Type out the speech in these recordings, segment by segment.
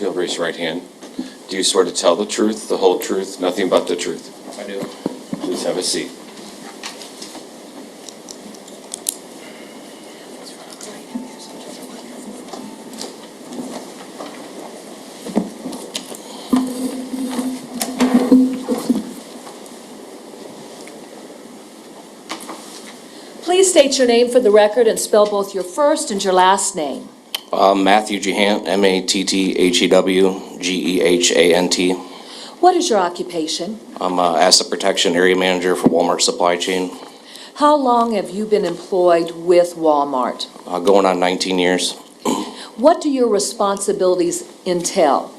If you'll raise your right hand. Do you swear to tell the truth, the whole truth, nothing but the truth? I do. Please have a seat. Please state your name for the record and spell both your first and your last name. Matthew Gehant, Matthieu-Gehant. What is your occupation? I'm Asset Protection Area Manager for Walmart Supply Chain. How long have you been employed with Walmart? Going on 19 years. What do your responsibilities entail?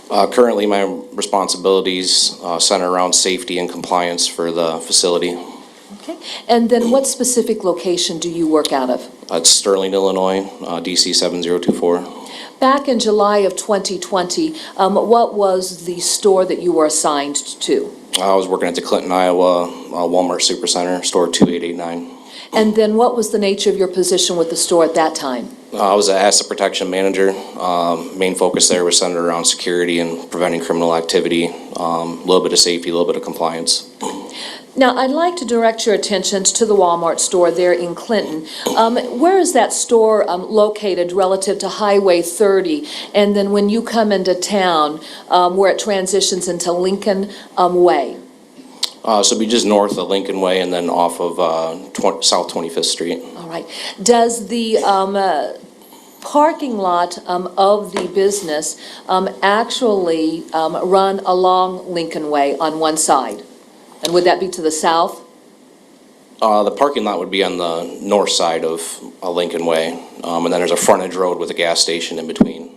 Currently, my responsibilities center around safety and compliance for the facility. Okay. And then what specific location do you work out of? It's Sterling, Illinois, DC 7024. Back in July of 2020, what was the store that you were assigned to? I was working at the Clinton, Iowa Walmart Supercenter, store 2889. And then what was the nature of your position with the store at that time? I was an asset protection manager. Main focus there was centered around security and preventing criminal activity, a little bit of safety, a little bit of compliance. Now, I'd like to direct your attention to the Walmart store there in Clinton. Where is that store located relative to Highway 30? And then when you come into town, where it transitions into Lincoln Way? So it'd be just north of Lincoln Way and then off of South 25th Street. All right. Does the parking lot of the business actually run along Lincoln Way on one side? And would that be to the south? The parking lot would be on the north side of Lincoln Way, and then there's a frontage road with a gas station in between.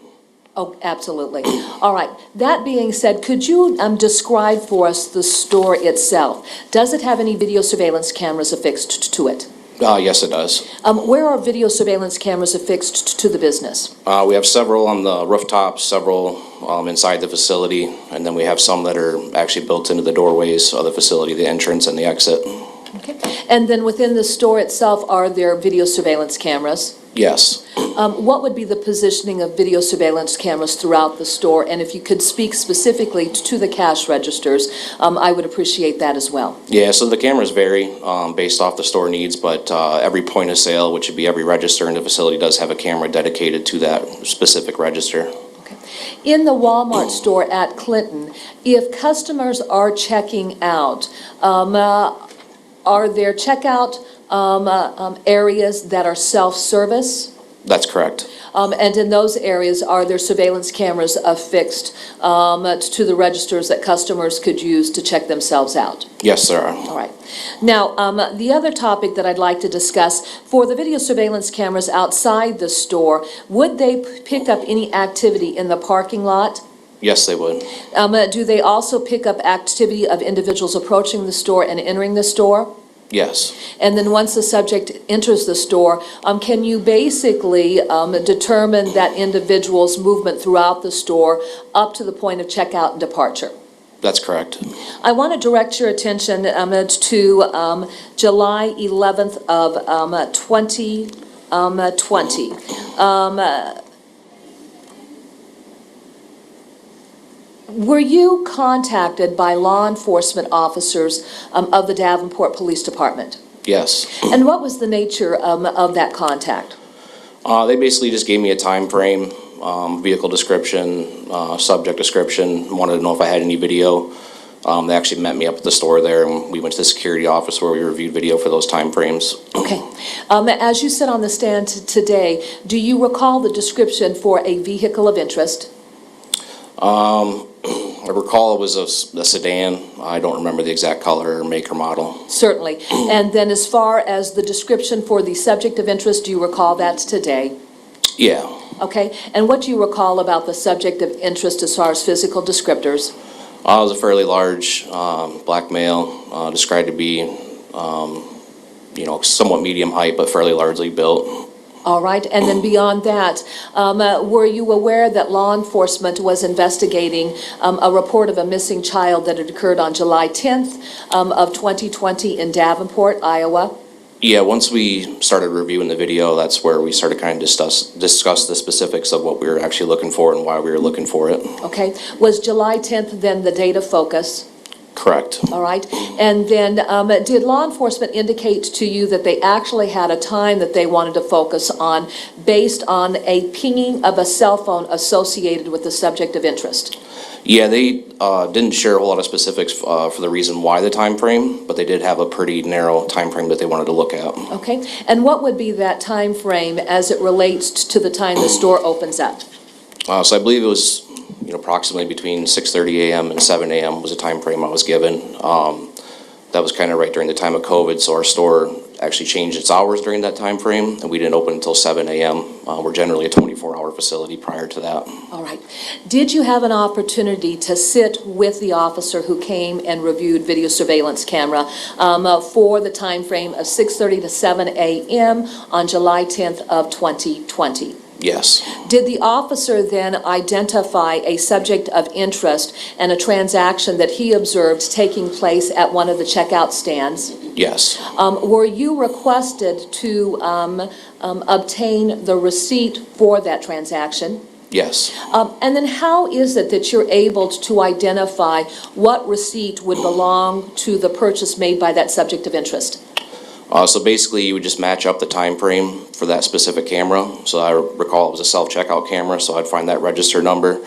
Oh, absolutely. All right. That being said, could you describe for us the store itself? Does it have any video surveillance cameras affixed to it? Yes, it does. Where are video surveillance cameras affixed to the business? We have several on the rooftops, several inside the facility, and then we have some that are actually built into the doorways of the facility, the entrance and the exit. Okay. And then within the store itself, are there video surveillance cameras? Yes. What would be the positioning of video surveillance cameras throughout the store? And if you could speak specifically to the cash registers, I would appreciate that as well. Yeah, so the cameras vary based off the store needs, but every point of sale, which would be every register in the facility, does have a camera dedicated to that specific register. Okay. In the Walmart store at Clinton, if customers are checking out, are there checkout areas that are self-service? That's correct. And in those areas, are there surveillance cameras affixed to the registers that customers could use to check themselves out? Yes, there are. All right. Now, the other topic that I'd like to discuss, for the video surveillance cameras outside the store, would they pick up any activity in the parking lot? Yes, they would. Do they also pick up activity of individuals approaching the store and entering the store? Yes. And then once the subject enters the store, can you basically determine that individual's movement throughout the store up to the point of checkout and departure? That's correct. I want to direct your attention to July 11th of 2020. Were you contacted by law enforcement officers of the Davenport Police Department? Yes. And what was the nature of that contact? They basically just gave me a time frame, vehicle description, subject description, wanted to know if I had any video. They actually met me up at the store there, and we went to the security office where we reviewed video for those time frames. Okay. As you sit on the stand today, do you recall the description for a vehicle of interest? I recall it was a sedan. I don't remember the exact color or make or model. Certainly. And then as far as the description for the subject of interest, do you recall that today? Yeah. Okay. And what do you recall about the subject of interest as far as physical descriptors? It was a fairly large black male, described to be, somewhat medium height, but fairly largely built. All right. And then beyond that, were you aware that law enforcement was investigating a report of a missing child that had occurred on July 10th of 2020 in Davenport, Iowa? Yeah, once we started reviewing the video, that's where we started kind of discuss the specifics of what we were actually looking for and why we were looking for it. Okay. Was July 10th then the date of focus? Correct. All right. And then did law enforcement indicate to you that they actually had a time that they wanted to focus on based on a pinging of a cell phone associated with the subject of interest? Yeah, they didn't share a whole lot of specifics for the reason why the time frame, but they did have a pretty narrow time frame that they wanted to look at. Okay. And what would be that time frame as it relates to the time the store opens up? So I believe it was approximately between 6:30 a.m. and 7 a.m. was a time frame I was given. That was kind of right during the time of COVID, so our store actually changed its hours during that time frame, and we didn't open until 7 a.m. We're generally a 24-hour facility prior to that. All right. Did you have an opportunity to sit with the officer who came and reviewed video surveillance camera for the time frame of 6:30 to 7 a.m. on July 10th of 2020? Yes. Did the officer then identify a subject of interest and a transaction that he observed taking place at one of the checkout stands? Yes. Were you requested to obtain the receipt for that transaction? Yes. And then how is it that you're able to identify what receipt would belong to the purchase made by that subject of interest? So basically, you would just match up the time frame for that specific camera. So I recall it was a self-checkout camera, so I'd find that register number,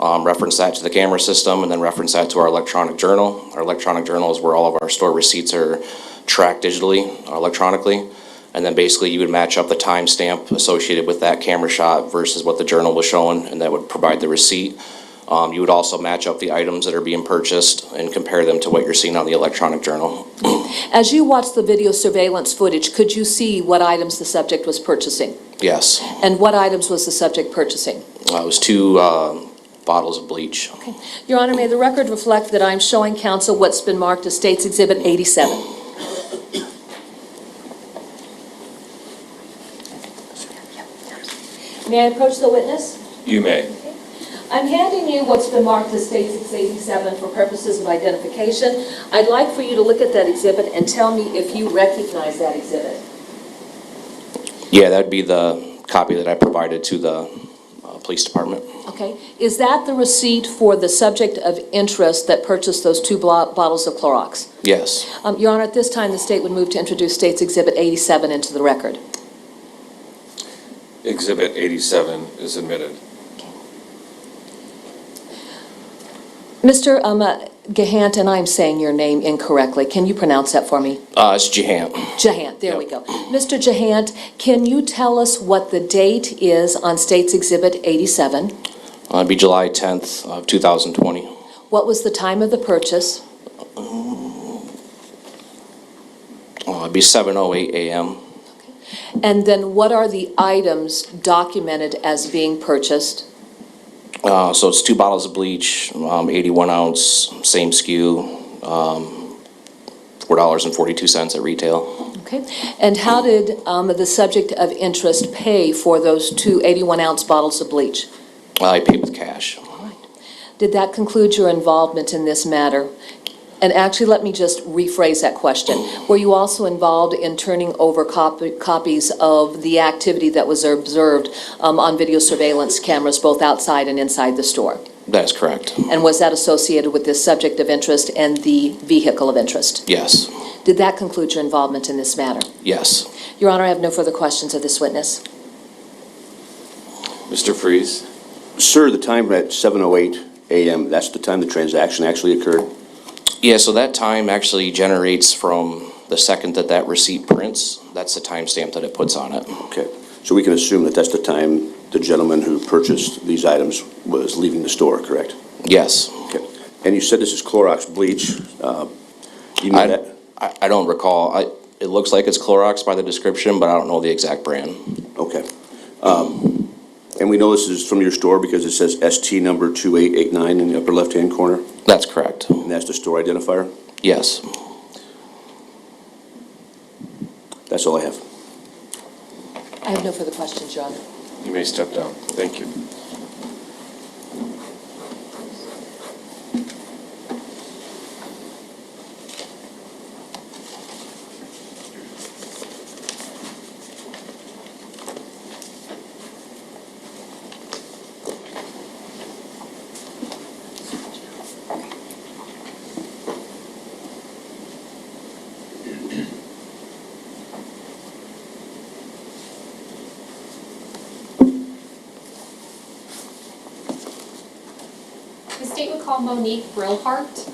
reference that to the camera system, and then reference that to our electronic journal. Our electronic journal is where all of our store receipts are tracked digitally, electronically. And then basically, you would match up the timestamp associated with that camera shot versus what the journal was showing, and that would provide the receipt. You would also match up the items that are being purchased and compare them to what you're seeing on the electronic journal. As you watched the video surveillance footage, could you see what items the subject was purchasing? Yes. And what items was the subject purchasing? It was 2 bottles of bleach. Okay. Your Honor, may the record reflect that I'm showing counsel what's been marked as State's Exhibit 87. May I approach the witness? You may. I'm handing you what's been marked as State's Exhibit 87 for purposes of identification. I'd like for you to look at that exhibit and tell me if you recognize that exhibit. Yeah, that'd be the copy that I provided to the police department. Okay. Is that the receipt for the subject of interest that purchased those 2 bottles of Clorox? Yes. Your Honor, at this time, the state would move to introduce State's Exhibit 87 into the record. Exhibit 87 is admitted. Mr. Gahant, and I'm saying your name incorrectly. Can you pronounce that for me? It's Jahant. Jahant, there we go. Mr. Jahant, can you tell us what the date is on State's Exhibit 87? It'd be July 10th of 2020. What was the time of the purchase? It'd be 7:08 a.m. And then what are the items documented as being purchased? So it's 2 bottles of bleach, 81 ounce, same SKU, $4.42 at retail. Okay. And how did the subject of interest pay for those 2 81-ounce bottles of bleach? I paid with cash. All right. Did that conclude your involvement in this matter? And actually, let me just rephrase that question. Were you also involved in turning over copies of the activity that was observed on video surveillance cameras, both outside and inside the store? That is correct. And was that associated with this subject of interest and the vehicle of interest? Yes. Did that conclude your involvement in this matter? Yes. Your Honor, I have no further questions of this witness. Mr. Freeze? Sir, the time at 7:08 a.m., that's the time the transaction actually occurred? Yeah, so that time actually generates from the second that that receipt prints. That's the timestamp that it puts on it. Okay. So we can assume that that's the time the gentleman who purchased these items was leaving the store, correct? Yes. Okay. And you said this is Clorox bleach. You know that? I don't recall. It looks like it's Clorox by the description, but I don't know the exact brand. Okay. And we know this is from your store because it says ST number 2889 in the upper left-hand corner, That's correct. and that's the store identifier? Yes. That's all I have. I have no further questions, Your Honor. You may step down. Thank you. call Monique Brillhart?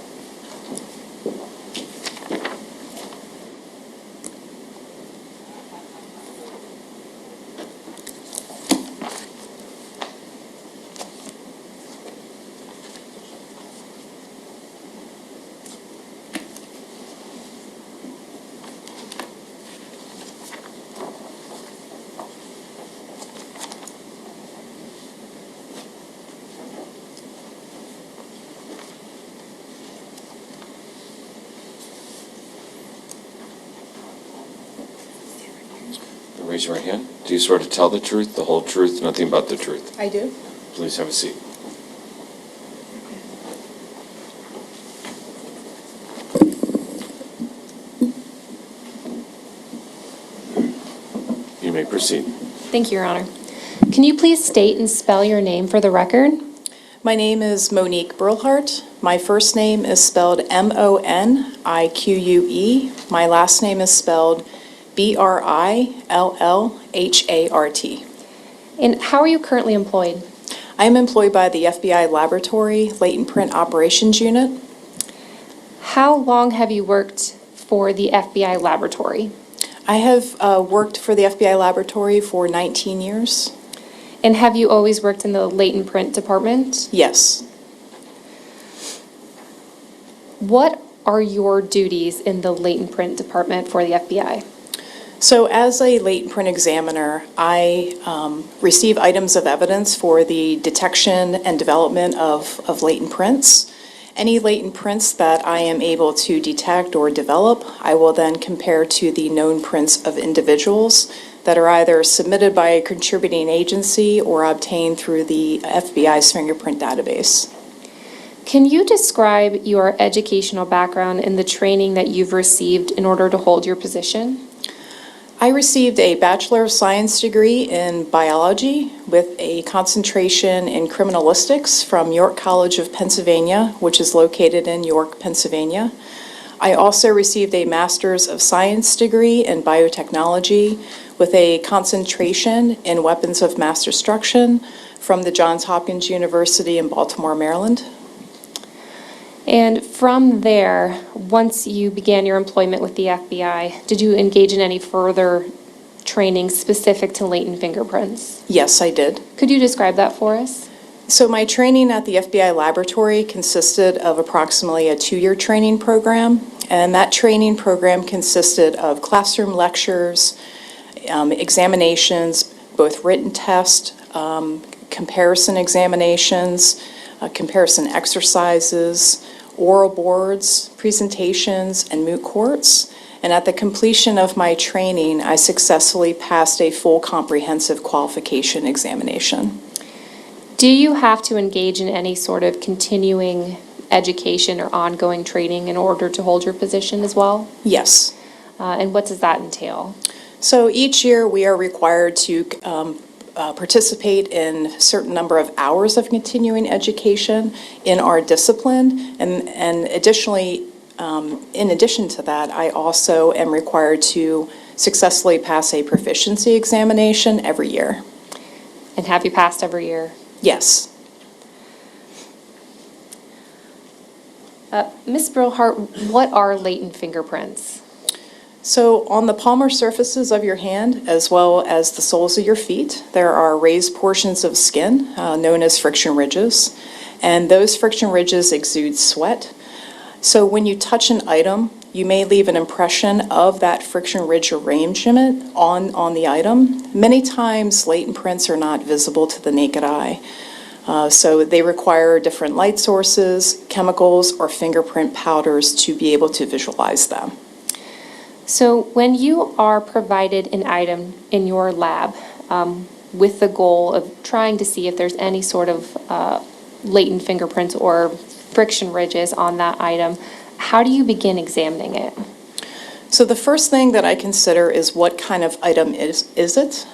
Raise your right hand. Do you swear to tell the truth, the whole truth, nothing but the truth? I do. Please have a seat. You may proceed. Thank you, Your Honor. Can you please state and spell your name for the record? My name is Monique Brillhart. My first name is spelled Monique. My last name is spelled Brillhart. And how are you currently employed? I am employed by the FBI Laboratory Latent Print Operations Unit. How long have you worked for the FBI Laboratory? I have worked for the FBI Laboratory for 19 years. And have you always worked in the latent print department? Yes. What are your duties in the latent print department for the FBI? So as a latent print examiner, I receive items of evidence for the detection and development of latent prints. Any latent prints that I am able to detect or develop, I will then compare to the known prints of individuals that are either submitted by a contributing agency or obtained through the FBI's fingerprint database. Can you describe your educational background and the training that you've received in order to hold your position? I received a Bachelor of Science degree in biology with a concentration in criminalistics from York College of Pennsylvania, which is located in York, Pennsylvania. I also received a Master's of Science degree in biotechnology with a concentration in weapons of mass destruction from the Johns Hopkins University in Baltimore, Maryland. And from there, once you began your employment with the FBI, did you engage in any further training specific to latent fingerprints? Yes, I did. Could you describe that for us? So my training at the FBI Laboratory consisted of approximately a 2-year training program, and that training program consisted of classroom lectures, examinations, both written tests, comparison examinations, comparison exercises, oral boards, presentations, and moot courts. And at the completion of my training, I successfully passed a full comprehensive qualification examination. Do you have to engage in any sort of continuing education or ongoing training in order to hold your position as well? Yes. And what does that entail? So each year we are required to participate in a certain number of hours of continuing education in our discipline. And additionally, in addition to that, I also am required to successfully pass a proficiency examination every year. And have you passed every year? Yes. Ms. Brillhart, what are latent fingerprints? So on the palmar surfaces of your hand, as well as the soles of your feet, there are raised portions of skin known as friction ridges, and those friction ridges exude sweat. So when you touch an item, you may leave an impression of that friction ridge arrangement on the item. Many times, latent prints are not visible to the naked eye. So they require different light sources, chemicals, or fingerprint powders to be able to visualize them. So when you are provided an item in your lab with the goal of trying to see if there's any sort of latent fingerprints or friction ridges on that item, how do you begin examining it? So the first thing that I consider is what kind of item is it?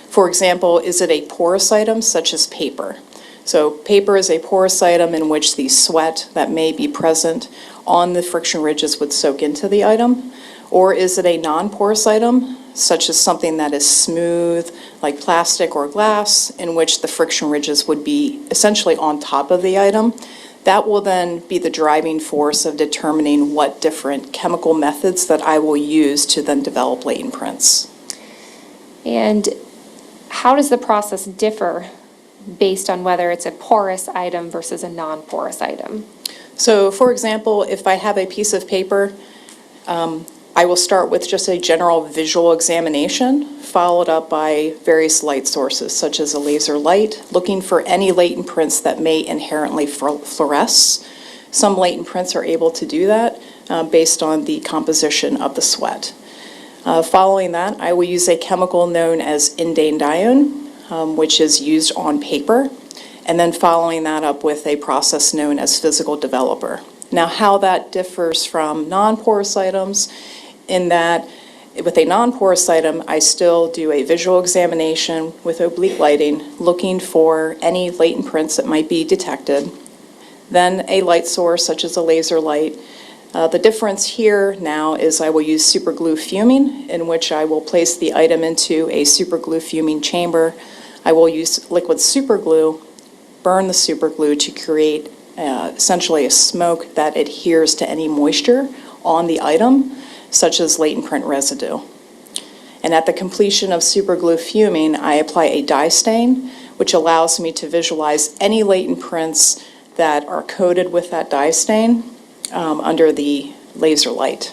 For example, is it a porous item such as paper? So paper is a porous item in which the sweat that may be present on the friction ridges would soak into the item. Or is it a non-porous item, such as something that is smooth, like plastic or glass, in which the friction ridges would be essentially on top of the item? That will then be the driving force of determining what different chemical methods that I will use to then develop latent prints. And how does the process differ based on whether it's a porous item versus a non-porous item? So, for example, if I have a piece of paper, I will start with just a general visual examination, followed up by various light sources, such as a laser light, looking for any latent prints that may inherently fluoresce. Some latent prints are able to do that based on the composition of the sweat. Following that, I will use a chemical known as indanedione, which is used on paper, and then following that up with a process known as physical developer. Now, how that differs from non-porous items, in that with a non-porous item, I still do a visual examination with oblique lighting, looking for any latent prints that might be detected, then a light source such as a laser light. The difference here now is I will use superglue fuming, in which I will place the item into a superglue fuming chamber. I will use liquid superglue, burn the superglue to create essentially a smoke that adheres to any moisture on the item, such as latent print residue. And at the completion of superglue fuming, I apply a dye stain, which allows me to visualize any latent prints that are coated with that dye stain under the laser light.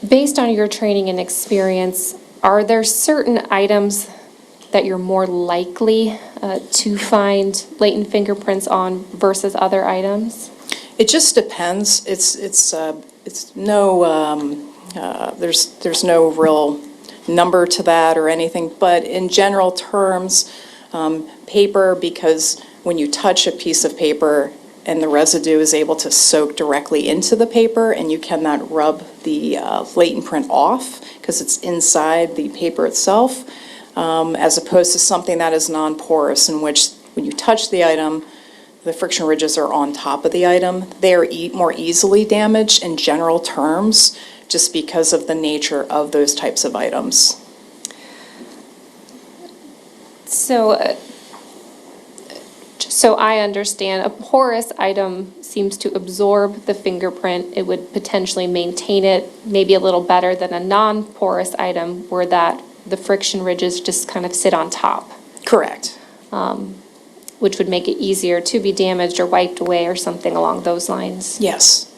Based on your training and experience, are there certain items that you're more likely to find latent fingerprints on versus other items? It just depends. There's no real number to that or anything, but in general terms, paper, because when you touch a piece of paper and the residue is able to soak directly into the paper, and you cannot rub the latent print off because it's inside the paper itself, as opposed to something that is non-porous, in which when you touch the item, the friction ridges are on top of the item. They are more easily damaged in general terms, just because of the nature of those types of items. So I understand, a porous item seems to absorb the fingerprint. It would potentially maintain it maybe a little better than a non-porous item where the friction ridges just kind of sit on top. Correct. Which would make it easier to be damaged or wiped away or something along those lines. Yes.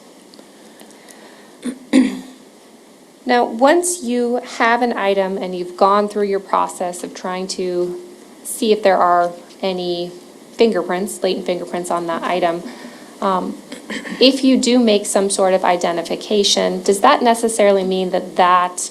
Now, once you have an item and you've gone through your process of trying to see if there are any fingerprints, latent fingerprints on that item, if you do make some sort of identification, does that necessarily mean that that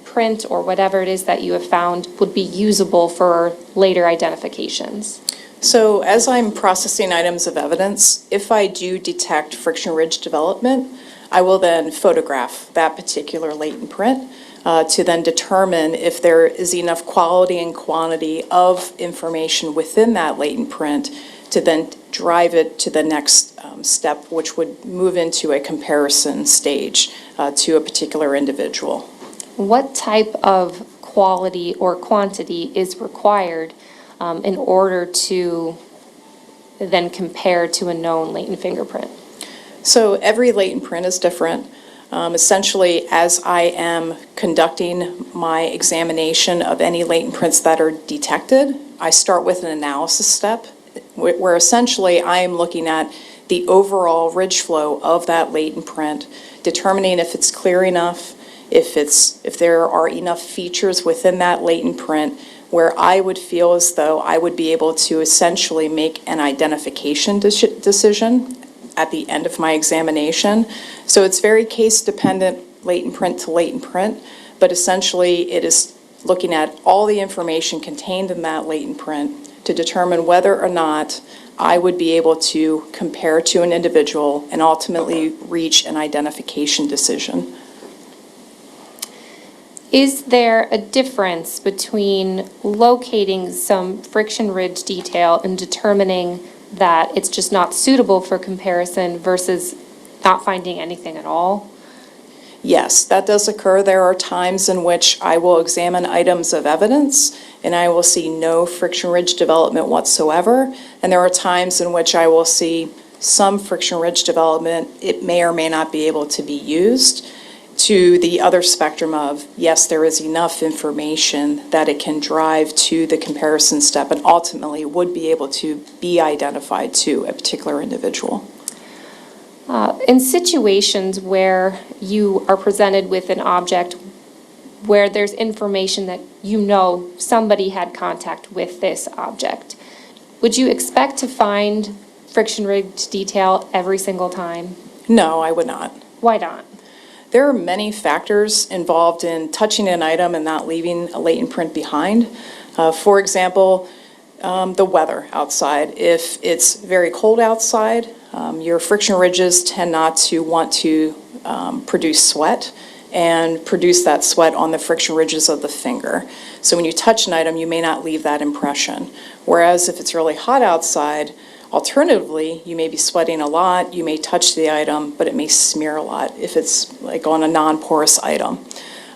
print or whatever it is that you have found would be usable for later identifications? So as I'm processing items of evidence, if I do detect friction ridge development, I will then photograph that particular latent print to then determine if there is enough quality and quantity of information within that latent print to then drive it to the next step, which would move into a comparison stage to a particular individual. What type of quality or quantity is required in order to then compare to a known latent fingerprint? So every latent print is different. Essentially, as I am conducting my examination of any latent prints that are detected, I start with an analysis step where essentially I am looking at the overall ridge flow of that latent print, determining if it's clear enough, if there are enough features within that latent print where I would feel as though I would be able to essentially make an identification decision at the end of my examination. So it's very case dependent, latent print to latent print, but essentially it is looking at all the information contained in that latent print to determine whether or not I would be able to compare to an individual and ultimately reach an identification decision. Is there a difference between locating some friction ridge detail and determining that it's just not suitable for comparison versus not finding anything at all? Yes, that does occur. There are times in which I will examine items of evidence and I will see no friction ridge development whatsoever. And there are times in which I will see some friction ridge development. It may or may not be able to be used, to the other spectrum of, yes, there is enough information that it can drive to the comparison step and ultimately would be able to be identified to a particular individual. In situations where you are presented with an object where there's information that you know somebody had contact with this object, would you expect to find friction ridge detail every single time? No, I would not. Why not? There are many factors involved in touching an item and not leaving a latent print behind. For example, the weather outside. If it's very cold outside, your friction ridges tend not to want to produce sweat and produce that sweat on the friction ridges of the finger. So when you touch an item, you may not leave that impression. Whereas if it's really hot outside, alternatively, you may be sweating a lot, you may touch the item, but it may smear a lot if it's like on a non-porous item.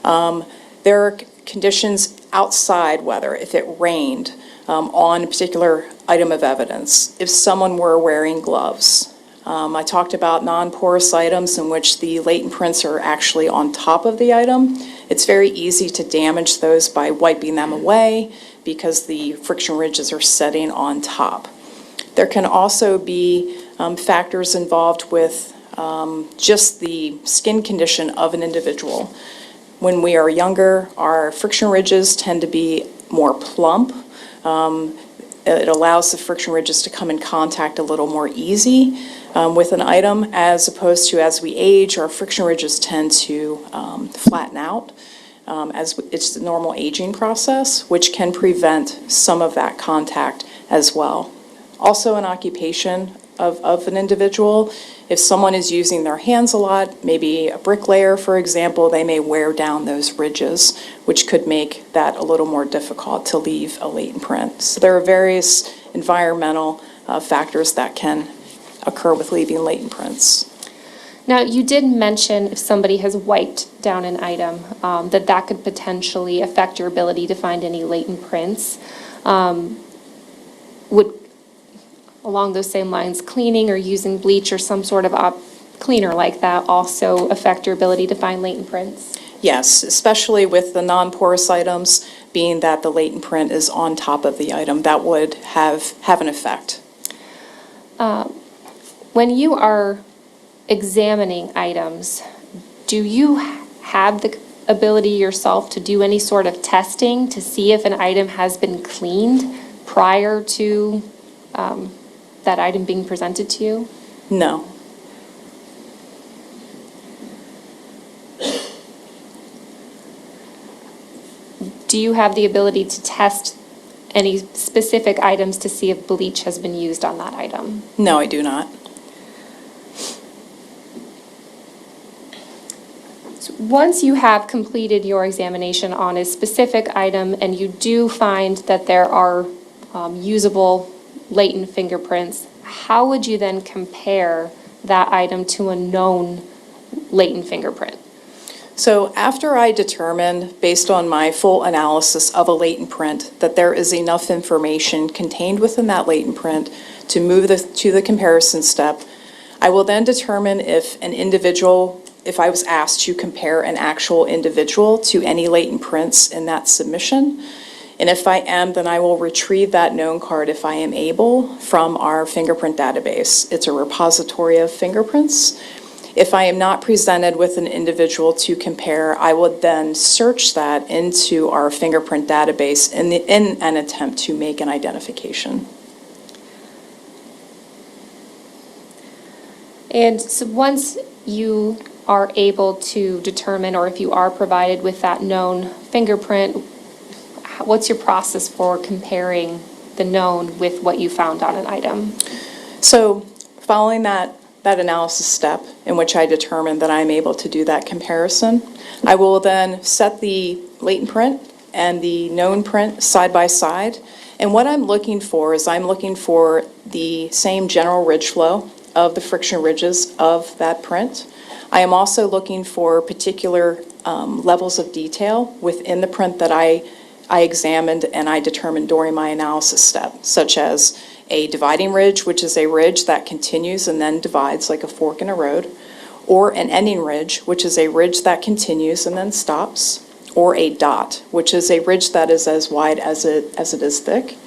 There are conditions outside weather, if it rained, on a particular item of evidence, if someone were wearing gloves. I talked about non-porous items in which the latent prints are actually on top of the item. It's very easy to damage those by wiping them away because the friction ridges are setting on top. There can also be factors involved with just the skin condition of an individual. When we are younger, our friction ridges tend to be more plump. It allows the friction ridges to come in contact a little more easy with an item, as opposed to as we age, our friction ridges tend to flatten out. As it's the normal aging process, which can prevent some of that contact as well. Also an occupation of an individual, if someone is using their hands a lot, maybe a bricklayer, for example, they may wear down those ridges, which could make that a little more difficult to leave a latent print. So there are various environmental factors that can occur with leaving latent prints. Now, you did mention if somebody has wiped down an item, that could potentially affect your ability to find any latent prints. Would, along those same lines, cleaning or using bleach or some sort of cleaner like that also affect your ability to find latent prints? Yes, especially with the non-porous items, being that the latent print is on top of the item, that would have an effect. When you are examining items, do you have the ability yourself to do any sort of testing to see if an item has been cleaned prior to that item being presented to you? No. Do you have the ability to test any specific items to see if bleach has been used on that item? No, I do not. Once you have completed your examination on a specific item and you do find that there are usable latent fingerprints, how would you then compare that item to a known latent fingerprint? So after I determine, based on my full analysis of a latent print, that there is enough information contained within that latent print to move to the comparison step, I will then determine if an individual, if I was asked to compare an actual individual to any latent prints in that submission. And if I am, then I will retrieve that known card, if I am able, from our fingerprint database. It's a repository of fingerprints. If I am not presented with an individual to compare, I would then search that into our fingerprint database in an attempt to make an identification. And so once you are able to determine, or if you are provided with that known fingerprint, what's your process for comparing the known with what you found on an item? So following that analysis step in which I determine that I'm able to do that comparison, I will then set the latent print and the known print side by side. And what I'm looking for is I'm looking for the same general ridge flow of the friction ridges of that print. I am also looking for particular levels of detail within the print that I examined and I determined during my analysis step, such as a dividing ridge, which is a ridge that continues and then divides like a fork in a road, or an ending ridge, which is a ridge that continues and then stops, or a dot, which is a ridge that is as wide as it is thick.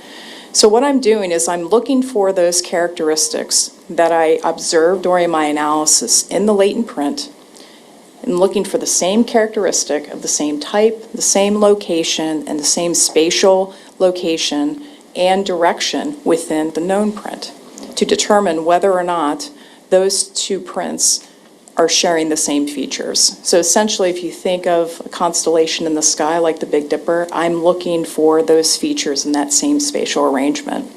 So what I'm doing is I'm looking for those characteristics that I observed during my analysis in the latent print, and looking for the same characteristic of the same type, the same location, and the same spatial location and direction within the known print to determine whether or not those two prints are sharing the same features. So essentially, if you think of a constellation in the sky like the Big Dipper, I'm looking for those features in that same spatial arrangement.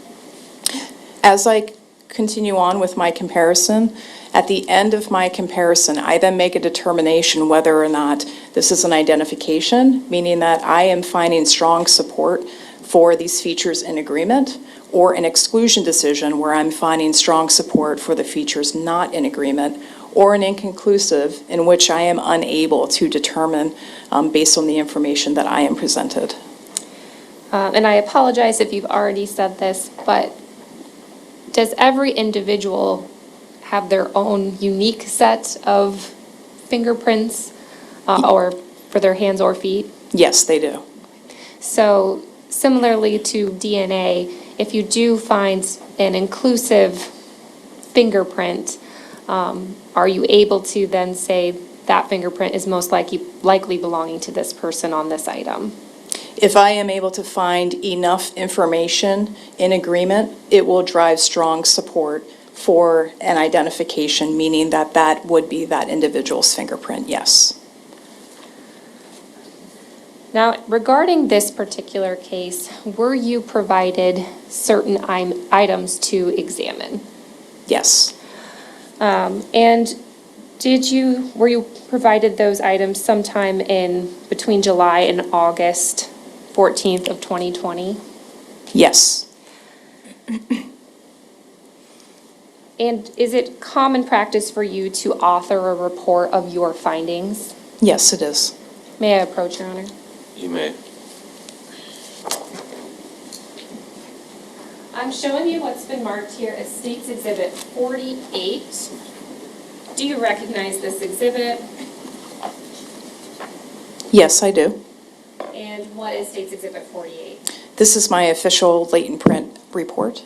As I continue on with my comparison, at the end of my comparison, I then make a determination whether or not this is an identification, meaning that I am finding strong support for these features in agreement, or an exclusion decision where I'm finding strong support for the features not in agreement, or an inconclusive in which I am unable to determine based on the information that I am presented. And I apologize if you've already said this, but does every individual have their own unique set of fingerprints or for their hands or feet? Yes, they do. So similarly to DNA, if you do find an inclusive fingerprint, are you able to then say that fingerprint is most likely belonging to this person on this item? If I am able to find enough information in agreement, it will drive strong support for an identification, meaning that that would be that individual's fingerprint, yes. Now, regarding this particular case, were you provided certain items to examine? Yes. And were you provided those items sometime in between July and August 14th of 2020? Yes. And is it common practice for you to author a report of your findings? Yes, it is. May I approach, Your Honor? You may. I'm showing you what's been marked here as State's Exhibit 48. Do you recognize this exhibit? Yes, I do. And what is State's Exhibit 48? This is my official latent print report.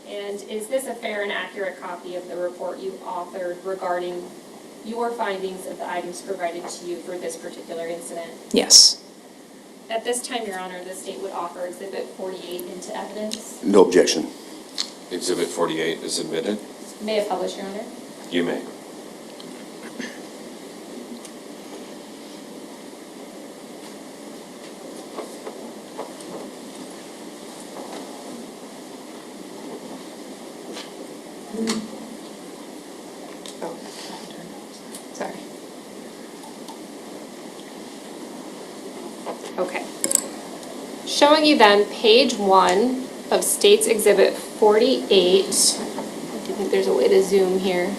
And is this a fair and accurate copy of the report you authored regarding your findings of the items provided to you for this particular incident? Yes. At this time, Your Honor, the state would offer Exhibit 48 into evidence. No objection. Exhibit 48 is admitted. May I publish, Your Honor? You may. Oh, sorry. Okay. Showing you then page 1 of State's Exhibit 48. I think there's a way to zoom here.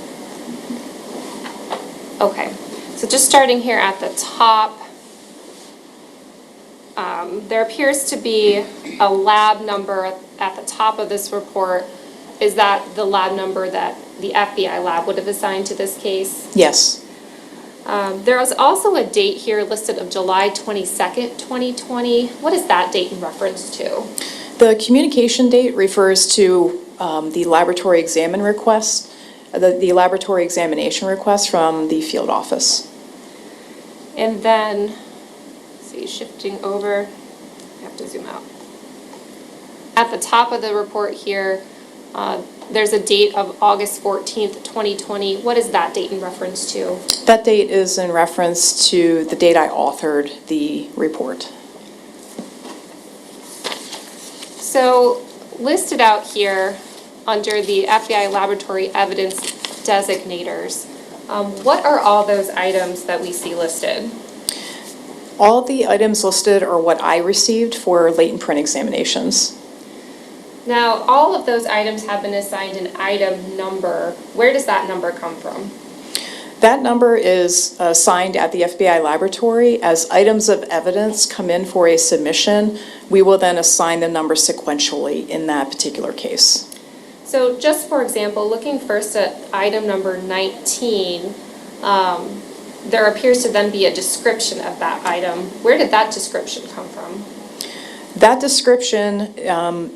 Okay, so just starting here at the top, there appears to be a lab number at the top of this report. Is that the lab number that the FBI lab would have assigned to this case? Yes. There is also a date here listed of July 22nd, 2020. What is that date in reference to? The communication date refers to the laboratory examine request, the laboratory examination request from the field office. And then, see, shifting over, I have to zoom out. At the top of the report here, there's a date of August 14th, 2020. What is that date in reference to? That date is in reference to the date I authored the report. So, listed out here under the FBI laboratory evidence designators, what are all those items that we see listed? All the items listed are what I received for latent print examinations. Now, all of those items have been assigned an item number. Where does that number come from? That number is assigned at the FBI laboratory. As items of evidence come in for a submission, we will then assign the number sequentially in that particular case. So just for example, looking first at item number 19, there appears to then be a description of that item. Where did that description come from? That description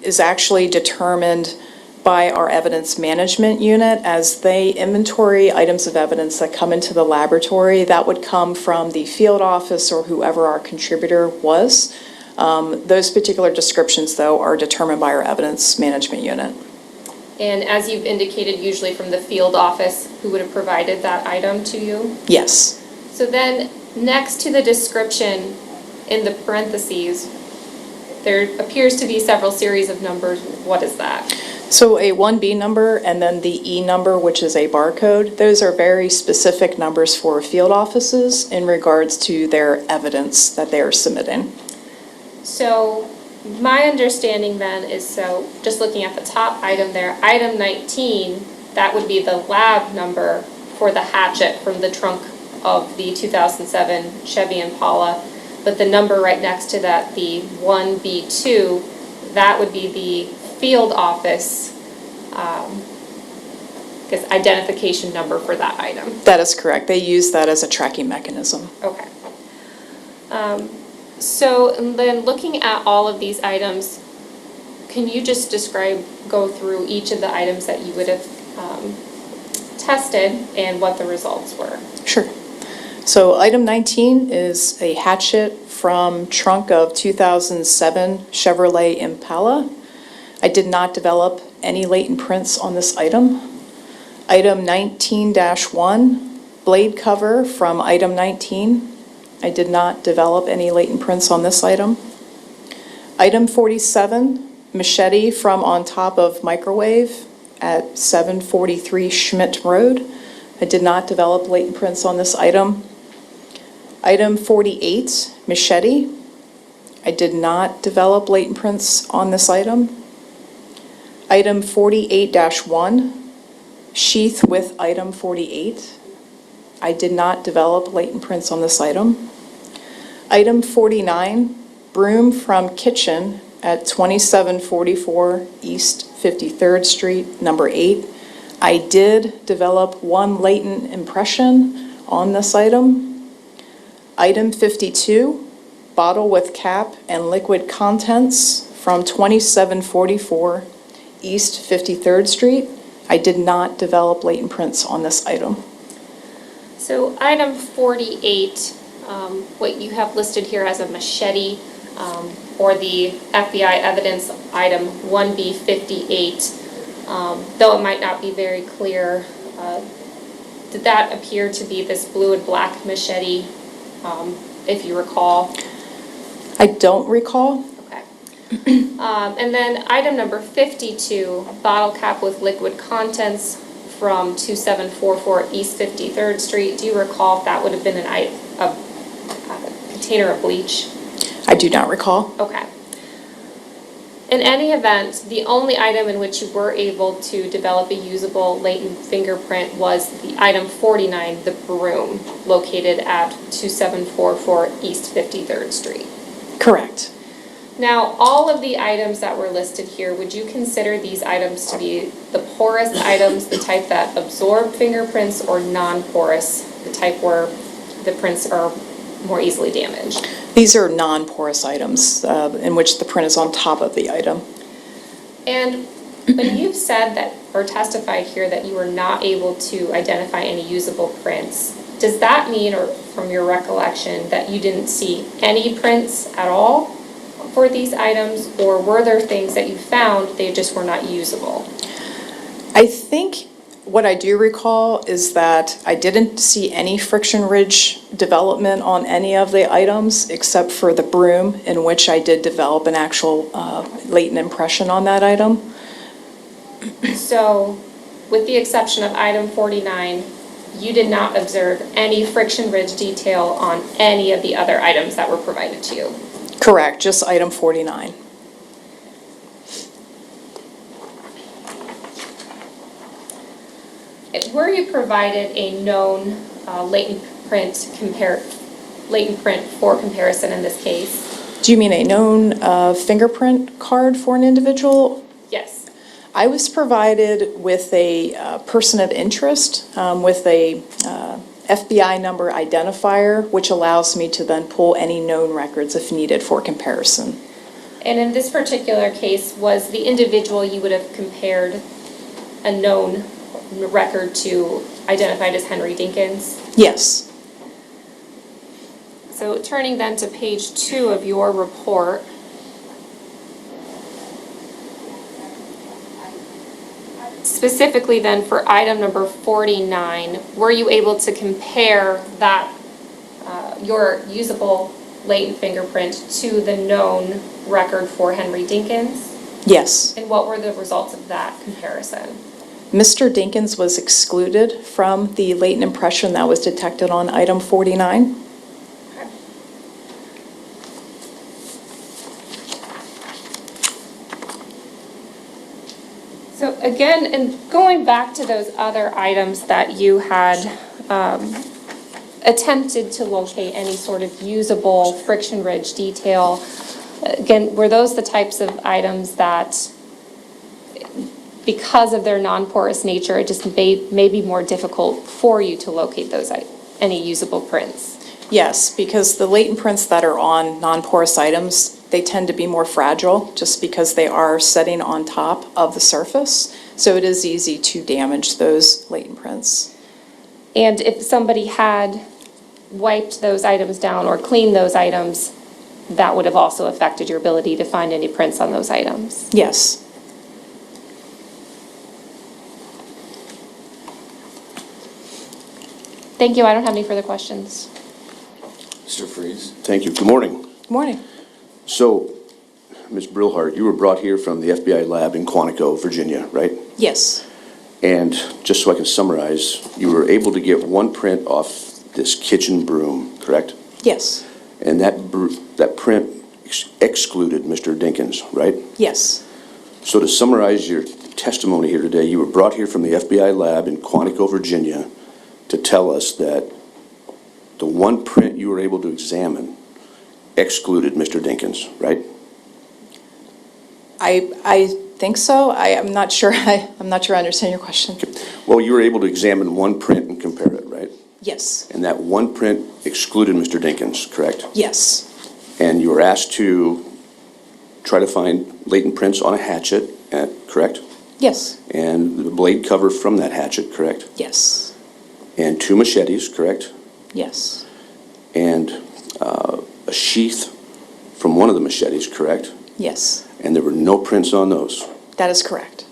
is actually determined by our evidence management unit as they inventory items of evidence that come into the laboratory. That would come from the field office or whoever our contributor was. Those particular descriptions, though, are determined by our evidence management unit. And as you've indicated, usually from the field office, who would have provided that item to you? Yes. So then, next to the description, in the parentheses, there appears to be several series of numbers. What is that? So a 1B number and then the E number, which is a barcode, those are very specific numbers for field offices in regards to their evidence that they are submitting. So my understanding then is, so just looking at the top item there, item 19, that would be the lab number for the hatchet from the trunk of the 2007 Chevy Impala. But the number right next to that, the 1B2, that would be the field office identification number for that item. That is correct. They use that as a tracking mechanism. Okay. So and then looking at all of these items, can you just go through each of the items that you would have tested and what the results were? Sure. So item 19 is a hatchet from trunk of 2007 Chevrolet Impala. I did not develop any latent prints on this item. Item 19-1, blade cover from item 19. I did not develop any latent prints on this item. Item 47, machete from on top of microwave at 743 Schmidt Road. I did not develop latent prints on this item. Item 48, machete. I did not develop latent prints on this item. Item 48-1, sheath with item 48. I did not develop latent prints on this item. Item 49, broom from kitchen at 2744 East 53rd Street, number 8. I did develop one latent impression on this item. Item 52, bottle with cap and liquid contents from 2744 East 53rd Street. I did not develop latent prints on this item. So item 48, what you have listed here as a machete, or the FBI evidence item 1B58, though it might not be very clear, did that appear to be this blue and black machete, if you recall? I don't recall. Okay. And then item number 52, bottle cap with liquid contents from 2744 East 53rd Street. Do you recall if that would have been a container of bleach? I do not recall. Okay. In any event, the only item in which you were able to develop a usable latent fingerprint was the item 49, the broom, located at 2744 East 53rd Street. Correct. Now, all of the items that were listed here, would you consider these items to be the porous items, the type that absorb fingerprints, or non-porous, the type where the prints are more easily damaged? These are non-porous items in which the print is on top of the item. And when you've said that, or testified here, that you were not able to identify any usable prints, does that mean, or from your recollection, that you didn't see any prints at all for these items, or were there things that you found, they just were not usable? I think what I do recall is that I didn't see any friction ridge development on any of the items except for the broom, in which I did develop an actual latent impression on that item. So, with the exception of item 49, you did not observe any friction ridge detail on any of the other items that were provided to you? Correct, just item 49. Were you provided a known latent print for comparison in this case? Do you mean a known fingerprint card for an individual? Yes. I was provided with a person of interest, with a FBI number identifier, which allows me to then pull any known records if needed for comparison. And in this particular case, was the individual you would have compared a known record to identified as Henry Dinkins? Yes. So turning then to page 2 of your report, specifically then for item number 49, were you able to compare that, your usable latent fingerprint to the known record for Henry Dinkins? Yes. And what were the results of that comparison? Mr. Dinkins was excluded from the latent impression that was detected on item 49. So again, and going back to those other items that you had attempted to locate any sort of usable friction ridge detail, again, were those the types of items that, because of their non-porous nature, it just may be more difficult for you to locate those, any usable prints? Yes, because the latent prints that are on non-porous items, they tend to be more fragile just because they are setting on top of the surface. So it is easy to damage those latent prints. And if somebody had wiped those items down or cleaned those items, that would have also affected your ability to find any prints on those items? Yes. Thank you. I don't have any further questions. Mr. Freeze? Thank you. Good morning. Good morning. So, Ms. Brillhart, you were brought here from the FBI lab in Quantico, Virginia, right? Yes. And just so I can summarize, you were able to get one print off this kitchen broom, correct? Yes. And that print excluded Mr. Dinkins, right? Yes. So to summarize your testimony here today, you were brought here from the FBI lab in Quantico, Virginia, to tell us that the one print you were able to examine excluded Mr. Dinkins, right? I think so. I'm not sure. I'm not sure I understand your question. Well, you were able to examine one print and compare it, right? Yes. And that one print excluded Mr. Dinkins, correct? Yes. And you were asked to try to find latent prints on a hatchet, correct? Yes. And the blade cover from that hatchet, correct? Yes. And 2 machetes, correct? Yes. And a sheath from one of the machetes, correct? Yes. And there were no prints on those. That is correct.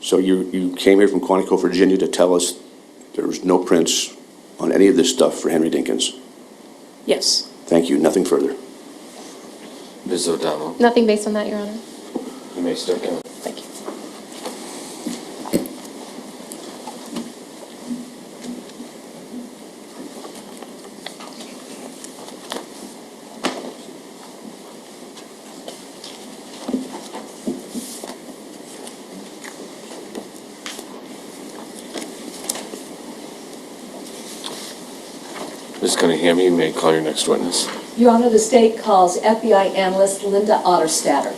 So you came here from Quantico, Virginia to tell us there was no prints on any of this stuff for Henry Dinkins. Yes. Thank you. Nothing further. Ms. O'Donnell? Nothing based on that, Your Honor. You may start down. Thank you. Ms. Cunningham, you may call your next witness. Your Honor, the state calls FBI analyst Linda Otterstatter.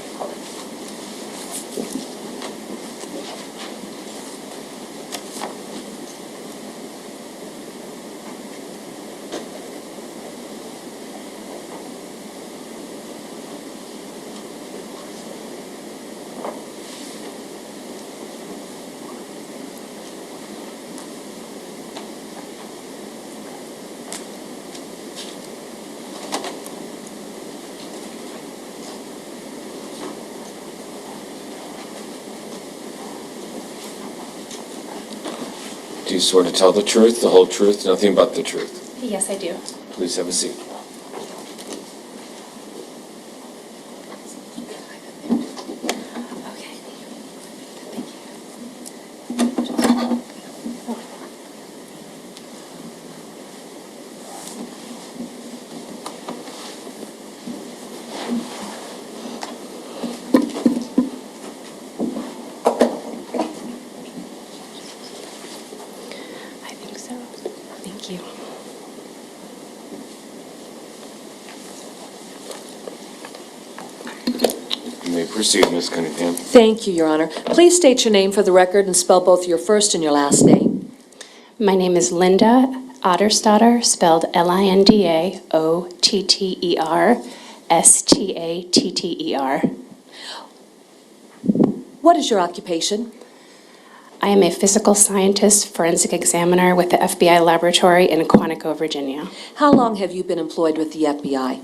Do you swear to tell the truth, the whole truth, nothing but the truth? Yes, I do. Please have a seat. Okay. I think so. Thank you. may proceed, Ms. Cunningham. Thank you, Your Honor. Please state your name for the record and spell both your first and your last name. My name is Linda Otterstatter, spelled Lindaotterer. What is your occupation? I am a physical scientist, forensic examiner with the FBI laboratory in Quantico, Virginia. How long have you been employed with the FBI?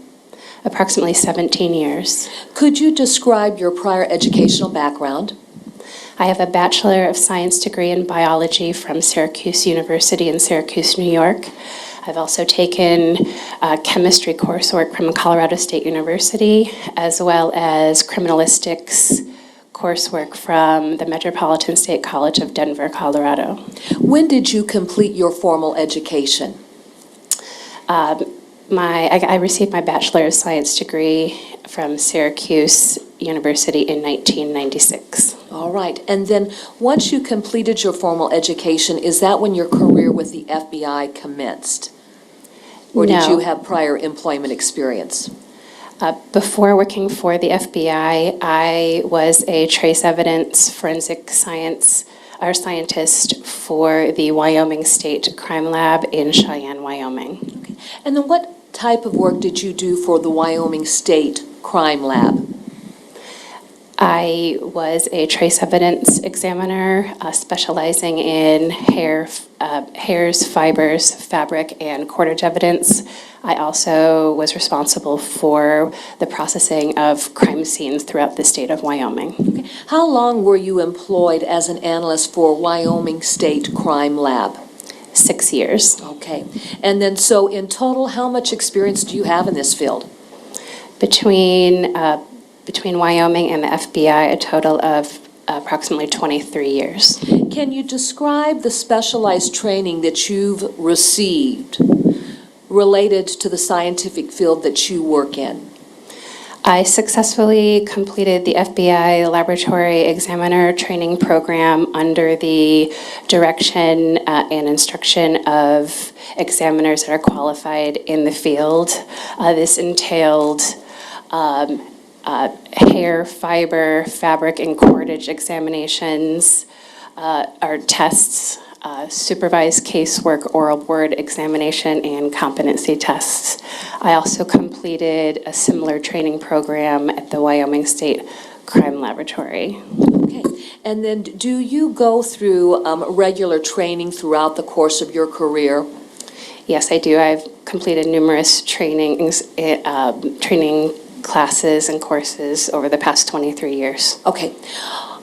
Approximately 17 years. Could you describe your prior educational background? I have a Bachelor of Science degree in biology from Syracuse University in Syracuse, New York. I've also taken chemistry coursework from Colorado State University, as well as criminalistics coursework from the Metropolitan State College of Denver, Colorado. When did you complete your formal education? I received my Bachelor of Science degree from Syracuse University in 1996. All right. And then once you completed your formal education, is that when your career with the FBI commenced? Or did No. you have prior employment experience? Before working for the FBI, I was a trace evidence forensic scientist for the Wyoming State Crime Lab in Cheyenne, Wyoming. Okay. And then what type of work did you do for the Wyoming State Crime Lab? I was a trace evidence examiner, specializing in hairs, fibers, fabric, and cordage evidence. I also was responsible for the processing of crime scenes throughout the state of Wyoming. Okay. How long were you employed as an analyst for Wyoming State Crime Lab? 6 years. Okay. And then so in total, how much experience do you have in this field? Between Wyoming and the FBI, a total of approximately 23 years. Can you describe the specialized training that you've received related to the scientific field that you work in? I successfully completed the FBI Laboratory Examiner Training Program under the direction and instruction of examiners that are qualified in the field. This entailed hair, fiber, fabric, and cordage examinations, or tests, supervised casework, oral board examination, and competency tests. I also completed a similar training program at the Wyoming State Crime Laboratory. Okay. And then do you go through regular training throughout the course of your career? Yes, I do. I've completed numerous training classes and courses over the past 23 years. Okay.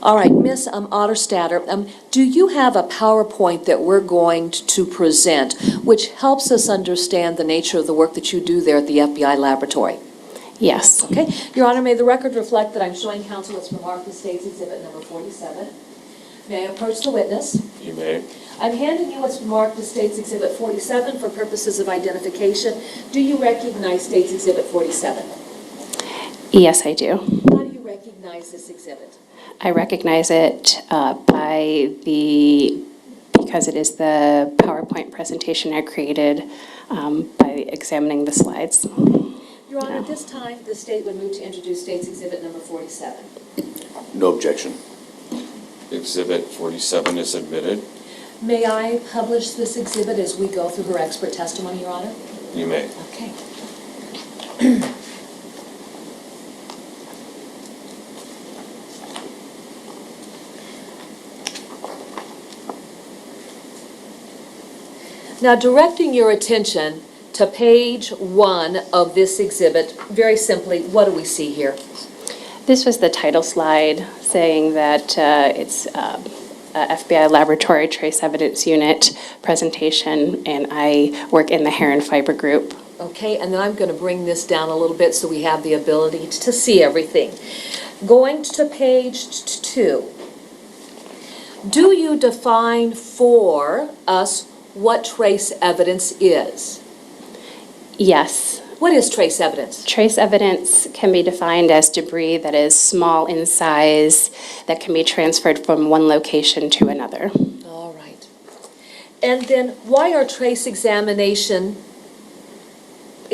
All right, Ms. Otterstatter, do you have a PowerPoint that we're going to present which helps us understand the nature of the work that you do there at the FBI laboratory? Yes. Okay. Your Honor, may the record reflect that I'm showing counsel what's remarked in State's Exhibit number 47. May I approach the witness? You may. I'm handing you what's marked as State's Exhibit 47 for purposes of identification. Do you recognize State's Exhibit 47? Yes, I do. How do you recognize this exhibit? I recognize it because it is the PowerPoint presentation I created by examining the slides. Your Honor, at this time, the State would move to introduce State's Exhibit number 47. No objection. Exhibit 47 is admitted. May I publish this exhibit as we go through her expert testimony, Your Honor? You may. Okay. Now, directing your attention to page 1 of this exhibit, very simply, what do we see here? This was the title slide saying that it's a FBI Laboratory Trace Evidence Unit presentation, and I work in the hair and fiber group. Okay, and then I'm going to bring this down a little bit so we have the ability to see everything. Going to page 2, do you define for us what trace evidence is? Yes. What is trace evidence? Trace evidence can be defined as debris that is small in size that can be transferred from one location to another. All right. And then why are trace examinations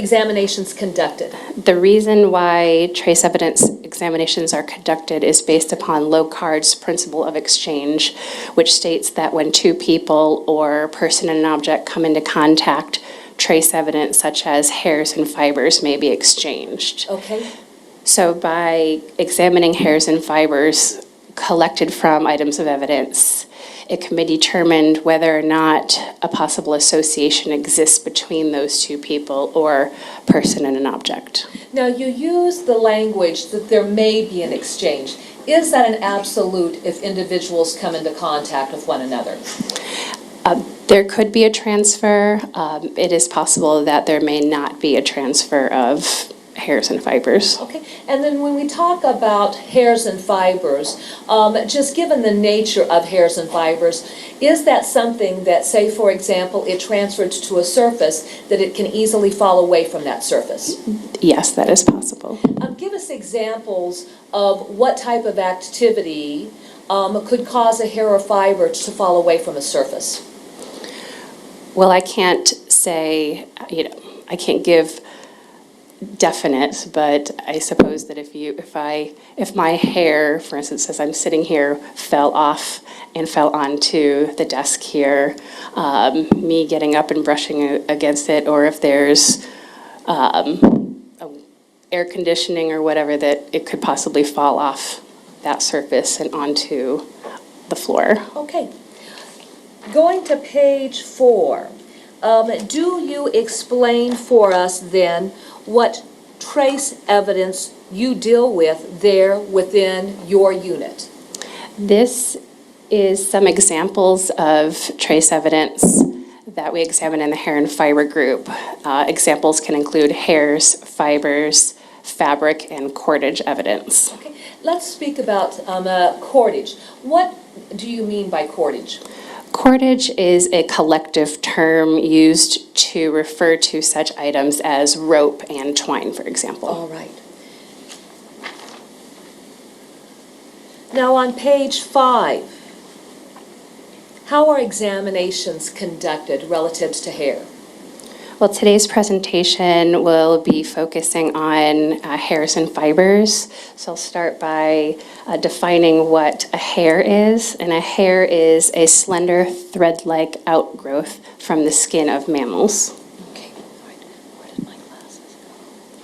examinations conducted? The reason why trace evidence examinations are conducted is based upon Locard's principle of exchange, which states that when two people or a person and an object come into contact, trace evidence such as hairs and fibers may be exchanged. Okay. So by examining hairs and fibers collected from items of evidence, it can be determined whether or not a possible association exists between those two people or person and an object. Now, you use the language that there may be an exchange. Is that an absolute if individuals come into contact with one another? There could be a transfer. It is possible that there may not be a transfer of hairs and fibers. Okay, and then when we talk about hairs and fibers, just given the nature of hairs and fibers, is that something that, say, for example, it transferred to a surface, that it can easily fall away from that surface? Yes, that is possible. Give us examples of what type of activity could cause a hair or fiber to fall away from a surface. Well, I can't say, I can't give definite, but I suppose that if my hair, for instance, as I'm sitting here, fell off and fell onto the desk here, me getting up and brushing against it, or if there's air conditioning or whatever, that it could possibly fall off that surface and onto the floor. Okay. Going to page 4, do you explain for us then what trace evidence you deal with there within your unit? This is some examples of trace evidence that we examine in the hair and fiber group. Examples can include hairs, fibers, fabric, and cordage evidence. Okay. Let's speak about cordage. What do you mean by cordage? Cordage is a collective term used to refer to such items as rope and twine, for example. All right. Now on page 5, how are examinations conducted relative to hair? Well, today's presentation will be focusing on hairs and fibers. So I'll start by defining what a hair is. And a hair is a slender thread-like outgrowth from the skin of mammals. Okay, all right. Where did my glasses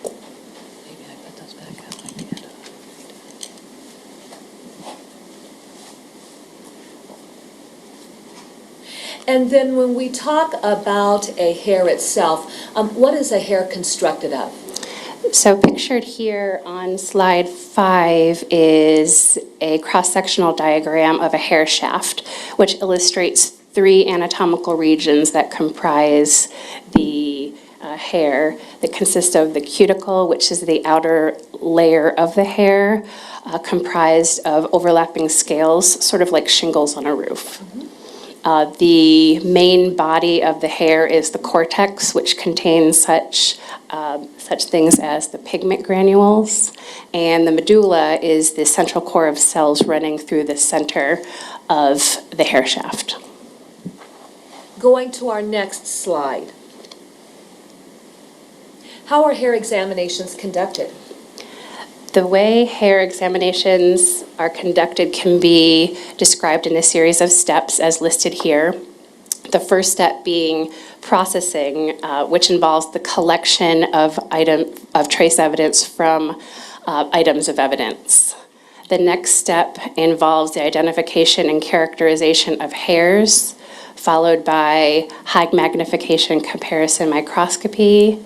go? Maybe I put those back up. I did. And then when we talk about a hair itself, what is a hair constructed of? So pictured here on slide 5 is a cross-sectional diagram of a hair shaft, which illustrates 3 anatomical regions that comprise the hair, that consist of the cuticle, which is the outer layer of the hair, comprised of overlapping scales, sort of like shingles on a roof. The main body of the hair is the cortex, which contains such things as the pigment granules, and the medulla is the central core of cells running through the center of the hair shaft. Going to our next slide. How are hair examinations conducted? The way hair examinations are conducted can be described in a series of steps as listed here. The first step being processing, which involves the collection of trace evidence from items of evidence. The next step involves the identification and characterization of hairs, followed by high magnification comparison microscopy,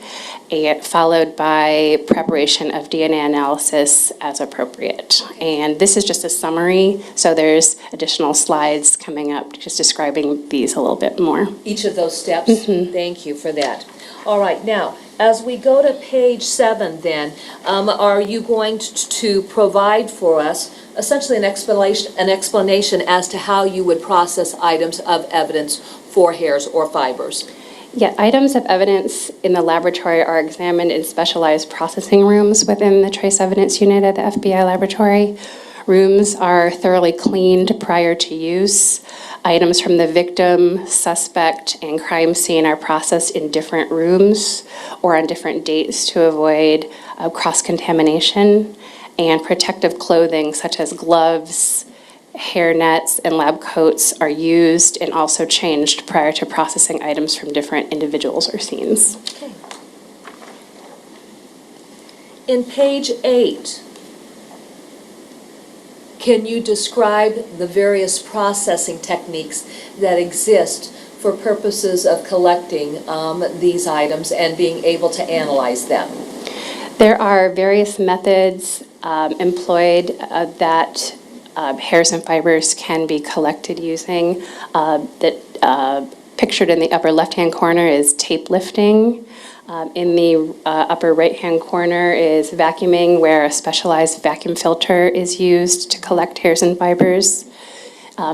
and followed by preparation of DNA analysis as appropriate. And this is just a summary, so there's additional slides coming up just describing these a little bit more. Each of those steps? Thank you for that. All right, now, as we go to page 7 then, are you going to provide for us essentially an explanation as to how you would process items of evidence for hairs or fibers? Yeah, items of evidence in the laboratory are examined in specialized processing rooms within the trace evidence unit at the FBI laboratory. Rooms are thoroughly cleaned prior to use. Items from the victim, suspect, and crime scene are processed in different rooms or on different dates to avoid cross-contamination. And protective clothing such as gloves, hair nets, and lab coats are used and also changed prior to processing items from different individuals or scenes. Okay. In page 8, can you describe the various processing techniques that exist for purposes of collecting these items and being able to analyze them? There are various methods employed that hairs and fibers can be collected using. Pictured in the upper left-hand corner is tape lifting. In the upper right-hand corner is vacuuming, where a specialized vacuum filter is used to collect hairs and fibers.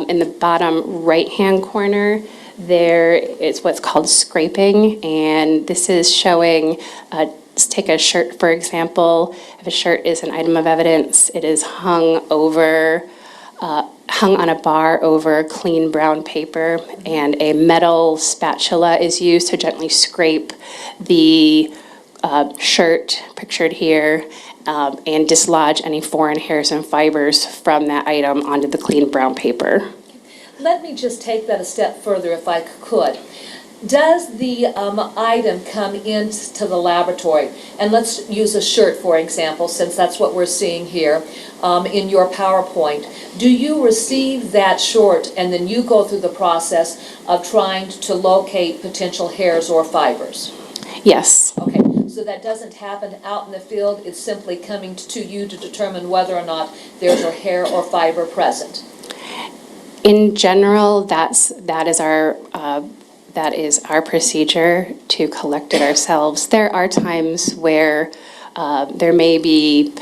In the bottom right-hand corner, there is what's called scraping, and this is showing, let's take a shirt, for example. If a shirt is an item of evidence, it is hung on a bar over clean brown paper, and a metal spatula is used to gently scrape the shirt, pictured here, and dislodge any foreign hairs and fibers from that item onto the clean brown paper. Let me just take that a step further if I could. Does the item come into the laboratory, and let's use a shirt for example, since that's what we're seeing here in your PowerPoint. Do you receive that shirt and then you go through the process of trying to locate potential hairs or fibers? Yes. Okay, so that doesn't happen out in the field, it's simply coming to you to determine whether or not there's a hair or fiber present? In general, that is our procedure to collect it ourselves. There are times where there may be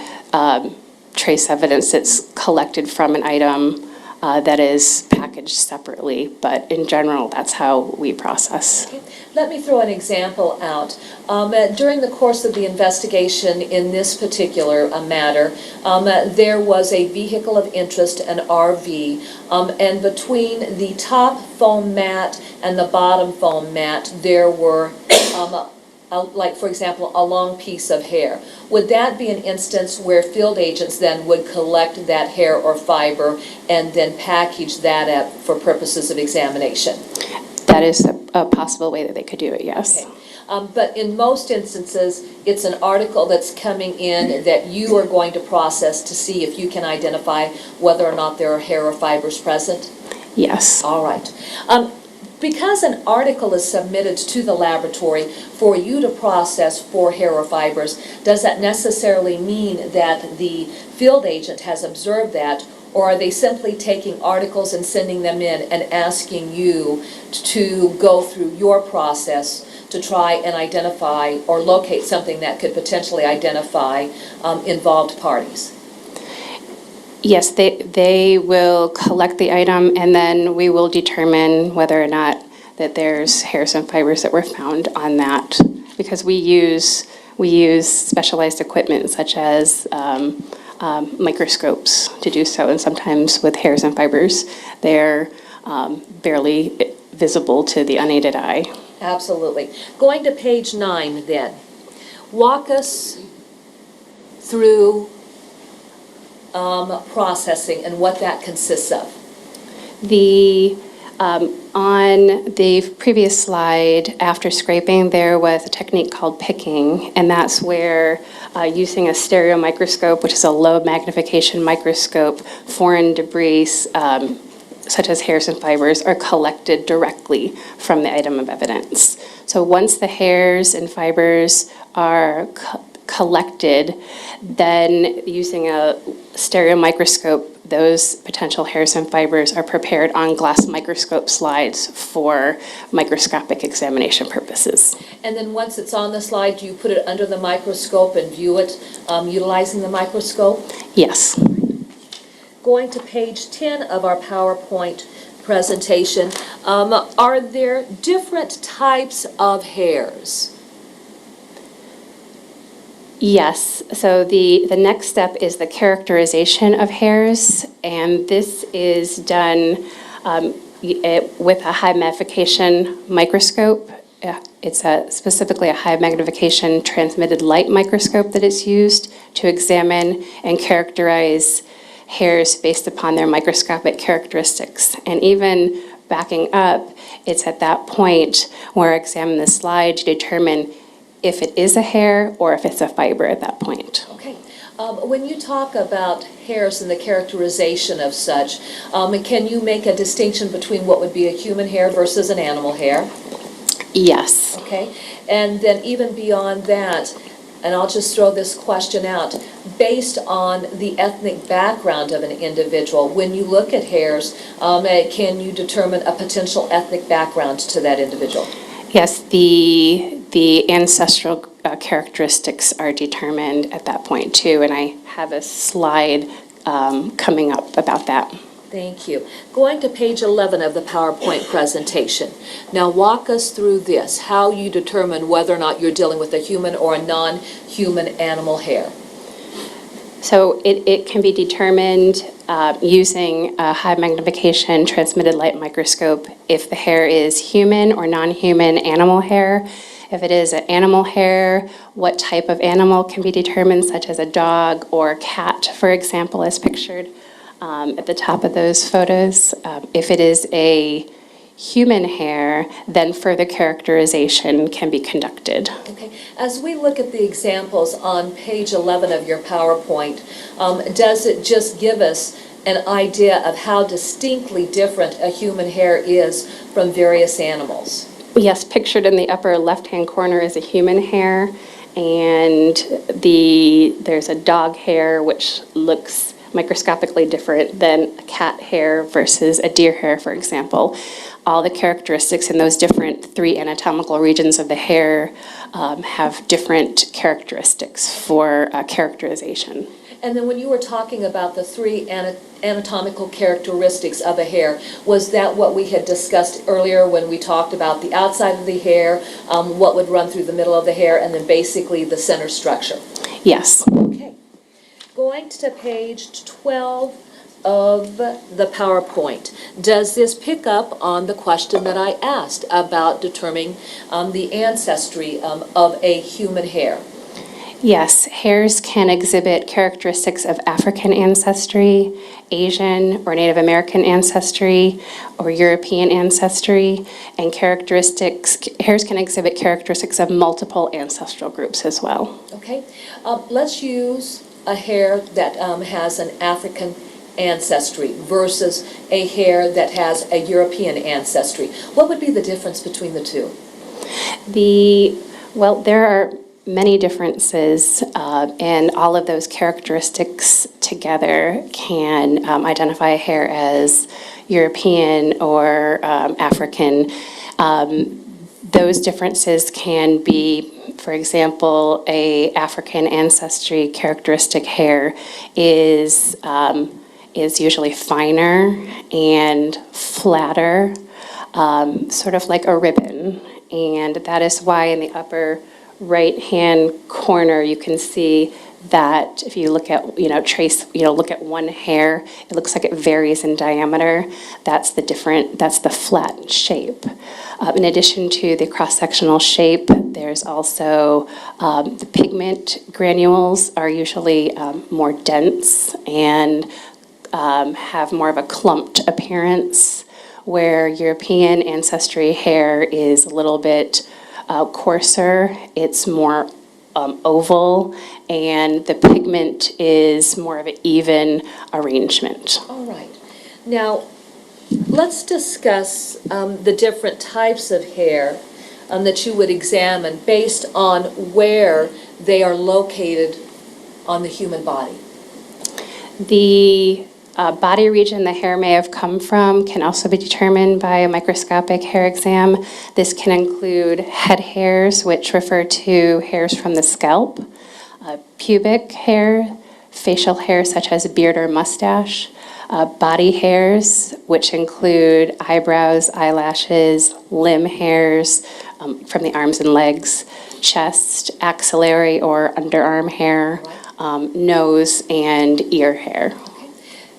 trace evidence that's collected from an item that is packaged separately, but in general, that's how we process. Okay. Let me throw an example out. During the course of the investigation in this particular matter, there was a vehicle of interest, an RV, and between the top foam mat and the bottom foam mat, there were, like for example, a long piece of hair. Would that be an instance where field agents then would collect that hair or fiber and then package that up for purposes of examination? That is a possible way that they could do it, yes. Okay. But in most instances, it's an article that's coming in that you are going to process to see if you can identify whether or not there are hair or fibers present? Yes. All right. Because an article is submitted to the laboratory for you to process for hair or fibers, does that necessarily mean that the field agent has observed that, or are they simply taking articles and sending them in and asking you to go through your process to try and identify or locate something that could potentially identify involved parties? Yes, they will collect the item, and then we will determine whether or not that there's hairs and fibers that were found on that, because we use specialized equipment such as microscopes to do so, and sometimes with hairs and fibers, they're barely visible to the unaided eye. Absolutely. Going to page 9 then. Walk us through processing and what that consists of. On the previous slide, after scraping, there was a technique called picking, and that's where using a stereo microscope, which is a low magnification microscope, foreign debris such as hairs and fibers are collected directly from the item of evidence. So once the hairs and fibers are collected, then using a stereo microscope, those potential hairs and fibers are prepared on glass microscope slides for microscopic examination purposes. And then once it's on the slide, do you put it under the microscope and view it utilizing the microscope? Yes. Going to page 10 of our PowerPoint presentation, are there different types of hairs? Yes, so the next step is the characterization of hairs, and this is done with a high magnification microscope. It's specifically a high magnification transmitted light microscope that is used to examine and characterize hairs based upon their microscopic characteristics. And even backing up, it's at that point where I examine the slide to determine if it is a hair or if it's a fiber at that point. Okay. When you talk about hairs and the characterization of such, can you make a distinction between what would be a human hair versus an animal hair? Yes. Okay. And then even beyond that, and I'll just throw this question out, based on the ethnic background of an individual, when you look at hairs, can you determine a potential ethnic background to that individual? Yes, the ancestral characteristics are determined at that point too, and I have a slide coming up about that. Thank you. Going to page 11 of the PowerPoint presentation. Now walk us through this, how you determine whether or not you're dealing with a human or a non-human animal hair. So it can be determined using a high magnification transmitted light microscope if the hair is human or non-human animal hair. If it is an animal hair, what type of animal can be determined, such as a dog or a cat, for example, as pictured at the top of those photos. If it is a human hair, then further characterization can be conducted. Okay. As we look at the examples on page 11 of your PowerPoint, does it just give us an idea of how distinctly different a human hair is from various animals? Yes, pictured in the upper left-hand corner is a human hair, and there's a dog hair which looks microscopically different than a cat hair versus a deer hair, for example. All the characteristics in those different 3 anatomical regions of the hair have different characteristics for characterization. And then when you were talking about the 3 anatomical characteristics of a hair, was that what we had discussed earlier when we talked about the outside of the hair, what would run through the middle of the hair, and then basically the center structure? Yes. Okay. Going to page 12 of the PowerPoint, does this pick up on the question that I asked about determining the ancestry of a human hair? Yes, hairs can exhibit characteristics of African ancestry, Asian or Native American ancestry, or European ancestry, and hairs can exhibit characteristics of multiple ancestral groups as well. Okay. Let's use a hair that has an African ancestry versus a hair that has a European ancestry. What would be the difference between the two? Well, there are many differences, and all of those characteristics together can identify a hair as European or African. Those differences can be, for example, a African ancestry characteristic hair is usually finer and flatter, sort of like a ribbon. And that is why in the upper right-hand corner, you can see that if you look at, look at one hair, it looks like it varies in diameter. That's the flat shape. In addition to the cross-sectional shape, there's also the pigment granules are usually more dense and have more of a clumped appearance, where European ancestry hair is a little bit coarser, it's more oval, and the pigment is more of an even arrangement. All right. Now, let's discuss the different types of hair that you would examine based on where they are located on the human body. The body region the hair may have come from can also be determined by a microscopic hair exam. This can include head hairs, which refer to hairs from the scalp, pubic hair, facial hair such as a beard or mustache, body hairs, which include eyebrows, eyelashes, limb hairs from the arms and legs, chest, axillary or underarm hair, nose, and ear hair.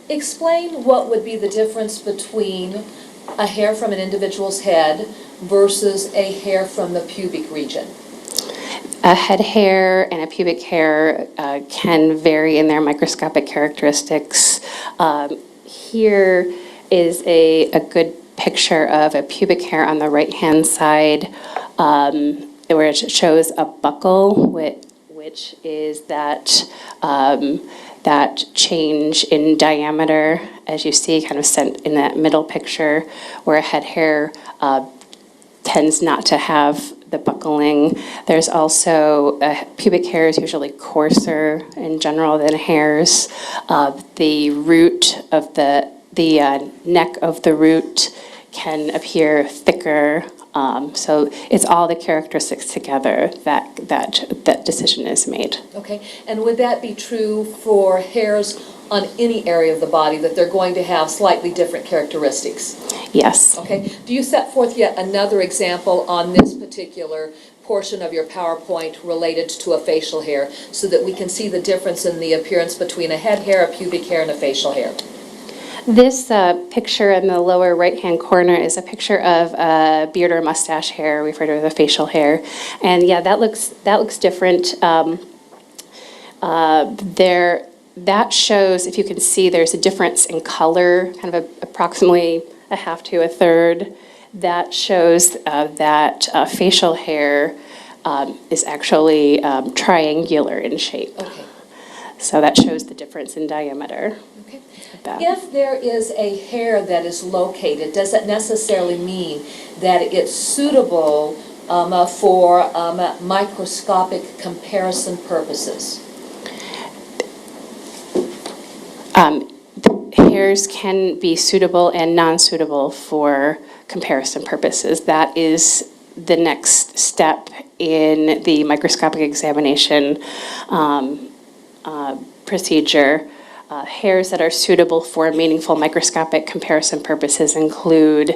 Explain what would be the difference between a hair from an individual's head versus a hair from the pubic region? A head hair and a pubic hair can vary in their microscopic characteristics. Here is a good picture of a pubic hair on the right-hand side, where it shows a buckle, which is that that change in diameter, as you see, kind of sent in that middle picture, where a head hair tends not to have the buckling. There's also pubic hair is usually coarser in general than hairs. The root of the neck of the root can appear thicker. So it's all the characteristics together that decision is made. Okay, and would that be true for hairs on any area of the body, that they're going to have slightly different characteristics? Yes. Okay, do you set forth yet another example on this particular portion of your PowerPoint related to a facial hair so that we can see the difference in the appearance between a head hair, a pubic hair, and a facial hair? This picture in the lower right-hand corner is a picture of a beard or mustache hair, referred to as a facial hair. And yeah, that looks different. That shows, if you can see, there's a difference in color, kind of approximately a half to a third. That shows that facial hair is actually triangular in shape. Okay. So that shows the difference in diameter. Okay. That. If there is a hair that is located, does that necessarily mean that it's suitable for microscopic comparison purposes? Hairs can be suitable and non-suitable for comparison purposes. That is the next step in the microscopic examination procedure. Hairs that are suitable for meaningful microscopic comparison purposes include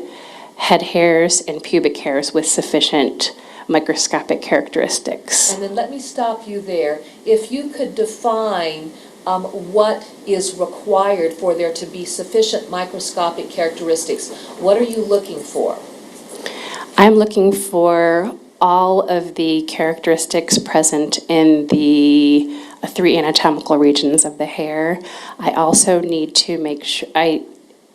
head hairs and pubic hairs with sufficient microscopic characteristics. And then let me stop you there. If you could define what is required for there to be sufficient microscopic characteristics, what are you looking for? I'm looking for all of the characteristics present in the 3 anatomical regions of the hair. I also need to make sure,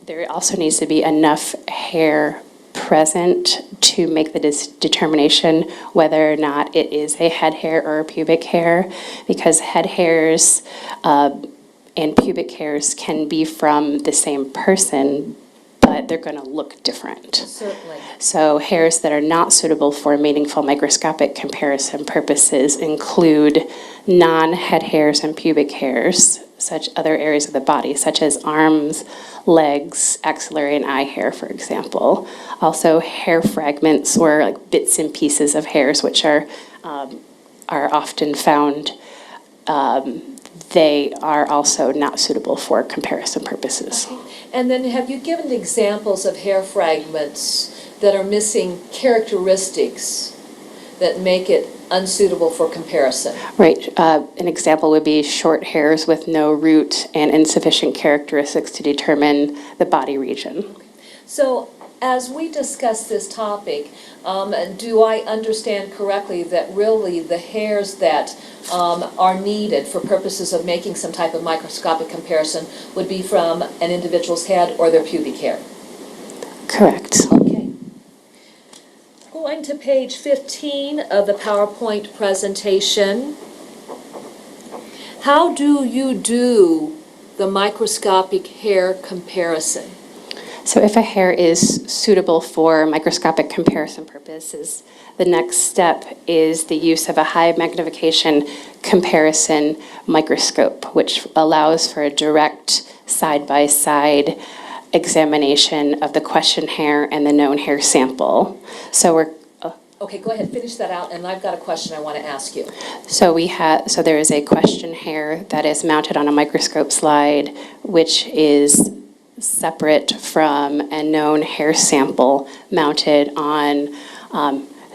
there also needs to be enough hair present to make the determination whether or not it is a head hair or a pubic hair, because head hairs and pubic hairs can be from the same person, but they're going to look different. Certainly. So hairs that are not suitable for meaningful microscopic comparison purposes include non-head hairs and pubic hairs, such other areas of the body, such as arms, legs, axillary and eye hair, for example. Also hair fragments or like bits and pieces of hairs, which are often found. They are also not suitable for comparison purposes. Okay. And then have you given examples of hair fragments that are missing characteristics that make it unsuitable for comparison? Right. An example would be short hairs with no root and insufficient characteristics to determine the body region. So as we discuss this topic, do I understand correctly that really the hairs that are needed for purposes of making some type of microscopic comparison would be from an individual's head or their pubic hair? Correct. Okay. Going to page 15 of the PowerPoint presentation. How do you do the microscopic hair comparison? So if a hair is suitable for microscopic comparison purposes, the next step is the use of a high magnification comparison microscope, which allows for a direct side-by-side examination of the question hair and the known hair sample. So we're Okay, go ahead, finish that out, and I've got a question I want to ask you. So there is a question hair that is mounted on a microscope slide, which is separate from a known hair sample mounted on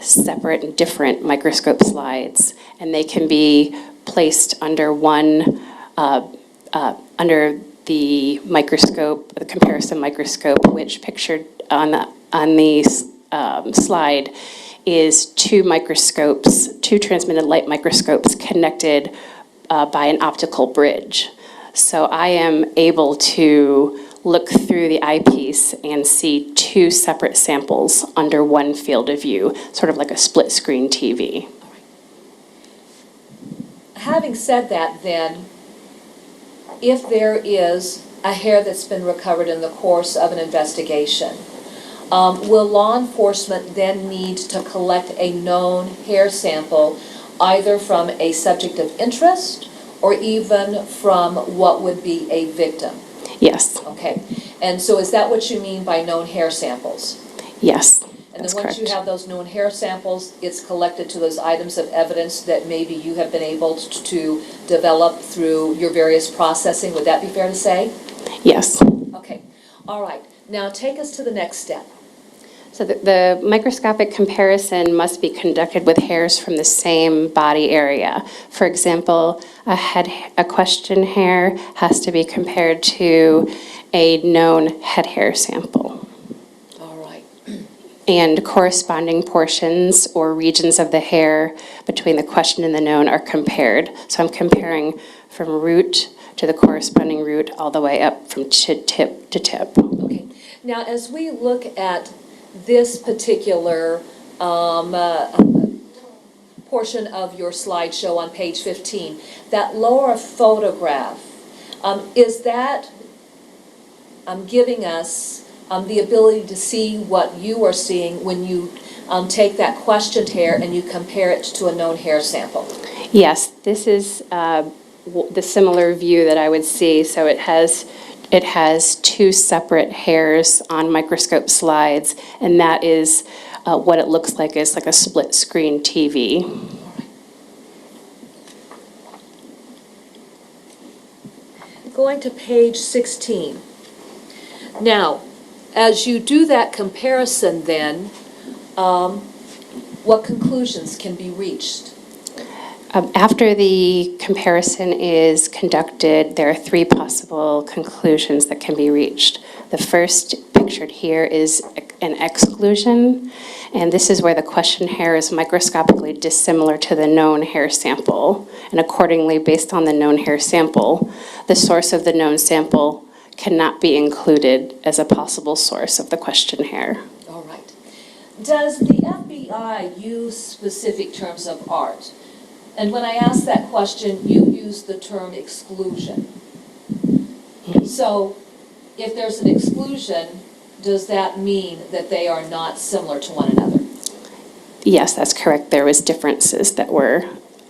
separate and different microscope slides, and they can be placed under under the microscope, the comparison microscope, which pictured on the slide is two microscopes, two transmitted light microscopes connected by an optical bridge. So I am able to look through the eyepiece and see two separate samples under one field of view, sort of like a split-screen TV. Having said that, then, if there is a hair that's been recovered in the course of an investigation, will law enforcement then need to collect a known hair sample either from a subject of interest or even from what would be a victim? Yes, Okay, and so is that what you mean by known hair samples? yes, And that's then once you correct. have those known hair samples, it's collected to those items of evidence that maybe you have been able to develop through your various processing. Would that be fair to say? Yes. Okay, all right. Now take us to the next step. So the microscopic comparison must be conducted with hairs from the same body area. For example, a question hair has to be compared to a known head hair sample. All right. And corresponding portions or regions of the hair between the question and the known are compared. So I'm comparing from root to the corresponding root all the way up from tip to tip. Okay. Now, as we look at this particular portion of your slideshow on page 15, that lower photograph, is that giving us the ability to see what you are seeing when you take that questioned hair and you compare it to a known hair sample? Yes, this is the similar view that I would see. So it has two separate hairs on microscope slides, and that is what it looks like is like a split screen TV. Going to page 16. Now, as you do that comparison then, what conclusions can be reached? After the comparison is conducted, there are three possible conclusions that can be reached. The first pictured here is an exclusion, and this is where the question hair is microscopically dissimilar to the known hair sample. And accordingly, based on the known hair sample, the source of the known sample cannot be included as a possible source of the question hair. All right. Does the FBI use specific terms of art? And when I ask that question, you use the term exclusion. So if there's an exclusion, does that mean that they are not similar to one another? Yes, that's correct. There was differences that were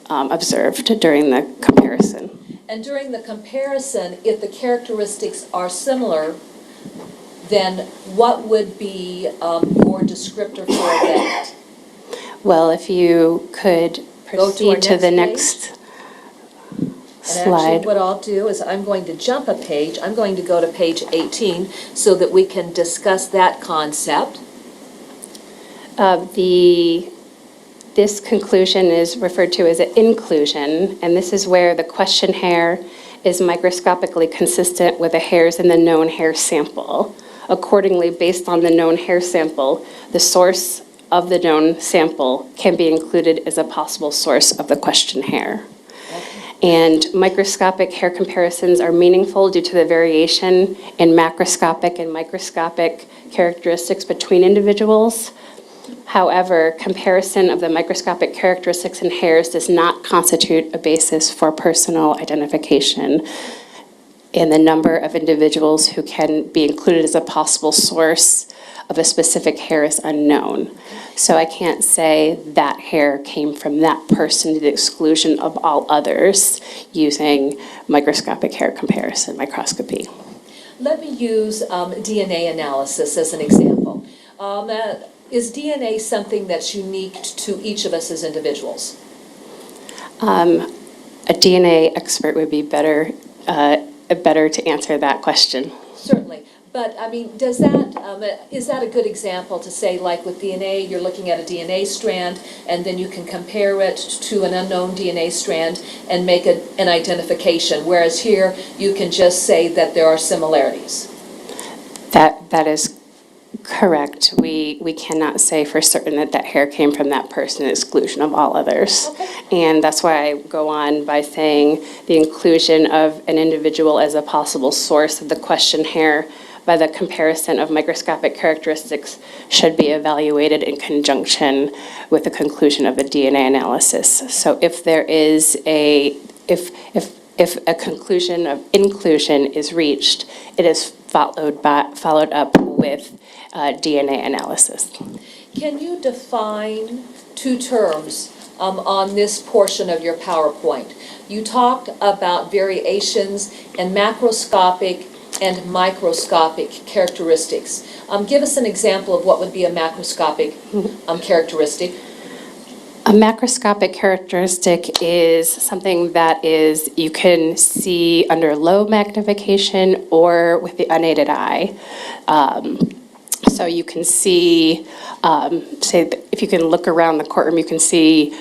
observed during the comparison. And during the comparison, if the characteristics are similar, then what would be your descriptor for that? Well, if you could Go to our proceed to the next next And slide. actually, what I'll do is I'm going to jump a page. I'm going to go to page 18 so that we can discuss that concept. This conclusion is referred to as an inclusion, and this is where the question hair is microscopically consistent with the hairs in the known hair sample. Accordingly, based on the known hair sample, the source of the known sample can be included as a possible source of the question hair. And microscopic hair comparisons are meaningful due to the variation in macroscopic and microscopic characteristics between individuals. However, comparison of the microscopic characteristics in hairs does not constitute a basis for personal identification, and the number of individuals who can be included as a possible source of a specific hair is unknown. So I can't say that hair came from that person to the exclusion of all others using microscopic hair comparison microscopy. Let me use DNA analysis as an example. Is DNA something that's unique to each of us as individuals? A DNA expert would be better to answer that question. Certainly. But, I mean, does that, is that a good example to say, like with DNA, you're looking at a DNA strand, and then you can compare it to an unknown DNA strand and make an identification, whereas here, you can just say that there are similarities? That is correct. We cannot say for certain that that hair came from that person, at exclusion of all others. Okay. And that's why I go on by saying the inclusion of an individual as a possible source of the question hair by the comparison of microscopic characteristics should be evaluated in conjunction with the conclusion of the DNA analysis. So if there is if a conclusion of inclusion is reached, it is followed up with DNA analysis. Can you define two terms on this portion of your PowerPoint? You talked about variations in macroscopic and microscopic characteristics. Give us an example of what would be a macroscopic characteristic. A macroscopic characteristic is something that you can see under low magnification or with the unaided eye. So you can see, say, if you can look around the courtroom, you can see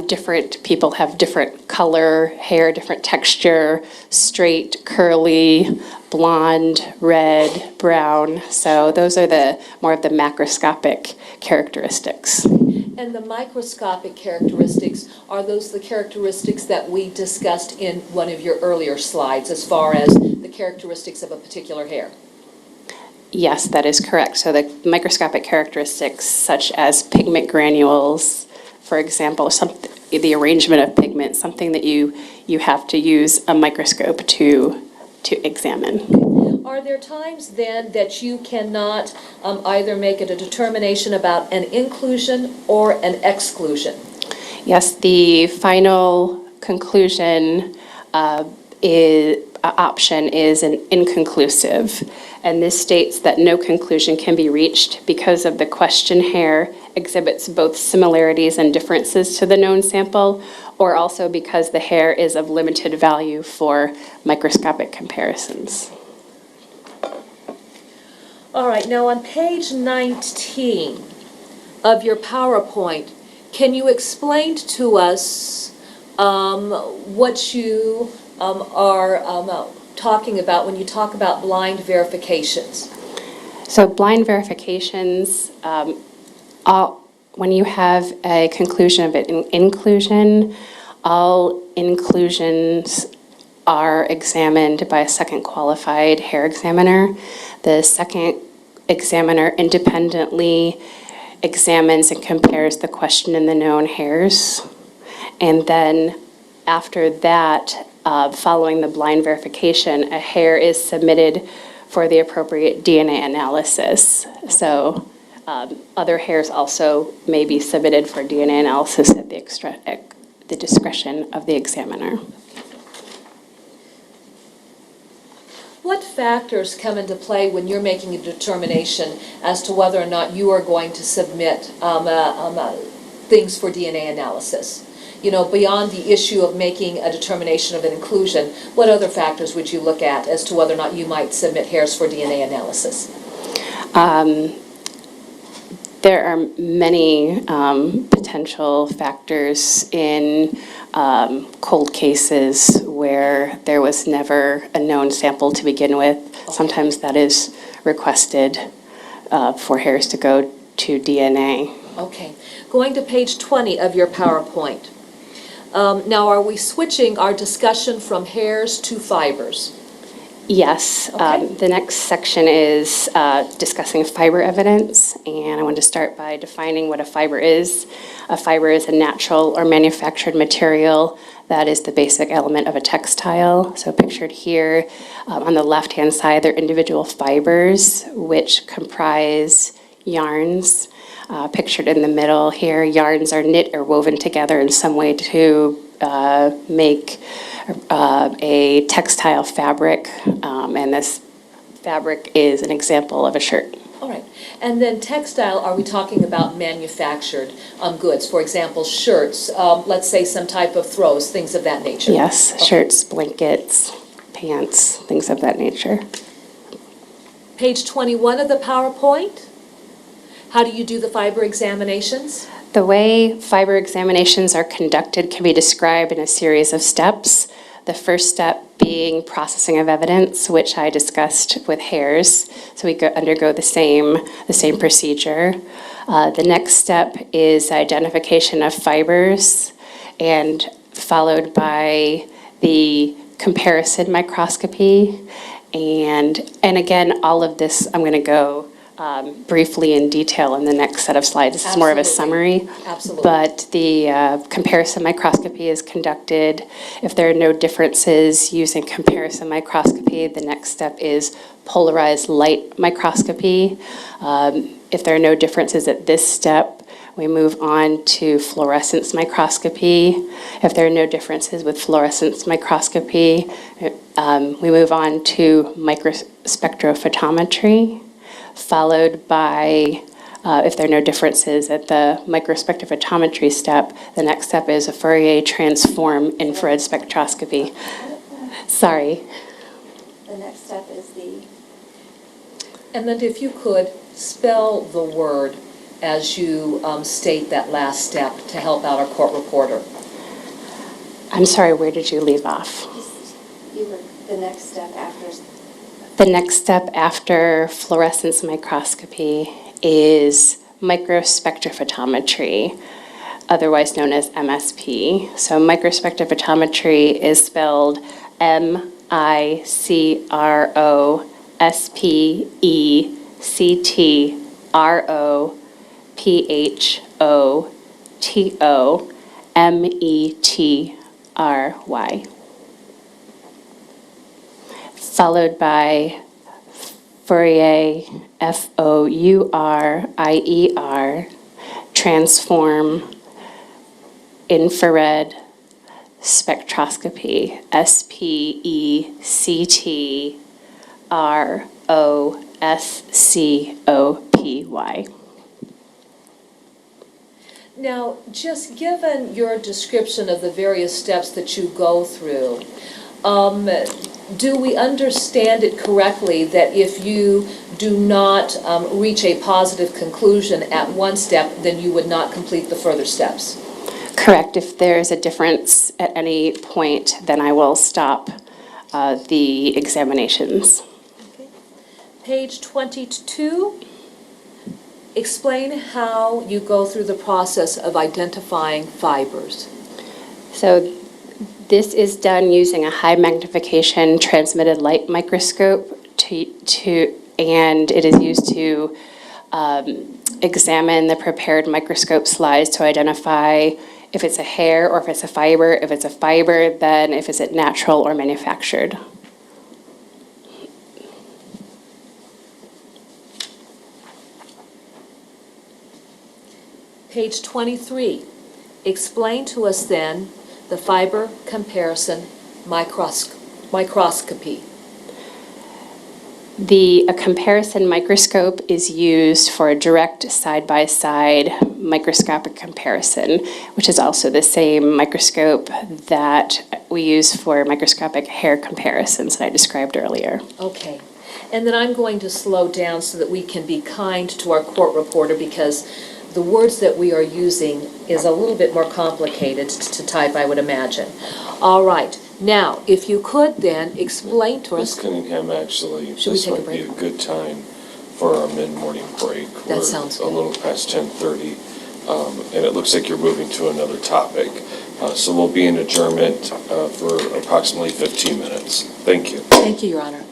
different people have different color, hair, different texture, straight, curly, blonde, red, brown. So those are more of the macroscopic characteristics. And the microscopic characteristics, are those the characteristics that we discussed in one of your earlier slides as far as the characteristics of a particular hair? Yes, that is correct. So the microscopic characteristics such as pigment granules, for example, the arrangement of pigment, something that you have to use a microscope to examine. Are there times then that you cannot either make a determination about an inclusion or an exclusion? Yes, the final conclusion option is an inconclusive, and this states that no conclusion can be reached because of the question hair exhibits both similarities and differences to the known sample, or also because the hair is of limited value for microscopic comparisons. All right, now on page 19 of your PowerPoint, can you explain to us what you are talking about when you talk about blind verifications? So blind verifications, when you have a conclusion of an inclusion, all inclusions are examined by a second qualified hair examiner. The second examiner independently examines and compares the question and the known hairs. And then after that, following the blind verification, a hair is submitted for the appropriate DNA analysis. So other hairs also may be submitted for DNA analysis at the discretion of the examiner. What factors come into play when you're making a determination as to whether or not you are going to submit things for DNA analysis? You know, beyond the issue of making a determination of an inclusion, what other factors would you look at as to whether or not you might submit hairs for DNA analysis? There are many potential factors in cold cases where there was never a known sample to begin with. Sometimes that is requested for hairs to go to DNA. Okay. Going to page 20 of your PowerPoint. Now, are we switching our discussion from hairs to fibers? Yes. Okay. The next section is discussing fiber evidence, and I want to start by defining what a fiber is. A fiber is a natural or manufactured material that is the basic element of a textile. So pictured here on the left-hand side, they're individual fibers which comprise yarns. Pictured in the middle here, yarns are knit or woven together in some way to make a textile fabric, and this fabric is an example of a shirt. All right. And then textile, are we talking about manufactured goods? For example, shirts, let's say some type of throws, things of that nature. Yes, shirts, blankets, pants, things of that nature. Page 21 of the PowerPoint. How do you do the fiber examinations? The way fiber examinations are conducted can be described in a series of steps. The first step being processing of evidence, which I discussed with hairs. So we undergo the same procedure. The next step is identification of fibers, and followed by the comparison microscopy. And again, all of this, I'm going to go briefly in detail in the next set of slides. This is more of a summary. Absolutely. But the comparison microscopy is conducted. If there are no differences using comparison microscopy, the next step is polarized light microscopy. If there are no differences at this step, we move on to fluorescence microscopy. If there are no differences with fluorescence microscopy, we move on to microspectrophotometry, followed by, if there are no differences at the microspectrophotometry step, the next step is a Fourier transform infrared spectroscopy. Sorry. The next step is the... And then if you could spell the word as you state that last step to help out our court reporter. I'm sorry, where did you leave off? The next step after... The next step after fluorescence microscopy is microspectrophotometry, otherwise known as MSP. So microspectrophotometry is spelled microspectrophotometry, followed by Fourier, Fourier, transform infrared spectroscopy, SPECTROSCOPY. Now, just given your description of the various steps that you go through, do we understand it correctly that if you do not reach a positive conclusion at one step, then you would not complete the further steps? Correct. If there's a difference at any point, then I will stop the examinations. Okay. Page 22, explain how you go through the process of identifying fibers. So this is done using a high magnification transmitted light microscope and it is used to examine the prepared microscope slides to identify if it's a hair or if it's a fiber. If it's a fiber, then if it's natural or manufactured. Page 23, explain to us then the fiber comparison microscopy. A comparison microscope is used for a direct side-by-side microscopic comparison, which is also the same microscope that we use for microscopic hair comparisons that I described earlier. Okay. And then I'm going to slow down so that we can be kind to our court reporter because the words that we are using is a little bit more complicated to type, I would imagine. All right. Now, if you could then explain to us... Ms. Cunningham, actually, Should we this take a might be a break? good time for our mid-morning break. That sounds good. We're a little past 10:30, and it looks like you're moving to another topic. So we'll be in adjournment for approximately 15 minutes. Thank you. Thank you, Your Honor.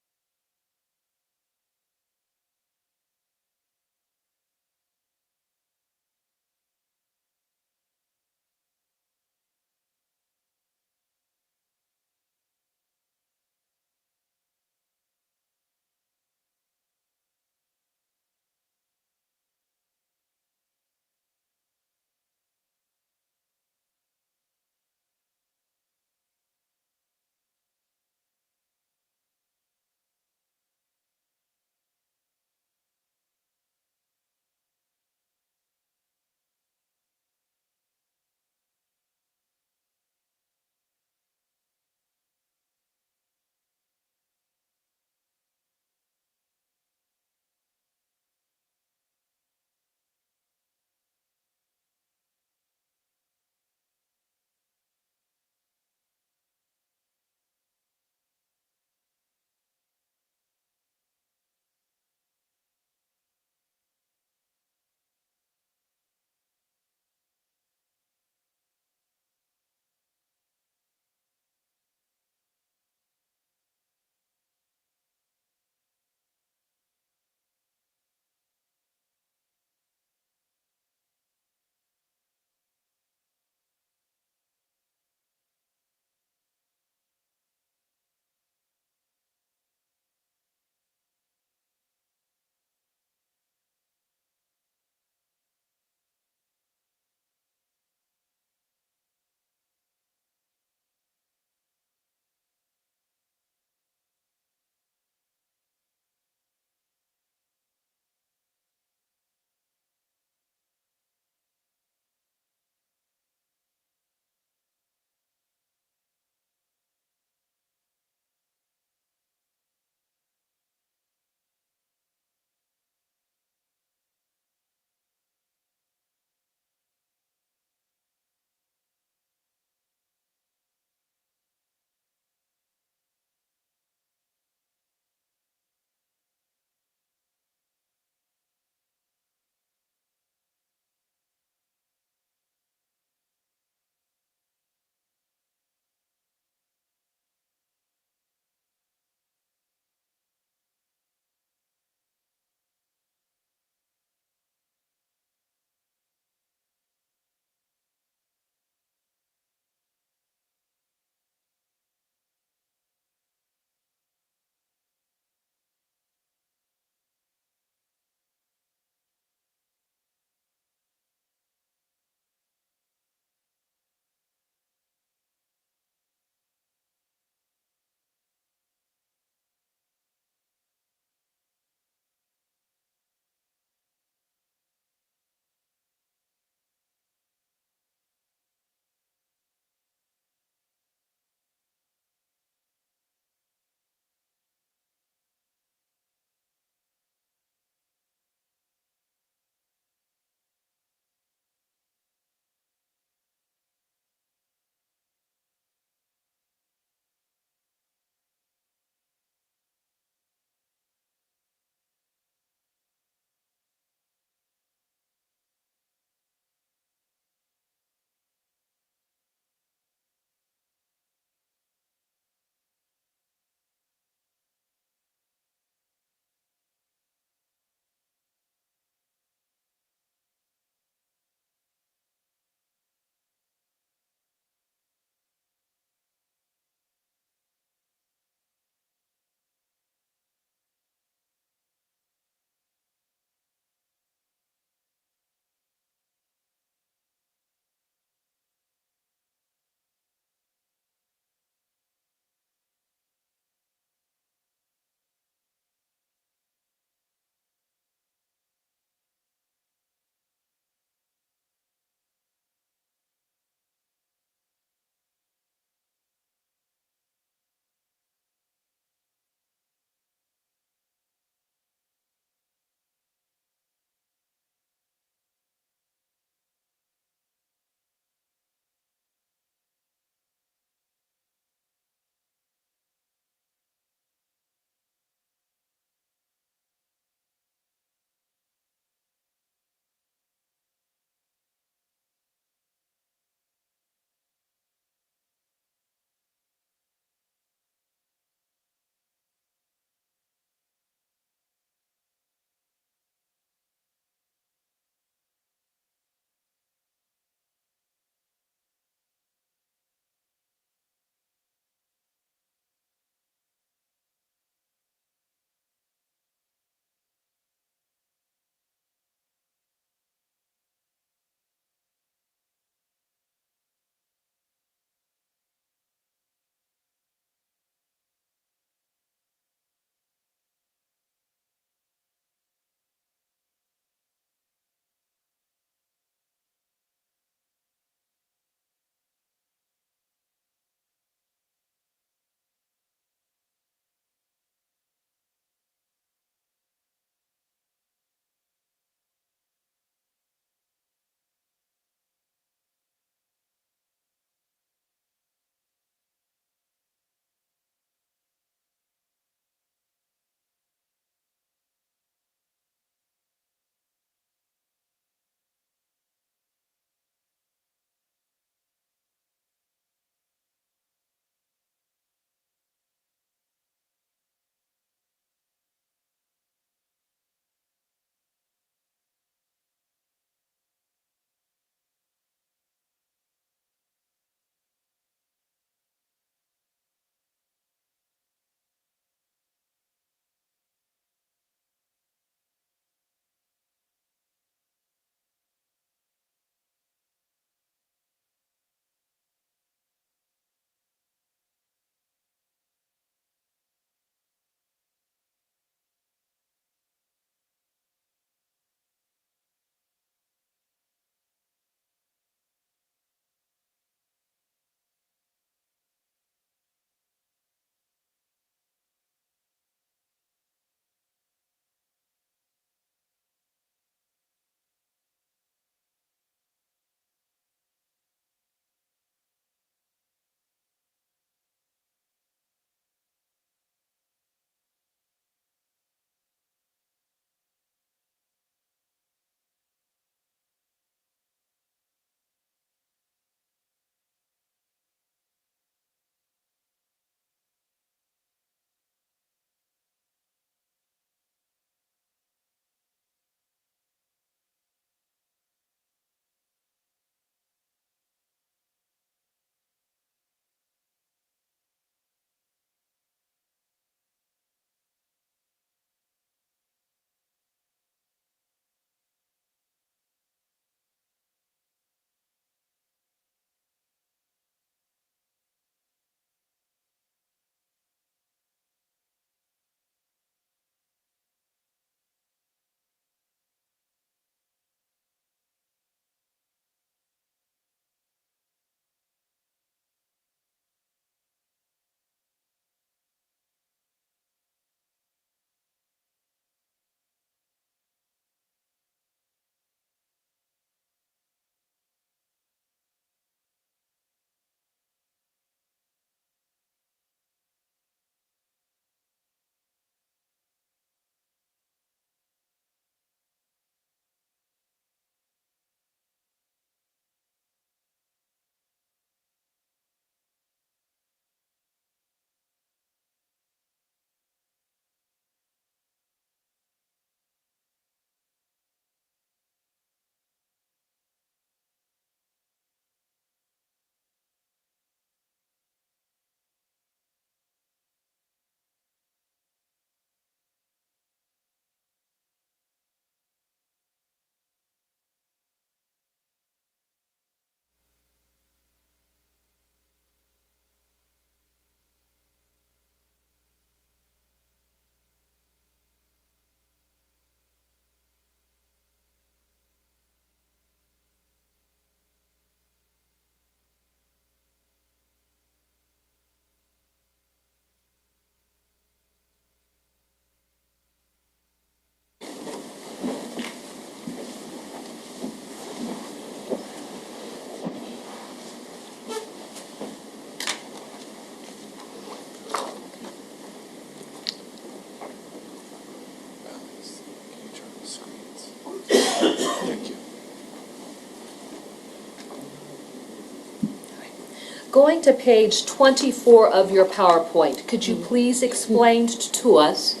Going to page 24 of your PowerPoint, could you please explain to us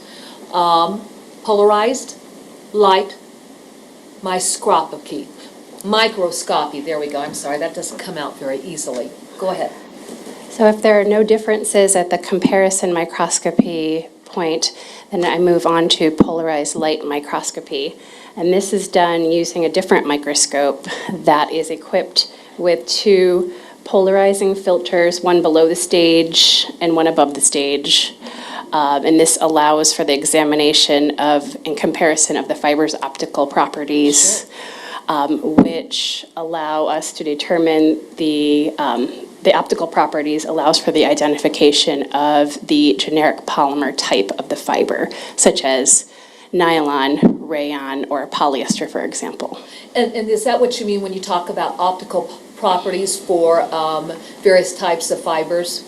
polarized light microscopy? Microscopy, there we go. I'm sorry, that doesn't come out very easily. Go ahead. So if there are no differences at the comparison microscopy point, then I move on to polarized light microscopy. And this is done using a different microscope that is equipped with two polarizing filters, one below the stage and one above the stage. And this allows for the examination of, in comparison of the fiber's optical properties, which allow us to determine the optical properties allows for the identification of the generic polymer type of the fiber, such as nylon, rayon, or polyester, for example. And is that what you mean when you talk about optical properties for various types of fibers?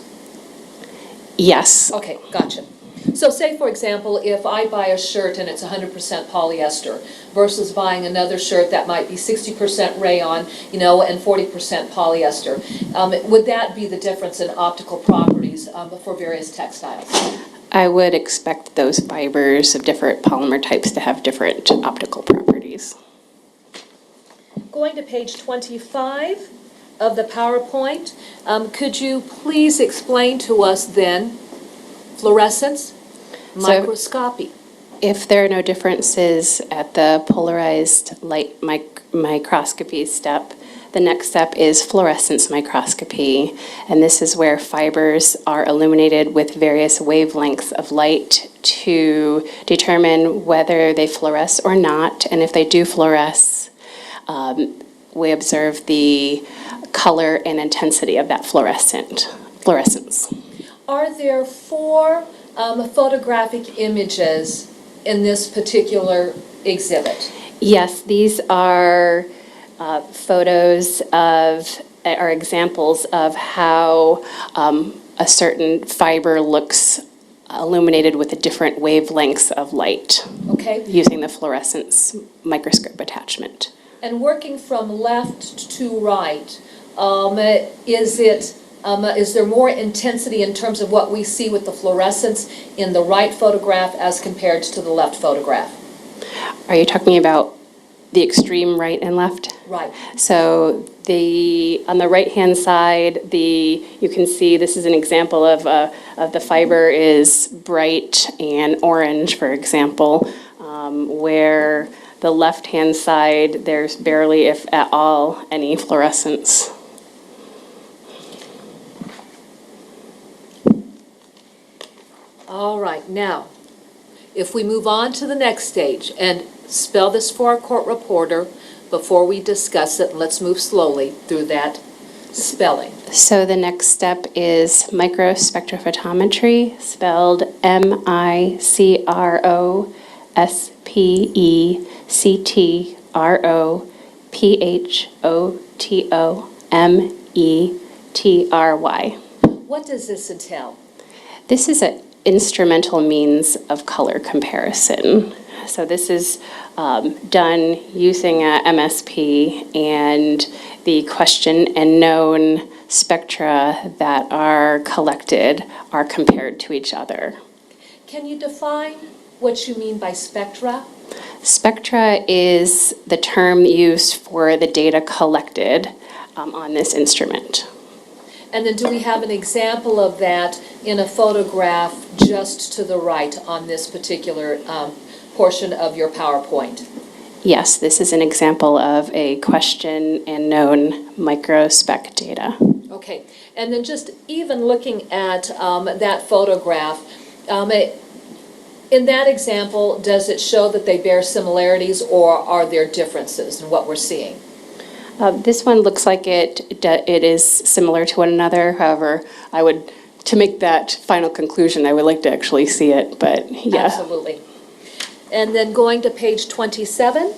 Yes. Okay, gotcha. So say, for example, if I buy a shirt and it's 100% polyester versus buying another shirt that might be 60% rayon, and 40% polyester, would that be the difference in optical properties for various textiles? I would expect those fibers of different polymer types to have different optical properties. Going to page 25 of the PowerPoint, could you please explain to us then fluorescence, microscopy? If there are no differences at the polarized light microscopy step, the next step is fluorescence microscopy, and this is where fibers are illuminated with various wavelengths of light to determine whether they fluoresce or not, and if they do fluoresce, we observe the color and intensity of that fluorescence. Are there 4 photographic images in this particular exhibit? Yes, these are photos are examples of how a certain fiber looks illuminated with the different wavelengths of light. Okay. Using the fluorescence microscope attachment. And working from left to right, is there more intensity in terms of what we see with the fluorescence in the right photograph as compared to the left photograph? Are you talking about the extreme right and left? Right. So on the right-hand side, you can see this is an example of the fiber is bright and orange, for example, where the left-hand side, there's barely, if at all, any fluorescence. All right, now, if we move on to the next stage, and spell this for our court reporter before we discuss it, let's move slowly through that spelling. So the next step is microspectrophotometry, spelled microspectrophotometry. What does this entail? This is an instrumental means of color comparison. So this is done using a MSP, and the question and known spectra that are collected are compared to each other. Can you define what you mean by spectra? Spectra is the term used for the data collected on this instrument. And then do we have an example of that in a photograph just to the right on this particular portion of your PowerPoint? Yes, this is an example of a question and known microspec data. Okay, and then just even looking at that photograph, in that example, does it show that they bear similarities, or are there differences in what we're seeing? This one looks like it is similar to one another. However, to make that final conclusion, I would like to actually see it, but yeah. Absolutely. And then going to page 27.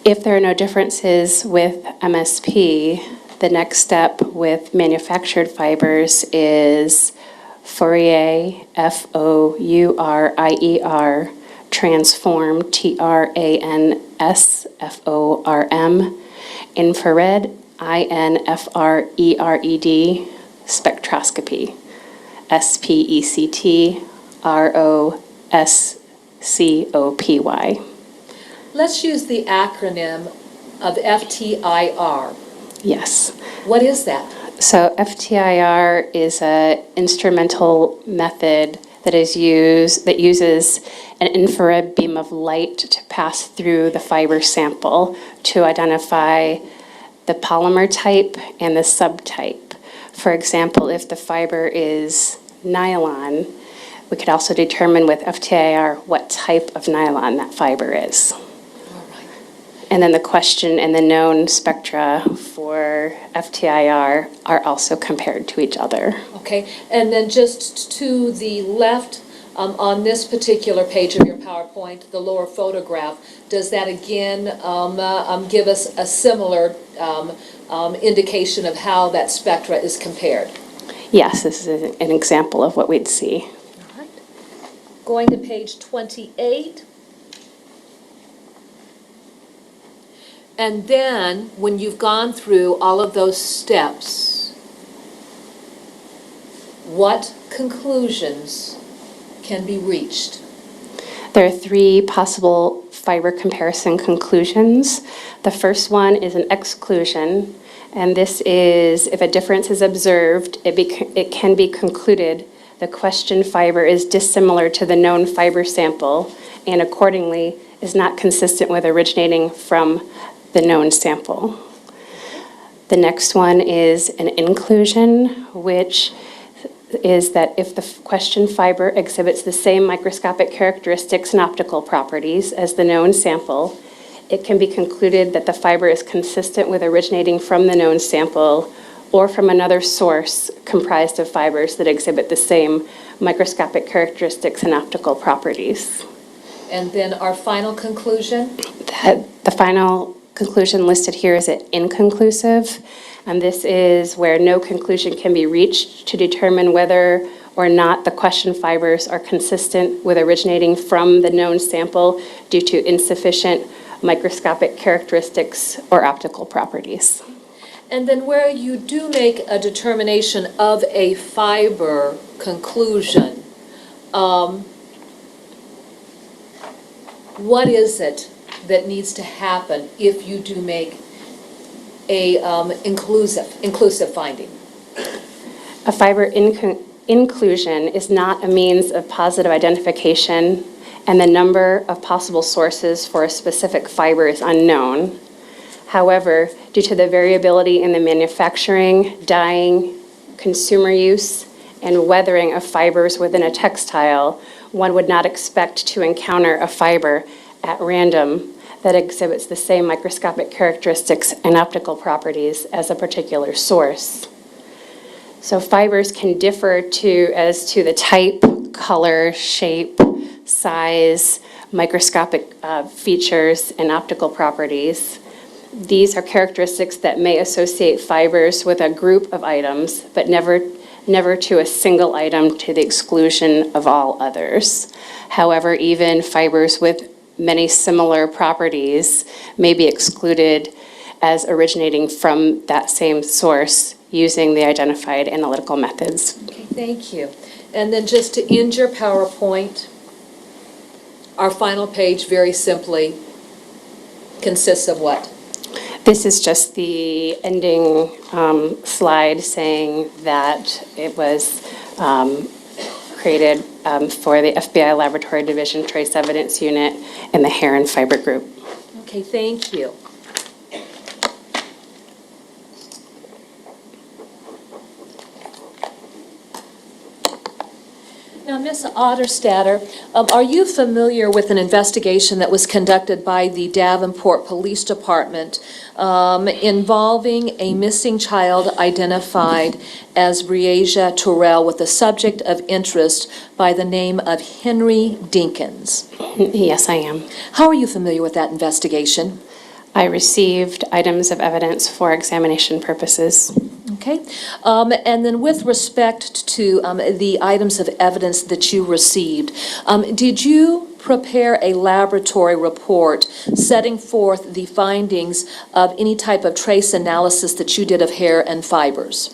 If there are no differences with MSP, the next step with manufactured fibers is Fourier, Fourier, transform, Transform, infrared, INFRERED spectroscopy. SPECTROSCOPY. Let's use the acronym of FTIR. Yes. What is that? So FTIR is an instrumental method that uses an infrared beam of light to pass through the fiber sample to identify the polymer type and the subtype. For example, if the fiber is nylon, we could also determine with FTIR what type of nylon that fiber is. And then the question and the known spectra for FTIR are also compared to each other. Okay, and then just to the left, on this particular page of your PowerPoint, the lower photograph, does that again give us a similar indication of how that spectra is compared? Yes, this is an example of what we'd see. All right. Going to page 28. And then, when you've gone through all of those steps, what conclusions can be reached? There are 3 possible fiber comparison conclusions. The first one is an exclusion, and this is if a difference is observed, it can be concluded the question fiber is dissimilar to the known fiber sample and accordingly is not consistent with originating from the known sample. The next one is an inclusion, which is that if the question fiber exhibits the same microscopic characteristics and optical properties as the known sample, it can be concluded that the fiber is consistent with originating from the known sample or from another source comprised of fibers that exhibit the same microscopic characteristics and optical properties. And then our final conclusion? The final conclusion listed here is inconclusive, and this is where no conclusion can be reached to determine whether or not the question fibers are consistent with originating from the known sample due to insufficient microscopic characteristics or optical properties. And then where you do make a determination of a fiber conclusion, what is it that needs to happen if you do make a inclusive finding? A fiber inclusion is not a means of positive identification, and the number of possible sources for a specific fiber is unknown. However, due to the variability in the manufacturing, dyeing, consumer use, and weathering of fibers within a textile, one would not expect to encounter a fiber at random that exhibits the same microscopic characteristics and optical properties as a particular source. So fibers can differ as to the type, color, shape, size, microscopic features, and optical properties. These are characteristics that may associate fibers with a group of items, but never to a single item to the exclusion of all others. However, even fibers with many similar properties may be excluded as originating from that same source using the identified analytical methods. Okay, thank you. And then just to end your PowerPoint, our final page very simply consists of what? This is just the ending slide saying that it was created for the FBI Laboratory Division Trace Evidence Unit in the Hair and Fiber Group. Okay, thank you. Now, Ms. Otterstatter, are you familiar with an investigation that was conducted by the Davenport Police Department involving a missing child identified as Breasia Terrell with a subject of interest by the name of Henry Dinkins? Yes, I am. How are you familiar with that investigation? I received items of evidence for examination purposes. Okay, and then with respect to the items of evidence that you received, did you prepare a laboratory report setting forth the findings of any type of trace analysis that you did of hair and fibers?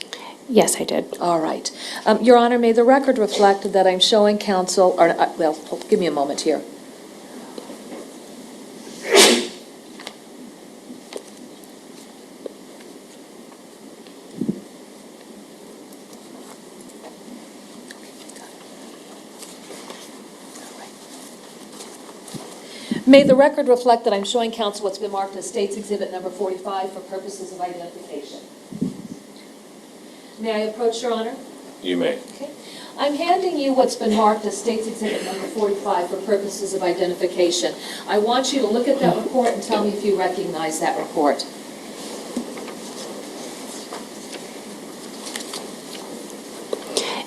Yes, I did. All right. Your Honor, may the record reflect that I'm showing counsel, or, well, give me a moment here. May the record reflect that I'm showing counsel what's been marked as State's Exhibit Number 45 for purposes of identification. May I approach, Your Honor? You may. Okay. I'm handing you what's been marked as State's Exhibit Number 45 for purposes of identification. I want you to look at that report and tell me if you recognize that report.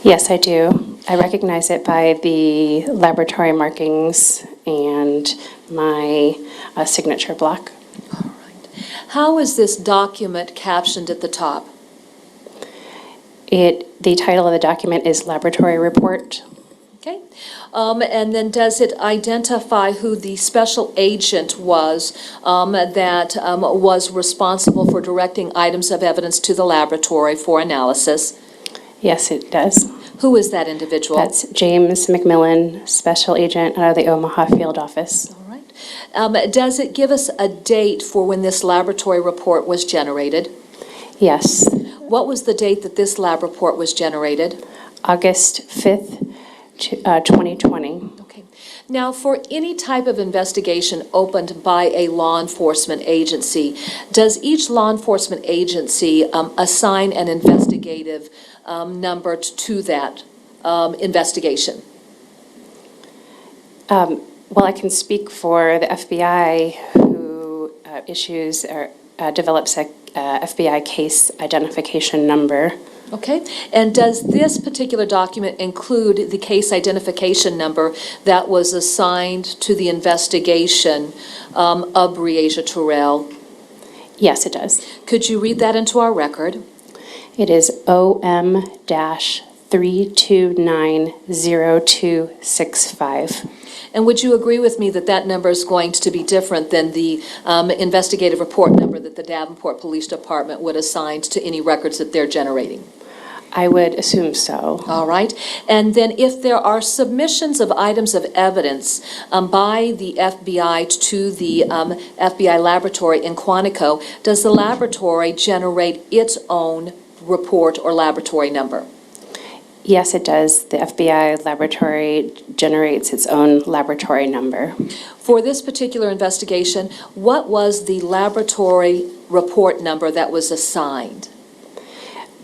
Yes, I do. I recognize it by the laboratory markings and my signature block. All right. How is this document captioned at the top? The title of the document is Laboratory Report. Okay. And then does it identify who the special agent was that was responsible for directing items of evidence to the laboratory for analysis? Yes, it does. Who is that individual? That's James McMillan, Special Agent out of the Omaha Field Office. All right. Does it give us a date for when this laboratory report was generated? Yes, What was the date that this lab report was generated? August 5th, 2020. Okay. Now, for any type of investigation opened by a law enforcement agency, does each law enforcement agency assign an investigative number to that investigation? Well, I can speak for the FBI, who issues or develops a FBI case identification number. Okay. And does this particular document include the case identification number that was assigned to the investigation of Breasia Terrell? Yes, it does. Could you read that into our record? It is OM-3290265. And would you agree with me that that number is going to be different than the investigative report number that the Davenport Police Department would assign to any records that they're generating? I would assume so. All right. And then if there are submissions of items of evidence by the FBI to the FBI laboratory in Quantico, does the laboratory generate its own report or laboratory number? Yes, it does. The FBI laboratory generates its own laboratory number. For this particular investigation, what was the laboratory report number that was assigned?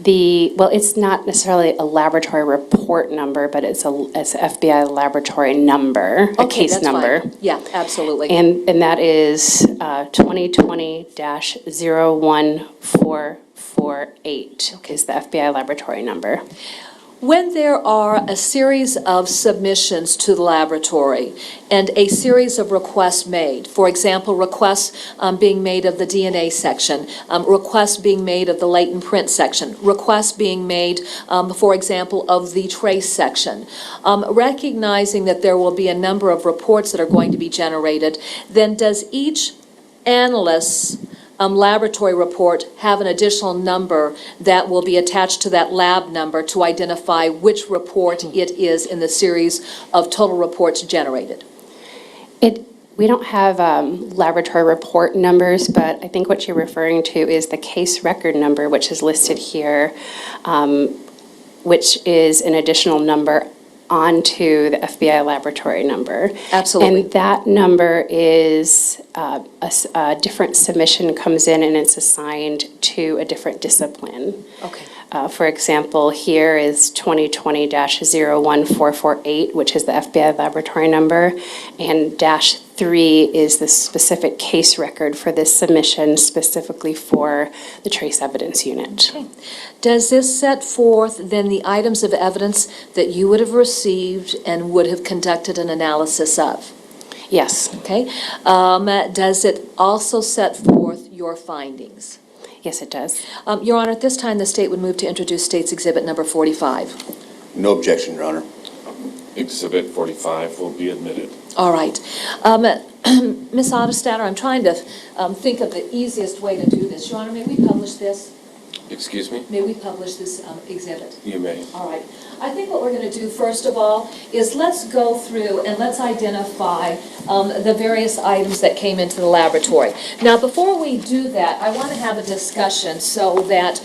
Well, it's not necessarily a laboratory report number, but it's an FBI laboratory number, a Okay, case that's number. fine. Yeah, absolutely. And that is 2020-01448 is the FBI laboratory number. When there are a series of submissions to the laboratory and a series of requests made, for example, requests being made of the DNA section, requests being made of the latent print section, requests being made, for example, of the trace section, recognizing that there will be a number of reports that are going to be generated, then does each analyst's laboratory report have an additional number that will be attached to that lab number to identify which report it is in the series of total reports generated? We don't have laboratory report numbers, but I think what you're referring to is the case record number, which is listed here, which is an additional number onto the FBI laboratory number. Absolutely. And that number is, a different submission comes in and it's assigned to a different discipline. Okay. For example, here is 2020-01448, which is the FBI laboratory number, and -3 is the specific case record for this submission specifically for the trace evidence unit. Okay. Does this set forth then the items of evidence that you would have received and would have conducted an analysis of? Yes. Okay. Does it also set forth your findings? Yes, it does. Your Honor, at this time, the state would move to introduce State's Exhibit Number 45. No objection, Your Honor. Exhibit 45 will be admitted. All right. Ms. Ottestatter, I'm trying to think of the easiest way to do this. Your Honor, may we publish this? Excuse me? May we publish this exhibit? You may. All right. I think what we're going to do, first of all, is let's go through and let's identify the various items that came into the laboratory. Now, before we do that, I want to have a discussion so that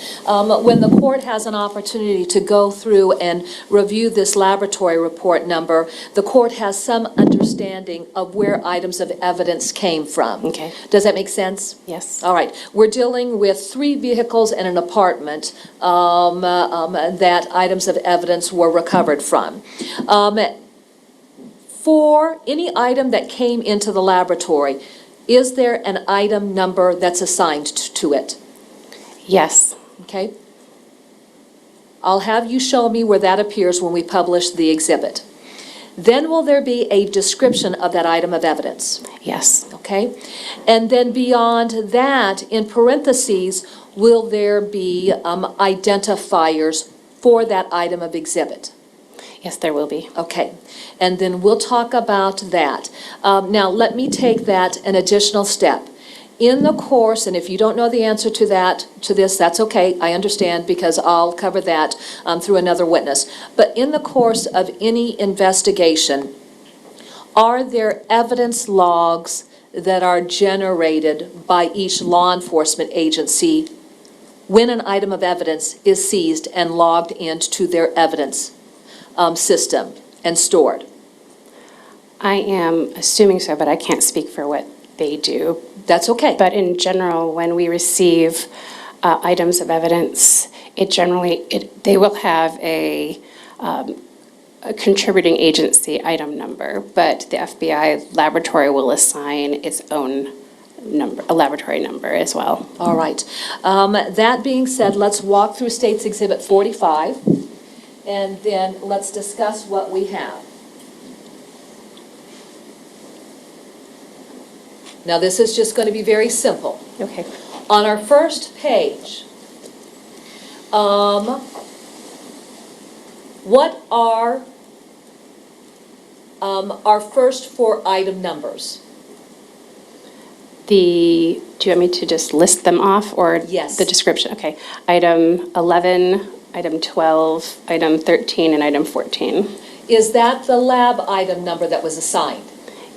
when the court has an opportunity to go through and review this laboratory report number, the court has some understanding of where items of evidence came from. Okay. Does that make sense? Yes. All right. We're dealing with 3 vehicles and an apartment that items of evidence were recovered from. For any item that came into the laboratory, is there an item number that's assigned to it? Yes. Okay? I'll have you show me where that appears when we publish the exhibit. Then will there be a description of that item of evidence? Yes. Okay? And then beyond that, in parentheses, will there be identifiers for that item of exhibit? Yes, there will be. Okay, and then we'll talk about that. Now, let me take that an additional step. In the course, and if you don't know the answer to this, that's okay, I understand, because I'll cover that through another witness. But in the course of any investigation, are there evidence logs that are generated by each law enforcement agency when an item of evidence is seized and logged into their evidence system and stored? I am assuming so, but I can't speak for what they do. That's okay. But in general, when we receive items of evidence, they will have a contributing agency item number, but the FBI laboratory will assign its own number, a laboratory number as well. All right. That being said, let's walk through State's Exhibit 45, and then let's discuss what we have. Now, this is just going to be very simple. Okay. On our first page, what are our first 4 item numbers? Do you want me to just list them off, or Yes. the description? Okay. Item 11, item 12, item 13, and item 14. Is that the lab item number that was assigned?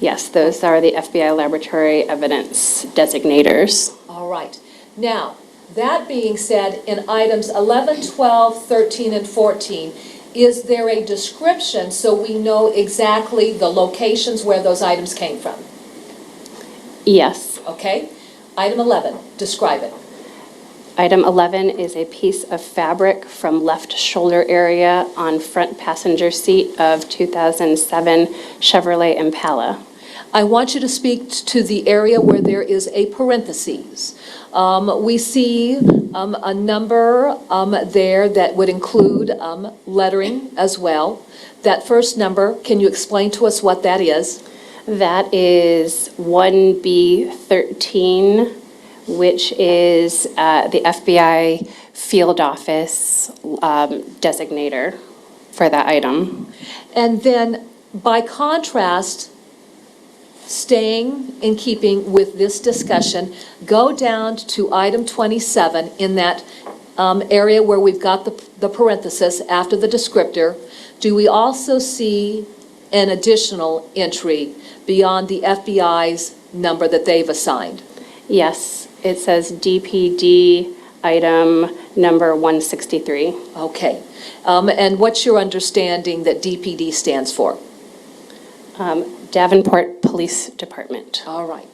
Yes, those are the FBI laboratory evidence designators. All right. Now, that being said, in items 11, 12, 13, and 14, is there a description so we know exactly the locations where those items came from? Yes. Okay? Item 11, describe it. Item 11 is a piece of fabric from left shoulder area on front passenger seat of 2007 Chevrolet Impala. I want you to speak to the area where there is a parentheses. We see a number there that would include lettering as well. That first number, can you explain to us what that is? That is 1B13, which is the FBI field office designator for that item. And then, by contrast, staying in keeping with this discussion, go down to item 27 in that area where we've got the parenthesis after the descriptor. Do we also see an additional entry beyond the FBI's number that they've assigned? Yes, it says DPD item number 163. Okay. And what's your understanding that DPD stands for? Davenport Police Department. All right.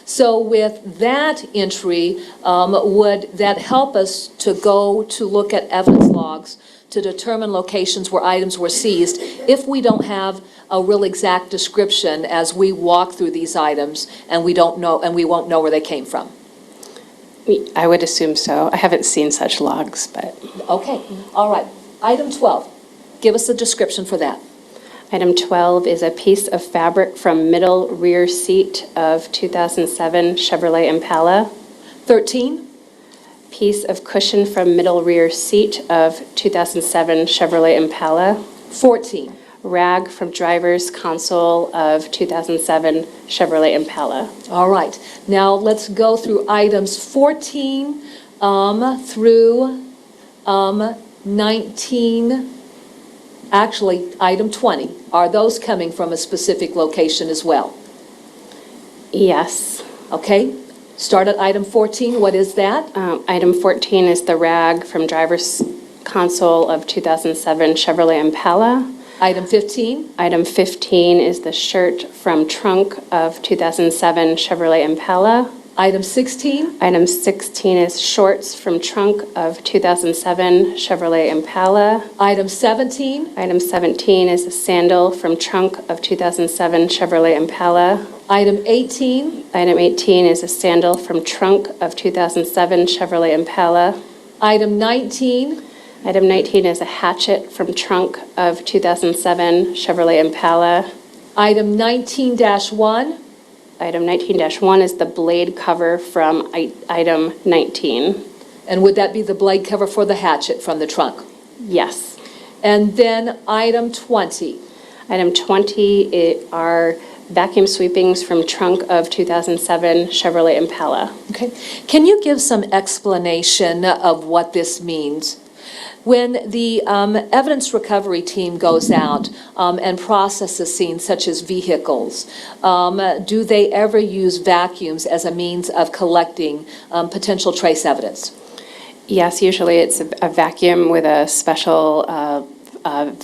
So with that entry, would that help us to go to look at evidence logs to determine locations where items were seized if we don't have a real exact description as we walk through these items and we don't know, and we won't know where they came from? I would assume so. I haven't seen such logs, but. Okay. All right. Item 12. Give us a description for that. Item 12 is a piece of fabric from middle rear seat of 2007 Chevrolet Impala. 13? piece of cushion from middle rear seat of 2007 Chevrolet Impala. 14. Rag from driver's console of 2007 Chevrolet Impala. All right. Now, let's go through items 14 through 19, actually, item 20. Are those coming from a specific location as well? Yes. Okay. Start at item 14. What is that? Item 14 is the rag from driver's console of 2007 Chevrolet Impala. Item 15. Item 15 is the shirt from trunk of 2007 Chevrolet Impala. Item 16. Item 16 is shorts from trunk of 2007 Chevrolet Impala. Item 17. Item 17 is a sandal from trunk of 2007 Chevrolet Impala. Item 18. Item 18 is a sandal from trunk of 2007 Chevrolet Impala. Item 19. Item 19 is a hatchet from trunk of 2007 Chevrolet Impala. Item 19-1. Item 19-1 is the blade cover from item 19. And would that be the blade cover for the hatchet from the trunk? Yes. And then item 20. Item 20 are vacuum sweepings from trunk of 2007 Chevrolet Impala. Okay. Can you give some explanation of what this means? When the evidence recovery team goes out and processes scenes such as vehicles, do they ever use vacuums as a means of collecting potential trace evidence? Yes, usually it's a vacuum with a special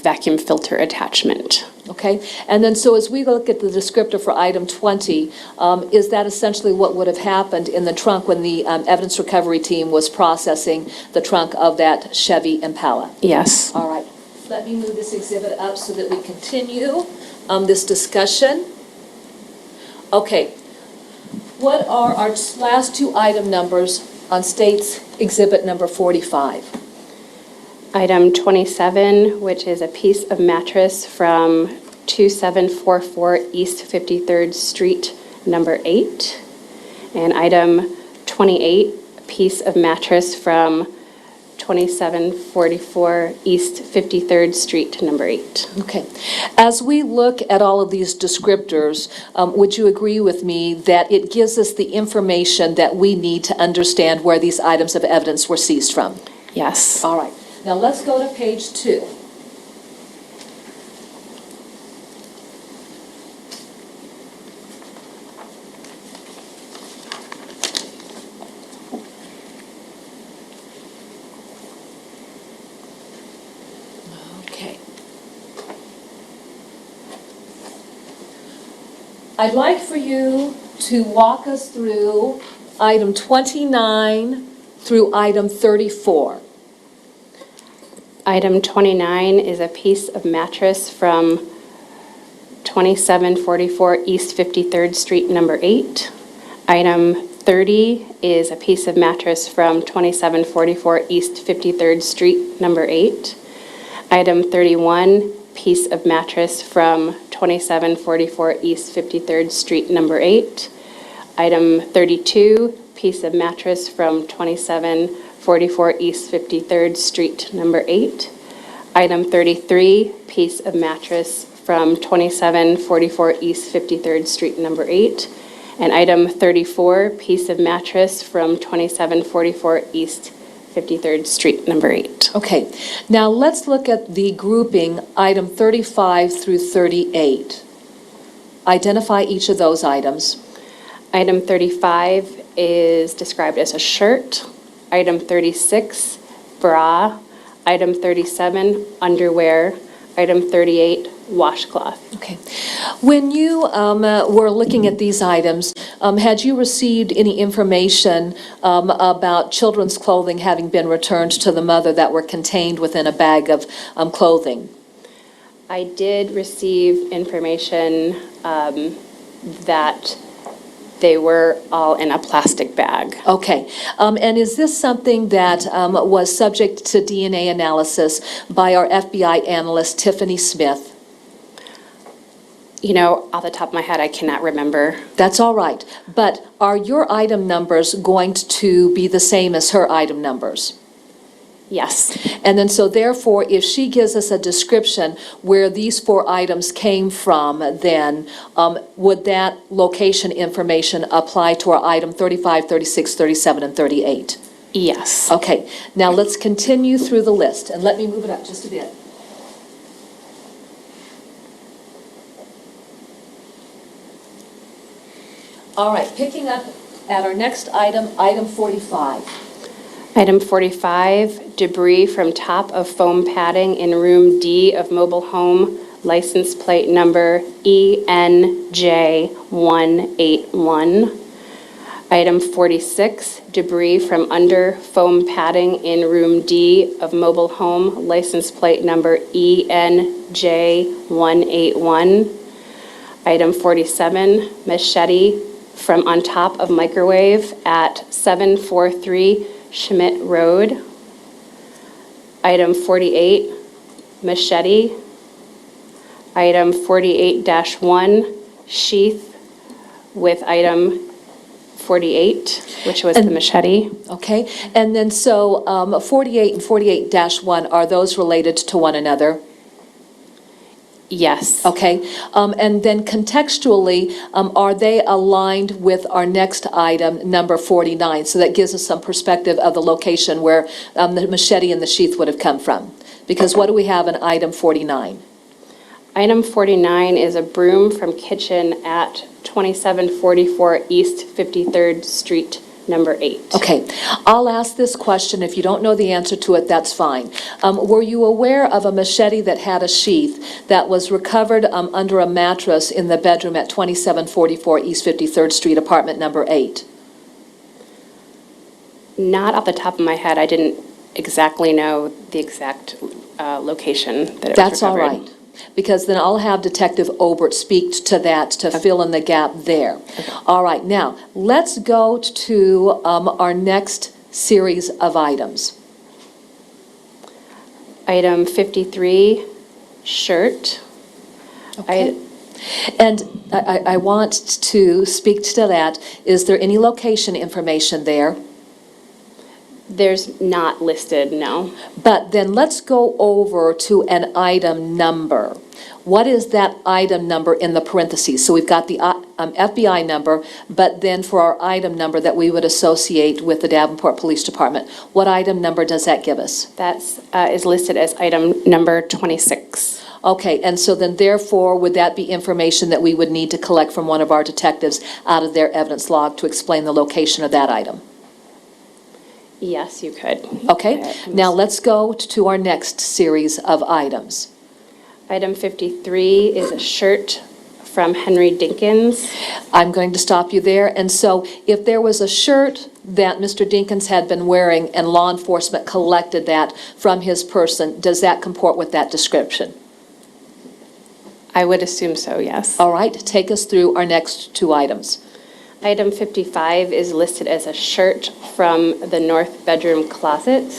vacuum filter attachment. Okay, and then so as we look at the descriptor for item 20, is that essentially what would have happened in the trunk when the evidence recovery team was processing the trunk of that Chevy Impala? Yes. All right, let me move this exhibit up so that we continue this discussion. Okay, what are our last two item numbers on State's exhibit number 45? Item 27, which is a piece of mattress from 2744 East 53rd Street, number 8. And item 28, a piece of mattress from 2744 East 53rd Street, number 8. Okay. As we look at all of these descriptors, would you agree with me that it gives us the information that we need to understand where these items of evidence were seized from? Yes. All right. Now let's go to page 2. Okay. I'd like for you to walk us through item 29 through item 34. Item 29 is a piece of mattress from 2744 East 53rd Street, number 8. Item 30 is a piece of mattress from 2744 East 53rd Street, number 8. Item 31, piece of mattress from 2744 East 53rd Street, number 8. Item 32, piece of mattress from 2744 East 53rd Street, number 8. Item 33, piece of mattress from 2744 East 53rd Street, number 8. And item 34, piece of mattress from 2744 East 53rd Street, number 8. Okay, now let's look at the grouping item 35 through 38. Identify each of those items. Item 35 is described as a shirt. Item 36, bra. Item 37, underwear. Item 38, washcloth. Okay. When you were looking at these items, had you received any information about children's clothing having been returned to the mother that were contained within a bag of clothing? I did receive information that they were all in a plastic bag. Okay. And is this something that was subject to DNA analysis by our FBI analyst, Tiffany Smith? Off the top of my head, I cannot remember. That's all right. But are your item numbers going to be the same as her item numbers? Yes. And then, so therefore, if she gives us a description where these 4 items came from, then would that location information apply to our item 35, 36, 37, and 38? Yes. Okay, now let's continue through the list, and let me move it up just a bit. All right, picking up at our next item, item 45. Item 45, debris from top of foam padding in room D of mobile home, license plate number ENJ181. Item 46, debris from under foam padding in room D of mobile home, license plate number ENJ181. Item 47, machete from on top of microwave at 743 Schmidt Road. Item 48, machete. Item 48-1, sheath with item 48, which was the machete. Okay, and then so 48 and 48-1, are those related to one another? Yes. Okay, and then contextually, are they aligned with our next item, number 49? So that gives us some perspective of the location where the machete and the sheath would have come from. Because what do we have in item 49? Item 49 is a broom from kitchen at 2744 East 53rd Street, number 8. Okay, I'll ask this question. If you don't know the answer to it, that's fine. Were you aware of a machete that had a sheath that was recovered under a mattress in the bedroom at 2744 East 53rd Street, apartment number 8? Not off the top of my head. I didn't exactly know the exact location that it was That's all recovered. right, because then I'll have Detective Obert speak to that to fill in the gap there. All right, now, let's go to our next series of items. Item 53, shirt. Okay. And I want to speak to that. Is there any location information there? There's not listed, no. But then let's go over to an item number. What is that item number in the parentheses? So we've got the FBI number, but then for our item number that we would associate with the Davenport Police Department, what item number does that give us? That is listed as item number 26. Okay, and so then therefore, would that be information that we would need to collect from one of our detectives out of their evidence log to explain the location of that item? Yes, you could. Okay, now let's go to our next series of items. Item 53 is a shirt from Henry Dinkins. I'm going to stop you there. And so if there was a shirt that Mr. Dinkins had been wearing and law enforcement collected that from his person, does that comport with that description? I would assume so, yes. All right, take us through our next 2 items. Item 55 is listed as a shirt from the north bedroom closet.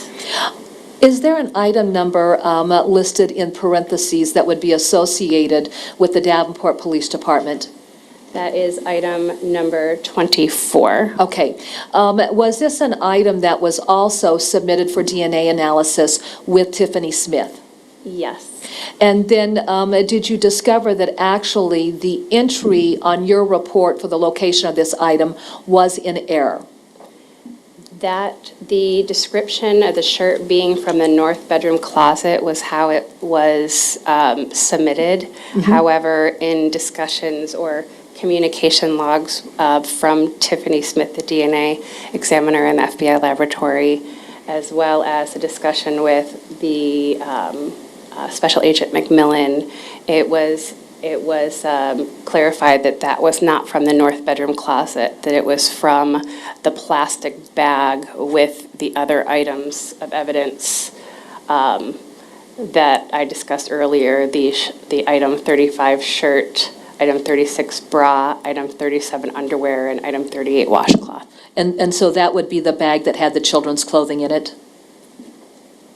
Is there an item number listed in parentheses that would be associated with the Davenport Police Department? That is item number 24. Okay. Was this an item that was also submitted for DNA analysis with Tiffany Smith? Yes. And then did you discover that actually the entry on your report for the location of this item was in error? That the description of the shirt being from the north bedroom closet was how it was submitted. Mm-hmm. However, in discussions or communication logs from Tiffany Smith, the DNA examiner in the FBI laboratory, as well as a discussion with the Special Agent McMillan, it was clarified that that was not from the north bedroom closet, that it was from the plastic bag with the other items of evidence that I discussed earlier, the item 35 shirt, item 36 bra, item 37 underwear, and item 38 washcloth. And so that would be the bag that had the children's clothing in it?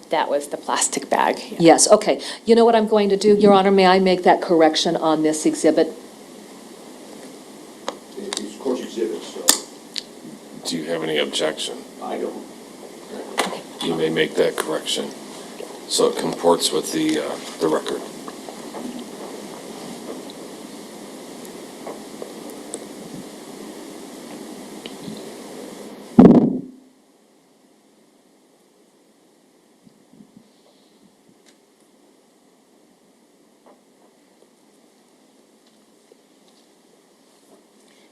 That was the plastic bag. Yeah. Yes, okay. You know what I'm going to do, Your Honor, may I make that correction on this exhibit? It's court exhibits, so Do you have any objection? I don't. You may make that correction, so it comports with the record.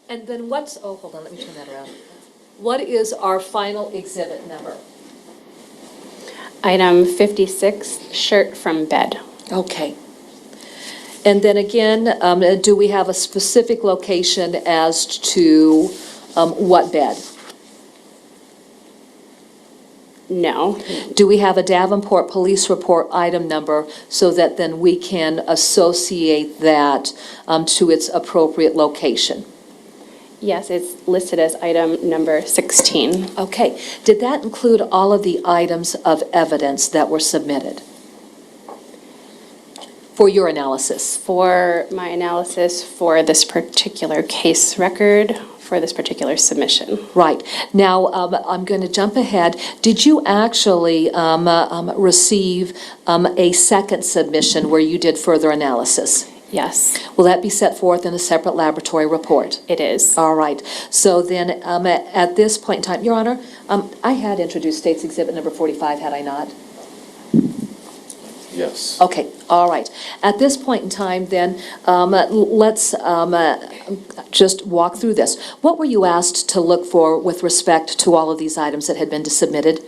And then what's, oh, hold on, let me turn that around. What is our final exhibit number? Item 56, shirt from bed. Okay. And then again, do we have a specific location as to what bed? No. Do we have a Davenport Police Report item number so that then we can associate that to its appropriate location? Yes, it's listed as item number 16. Okay. Did that include all of the items of evidence that were submitted for your analysis? For my analysis for this particular case record, for this particular submission. Right. Now, I'm going to jump ahead. Did you actually receive a second submission where you did further analysis? Yes, Will that be set forth in a separate laboratory report? it is. All right. So then, at this point in time, Your Honor, I had introduced State's Exhibit number 45, had I not? Yes. Okay, all right. At this point in time, then, let's just walk through this. What were you asked to look for with respect to all of these items that had been submitted?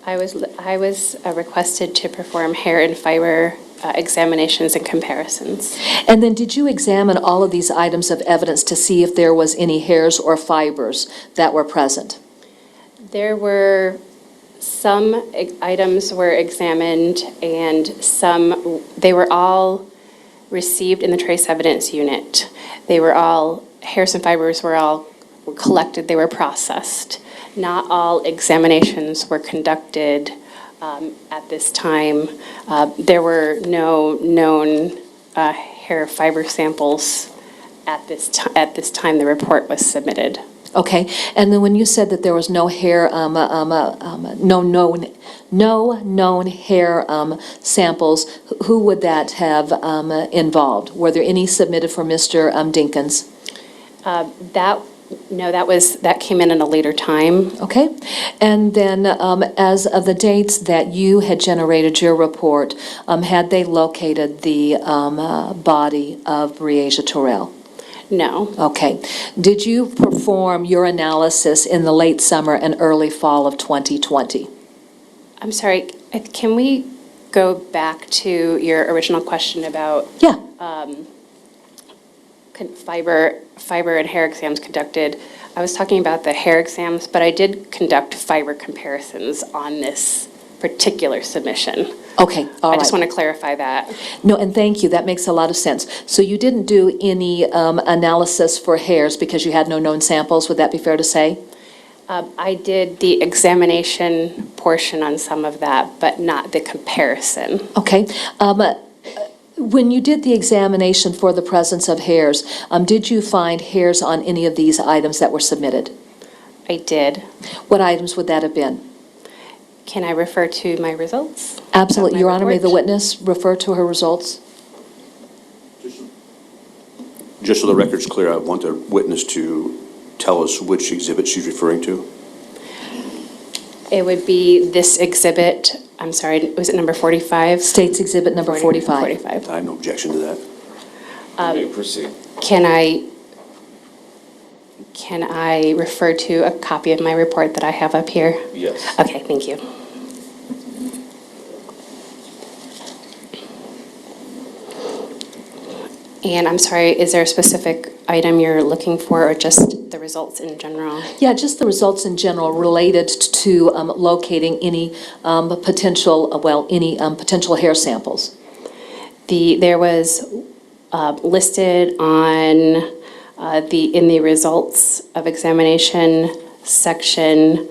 I was requested to perform hair and fiber examinations and comparisons. And then did you examine all of these items of evidence to see if there was any hairs or fibers that were present? There were some items were examined and they were all received in the trace evidence unit. They were all, hairs and fibers were all collected, they were processed. Not all examinations were conducted at this time. There were no known hair fiber samples at this time the report was submitted. Okay, and then when you said that there was no hair, no known hair samples, who would that have involved? Were there any submitted for Mr. Dinkins? That came in at a later time. Okay, and then as of the dates that you had generated your report, had they located the body of Breasia Terrell? No. Okay. Did you perform your analysis in the late summer and early fall of 2020? I'm sorry, can we go back to your original question about Yeah. fiber and hair exams conducted? I was talking about the hair exams, but I did conduct fiber comparisons on this particular submission. Okay, all right. I just want to clarify that. No, and thank you, that makes a lot of sense. So you didn't do any analysis for hairs because you had no known samples, would that be fair to say? I did the examination portion on some of that, but not the comparison. Okay. When you did the examination for the presence of hairs, did you find hairs on any of these items that were submitted? I did. What items would that have been? Can I refer to my results? Absolutely. My Your Honor, may the report? witness refer to her results? Just so the record's clear, I want the witness to tell us which exhibit she's referring to. It would be this exhibit, I'm sorry, was it number 45? State's Exhibit number 45. 45. I have no objection to that. You may proceed. Can I refer to a copy of my report that I have up here? Yes. Okay, thank you. And I'm sorry, is there a specific item you're looking for or just the results in general? Yeah, just the results in general related to locating any potential hair samples. There was listed on in the results of examination section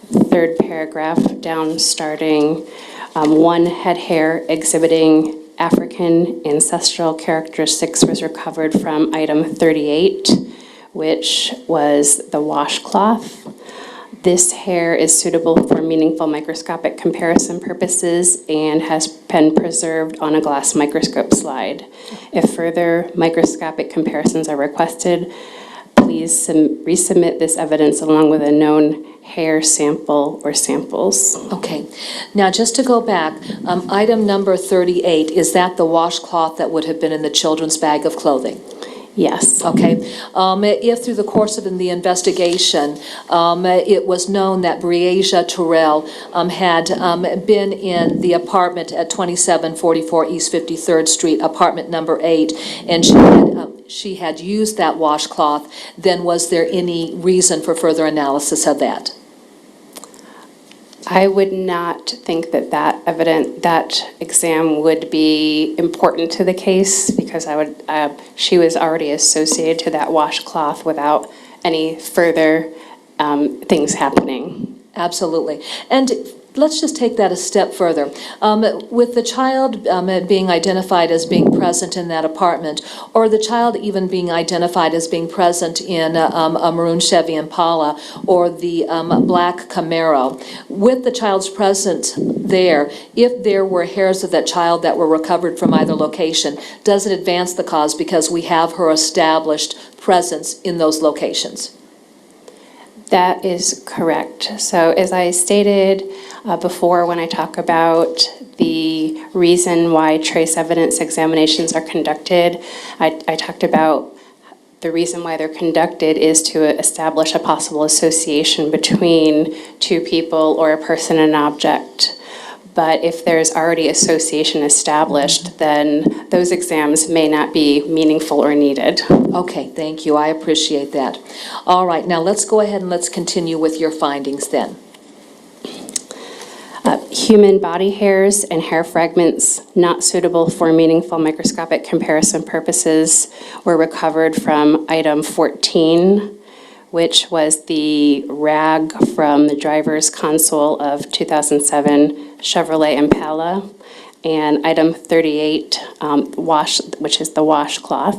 third paragraph down, starting, one head hair exhibiting African ancestral characteristics was recovered from item 38, which was the washcloth. This hair is suitable for meaningful microscopic comparison purposes and has been preserved on a glass microscope slide. If further microscopic comparisons are requested, please resubmit this evidence along with a known hair sample or samples. Okay. Now, just to go back, item number 38, is that the washcloth that would have been in the children's bag of clothing? Yes. Okay. If through the course of the investigation, it was known that Breasia Terrell had been in the apartment at 2744 East 53rd Street, apartment number 8, and she had used that washcloth, then was there any reason for further analysis of that? I would not think that that exam would be important to the case, because she was already associated to that washcloth without any further things happening. Absolutely. And let's just take that a step further. With the child being identified as being present in that apartment, or the child even being identified as being present in a maroon Chevy Impala or the black Camaro, with the child's presence there, if there were hairs of that child that were recovered from either location, does it advance the cause because we have her established presence in those locations? That is correct. So as I stated before, when I talk about the reason why trace evidence examinations are conducted, I talked about the reason why they're conducted is to establish a possible association between two people or a person and an object. But if there's already association established, then those exams may not be meaningful or needed. Okay, thank you. I appreciate that. All right, now let's go ahead and let's continue with your findings then. Human body hairs and hair fragments not suitable for meaningful microscopic comparison purposes were recovered from item 14, which was the rag from the driver's console of 2007 Chevrolet Impala, and item 38, which is the washcloth.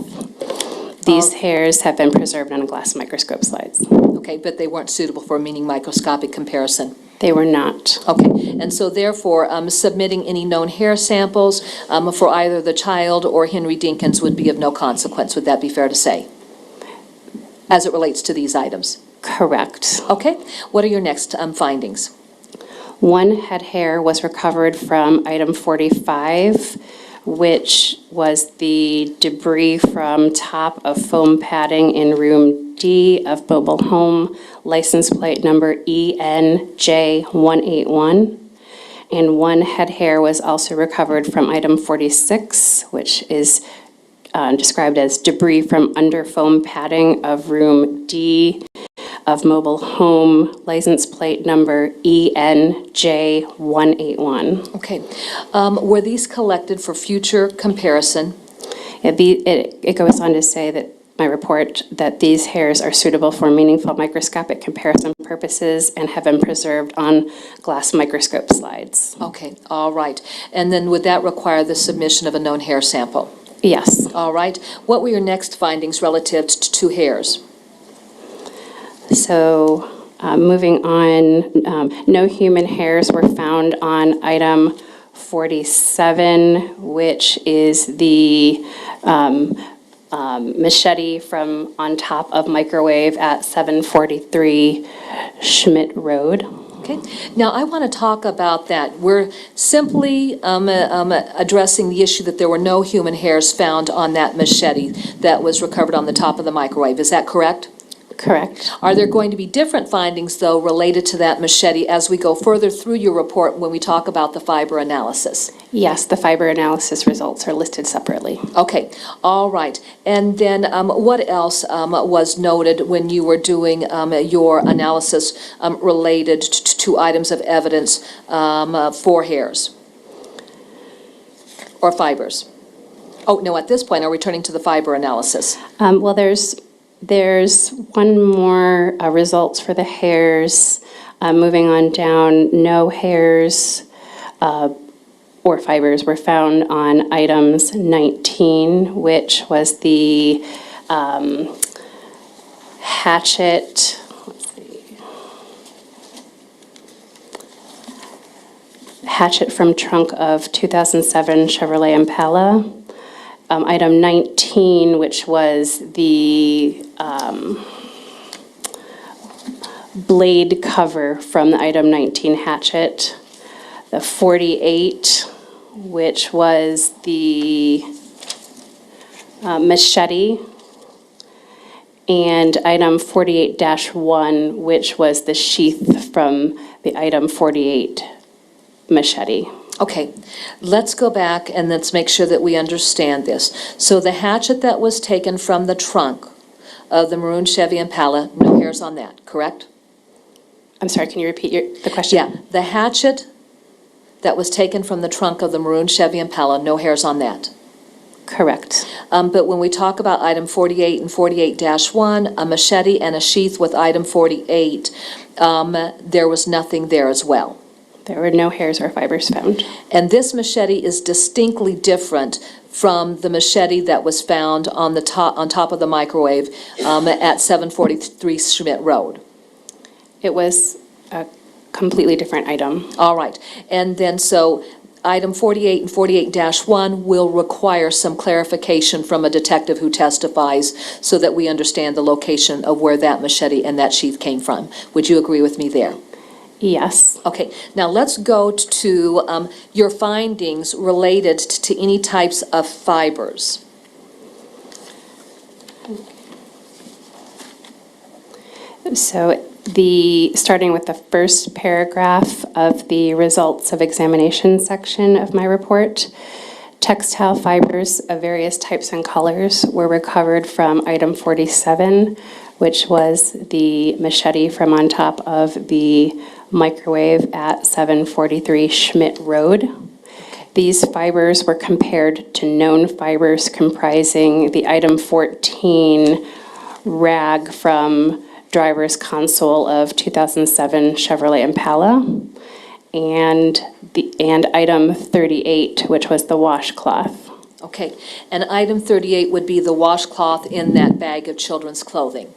These hairs have been preserved on a glass microscope slides. Okay, but they weren't suitable for a meaning microscopic comparison. They were not. Okay, and so therefore, submitting any known hair samples for either the child or Henry Dinkins would be of no consequence. Would that be fair to say, as it relates to these items? Correct. Okay, what are your next findings? One head hair was recovered from item 45, which was the debris from top of foam padding in room D of mobile home, license plate number ENJ181. And one head hair was also recovered from item 46, which is described as debris from under foam padding of room D of mobile home, license plate number ENJ181. Okay, were these collected for future comparison? It goes on to say that my report that these hairs are suitable for meaningful microscopic comparison purposes and have been preserved on glass microscope slides. Okay, all right. And then would that require the submission of a known hair sample? Yes. All right. What were your next findings relative to hairs? So moving on, no human hairs were found on item 47, which is the machete from on top of microwave at 743 Schmidt Road. Okay. Now, I want to talk about that. We're simply addressing the issue that there were no human hairs found on that machete that was recovered on the top of the microwave. Is that correct? Correct. Are there going to be different findings, though, related to that machete as we go further through your report when we talk about the fiber analysis? Yes, the fiber analysis results are listed separately. Okay, all right. And then what else was noted when you were doing your analysis related to items of evidence for hairs or fibers? Oh, no, at this point, are we turning to the fiber analysis? Well, there's one more results for the hairs Moving on down, no hairs or fibers were found on items 19, which was the hatchet, let's see, hatchet from trunk of 2007 Chevrolet Impala. Item 19, which was the blade cover from the item 19 hatchet. The 48, which was the machete. And item 48-1, which was the sheath from the item 48 machete. Okay, let's go back and let's make sure that we understand this. So the hatchet that was taken from the trunk of the maroon Chevy Impala, no hairs on that, correct? I'm sorry, can you repeat the question? Yeah, the hatchet that was taken from the trunk of the maroon Chevy Impala, no hairs on that. Correct. But when we talk about item 48 and 48-1, a machete and a sheath with item 48, there was nothing there as well. There were no hairs or fibers found. And this machete is distinctly different from the machete that was found on top of the microwave at 743 Schmidt Road. It was a completely different item. All right, and then so item 48 and 48-1 will require some clarification from a detective who testifies so that we understand the location of where that machete and that sheath came from. Would you agree with me there? Yes. Okay, now let's go to your findings related to any types of fibers. So starting with the first paragraph of the results of examination section of my report, textile fibers of various types and colors were recovered from item 47, which was the machete from on top of the microwave at 743 Schmidt Road. These fibers were compared to known fibers comprising the item 14 rag from driver's console of 2007 Chevrolet Impala, and item 38, which was the washcloth. Okay, and item 38 would be the washcloth in that bag of children's clothing.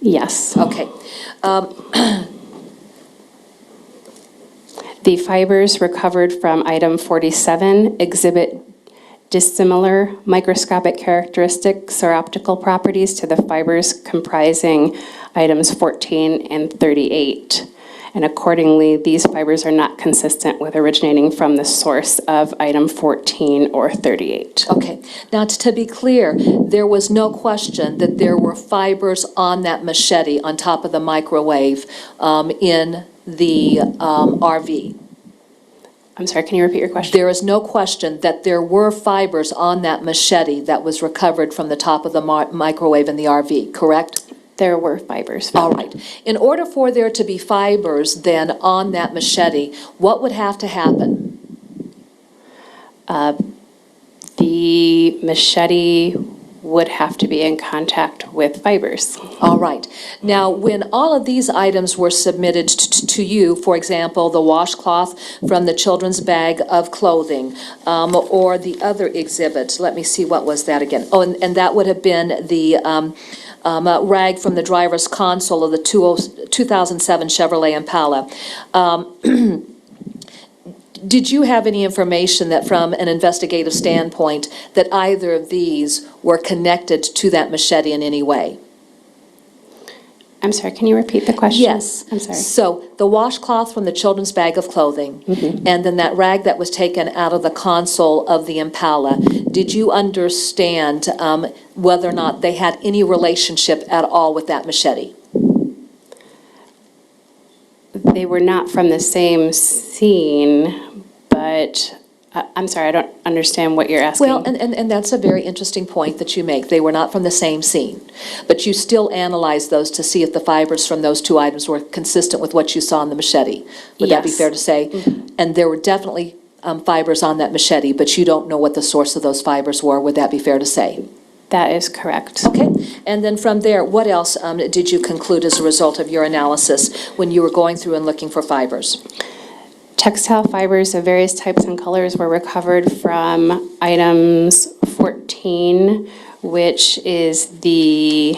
Yes. Okay. The fibers recovered from item 47 exhibit dissimilar microscopic characteristics or optical properties to the fibers comprising items 14 and 38. And accordingly, these fibers are not consistent with originating from the source of item 14 or 38. Okay, now to be clear, there was no question that there were fibers on that machete on top of the microwave in the RV. I'm sorry, can you repeat your question? There is no question that there were fibers on that machete that was recovered from the top of the microwave in the RV, correct? There were fibers found. All right. In order for there to be fibers then on that machete, what would have to happen? The machete would have to be in contact with fibers. All right. Now, when all of these items were submitted to you, for example, the washcloth from the children's bag of clothing, or the other exhibit, let me see, what was that again? Oh, and that would have been the rag from the driver's console of the 2007 Chevrolet Impala. Did you have any information that from an investigative standpoint that either of these were connected to that machete in any way? I'm sorry, can you repeat the question? Yes. I'm sorry. So the washcloth from the children's bag of clothing, and then that rag that was taken out of the console of the Impala, did you understand whether or not they had any relationship at all with that machete? They were not from the same scene, but I'm sorry, I don't understand what you're asking. Well, and that's a very interesting point that you make. They were not from the same scene, but you still analyzed those to see if the fibers from those two items were consistent with what you saw in the machete. Would that be Yes. fair to say? And there were definitely fibers on that machete, but you don't know what the source of those fibers were. Would that be fair to say? That is correct. Okay, and then from there, what else did you conclude as a result of your analysis when you were going through and looking for fibers? Textile fibers of various types and colors were recovered from items 14, which is the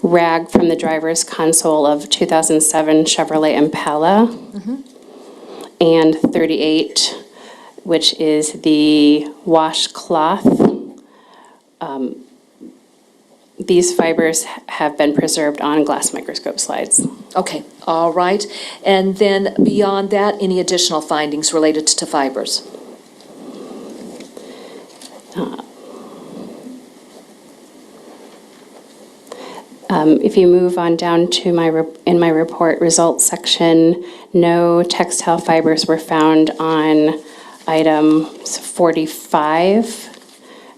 rag from the driver's console of 2007 Chevrolet Impala, and 38, which is the washcloth. These fibers have been preserved on glass microscope slides. Okay, all right. And then beyond that, any additional findings related to fibers? If you move on down to in my report results section, no textile fibers were found on item 45,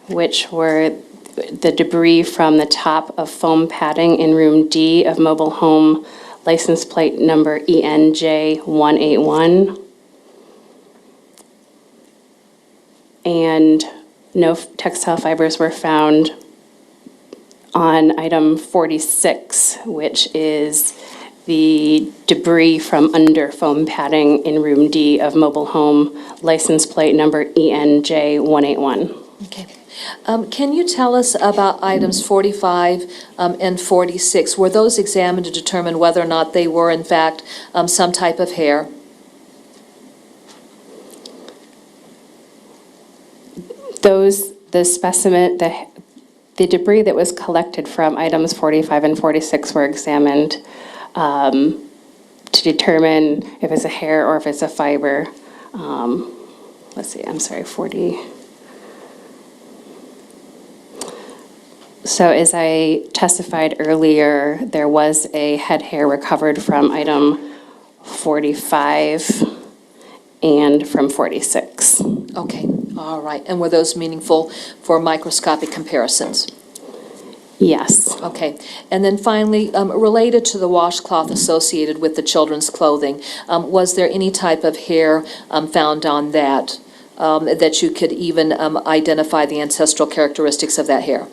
which were the debris from the top of foam padding in room D of mobile home license plate number ENJ181. And no textile fibers were found on item 46, which is the debris from under foam padding in room D of mobile home license plate number ENJ181. Okay. Can you tell us about items 45 and 46? Were those examined to determine whether or not they were, in fact, some type of hair? The specimen, the debris that was collected from items 45 and 46 were examined to determine if it's a hair or if it's a fiber. Let's see, I'm sorry, 40. So as I testified earlier, there was a head hair recovered from item 45 and from 46. Okay, all right. And were those meaningful for microscopic comparisons? Yes. Okay. And then finally, related to the washcloth associated with the children's clothing, was there any type of hair found on that that you could even identify the ancestral characteristics of that hair?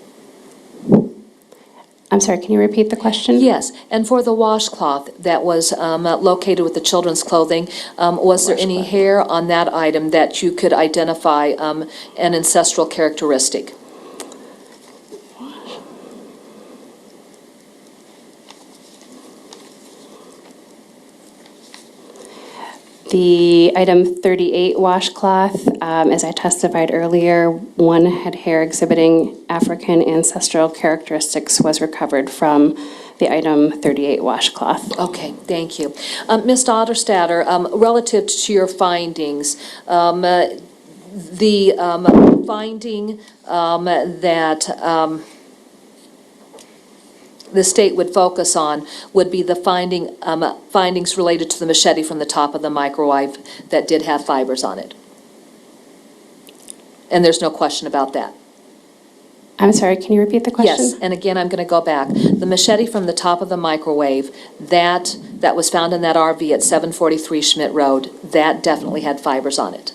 I'm sorry, can you repeat the question? Yes, and for the washcloth that was located with the children's clothing, was there any hair on that item that you could identify an ancestral characteristic? The item 38 washcloth, as I testified earlier, one head hair exhibiting African ancestral characteristics was recovered from the item 38 washcloth. Okay, thank you. Ms. Otterstatter, relative to your findings, the finding that the state would focus on would be the findings related to the machete from the top of the microwave that did have fibers on it. And there's no question about that. I'm sorry, can you repeat the question? Yes, and again, I'm going to go back. The machete from the top of the microwave, that was found in that RV at 743 Schmidt Road, that definitely had fibers on it.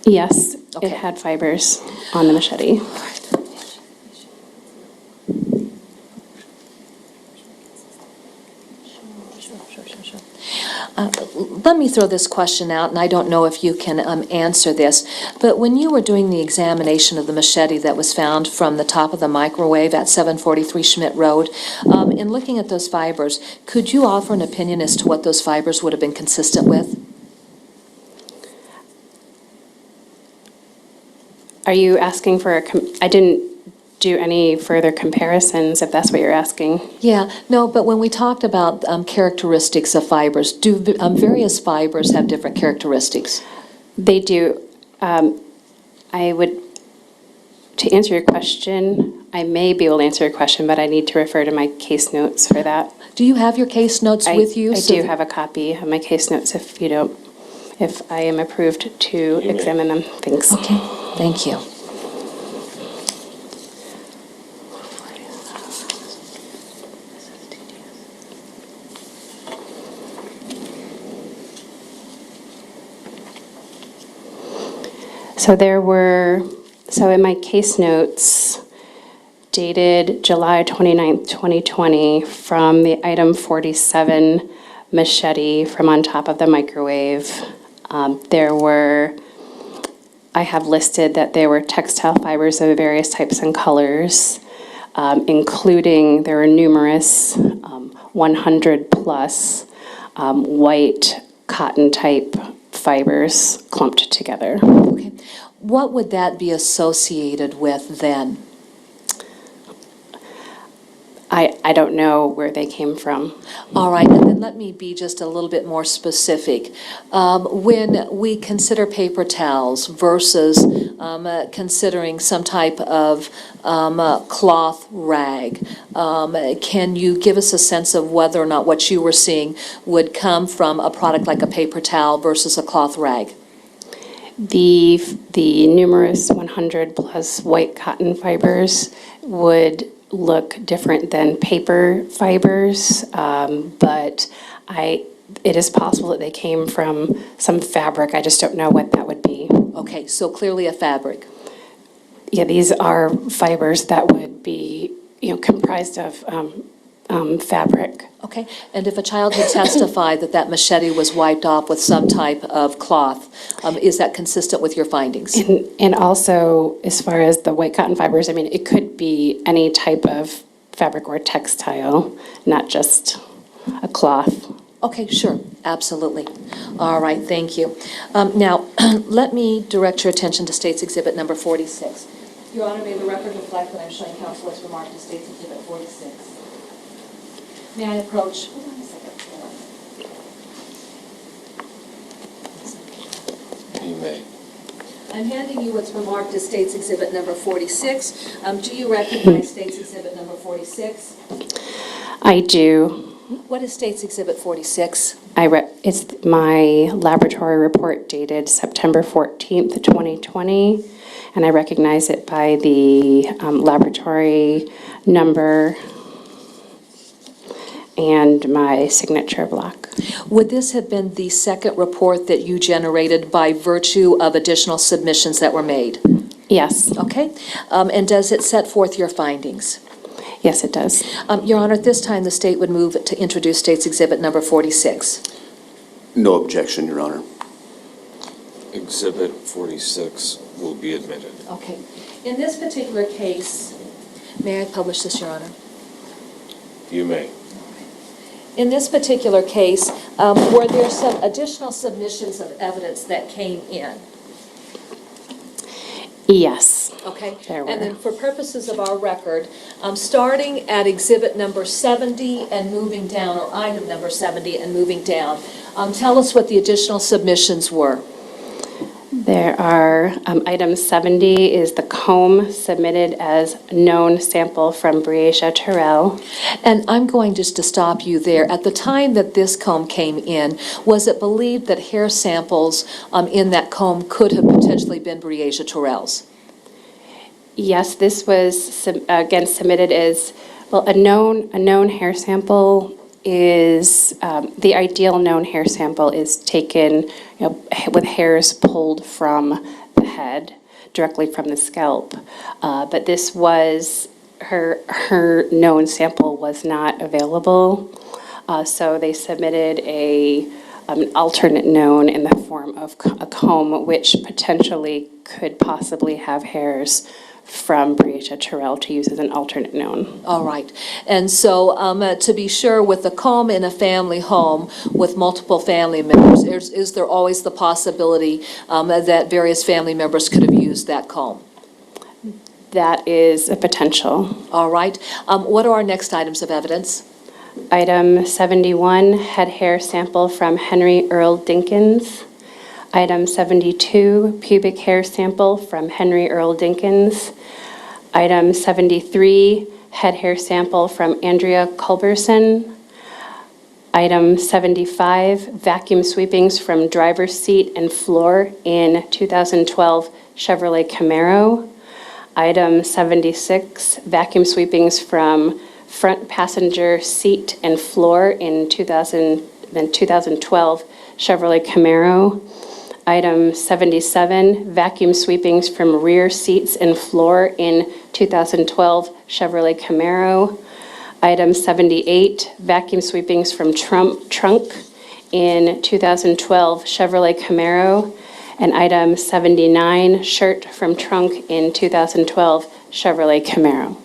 Yes, Okay. it had fibers on the machete. Let me throw this question out, and I don't know if you can answer this, but when you were doing the examination of the machete that was found from the top of the microwave at 743 Schmidt Road, in looking at those fibers, could you offer an opinion as to what those fibers would have been consistent with? Are you asking for I didn't do any further comparisons, if that's what you're asking. Yeah, no, but when we talked about characteristics of fibers, do various fibers have different characteristics? They do. I would, to answer your question, I may be able to answer your question, but I need to refer to my case notes for that. Do you have your case notes with you? I do have a copy of my case notes if I am approved to examine them. Thanks. Okay, thank you. So in my case notes, dated July 29th, 2020, from the item 47 machete from on top of the microwave. I have listed that there were textile fibers of various types and colors, including there were numerous 100 plus white cotton type fibers clumped together. Okay. What would that be associated with then? I don't know where they came from. All right, and then let me be just a little bit more specific. When we consider paper towels versus considering some type of cloth rag, can you give us a sense of whether or not what you were seeing would come from a product like a paper towel versus a cloth rag? The numerous 100 plus white cotton fibers would look different than paper fibers, but it is possible that they came from some fabric. I just don't know what that would be. Okay, so clearly a fabric. Yeah, these are fibers that would be, comprised of fabric. Okay, and if a child had testified that that machete was wiped off with some type of cloth, is that consistent with your findings? And also, as far as the white cotton fibers, it could be any type of fabric or textile, not just a cloth. Okay, sure, absolutely. All right, thank you. Now, let me direct your attention to State's Exhibit number 46. Your Honor, may the record reflect that I'm showing counsel what's remarked to State's Exhibit 46. May I approach? Hold on a second. You may. I'm handing you what's remarked as State's Exhibit number 46. Do you recognize State's Exhibit number 46? I do. What is State's Exhibit 46? It's my laboratory report dated September 14th, 2020, and I recognize it by the laboratory number and my signature block. Would this have been the second report that you generated by virtue of additional submissions that were made? Yes. Okay. And does it set forth your findings? Yes, it does. Your Honor, at this time, the State would move to introduce State's Exhibit number 46. No objection, Your Honor. Exhibit 46 will be admitted. Okay. In this particular case, may I publish this, Your Honor? You may. In this particular case, were there some additional submissions of evidence that came in? Yes. Okay. There were. And then for purposes of our record, starting at Exhibit number 70 and moving down, or item number 70 and moving down, tell us what the additional submissions were. There are, item 70 is the comb submitted as known sample from Breasia Terrell. And I'm going just to stop you there. At the time that this comb came in, was it believed that hair samples in that comb could have potentially been Breasia Terrell's? Yes, this was, again, submitted as, well, a known hair sample is, the ideal known hair sample is taken, with hairs pulled from the head, directly from the scalp. But this was, her known sample was not available. So they submitted an alternate known in the form of a comb, which potentially could possibly have hairs from Breasia Terrell to use as an alternate known. All right. And so to be sure, with the comb in a family home with multiple family members, is there always the possibility that various family members could have used that comb? That is a potential. All right. What are our next items of evidence? Item 71, head hair sample from Henry Earl Dinkins. Item 72, pubic hair sample from Henry Earl Dinkins. Item 73, head hair sample from Andrea Culberson. Item 75, vacuum sweepings from driver's seat and floor in 2012 Chevrolet Camaro. Item 76, vacuum sweepings from front passenger seat and floor in 2012 Chevrolet Camaro. Item 77, vacuum sweepings from rear seats and floor in 2012 Chevrolet Camaro. Item 78, vacuum sweepings from trunk in 2012 Chevrolet Camaro. And item 79, shirt from trunk in 2012 Chevrolet Camaro.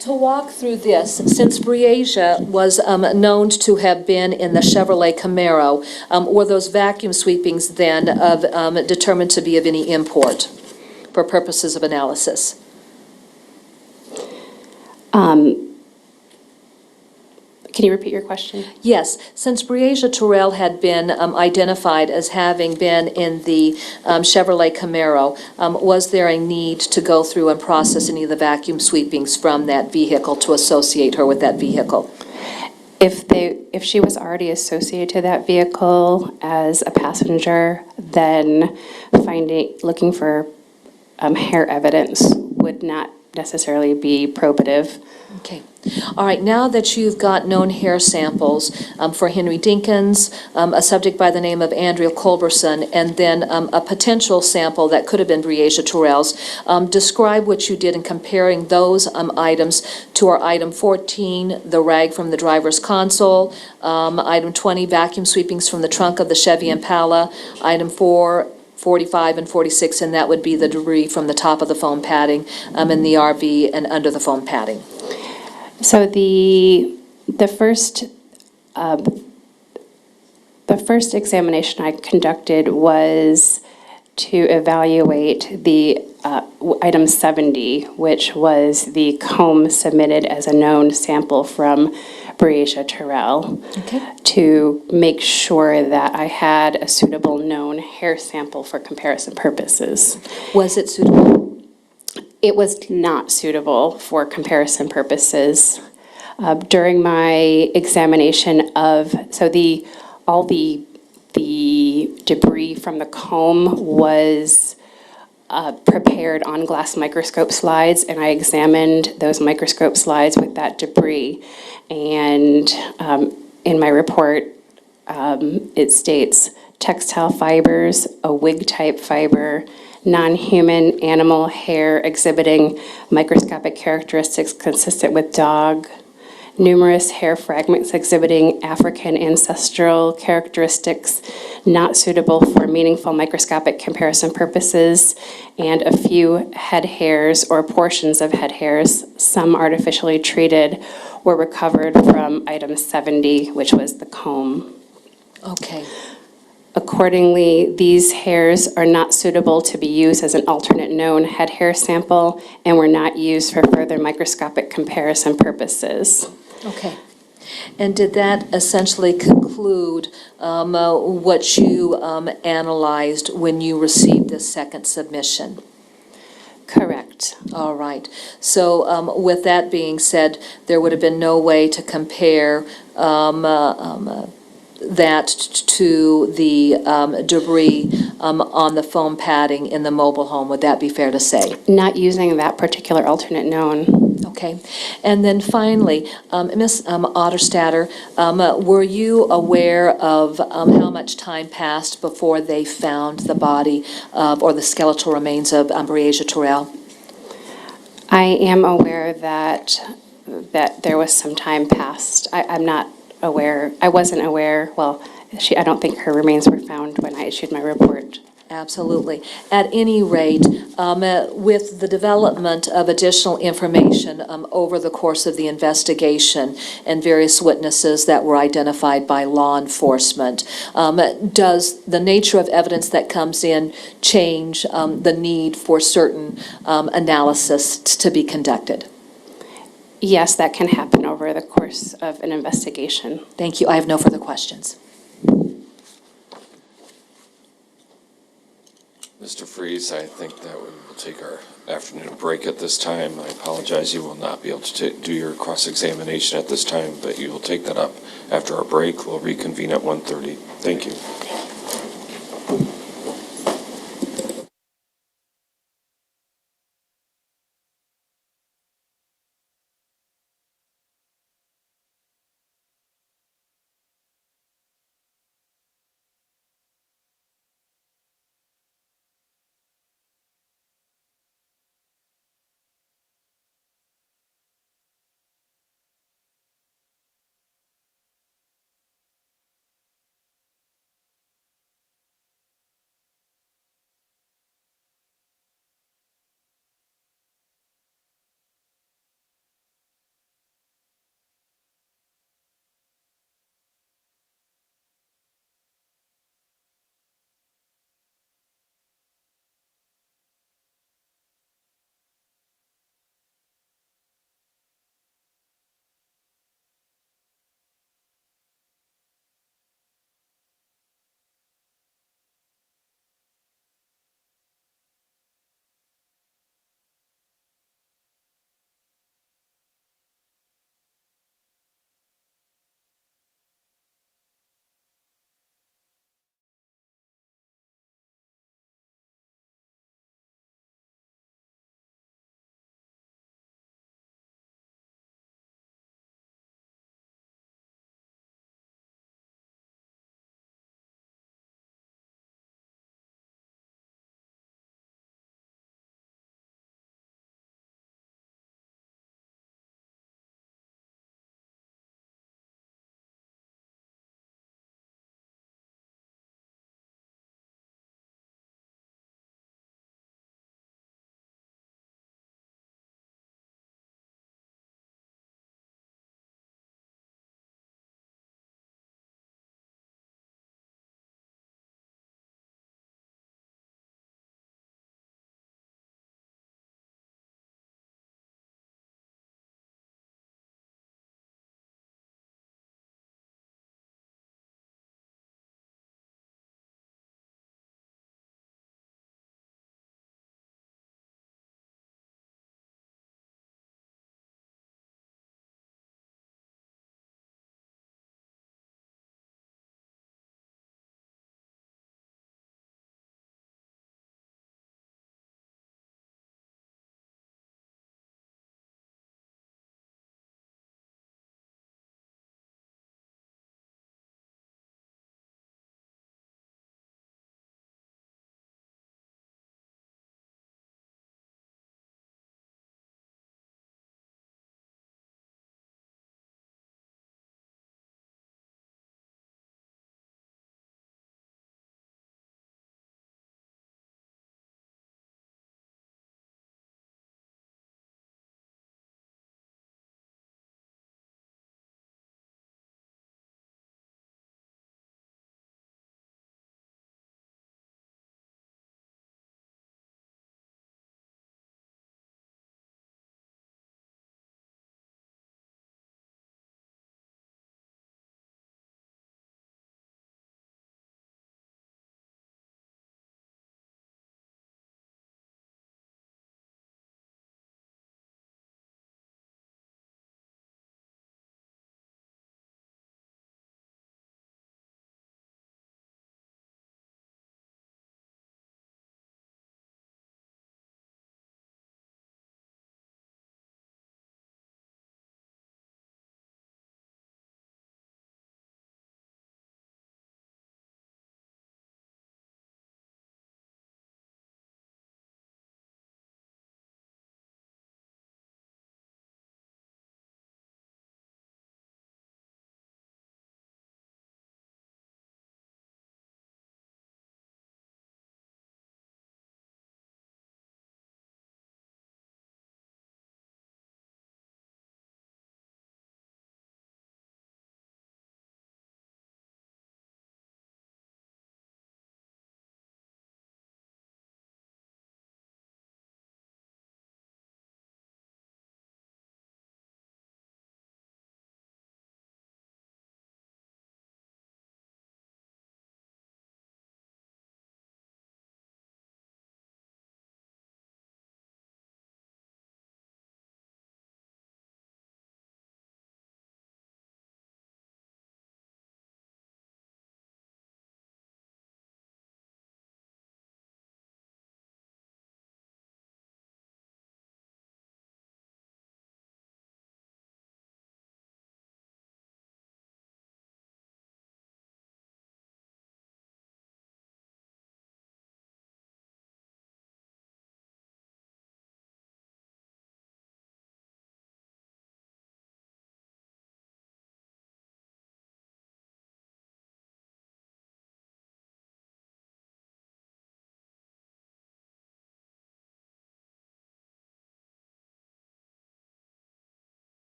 To walk through this, since Breasia was known to have been in the Chevrolet Camaro, were those vacuum sweepings then determined to be of any import for purposes of analysis? Can you repeat your question? Yes, since Breasia Terrell had been identified as having been in the Chevrolet Camaro, was there a need to go through and process any of the vacuum sweepings from that vehicle to associate her with that vehicle? If she was already associated to that vehicle as a passenger, then looking for hair evidence would not necessarily be probative. Okay. All right, now that you've got known hair samples for Henry Dinkins, a subject by the name of Andrea Culberson, and then a potential sample that could have been Breasia Terrell's, describe what you did in comparing those items to our item 14, the rag from the driver's console, item 20, vacuum sweepings from the trunk of the Chevy Impala, item 4, 45 and 46, and that would be the debris from the top of the foam padding in the RV and under the foam padding. So the first examination I conducted was to evaluate the item 70, which was the comb submitted as a known sample from Breasia Terrell, to make sure that I had a suitable known hair sample for comparison purposes. Was it suitable? It was not suitable for comparison purposes. During my examination of, all the debris from the comb was prepared on glass microscope slides, and I examined those microscope slides with that debris. And in my report, it states textile fibers, a wig-type fiber, non-human animal hair exhibiting microscopic characteristics consistent with dog, numerous hair fragments exhibiting African ancestral characteristics not suitable for meaningful microscopic comparison purposes, and a few head hairs or portions of head hairs, some artificially treated, were recovered from item 70, which was the comb. Okay. Accordingly, these hairs are not suitable to be used as an alternate known head hair sample and were not used for further microscopic comparison purposes. Okay. And did that essentially conclude what you analyzed when you received this second submission? Correct. All right. So with that being said, there would have been no way to compare that to the debris on the foam padding in the mobile home. Would that be fair to say? Not using that particular alternate known. Okay. And then finally, Ms. Otterstatter, were you aware of how much time passed before they found the body or the skeletal remains of Breasia Terrell? I am aware that there was some time passed. I'm not aware. I wasn't aware. Well, I don't think her remains were found when I issued my report. Absolutely. At any rate, with the development of additional information over the course of the investigation and various witnesses that were identified by law enforcement, does the nature of evidence that comes in change the need for certain analysis to be conducted? Yes, that can happen over the course of an investigation. Thank you. I have no further questions. Mr. Freeze, I think that we will take our afternoon break at this time. I apologize, you will not be able to do your cross-examination at this time, but you will take that up after our break. We'll reconvene at 1:30. Thank you.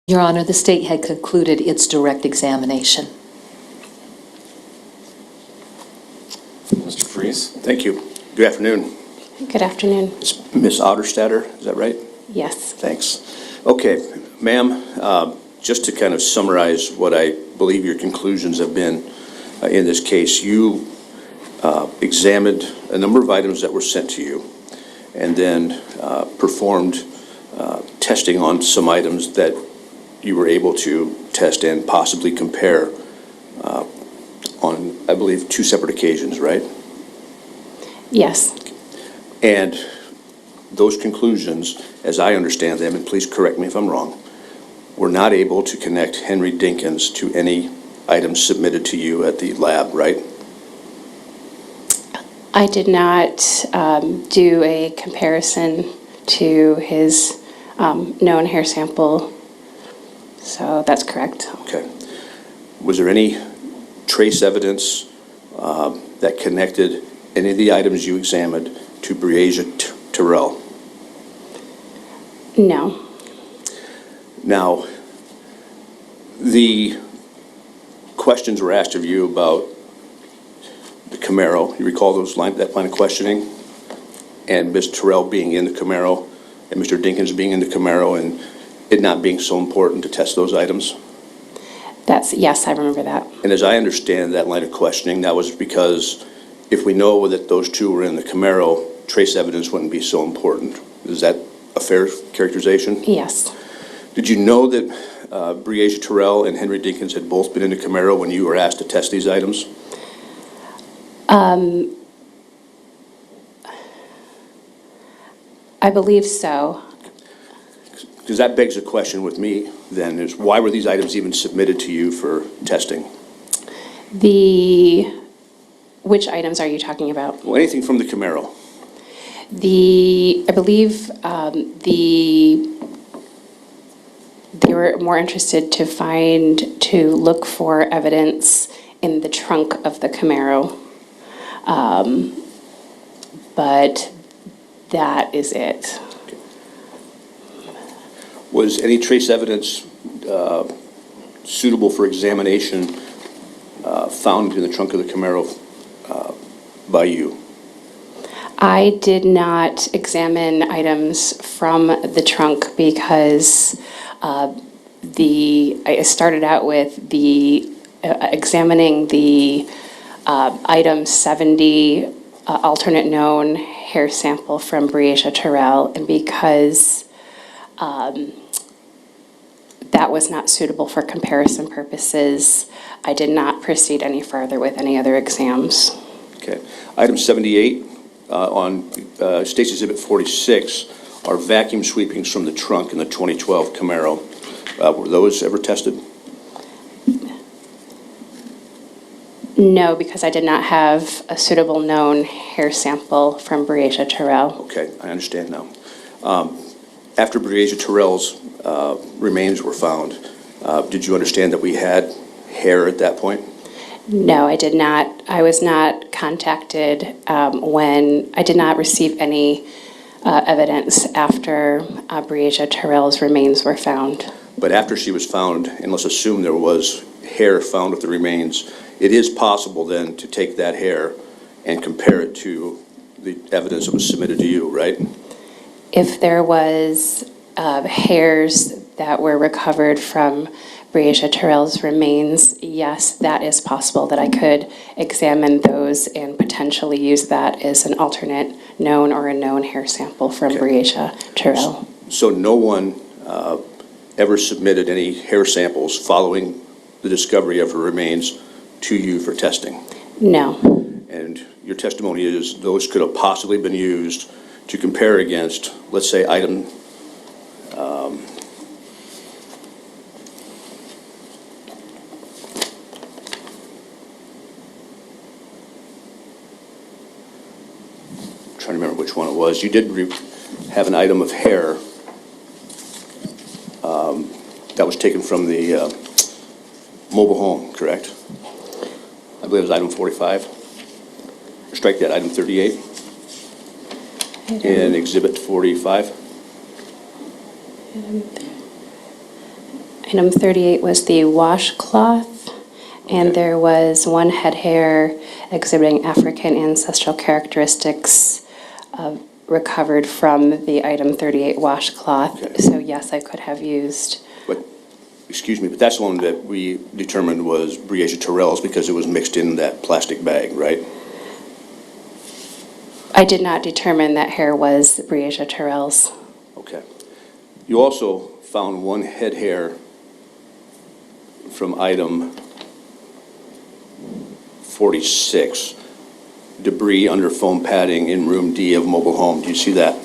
Your Honor, the state had concluded its direct examination. Mr. Freeze? Thank you. Good afternoon. Good afternoon. It's Ms. Otterstatter, is that right? Yes. Thanks. Okay, ma'am, just to kind of summarize what I believe your conclusions have been in this case, you examined a number of items that were sent to you and then performed testing on some items that you were able to test and possibly compare on, I believe, 2 separate occasions, right? Yes. And those conclusions, as I understand them, and please correct me if I'm wrong, were not able to connect Henry Dinkins to any items submitted to you at the lab, right? I did not do a comparison to his known hair sample, so that's correct. Okay. Was there any trace evidence that connected any of the items you examined to Breasia Terrell? No. Now, the questions were asked of you about the Camaro. You recall that line of questioning? And Ms. Terrell being in the Camaro and Mr. Dinkins being in the Camaro and it not being so important to test those items? Yes, I remember that. And as I understand that line of questioning, that was because if we know that those two were in the Camaro, trace evidence wouldn't be so important. Is that a fair characterization? Yes. Did you know that Breasia Terrell and Henry Dinkins had both been in the Camaro when you were asked to test these items? I believe so. Because that begs a question with me then, is why were these items even submitted to you for testing? Which items are you talking about? Well, anything from the Camaro. I believe they were more interested to look for evidence in the trunk of the Camaro. But that is it. Was any trace evidence suitable for examination found in the trunk of the Camaro by you? I did not examine items from the trunk because I started out with examining the item 70 alternate known hair sample from Breasia Terrell, and because that was not suitable for comparison purposes, I did not proceed any further with any other exams. Okay. Item 78 on State's Exhibit 46 are vacuum sweepings from the trunk in the 2012 Camaro. Were those ever tested? No, because I did not have a suitable known hair sample from Breasia Terrell. Okay, I understand now. After Breasia Terrell's remains were found, did you understand that we had hair at that point? No, I did not. I was not contacted when I did not receive any evidence after Breasia Terrell's remains were found. But after she was found, and let's assume there was hair found with the remains, it is possible then to take that hair and compare it to the evidence that was submitted to you, right? If there was hairs that were recovered from Breasia Terrell's remains, yes, that is possible that I could examine those and potentially use that as an alternate known or a known hair sample from Breasia Terrell. So no one ever submitted any hair samples following the discovery of her remains to you for testing? No. And your testimony is those could have possibly been used to compare against, let's say, item trying to remember which one it was. You did have an item of hair that was taken from the mobile home, correct? I believe it was item 45. Strike that, item 38 in Exhibit 45. Item 38 was the washcloth, and Okay. there was one head hair exhibiting African ancestral characteristics recovered from the item 38 washcloth. Okay. So yes, I could have used, But, excuse me, but that's the one that we determined was Breasia Terrell's because it was mixed in that plastic bag, right? I did not determine that hair was Breasia Terrell's. Okay. You also found one head hair from item 46, debris under foam padding in room D of mobile home. Do you see that?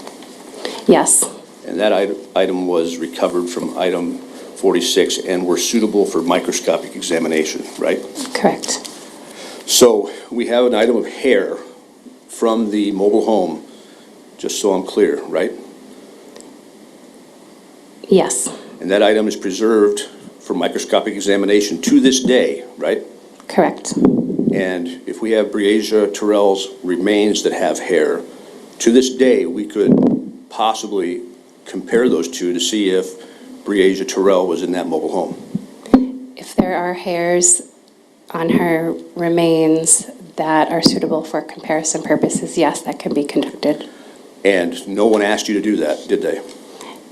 Yes, And that item was recovered from item 46 and were suitable for microscopic examination, right? correct. So we have an item of hair from the mobile home, just so I'm clear, right? Yes, And that item is preserved for microscopic examination to this day, right? correct. And if we have Breasia Terrell's remains that have hair, to this day, we could possibly compare those two to see if Breasia Terrell was in that mobile home. If there are hairs on her remains that are suitable for comparison purposes, yes, that can be conducted. And no one asked you to do that, did they?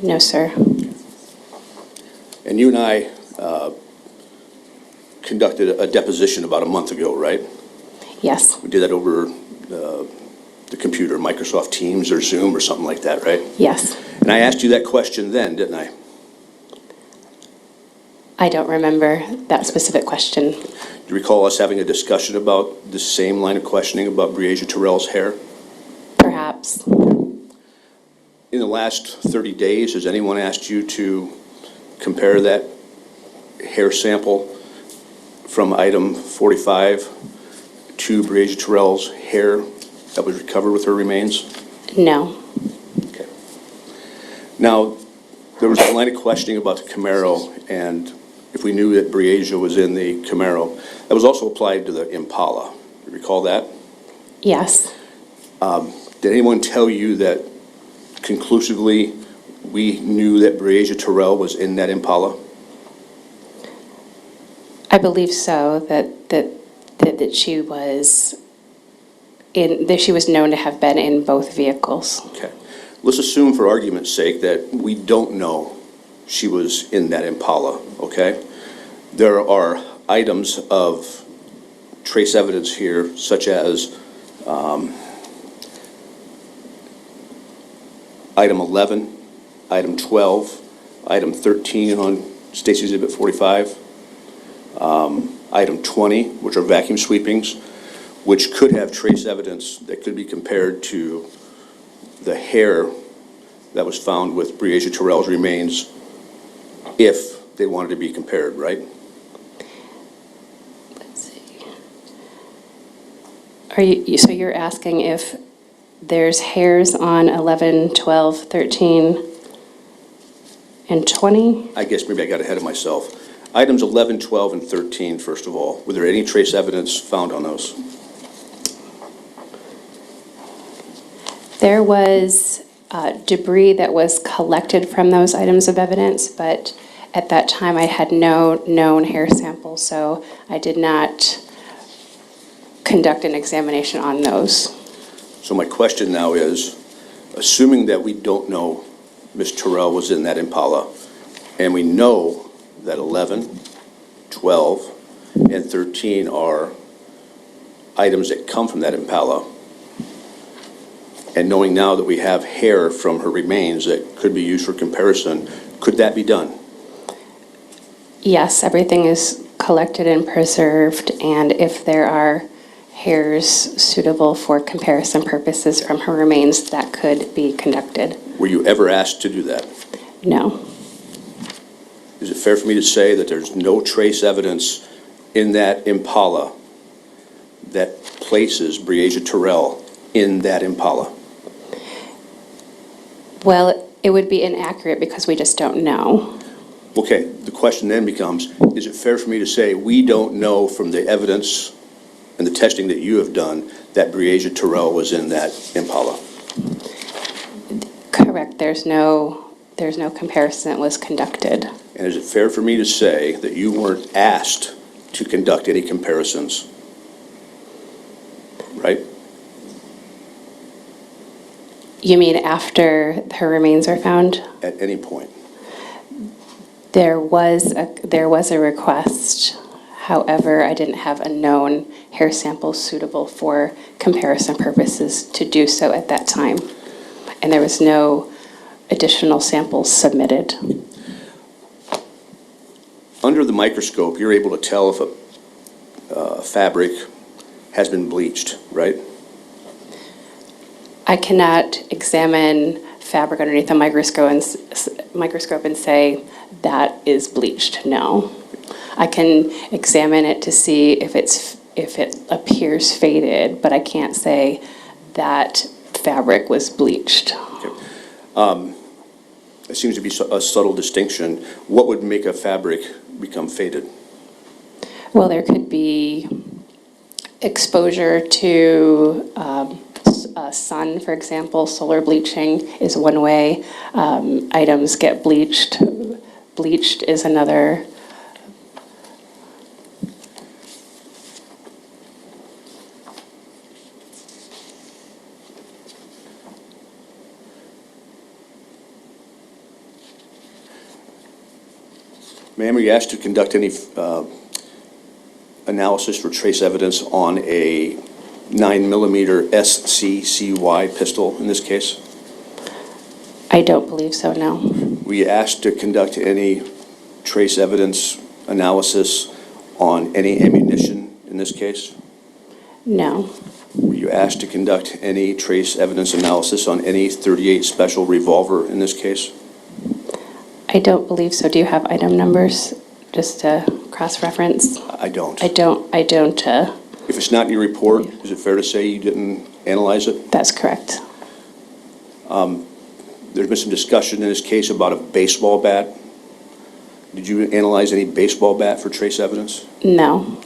No, sir. And you and I conducted a deposition about a month ago, right? Yes, We did that over the computer, Microsoft Teams or Zoom or something like that, right? yes. And I asked you that question then, didn't I? I don't remember that specific question. Do you recall us having a discussion about the same line of questioning about Breasia Terrell's hair? Perhaps. In the last 30 days, has anyone asked you to compare that hair sample from item 45 to Breasia Terrell's hair that was recovered with her remains? No. Okay. Now, there was a line of questioning about the Camaro, and if we knew that Breasia was in the Camaro. That was also applied to the Impala. You recall that? Yes. Did anyone tell you that conclusively we knew that Breasia Terrell was in that Impala? I believe so, that she was that she was known to have been in both vehicles. Okay. Let's assume for argument's sake that we don't know she was in that Impala, okay? There are items of trace evidence here, such as item 11, item 12, item 13 on Stacy's Exhibit 45, item 20, which are vacuum sweepings, which could have trace evidence that could be compared to the hair that was found with Breasia Terrell's remains if they wanted to be compared, right? Let's see. So you're asking if there's hairs on 11, 12, 13, and 20? I guess maybe I got ahead of myself. Items 11, 12, and 13, first of all, were there any trace evidence found on those? There was debris that was collected from those items of evidence, but at that time I had no known hair sample, so I did not conduct an examination on those. So my question now is, assuming that we don't know Ms. Terrell was in that Impala, and we know that 11, 12, and 13 are items that come from that Impala, and knowing now that we have hair from her remains that could be used for comparison, could that be done? Yes, everything is collected and preserved, and if there are hairs suitable for comparison purposes from her remains, that could be conducted. Were you ever asked to do that? No. Is it fair for me to say that there's no trace evidence in that Impala that places Breasia Terrell in that Impala? Well, it would be inaccurate because we just don't know. Okay, the question then becomes, is it fair for me to say we don't know from the evidence and the testing that you have done that Breasia Terrell was in that Impala? Correct. There's no comparison that was conducted. And is it fair for me to say that you weren't asked to conduct any comparisons? Right? You mean after her remains are found? At any point? There was a request. However, I didn't have a known hair sample suitable for comparison purposes to do so at that time. And there was no additional samples submitted. Under the microscope, you're able to tell if a fabric has been bleached, right? I cannot examine fabric underneath a microscope and say that is bleached, no. I can examine it to see if it appears faded, but I can't say that fabric was bleached. It seems to be a subtle distinction. What would make a fabric become faded? Well, there could be exposure to sun, for example. Solar bleaching is one way. Items get bleached. Bleached is another. Ma'am, are you asked to conduct any analysis for trace evidence on a 9mm SCCY pistol in this case? I don't believe so, no. Were you asked to conduct any trace evidence analysis on any ammunition in this case? No. Were you asked to conduct any trace evidence analysis on any .38 special revolver in this case? I don't believe so. Do you have item numbers, just to cross-reference? I don't. I don't. If it's not in your report, is it fair to say you didn't analyze it? That's correct. There's been some discussion in this case about a baseball bat. Did you analyze any baseball bat for trace evidence? No.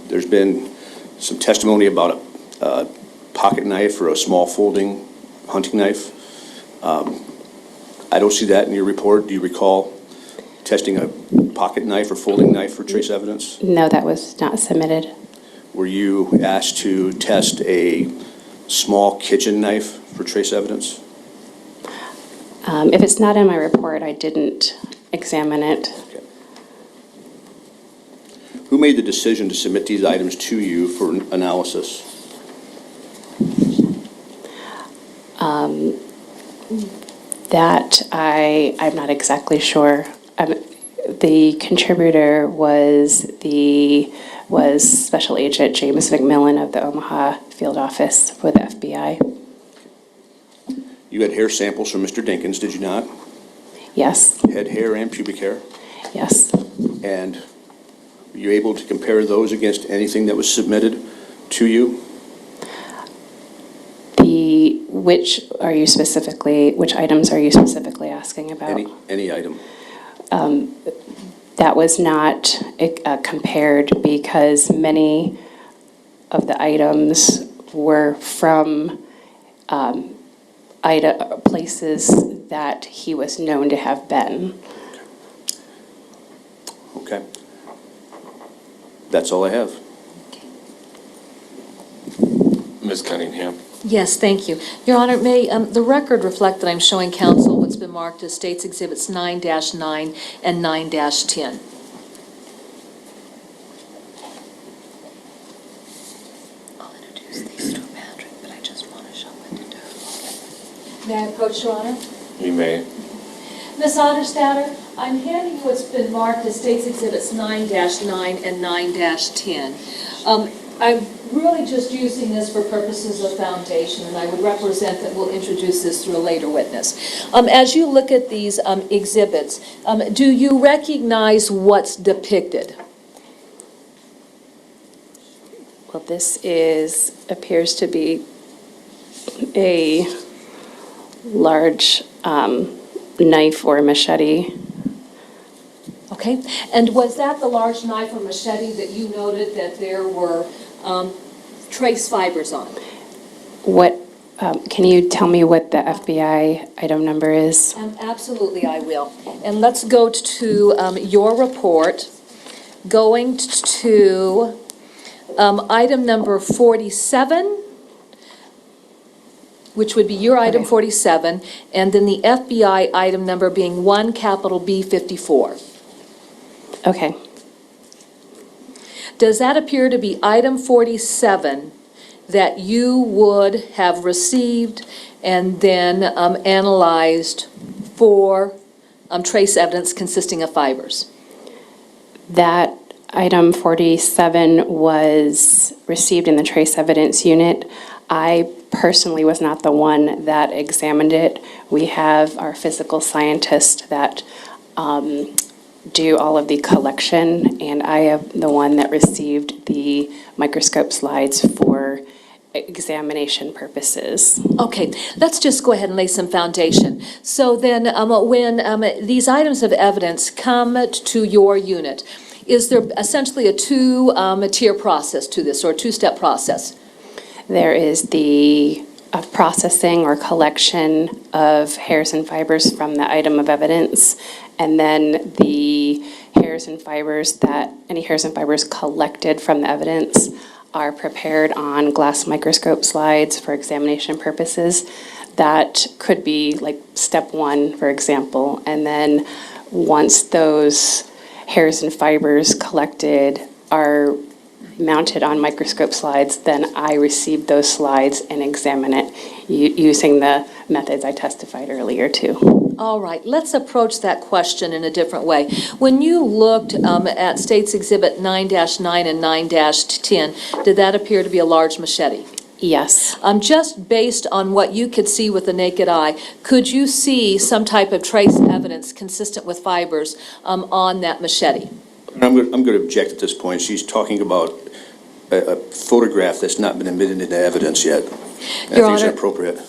There's been some testimony about a pocket knife or a small folding hunting knife. I don't see that in your report. Do you recall testing a pocket knife or folding knife for trace evidence? No, that was not submitted. Were you asked to test a small kitchen knife for trace evidence? If it's not in my report, I didn't examine it. Okay. Who made the decision to submit these items to you for analysis? That I'm not exactly sure. The contributor was Special Agent James McMillan of the Omaha Field Office with the FBI. You had hair samples from Mr. Dinkins, did you not? Yes, Head hair and pubic hair? yes. And were you able to compare those against anything that was submitted to you? Which items are you specifically asking about? Any item? That was not compared because many of the items were from places that he was known to have been. Okay. That's all I have. Ms. Cunningham? Yes, thank you. Your Honor, may the record reflect that I'm showing counsel what's been marked as States Exhibits 9-9 and 9-10. I'll introduce these to Patrick, but I just want to show what to do. May I approach, Your Honor? You may. Ms. Otterstatter, I'm handing you what's been marked as States Exhibits 9-9 and 9-10. I'm really just using this for purposes of foundation, and I would represent that we'll introduce this through a later witness. As you look at these exhibits, do you recognize what's depicted? Well, this appears to be a large knife or machete. Okay, and was that the large knife or machete that you noted that there were trace fibers on? What Can you tell me what the FBI item number is? Absolutely, I will. And let's go to your report, going to item number 47, which would be your item Okay. 47, and then the FBI item number being 1 capital B 54. Okay. Does that appear to be item 47 that you would have received and then analyzed for trace evidence consisting of fibers? That item 47 was received in the trace evidence unit. I personally was not the one that examined it. We have our physical scientists that do all of the collection, and I am the one that received the microscope slides for examination purposes. Okay, let's just go ahead and lay some foundation. So then, when these items of evidence come to your unit, is there essentially a two-tier process to this, or a two-step process? There is the processing or collection of hairs and fibers from the item of evidence, and then the hairs and fibers any hairs and fibers collected from the evidence are prepared on glass microscope slides for examination purposes. That could be like step one, for example, and then once those hairs and fibers collected are mounted on microscope slides, then I receive those slides and examine it using the methods I testified earlier to. All right, let's approach that question in a different way. When you looked at States Exhibit 9-9 and 9-10, did that appear to be a large machete? Yes. Just based on what you could see with the naked eye, could you see some type of trace evidence consistent with fibers on that machete? And I'm going to object at this point. She's talking about a photograph that's not been admitted into evidence yet. And I think it's Honor- inappropriate.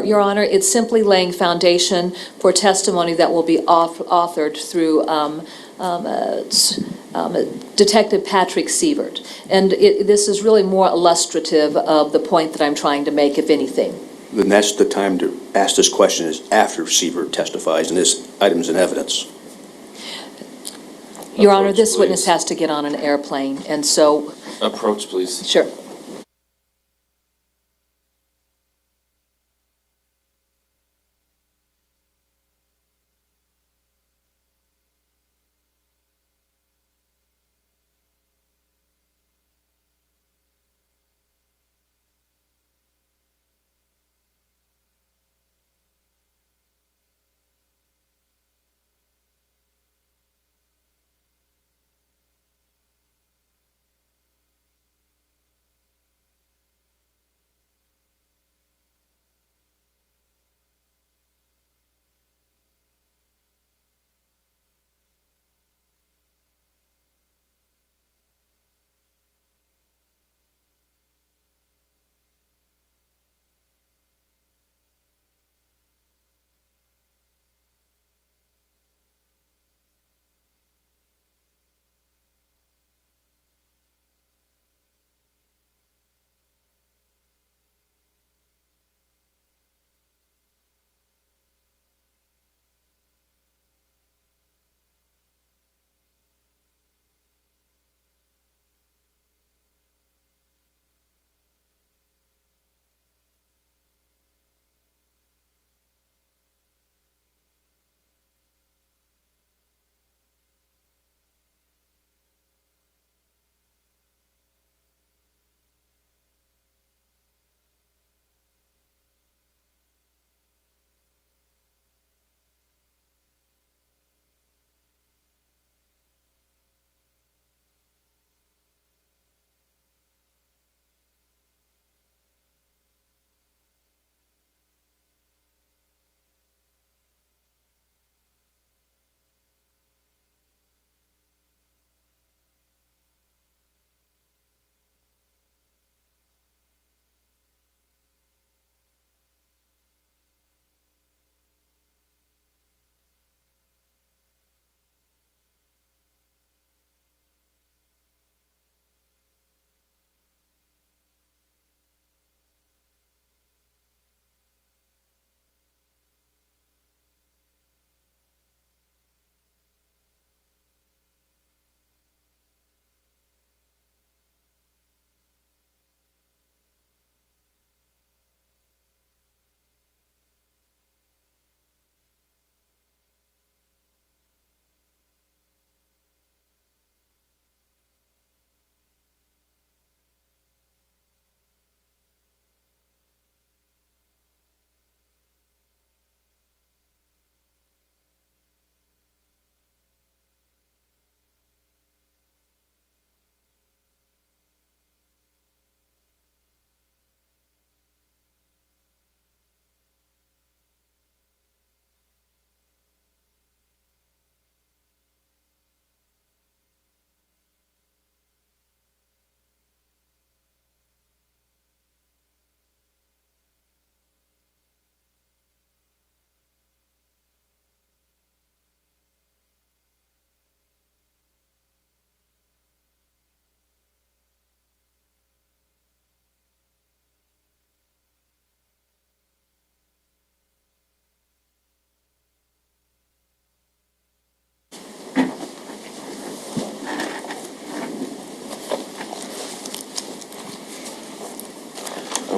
Your Honor, it's simply laying foundation for testimony that will be authored through Detective Patrick Sievert. And this is really more illustrative of the point that I'm trying to make, if anything. Then that's the time to ask this question, is after Sievert testifies and this item's in evidence. Your Honor, Approach, this witness please. has to get on an airplane, and so, Approach, please. sure.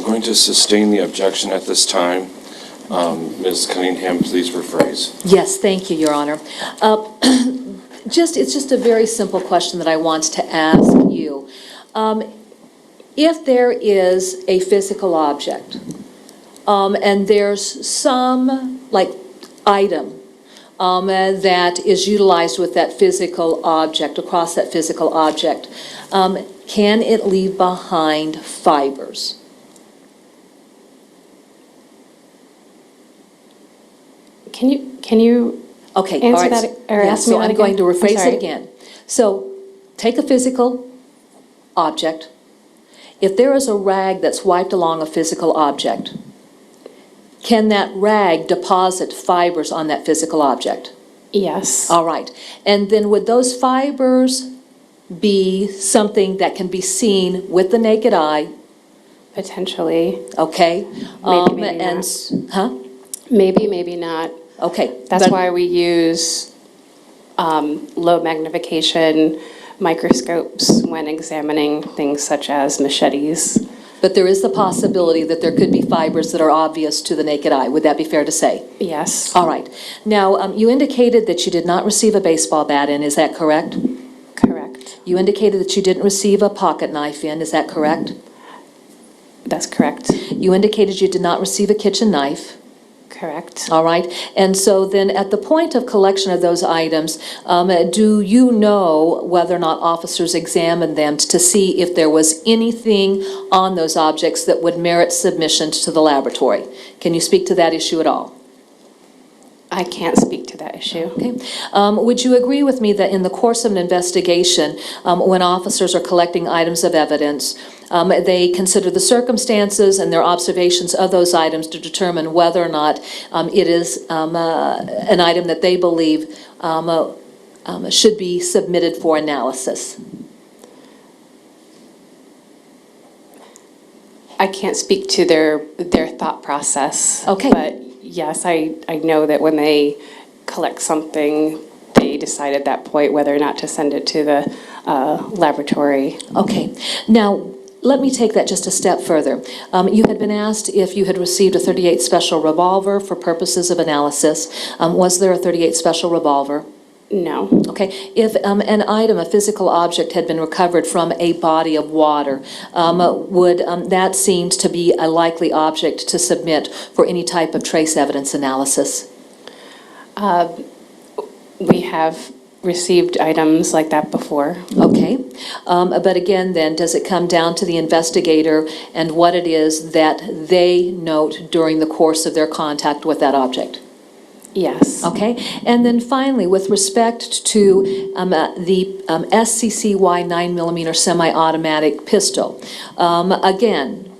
I'm going to sustain the objection at this time. Ms. Cunningham, please rephrase. Yes, thank you, Your Honor. It's just a very simple question that I want to ask you. If there is a physical object, and there's some, like, item that is utilized with that physical object, across that physical object, can it leave behind fibers? Can you Okay, all answer right. that, or Yeah, ask me so that I'm going to again? I'm rephrase it sorry. again. So, take a physical object. If there is a rag that's wiped along a physical object, can that rag deposit fibers on that physical object? Yes. All right. And then would those fibers be something that can be seen with the naked eye, Potentially. okay? Maybe, maybe and not. Huh? Maybe, maybe not. Okay. That's but- why we use low magnification microscopes when examining things such as machetes. But there is the possibility that there could be fibers that are obvious to the naked eye. Would that be fair to say? Yes. All right. Now, you indicated that you did not receive a baseball bat in, is that correct? Correct. You indicated that you didn't receive a pocket knife in, is that correct? That's correct. You indicated you did not receive a kitchen knife. Correct. All right, and so then at the point of collection of those items, do you know whether or not officers examined them to see if there was anything on those objects that would merit submission to the laboratory? Can you speak to that issue at all? I can't speak to that issue. Okay. Would you agree with me that in the course of an investigation, when officers are collecting items of evidence, they consider the circumstances and their observations of those items to determine whether or not it is an item that they believe should be submitted for analysis? I can't speak to their thought process. Okay. But yes, I know that when they collect something, they decide at that point whether or not to send it to the laboratory. Okay. Now, let me take that just a step further. You had been asked if you had received a .38 special revolver for purposes of analysis. Was there a .38 special revolver? No. Okay. If an item, a physical object, had been recovered from a body of water, would that seem to be a likely object to submit for any type of trace evidence analysis? We have received items like that before. Okay. But again, then, does it come down to the investigator and what it is that they note during the course of their contact with that object? Yes. Okay. And then finally, with respect to the SCCY 9mm semi-automatic pistol, again,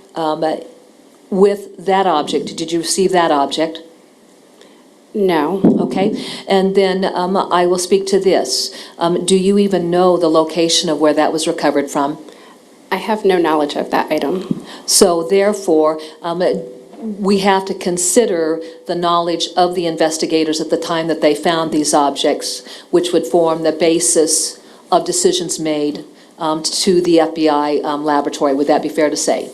with that object, did you receive that object? No. Okay. And then I will speak to this. Do you even know the location of where that was recovered from? I have no knowledge of that item. So therefore, we have to consider the knowledge of the investigators at the time that they found these objects, which would form the basis of decisions made to the FBI laboratory. Would that be fair to say?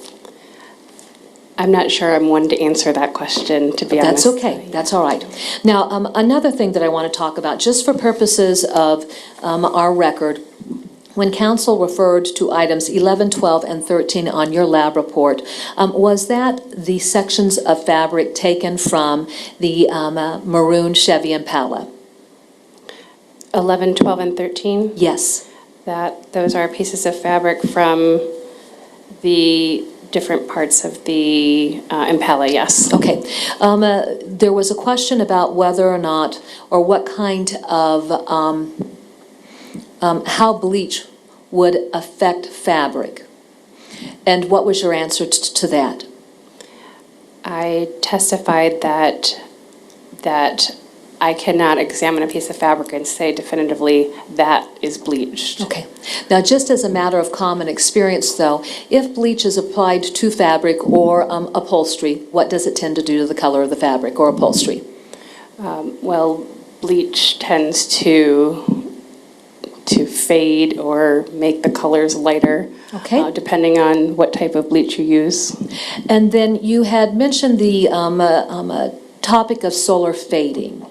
I'm not sure I'm one to answer that question, to be honest. That's okay. That's all right. Now, another thing that I want to talk about, just for purposes of our record, when counsel referred to items 11, 12, and 13 on your lab report, was that the sections of fabric taken from the maroon Chevy Impala? 11, 12, and 13? Yes. Those are pieces of fabric from the different parts of the Impala, yes. Okay. There was a question about whether or not, or what kind of, how bleach would affect fabric. And what was your answer to that? I testified that I cannot examine a piece of fabric and say definitively that is bleached. Okay. Now, just as a matter of common experience, though, if bleach is applied to fabric or upholstery, what does it tend to do to the color of the fabric or upholstery? Well, bleach tends to to fade or make the colors lighter. Okay. Depending on what type of bleach you use. And then you had mentioned the topic of solar fading.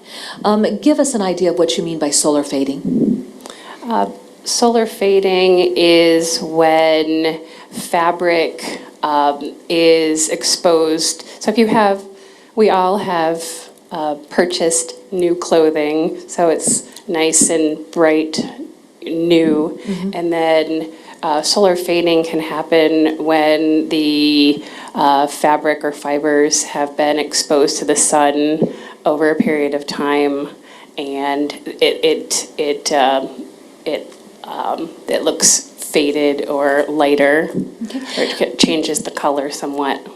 Give us an idea of what you mean by solar fading. Solar fading is when fabric is exposed. So if you have, we all have purchased new clothing, so it's nice and bright, new, and then solar fading can happen when the fabric or fibers have been exposed to the sun over a period of time, and it looks faded or lighter, or it changes the color somewhat.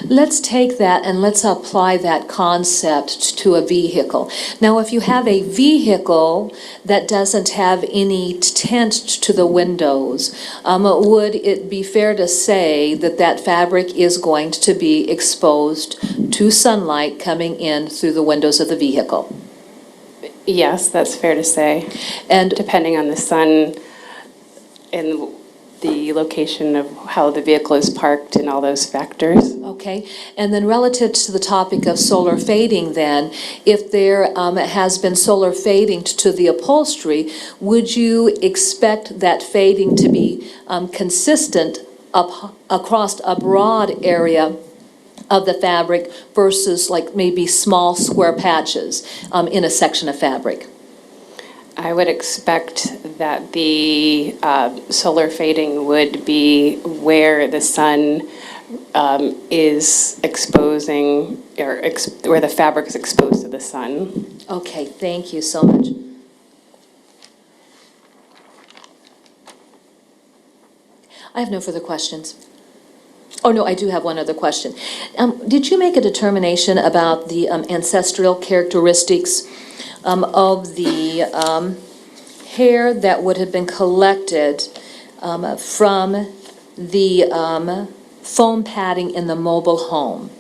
Let's take that and let's apply that concept to a vehicle. Now, if you have a vehicle that doesn't have any tint to the windows, would it be fair to say that that fabric is going to be exposed to sunlight coming in through the windows of the vehicle? Yes, that's fair to say. And Depending on the sun and the location of how the vehicle is parked and all those factors. okay, and then relative to the topic of solar fading then, if there has been solar fading to the upholstery, would you expect that fading to be consistent across a broad area of the fabric versus like maybe small square patches in a section of fabric? I would expect that the solar fading would be where the sun is exposing, or where the fabric is exposed to the sun. Okay, thank you so much. I have no further questions. Oh, no, I do have one other question. Did you make a determination about the ancestral characteristics of the hair that would have been collected from the foam padding in the mobile home?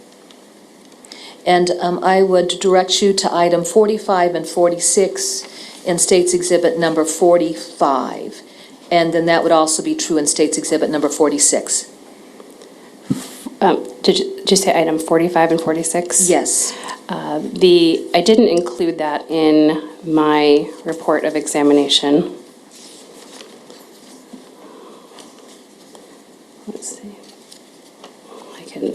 And I would direct you to item 45 and 46 in State's Exhibit number 45. And then that would also be true in State's Exhibit number 46. Did you say item 45 and 46? Yes. I didn't include that in my report of examination. Let's see. I can.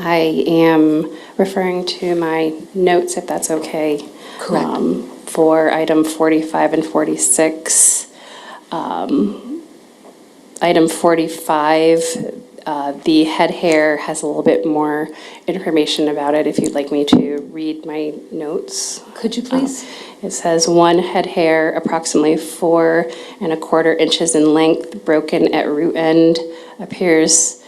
I am referring to my notes, if that's okay. Correct. For item 45 and 46. Item 45, the head hair has a little bit more information about it, if you'd like me to read my notes. Could you please? It says one head hair, approximately 4¼ inches in length, broken at root end, appears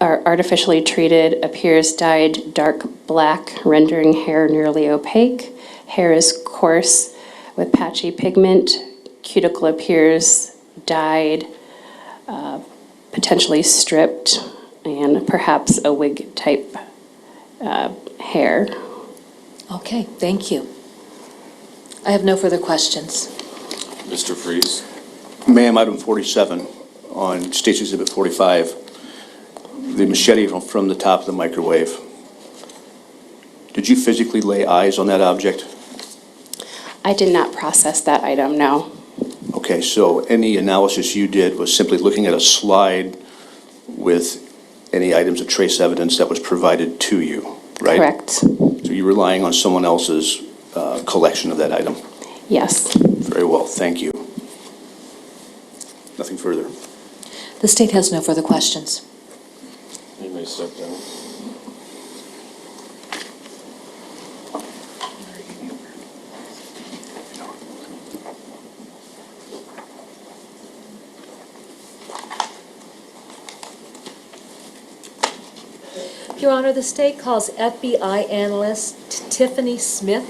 are artificially treated, appears dyed dark black, rendering hair nearly opaque. Hair is coarse with patchy pigment. Cuticle appears dyed, potentially stripped, and perhaps a wig type hair. Okay, thank you. I have no further questions. Mr. Freeze? Ma'am, item 47 on State's Exhibit 45, the machete from the top of the microwave. Did you physically lay eyes on that object? I did not process that item, no. Okay, so any analysis you did was simply looking at a slide with any items of trace evidence that was provided to you, right? Correct. So you're relying on someone else's collection of that item? Yes. Very well, thank you. Nothing further. The state has no further questions. You may step down. Your Honor, the state calls FBI analyst Tiffany Smith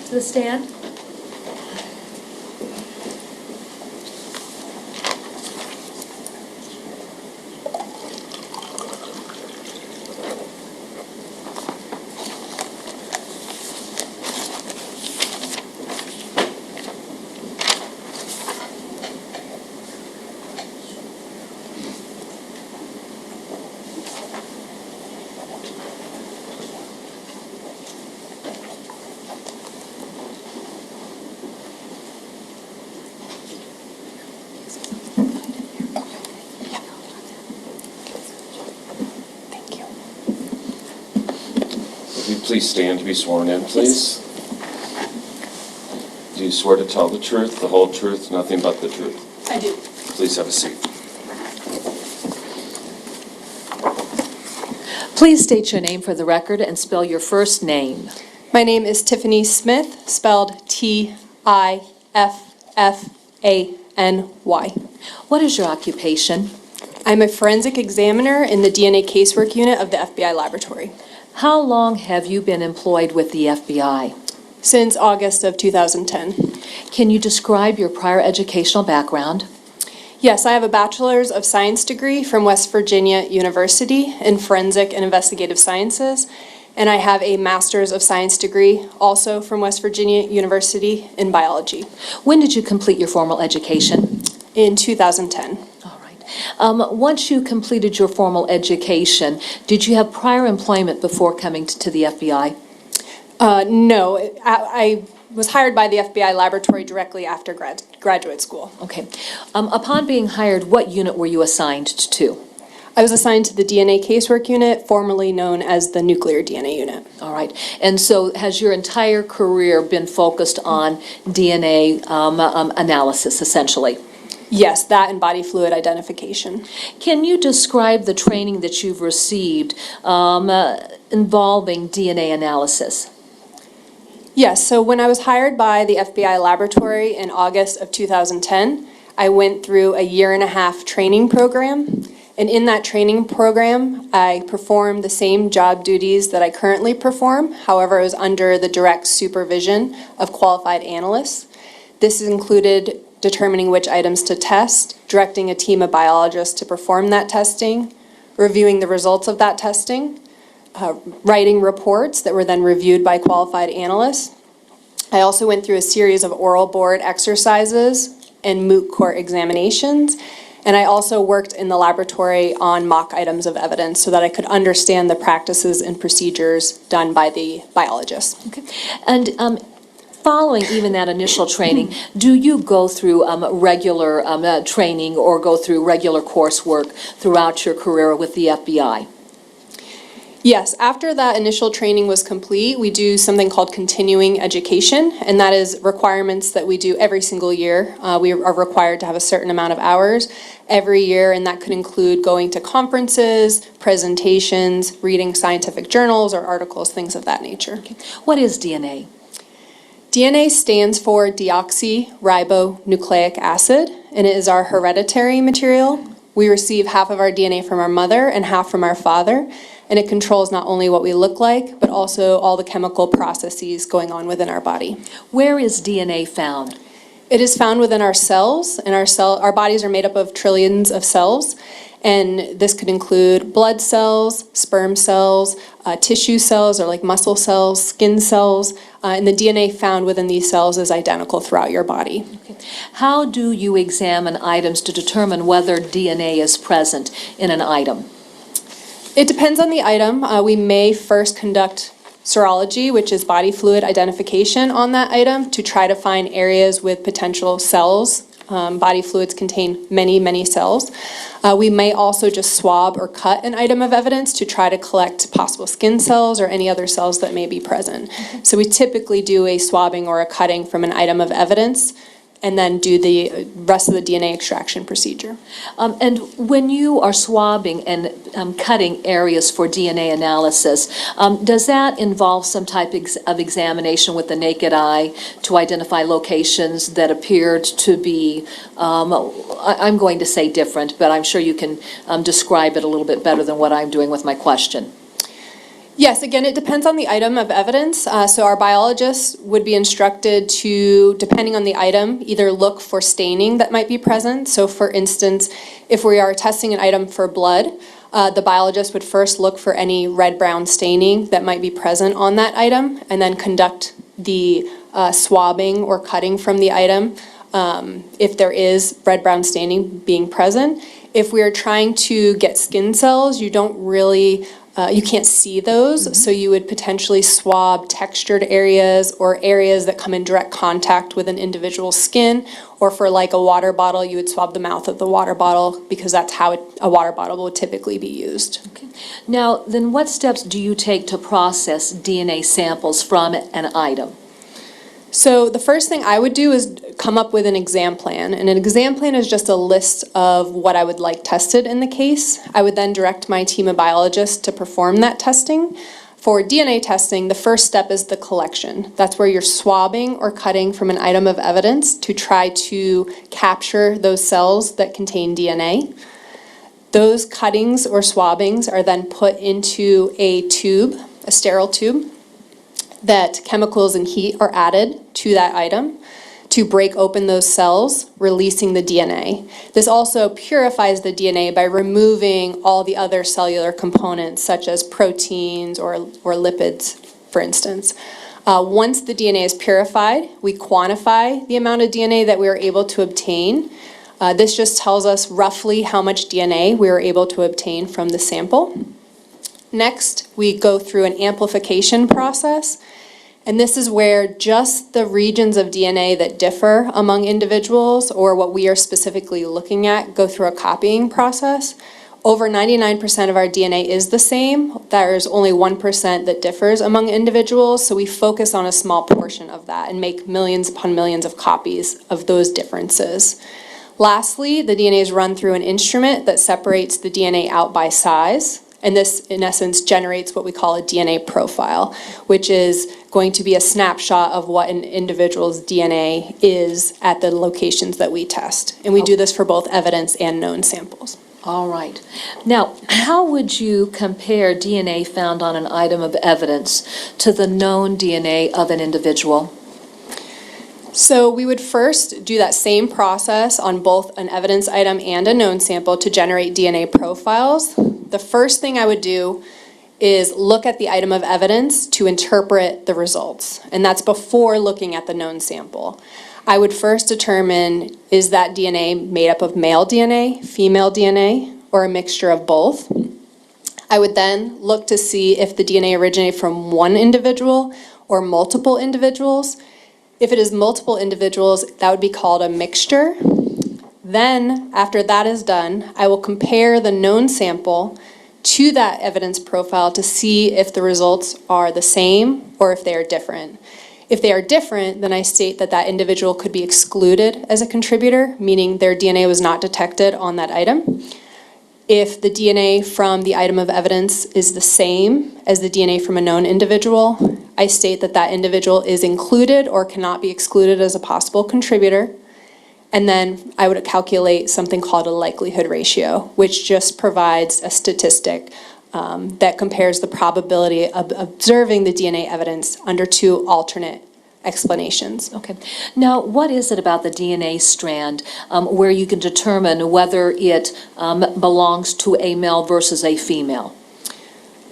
to the stand. please stand to be sworn in, please? Do you swear to tell the truth, the whole truth, nothing but the truth? I do. Please have a seat. Please state your name for the record and spell your first name. My name is Tiffany Smith, spelled Tiffany. What is your occupation? I'm a forensic examiner in the DNA casework unit of the FBI laboratory. How long have you been employed with the FBI? Since August of 2010. Can you describe your prior educational background? Yes, I have a Bachelor's of Science degree from West Virginia University in Forensic and Investigative Sciences, and I have a Master's of Science degree also from West Virginia University in Biology. When did you complete your formal education? In 2010. All right. Once you completed your formal education, did you have prior employment before coming to the FBI? No, I was hired by the FBI laboratory directly after graduate school. Okay. Upon being hired, what unit were you assigned to? I was assigned to the DNA casework unit, formerly known as the nuclear DNA unit. All right. And so has your entire career been focused on DNA analysis, essentially? Yes, that and body fluid identification. Can you describe the training that you've received involving DNA analysis? Yes, so when I was hired by the FBI laboratory in August of 2010, I went through a 1.5-year training program. And in that training program, I performed the same job duties that I currently perform. However, it was under the direct supervision of qualified analysts. This included determining which items to test, directing a team of biologists to perform that testing, reviewing the results of that testing, writing reports that were then reviewed by qualified analysts. I also went through a series of oral board exercises and moot court examinations, and I also worked in the laboratory on mock items of evidence so that I could understand the practices and procedures done by the biologists. Okay. And following even that initial training, do you go through regular training or go through regular coursework throughout your career with the FBI? Yes, after that initial training was complete, we do something called continuing education, and that is requirements that we do every single year. We are required to have a certain amount of hours every year, and that could include going to conferences, presentations, reading scientific journals or articles, things of that nature. What is DNA? DNA stands for deoxyribonucleic acid, and it is our hereditary material. We receive half of our DNA from our mother and half from our father, and it controls not only what we look like, but also all the chemical processes going on within our body. Where is DNA found? It is found within our cells, and our bodies are made up of trillions of cells, and this could include blood cells, sperm cells, tissue cells, or like muscle cells, skin cells, and the DNA found within these cells is identical throughout your body. Okay. How do you examine items to determine whether DNA is present in an item? It depends on the item. We may first conduct serology, which is body fluid identification on that item, to try to find areas with potential cells. Body fluids contain many, many cells. We may also just swab or cut an item of evidence to try to collect possible skin cells or any other cells that may be present. So we typically do a swabbing or a cutting from an item of evidence and then do the rest of the DNA extraction procedure. And when you are swabbing and cutting areas for DNA analysis, does that involve some type of examination with the naked eye to identify locations that appeared to be, I'm going to say different, but I'm sure you can describe it a little bit better than what I'm doing with my question? Yes, again, it depends on the item of evidence. So our biologists would be instructed to, depending on the item, either look for staining that might be present. So for instance, if we are testing an item for blood, the biologist would first look for any red-brown staining that might be present on that item and then conduct the swabbing or cutting from the item if there is red-brown staining being present. If we are trying to get skin cells, you don't really you can't see those, so you would potentially swab textured areas or areas that come in direct contact with an individual's skin, or for like a water bottle, you would swab the mouth of the water bottle because that's how a water bottle would typically be used. Okay. Now, then what steps do you take to process DNA samples from an item? So the first thing I would do is come up with an exam plan, and an exam plan is just a list of what I would like tested in the case. I would then direct my team of biologists to perform that testing. For DNA testing, the first step is the collection. That's where you're swabbing or cutting from an item of evidence to try to capture those cells that contain DNA. Those cuttings or swabbings are then put into a tube, a sterile tube, that chemicals and heat are added to that item to break open those cells, releasing the DNA. This also purifies the DNA by removing all the other cellular components, such as proteins or lipids, for instance. Once the DNA is purified, we quantify the amount of DNA that we are able to obtain. This just tells us roughly how much DNA we were able to obtain from the sample. Next, we go through an amplification process, and this is where just the regions of DNA that differ among individuals, or what we are specifically looking at, go through a copying process. Over 99% of our DNA is the same. There's only 1% that differs among individuals, so we focus on a small portion of that and make millions upon millions of copies of those differences. Lastly, the DNA is run through an instrument that separates the DNA out by size. And this, in essence, generates what we call a DNA profile, which is going to be a snapshot of what an individual's DNA is at the locations that we test. And we do this for both evidence and known samples. All right. Now, how would you compare DNA found on an item of evidence to the known DNA of an individual? So we would first do that same process on both an evidence item and a known sample to generate DNA profiles. The first thing I would do is look at the item of evidence to interpret the results, and that's before looking at the known sample. I would first determine, is that DNA made up of male DNA, female DNA, or a mixture of both? I would then look to see if the DNA originated from one individual or multiple individuals. If it is multiple individuals, that would be called a mixture. Then, after that is done, I will compare the known sample to that evidence profile to see if the results are the same or if they are different. If they are different, then I state that that individual could be excluded as a contributor, meaning their DNA was not detected on that item. If the DNA from the item of evidence is the same as the DNA from a known individual, I state that that individual is included or cannot be excluded as a possible contributor. And then I would calculate something called a likelihood ratio, which just provides a statistic that compares the probability of observing the DNA evidence under two alternate explanations. Okay. Now, what is it about the DNA strand where you can determine whether it belongs to a male versus a female?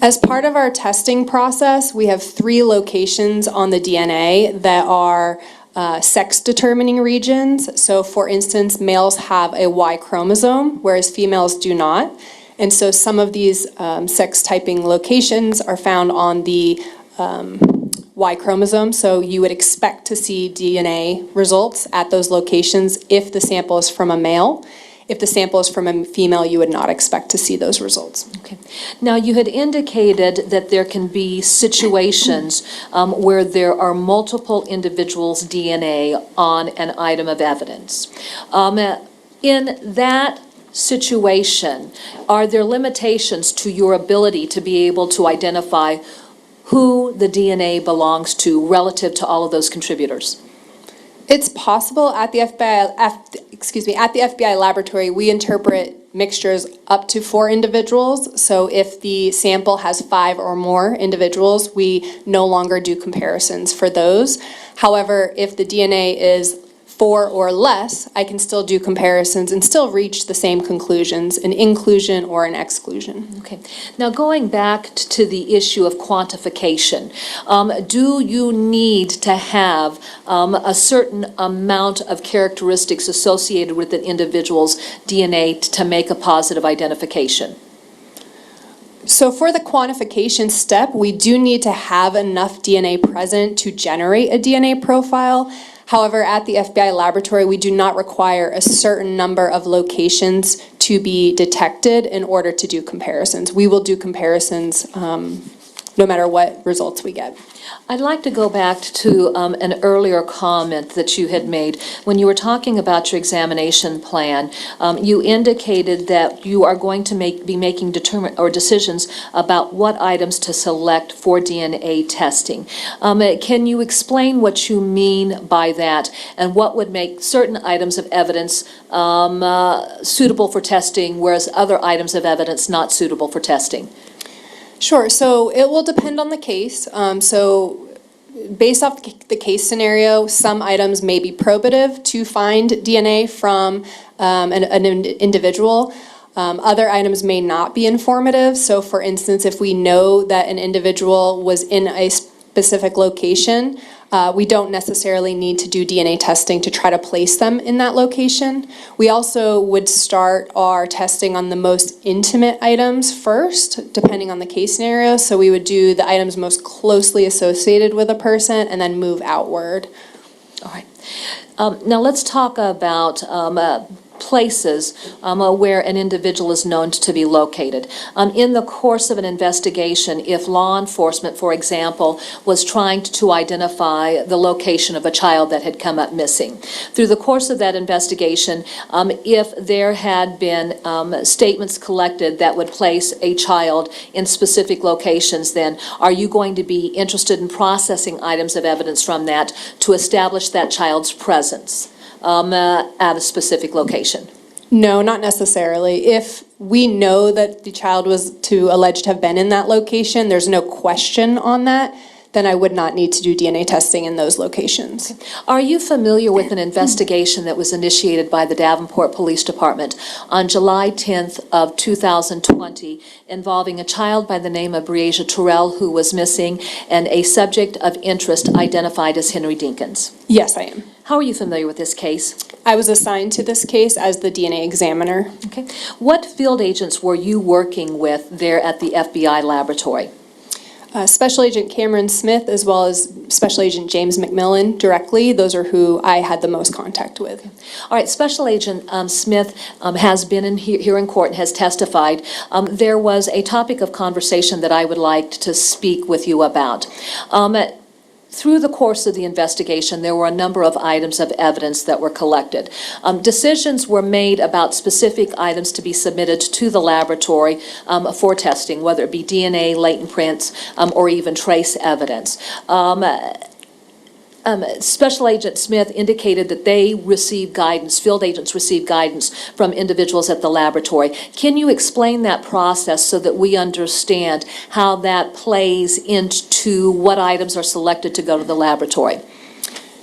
As part of our testing process, we have 3 locations on the DNA that are sex-determining regions. So, for instance, males have a Y chromosome, whereas females do not. And so some of these sex-typing locations are found on the Y chromosome, so you would expect to see DNA results at those locations if the sample is from a male. If the sample is from a female, you would not expect to see those results. Okay. Now, you had indicated that there can be situations where there are multiple individuals' DNA on an item of evidence. In that situation, are there limitations to your ability to be able to identify who the DNA belongs to relative to all of those contributors? It's possible at the FBI laboratory, we interpret mixtures up to 4 individuals. So if the sample has 5 or more individuals, we no longer do comparisons for those. However, if the DNA is 4 or less, I can still do comparisons and still reach the same conclusions, an inclusion or an exclusion. Okay. Now, going back to the issue of quantification, do you need to have a certain amount of characteristics associated with an individual's DNA to make a positive identification? So for the quantification step, we do need to have enough DNA present to generate a DNA profile. However, at the FBI laboratory, we do not require a certain number of locations to be detected in order to do comparisons. We will do comparisons no matter what results we get. I'd like to go back to an earlier comment that you had made. When you were talking about your examination plan, you indicated that you are going to be making decisions about what items to select for DNA testing. Can you explain what you mean by that, and what would make certain items of evidence suitable for testing, whereas other items of evidence not suitable for testing? Sure, so it will depend on the case. So based off the case scenario, some items may be probative to find DNA from an individual. Other items may not be informative. So for instance, if we know that an individual was in a specific location, we don't necessarily need to do DNA testing to try to place them in that location. We also would start our testing on the most intimate items first, depending on the case scenario. So we would do the items most closely associated with a person and then move outward. All right. Now let's talk about places where an individual is known to be located. In the course of an investigation, if law enforcement, for example, was trying to identify the location of a child that had come up missing, through the course of that investigation, if there had been statements collected that would place a child in specific locations, then are you going to be interested in processing items of evidence from that to establish that child's presence at a specific location? No, not necessarily. If we know that the child was alleged to have been in that location, there's no question on that, then I would not need to do DNA testing in those locations. Are you familiar with an investigation that was initiated by the Davenport Police Department on July 10th of 2020 involving a child by the name of Breasia Terrell who was missing and a subject of interest identified as Henry Dinkins? Yes, I am. How are you familiar with this case? I was assigned to this case as the DNA examiner. Okay. What field agents were you working with there at the FBI laboratory? Special Agent Cameron Smith as well as Special Agent James McMillan directly. Those are who I had the most contact with. All right, Special Agent Smith has been here in court and has testified. There was a topic of conversation that I would like to speak with you about. Through the course of the investigation, there were a number of items of evidence that were collected. Decisions were made about specific items to be submitted to the laboratory for testing, whether it be DNA, latent prints, or even trace evidence. Special Agent Smith indicated that they received guidance, field agents received guidance from individuals at the laboratory. Can you explain that process so that we understand how that plays into what items are selected to go to the laboratory?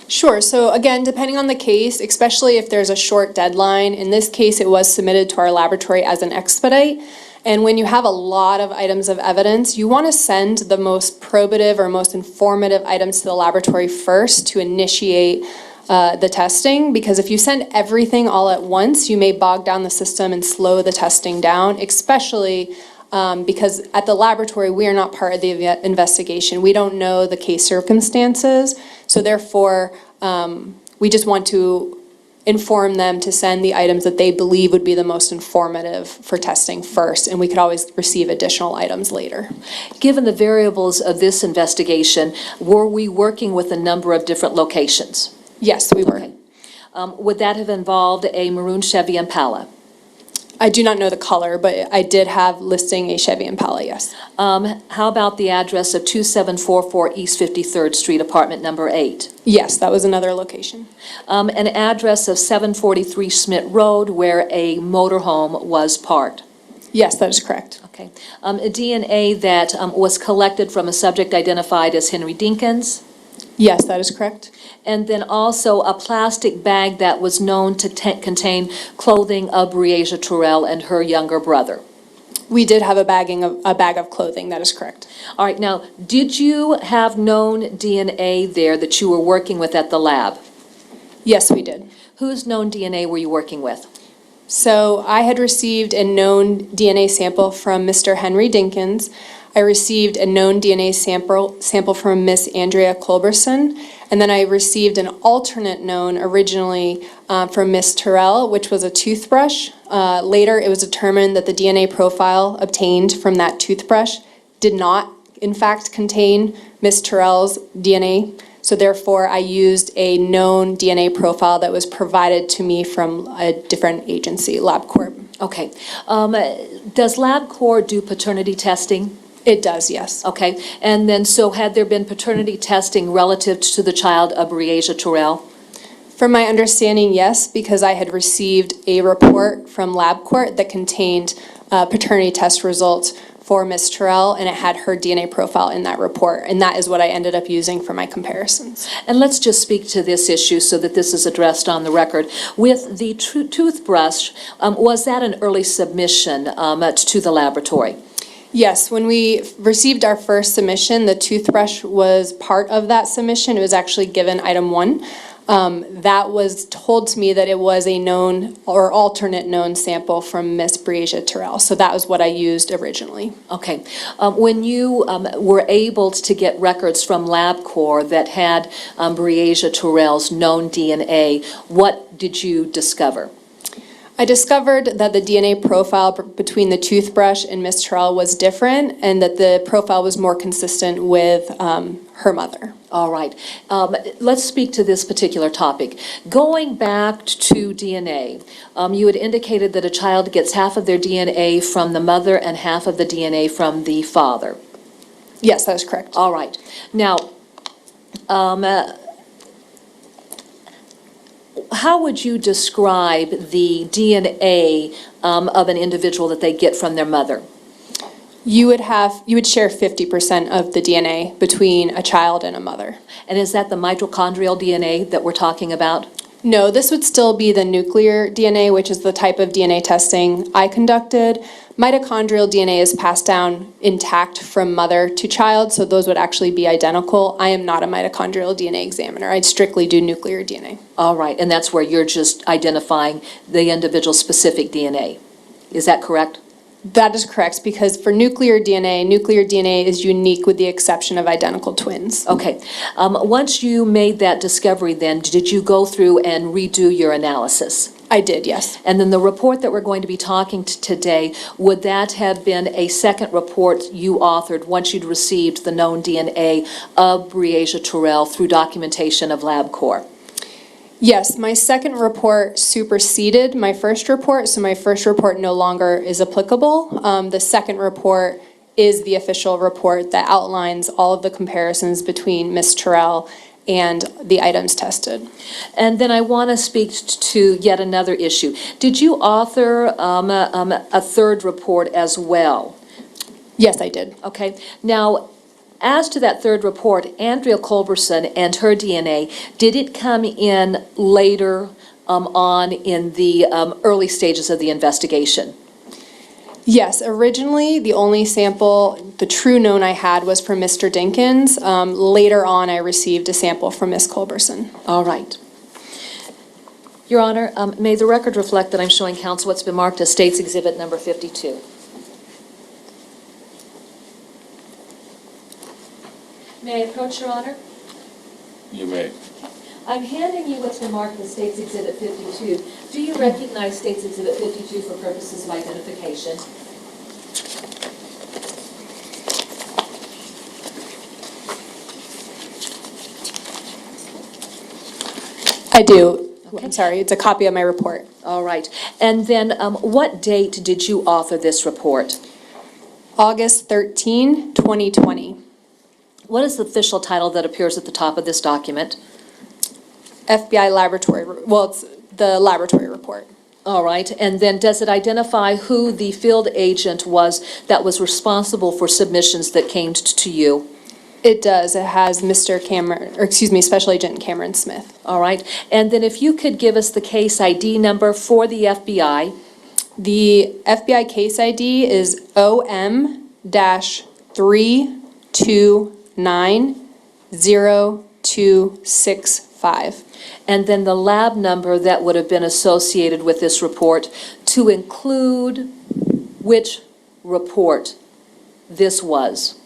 Sure. So again, depending on the case, especially if there's a short deadline, in this case it was submitted to our laboratory as an expedite. And when you have a lot of items of evidence, you want to send the most probative or most informative items to the laboratory first to initiate the testing, because if you send everything all at once, you may bog down the system and slow the testing down, especially because at the laboratory, we are not part of the investigation. We don't know the case circumstances, so therefore, we just want to inform them to send the items that they believe would be the most informative for testing first, and we could always receive additional items later. Given the variables of this investigation, were we working with a number of different locations? Yes, we were. Okay. Would that have involved a maroon Chevy Impala? I do not know the color, but I did have listing a Chevy Impala, yes. How about the address of 2744 East 53rd Street, apartment number 8? Yes, that was another location. An address of 743 Schmidt Road where a motorhome was parked? Yes, that is correct. Okay. A DNA that was collected from a subject identified as Henry Dinkins? Yes, that is correct. And then also a plastic bag that was known to contain clothing of Breasia Terrell and her younger brother. We did have a bag of clothing, that is correct. All right, now, did you have known DNA there that you were working with at the lab? Yes, we did. Whose known DNA were you working with? So I had received a known DNA sample from Mr. Henry Dinkins. I received a known DNA sample from Miss Andrea Culberson, and then I received an alternate known originally from Miss Terrell, which was a toothbrush. Later, it was determined that the DNA profile obtained from that toothbrush did not, in fact, contain Miss Terrell's DNA. So therefore, I used a known DNA profile that was provided to me from a different agency, LabCorp. Okay. Does LabCorp do paternity testing? It does, yes. Okay. And then, so had there been paternity testing relative to the child of Breasia Terrell? From my understanding, yes, because I had received a report from LabCorp that contained paternity test results for Ms. Terrell, and it had her DNA profile in that report, and that is what I ended up using for my comparisons. And let's just speak to this issue so that this is addressed on the record. With the toothbrush, was that an early submission to the laboratory? Yes, when we received our first submission, the toothbrush was part of that submission. It was actually given item 1. That was told to me that it was a known or alternate known sample from Miss Breasia Terrell. So that was what I used originally. Okay. When you were able to get records from LabCorp that had Breasia Terrell's known DNA, what did you discover? I discovered that the DNA profile between the toothbrush and Miss Terrell was different, and that the profile was more consistent with her mother. All right. Let's speak to this particular topic. Going back to DNA, you had indicated that a child gets half of their DNA from the mother and half of the DNA from the father. Yes, that is correct. All right. Now, how would you describe the DNA of an individual that they get from their mother? You would share 50% of the DNA between a child and a mother. And is that the mitochondrial DNA that we're talking about? No, this would still be the nuclear DNA, which is the type of DNA testing I conducted. Mitochondrial DNA is passed down intact from mother to child, so those would actually be identical. I am not a mitochondrial DNA examiner. I strictly do nuclear DNA. All right, and that's where you're just identifying the individual specific DNA. Is that correct? That is correct, because for nuclear DNA is unique with the exception of identical twins. Okay. Once you made that discovery then, did you go through and redo your analysis? I did, yes. And then the report that we're going to be talking to today, would that have been a second report you authored once you'd received the known DNA of Breasia Terrell through documentation of LabCorp? Yes, my second report superseded my first report, so my first report no longer is applicable. The second report is the official report that outlines all of the comparisons between Ms. Terrell and the items tested. And then I want to speak to yet another issue. Did you author a third report as well? Yes, I did. Okay. Now, as to that third report, Andrea Culberson and her DNA, did it come in later on in the early stages of the investigation? Yes, originally the only sample, the true known I had was from Mr. Dinkins. Later on I received a sample from Ms. Culberson. All right. Your Honor, may the record reflect that I'm showing counsel what's been marked as State's Exhibit number 52. May I approach, Your Honor? You may. I'm handing you what's been marked as State's Exhibit 52. Do you recognize State's Exhibit 52 for purposes of identification? I do. Okay. I'm sorry, it's a copy of my report. All right. And then what date did you author this report? August 13, 2020. What is the official title that appears at the top of this document? FBI laboratory, well, it's the laboratory report. All right, and then does it identify who the field agent was that was responsible for submissions that came to you? It does. It has Special Agent Cameron Smith. All right, and then if you could give us the case ID number for the FBI. The FBI case ID is OM-3290265. And then the lab number that would have been associated with this report to include which report this was?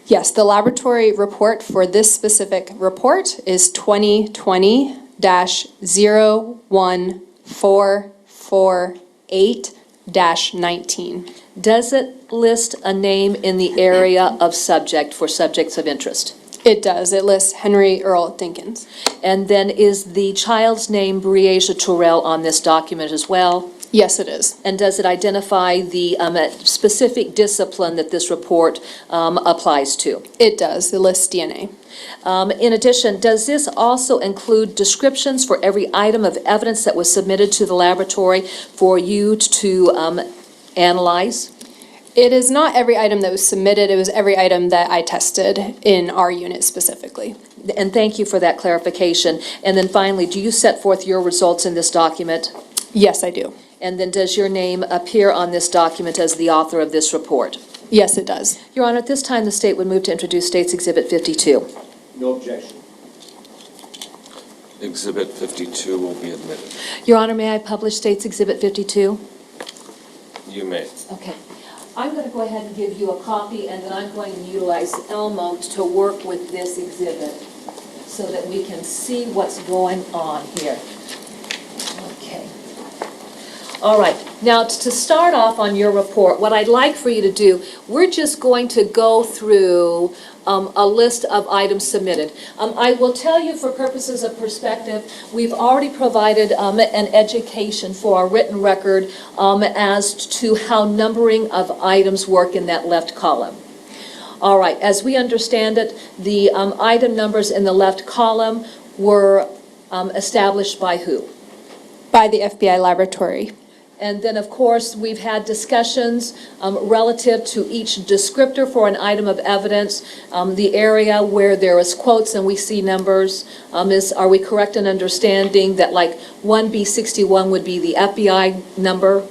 Yes, the laboratory report for this specific report is 2020-01448-19. Does it list a name in the area of subject for subjects of interest? It does. It lists Henry Earl Dinkins. And then is the child's name Breasia Terrell on this document as well? Yes, it is. And does it identify the specific discipline that this report applies to? It does. It lists DNA. In addition, does this also include descriptions for every item of evidence that was submitted to the laboratory for you to analyze? It is not every item that was submitted. It was every item that I tested in our unit specifically. And thank you for that clarification. And then finally, do you set forth your results in this document? Yes, I do. And then does your name appear on this document as the author of this report? Yes, it does. Your Honor, at this time, the state would move to introduce State's Exhibit 52. No objection. Exhibit 52 will be admitted. Your Honor, may I publish State's Exhibit 52? You may. Okay. I'm going to go ahead and give you a copy, and then I'm going to utilize Elmo to work with this exhibit so that we can see what's going on here. Okay. All right. Now, to start off on your report, what I'd like for you to do, we're just going to go through a list of items submitted. I will tell you for purposes of perspective, we've already provided an education for our written record as to how numbering of items work in that left column. All right, as we understand it, the item numbers in the left column were established by who? By the FBI laboratory. And then, of course, we've had discussions relative to each descriptor for an item of evidence, the area where there is quotes and we see numbers. Are we correct in understanding that like 1B61 would be the FBI number?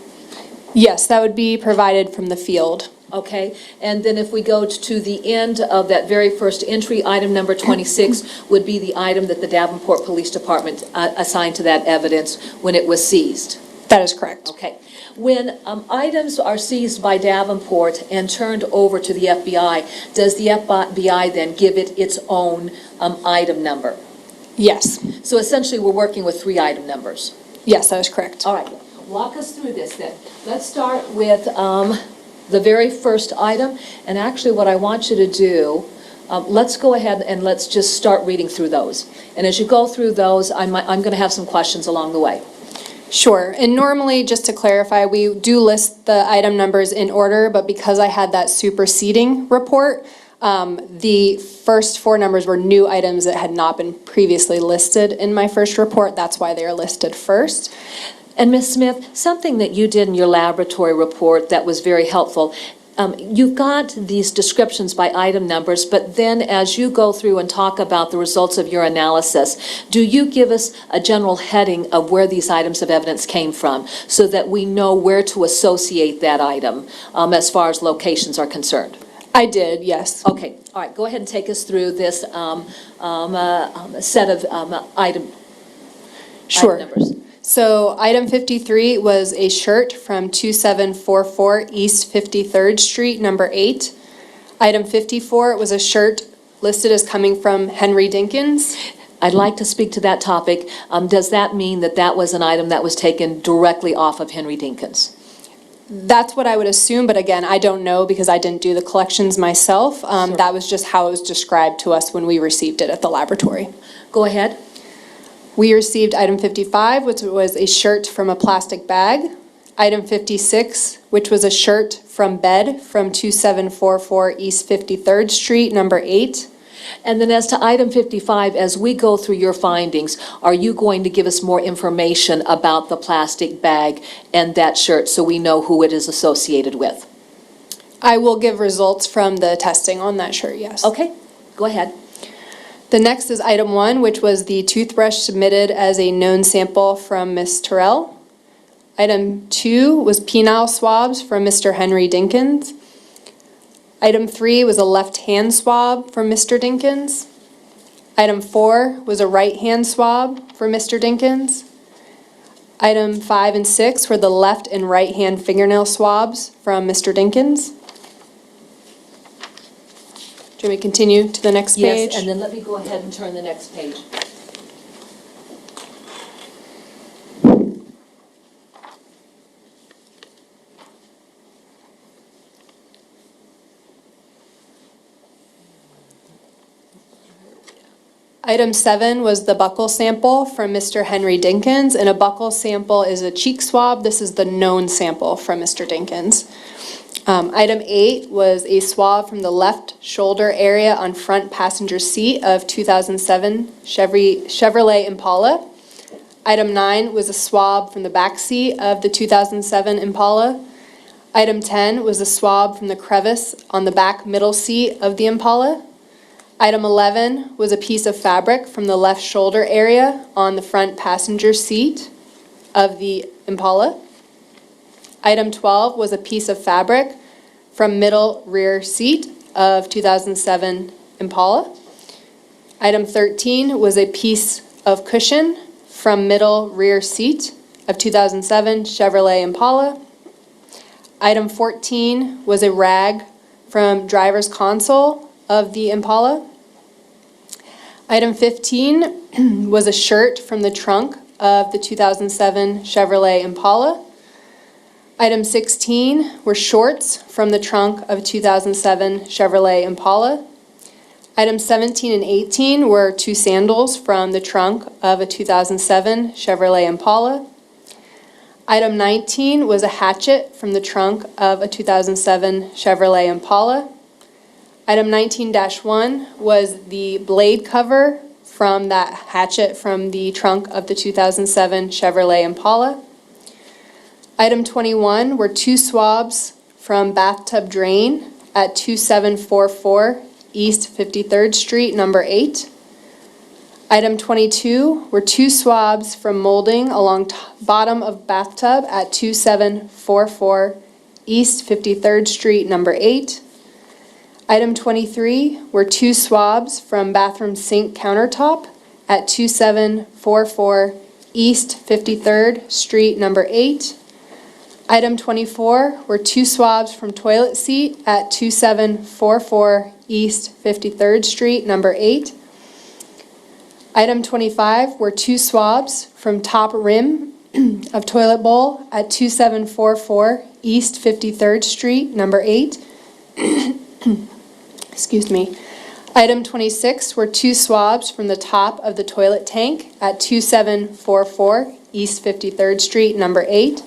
Yes, that would be provided from the field. Okay, and then if we go to the end of that very first entry, item number 26 would be the item that the Davenport Police Department assigned to that evidence when it was seized. That is correct. Okay. When items are seized by Davenport and turned over to the FBI, does the FBI then give it its own item number? Yes. So essentially, we're working with 3 item numbers. Yes, that is correct. All right. Walk us through this then. Let's start with the very first item. And actually, what I want you to do, let's go ahead and let's just start reading through those. And as you go through those, I'm going to have some questions along the way. Sure, and normally, just to clarify, we do list the item numbers in order, but because I had that superseding report, the first 4 numbers were new items that had not been previously listed in my first report. That's why they are listed first. And Ms. Smith, something that you did in your laboratory report that was very helpful, you've got these descriptions by item numbers, but then as you go through and talk about the results of your analysis, do you give us a general heading of where these items of evidence came from so that we know where to associate that item as far as locations are concerned? I did, yes. Okay, all right, go ahead and take us through this set of item numbers. So item 53 was a shirt from 2744 East 53rd Street, number 8. Item 54 was a shirt listed as coming from Henry Dinkins. I'd like to speak to that topic. Does that mean that that was an item that was taken directly off of Henry Dinkins? That's what I would assume, but again, I don't know because I didn't do the collections myself. That was just how it was described to us when we received it at the laboratory. Go ahead. We received item 55, which was a shirt from a plastic bag. Item 56, which was a shirt from bed from 2744 East 53rd Street, number 8. And then as to item 55, as we go through your findings, are you going to give us more information about the plastic bag and that shirt so we know who it is associated with? I will give results from the testing on that shirt, yes. Okay, go ahead. The next is item 1, which was the toothbrush submitted as a known sample from Ms. Terrell. Item 2 was penile swabs from Mr. Henry Dinkins. Item 3 was a left hand swab from Mr. Dinkins. Item 4 was a right hand swab for Mr. Dinkins. Item 5 and 6 were the left and right-hand fingernail swabs from Mr. Dinkins. Do you want me to continue to the next page? Yes, and then let me go ahead and turn the next page. Item 7 was the buccal sample from Mr. Henry Dinkins, and a buccal sample is a cheek swab. This is the known sample from Mr. Dinkins. Item 8 was a swab from the left shoulder area on front passenger seat of 2007 Chevrolet Impala. Item 9 was a swab from the back seat of the 2007 Impala. Item 10 was a swab from the crevice on the back middle seat of the Impala. Item 11 was a piece of fabric from the left shoulder area on the front passenger seat of the Impala. Item 12 was a piece of fabric from middle rear seat of 2007 Impala. Item 13 was a piece of cushion from middle rear seat of 2007 Chevrolet Impala. Item 14 was a rag from driver's console of the Impala. Item 15 was a shirt from the trunk of the 2007 Chevrolet Impala. Item 16 were shorts from the trunk of 2007 Chevrolet Impala. Items 17 and 18 were 2 sandals from the trunk of a 2007 Chevrolet Impala. Item 19 was a hatchet from the trunk of a 2007 Chevrolet Impala. Item 19-1 was the blade cover from that hatchet from the trunk of the 2007 Chevrolet Impala. Item 21 were 2 swabs from bathtub drain at 2744 East 53rd Street, number 8. Item 22 were 2 swabs from molding along bottom of bathtub at 2744 East 53rd Street, number 8. Item 23 were 2 swabs from bathroom sink countertop at 2744 East 53rd Street, number 8. Item 24 were 2 swabs from toilet seat at 2744 East 53rd Street, number 8. Item 25 were 2 swabs from top rim of toilet bowl at 2744 East 53rd Street, number 8. Excuse me. Item 26 were 2 swabs from the top of the toilet tank at 2744 East 53rd Street, number 8.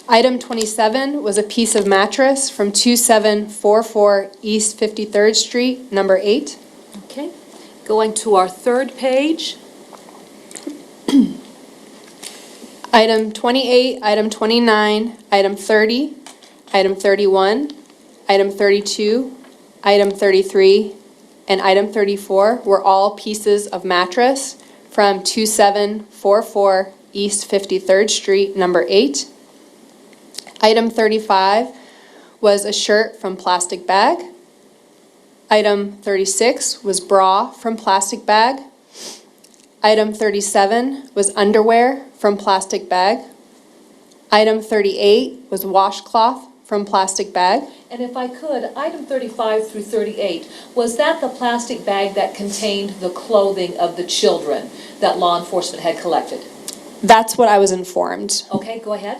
Item 27 was a piece of mattress from 2744 East 53rd Street, number 8. Okay, going to our third page. Item 28, item 29, item 30, item 31, item 32, item 33, and item 34 were all pieces of mattress from 2744 East 53rd Street, number 8. Item 35 was a shirt from plastic bag. Item 36 was bra from plastic bag. Item 37 was underwear from plastic bag. Item 38 was washcloth from plastic bag. And if I could, item 35 through 38, was that the plastic bag that contained the clothing of the children that law enforcement had collected? That's what I was informed. Okay, go ahead.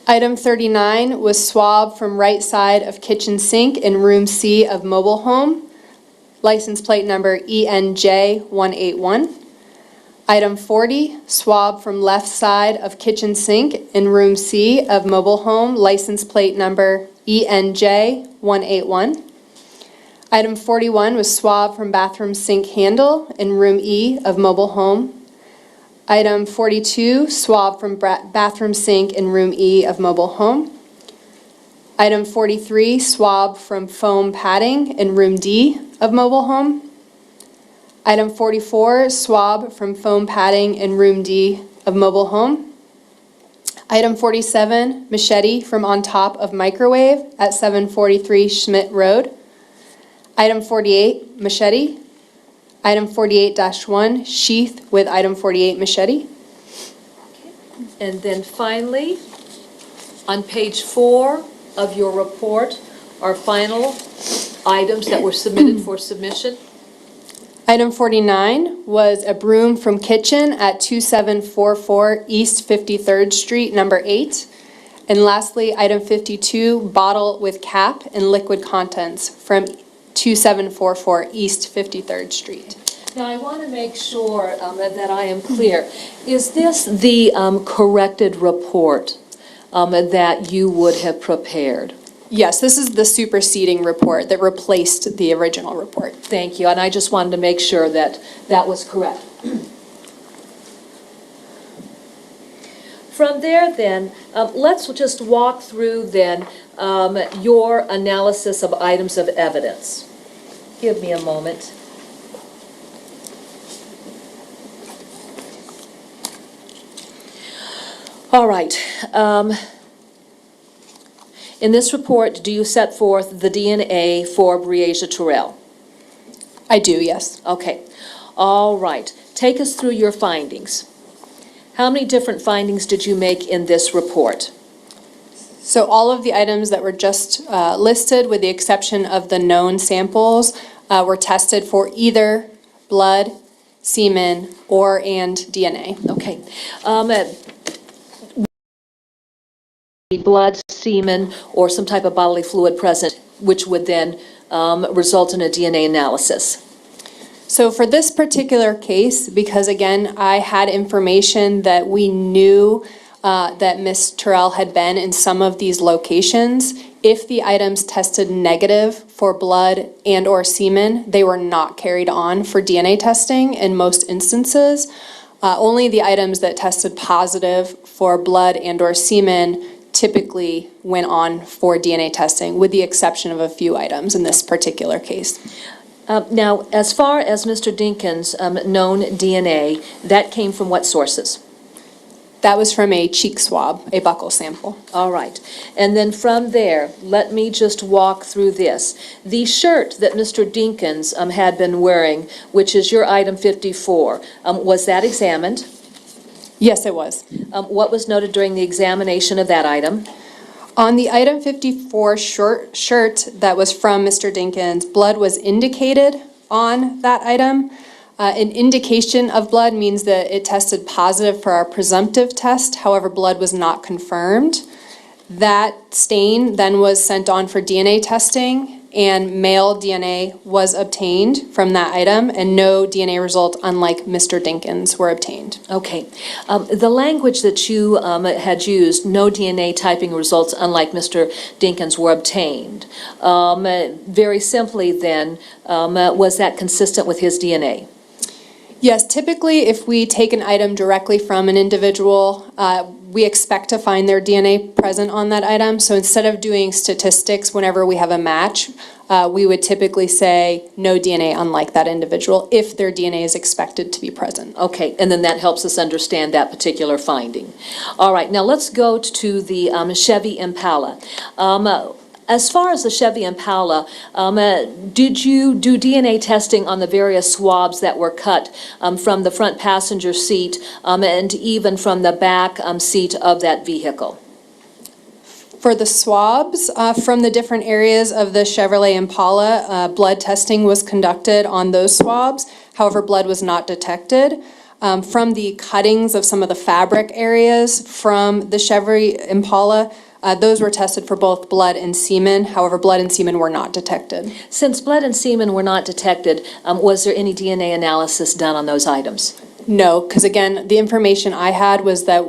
Item 39 was swab from right side of kitchen sink in room C of mobile home, license plate number ENJ181. Item 40, swab from left side of kitchen sink in room C of mobile home, license plate number ENJ181. Item 41 was swab from bathroom sink handle in room E of mobile home. Item 42, swab from bathroom sink in room E of mobile home. Item 43, swab from foam padding in room D of mobile home. Item 44, swab from foam padding in room D of mobile home. Item 47, machete from on top of microwave at 743 Schmidt Road. Item 48, machete. Item 48-1, sheath with item 48 machete. And then finally, on page 4 of your report, are final items that were submitted for submission. Item 49 was a broom from kitchen at 2744 East 53rd Street, number 8. And lastly, item 52, bottle with cap and liquid contents from 2744 East 53rd Street. Now, I want to make sure that I am clear. Is this the corrected report that you would have prepared? Yes, this is the superseding report that replaced the original report. Thank you, and I just wanted to make sure that that was correct. From there, then, let's just walk through, then, your analysis of items of evidence. Give me a moment. All right. In this report, do you set forth the DNA for Breasia Terrell? I do, yes. Okay. All right. Take us through your findings. How many different findings did you make in this report? So all of the items that were just listed, with the exception of the known samples, were tested for either blood, semen, and DNA. Okay. Blood, semen, or some type of bodily fluid present, which would then result in a DNA analysis. So for this particular case, because again, I had information that we knew that Ms. Terrell had been in some of these locations, if the items tested negative for blood and/or semen, they were not carried on for DNA testing in most instances. Only the items that tested positive for blood and/or semen typically went on for DNA testing, with the exception of a few items in this particular case. Now, as far as Mr. Dinkins' known DNA, that came from what sources? That was from a cheek swab, a buccal sample. All right. And then from there, let me just walk through this. The shirt that Mr. Dinkins had been wearing, which is your item 54, was that examined? Yes, it was. What was noted during the examination of that item? On the item 54 shirt that was from Mr. Dinkins, blood was indicated on that item. An indication of blood means that it tested positive for our presumptive test, however, blood was not confirmed. That stain then was sent on for DNA testing, and male DNA was obtained from that item, and no DNA result, unlike Mr. Dinkins, were obtained. Okay. The language that you had used, no DNA typing results, unlike Mr. Dinkins, were obtained. Very simply then, was that consistent with his DNA? Yes, typically if we take an item directly from an individual, we expect to find their DNA present on that item. So instead of doing statistics whenever we have a match, we would typically say no DNA unlike that individual if their DNA is expected to be present. Okay, and then that helps us understand that particular finding. All right, now let's go to the Chevy Impala. As far as the Chevy Impala, did you do DNA testing on the various swabs that were cut from the front passenger seat and even from the back seat of that vehicle? For the swabs from the different areas of the Chevrolet Impala, blood testing was conducted on those swabs. However, blood was not detected. From the cuttings of some of the fabric areas from the Chevy Impala, those were tested for both blood and semen. However, blood and semen were not detected. Since blood and semen were not detected, was there any DNA analysis done on those items? No, because again, the information I had was that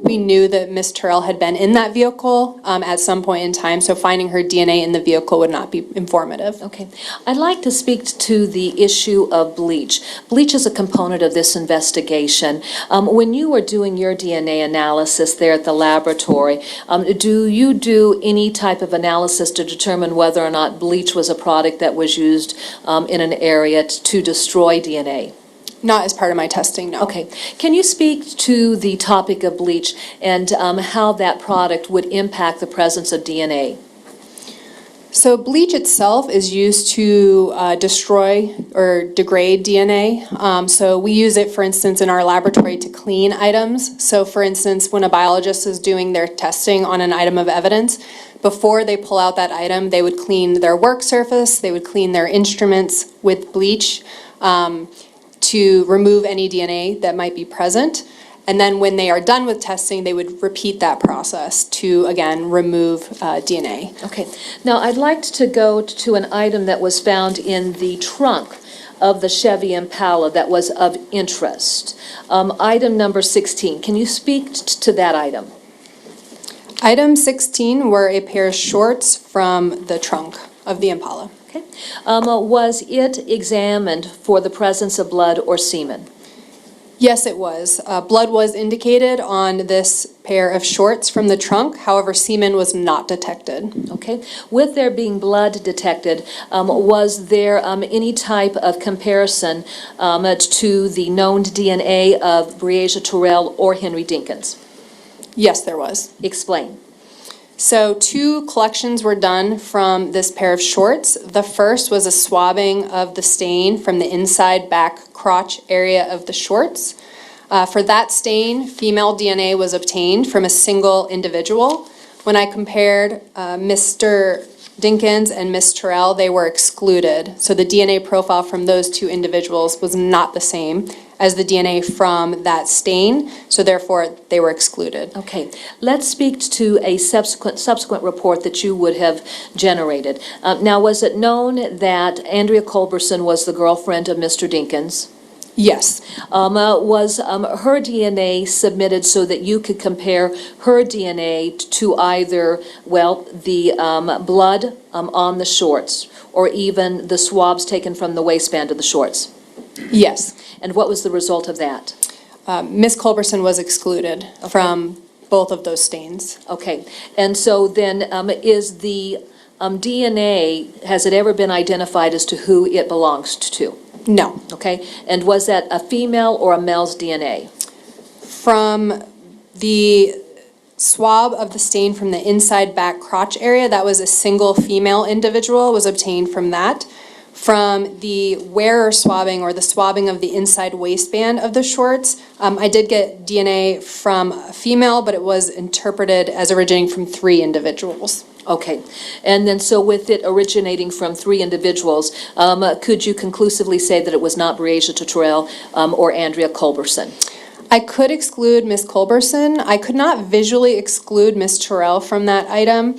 we knew that Ms. Terrell had been in that vehicle at some point in time, so finding her DNA in the vehicle would not be informative. Okay. I'd like to speak to the issue of bleach. Bleach is a component of this investigation. When you were doing your DNA analysis there at the laboratory, do you do any type of analysis to determine whether or not bleach was a product that was used in an area to destroy DNA? Not as part of my testing, no. Okay. Can you speak to the topic of bleach and how that product would impact the presence of DNA? So bleach itself is used to destroy or degrade DNA. So we use it, for instance, in our laboratory to clean items. So for instance, when a biologist is doing their testing on an item of evidence, before they pull out that item, they would clean their work surface, they would clean their instruments with bleach to remove any DNA that might be present. And then when they are done with testing, they would repeat that process to, again, remove DNA. Okay. Now, I'd like to go to an item that was found in the trunk of the Chevy Impala that was of interest. Item number 16. Can you speak to that item? Item 16 were a pair of shorts from the trunk of the Impala. Okay. Was it examined for the presence of blood or semen? Yes, it was. Blood was indicated on this pair of shorts from the trunk. However, semen was not detected. Okay. With there being blood detected, was there any type of comparison to the known DNA of Breasia Terrell or Henry Dinkins? Yes, there was. Explain. So 2 collections were done from this pair of shorts. The first was a swabbing of the stain from the inside back crotch area of the shorts. For that stain, female DNA was obtained from a single individual. When I compared Mr. Dinkins and Ms. Terrell, they were excluded. So the DNA profile from those 2 individuals was not the same as the DNA from that stain, so therefore they were excluded. Okay, let's speak to a subsequent report that you would have generated. Now, was it known that Andrea Culberson was the girlfriend of Mr. Dinkins? Yes. Was her DNA submitted so that you could compare her DNA to either, well, the blood on the shorts or even the swabs taken from the waistband of the shorts? Yes. And what was the result of that? Ms. Culberson was excluded from both of those stains. Okay, and so then is the DNA, has it ever been identified as to who it belongs to? No. Okay, and was that a female or a male's DNA? From the swab of the stain from the inside back crotch area, that was a single female individual, was obtained from that. From the wearer swabbing or the swabbing of the inside waistband of the shorts, I did get DNA from a female, but it was interpreted as originating from 3 individuals. Okay, and then so with it originating from 3 individuals, could you conclusively say that it was not Breasia Terrell or Andrea Culberson? I could exclude Ms. Culberson. I could not visually exclude Ms. Terrell from that item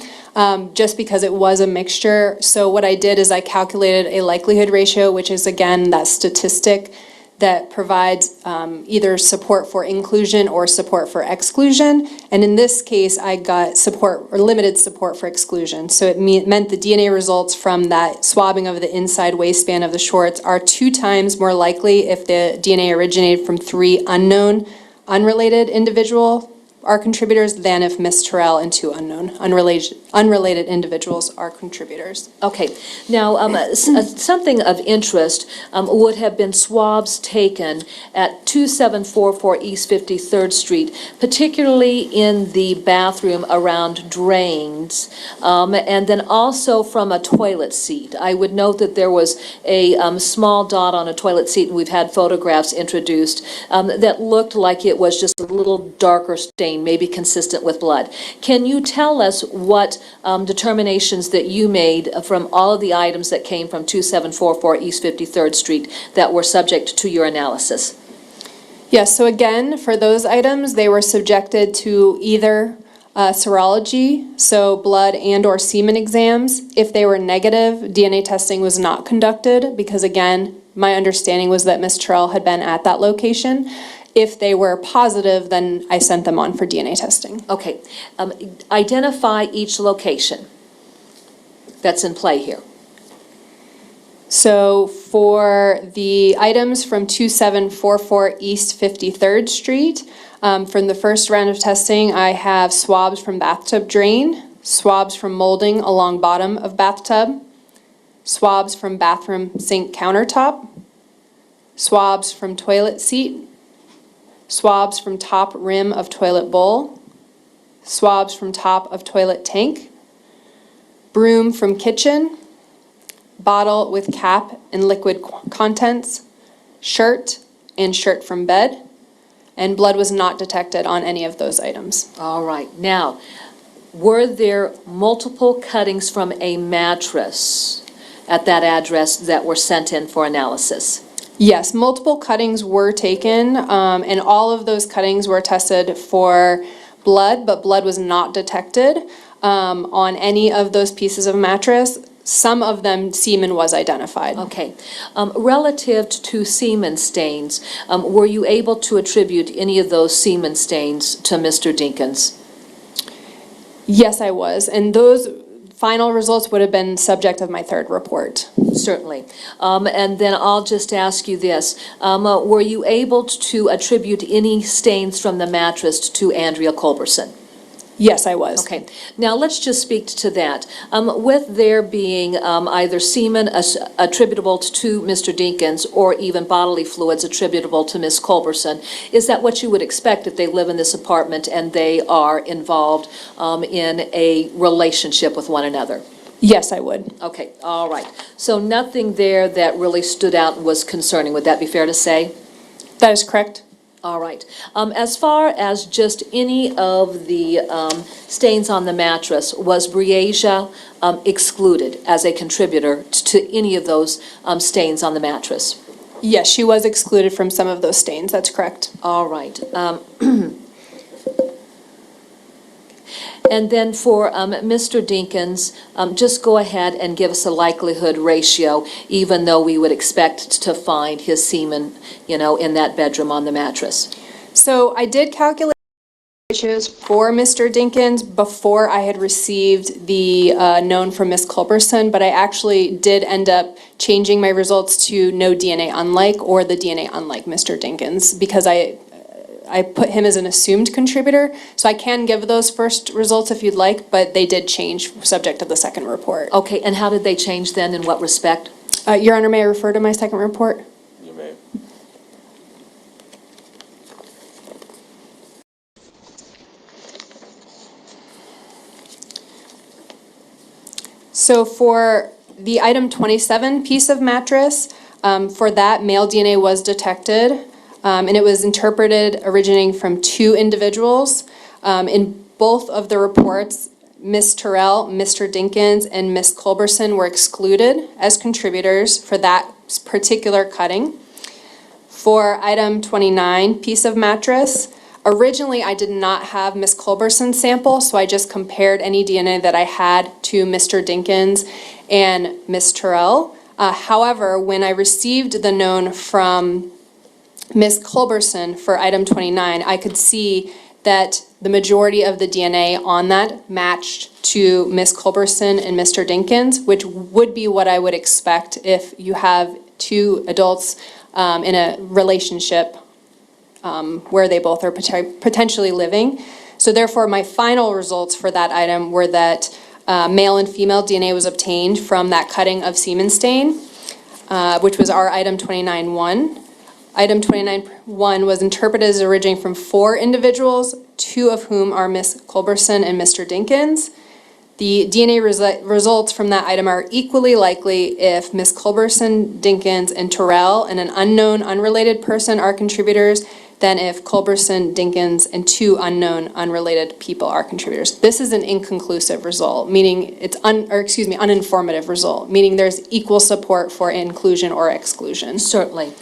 just because it was a mixture. So what I did is I calculated a likelihood ratio, which is again that statistic that provides either support for inclusion or support for exclusion. And in this case, I got support or limited support for exclusion. So it meant the DNA results from that swabbing of the inside waistband of the shorts are 2 times more likely if the DNA originated from 3 unknown, unrelated individuals are contributors than if Ms. Terrell and 2 unknown, unrelated individuals are contributors. Okay, now something of interest would have been swabs taken at 2744 East 53rd Street, particularly in the bathroom around drains, and then also from a toilet seat. I would note that there was a small dot on a toilet seat, and we've had photographs introduced that looked like it was just a little darker stain, maybe consistent with blood. Can you tell us what determinations that you made from all of the items that came from 2744 East 53rd Street that were subject to your analysis? Yes, so again, for those items, they were subjected to either serology, so blood and or semen exams. If they were negative, DNA testing was not conducted because again, my understanding was that Ms. Terrell had been at that location. If they were positive, then I sent them on for DNA testing. Okay, identify each location that's in play here. So for the items from 2744 East 53rd Street, from the first round of testing, I have swabs from bathtub drain, swabs from molding along bottom of bathtub, swabs from bathroom sink countertop, swabs from toilet seat, swabs from top rim of toilet bowl, swabs from top of toilet tank, broom from kitchen, bottle with cap and liquid contents, shirt and shirt from bed, and blood was not detected on any of those items. All right. Now, were there multiple cuttings from a mattress at that address that were sent in for analysis? Yes, multiple cuttings were taken, and all of those cuttings were tested for blood, but blood was not detected on any of those pieces of mattress. Some of them, semen was identified. Okay. Relative to semen stains, were you able to attribute any of those semen stains to Mr. Dinkins? Yes, I was, and those final results would have been subject of my third report. Certainly. And then I'll just ask you this. Were you able to attribute any stains from the mattress to Andrea Culberson? Yes, I was. Okay. Now, let's just speak to that. With there being either semen attributable to Mr. Dinkins or even bodily fluids attributable to Ms. Culberson, is that what you would expect if they live in this apartment and they are involved in a relationship with one another? Yes, I would. Okay, all right. So nothing there that really stood out and was concerning. Would that be fair to say? That is correct. All right. As far as just any of the stains on the mattress, was Breasia excluded as a contributor to any of those stains on the mattress? Yes, she was excluded from some of those stains. That's correct. All right. And then for Mr. Dinkins, just go ahead and give us a likelihood ratio, even though we would expect to find his semen, in that bedroom on the mattress. So I did calculate ratios for Mr. Dinkins before I had received the known from Ms. Culberson, but I actually did end up changing my results to no DNA unlike or the DNA unlike Mr. Dinkins because I put him as an assumed contributor, so I can give those first results if you'd like, but they did change subject to the second report. Okay, and how did they change then, in what respect? Your Honor, may I refer to my second report? You may. So for the item 27 piece of mattress, for that, male DNA was detected. And it was interpreted originating from two individuals. In both of the reports, Ms. Terrell, Mr. Dinkins, and Ms. Culberson were excluded as contributors for that particular cutting. For item 29, piece of mattress, originally I did not have Ms. Culberson's sample, so I just compared any DNA that I had to Mr. Dinkins and Ms. Terrell. However, when I received the known from Ms. Culberson for item 29, I could see that the majority of the DNA on that matched to Ms. Culberson and Mr. Dinkins, which would be what I would expect if you have two adults in a relationship where they both are potentially living. So therefore, my final results for that item were that male and female DNA was obtained from that cutting of semen stain, which was our item 29-1. Item 29-1 was interpreted as originating from four individuals, two of whom are Ms. Culberson and Mr. Dinkins. The DNA results from that item are equally likely if Ms. Culberson, Dinkins, and Terrell and an unknown unrelated person are contributors than if Culberson, Dinkins, and two unknown unrelated people are contributors. This is an inconclusive result, meaning it's uninformative result, meaning there's equal support for inclusion or exclusion. Certainly.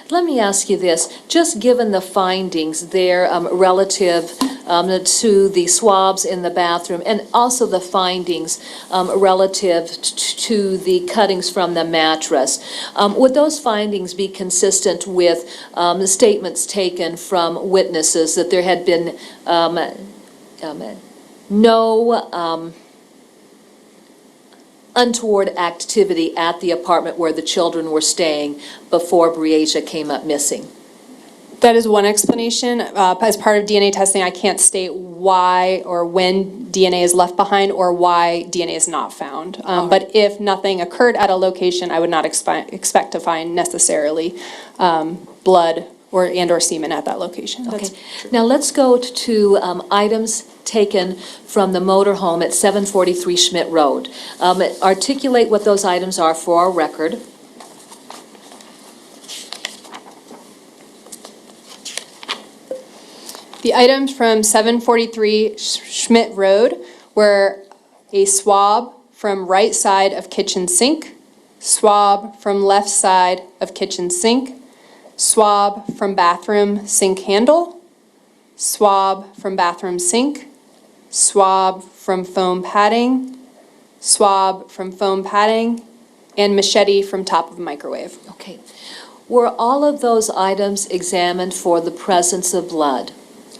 Let me ask you this. Just given the findings there relative to the swabs in the bathroom and also the findings relative to the cuttings from the mattress, would those findings be consistent with the statements taken from witnesses that there had been no untoward activity at the apartment where the children were staying before Breasia came up missing? That is one explanation. As part of DNA testing, I can't state why or when DNA is left behind or why DNA is not found. But if nothing occurred at a location, I would not expect to find necessarily blood or semen at that location. Okay, That's- now let's go to items taken from the motorhome at 743 Schmidt Road. Articulate what those items are for our record. The items from 743 Schmidt Road were a swab from right side of kitchen sink, swab from left side of kitchen sink, swab from bathroom sink handle, swab from bathroom sink, swab from foam padding, swab from foam padding, and machete from top of microwave. Okay. Were all of those items examined for the presence of blood?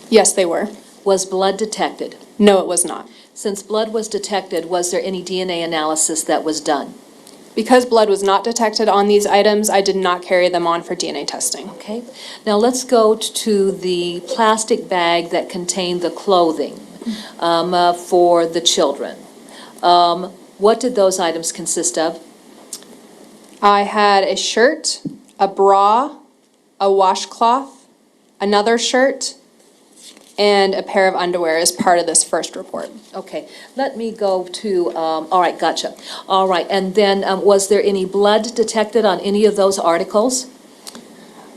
Yes, they were. Was blood detected? No, it was not. Since blood was detected, was there any DNA analysis that was done? Because blood was not detected on these items, I did not carry them on for DNA testing. Okay. Now let's go to the plastic bag that contained the clothing for the children. What did those items consist of? I had a shirt, a bra, a washcloth, another shirt, and a pair of underwear as part of this first report. Okay, let me go to, all right, gotcha. All right, and then was there any blood detected on any of those articles?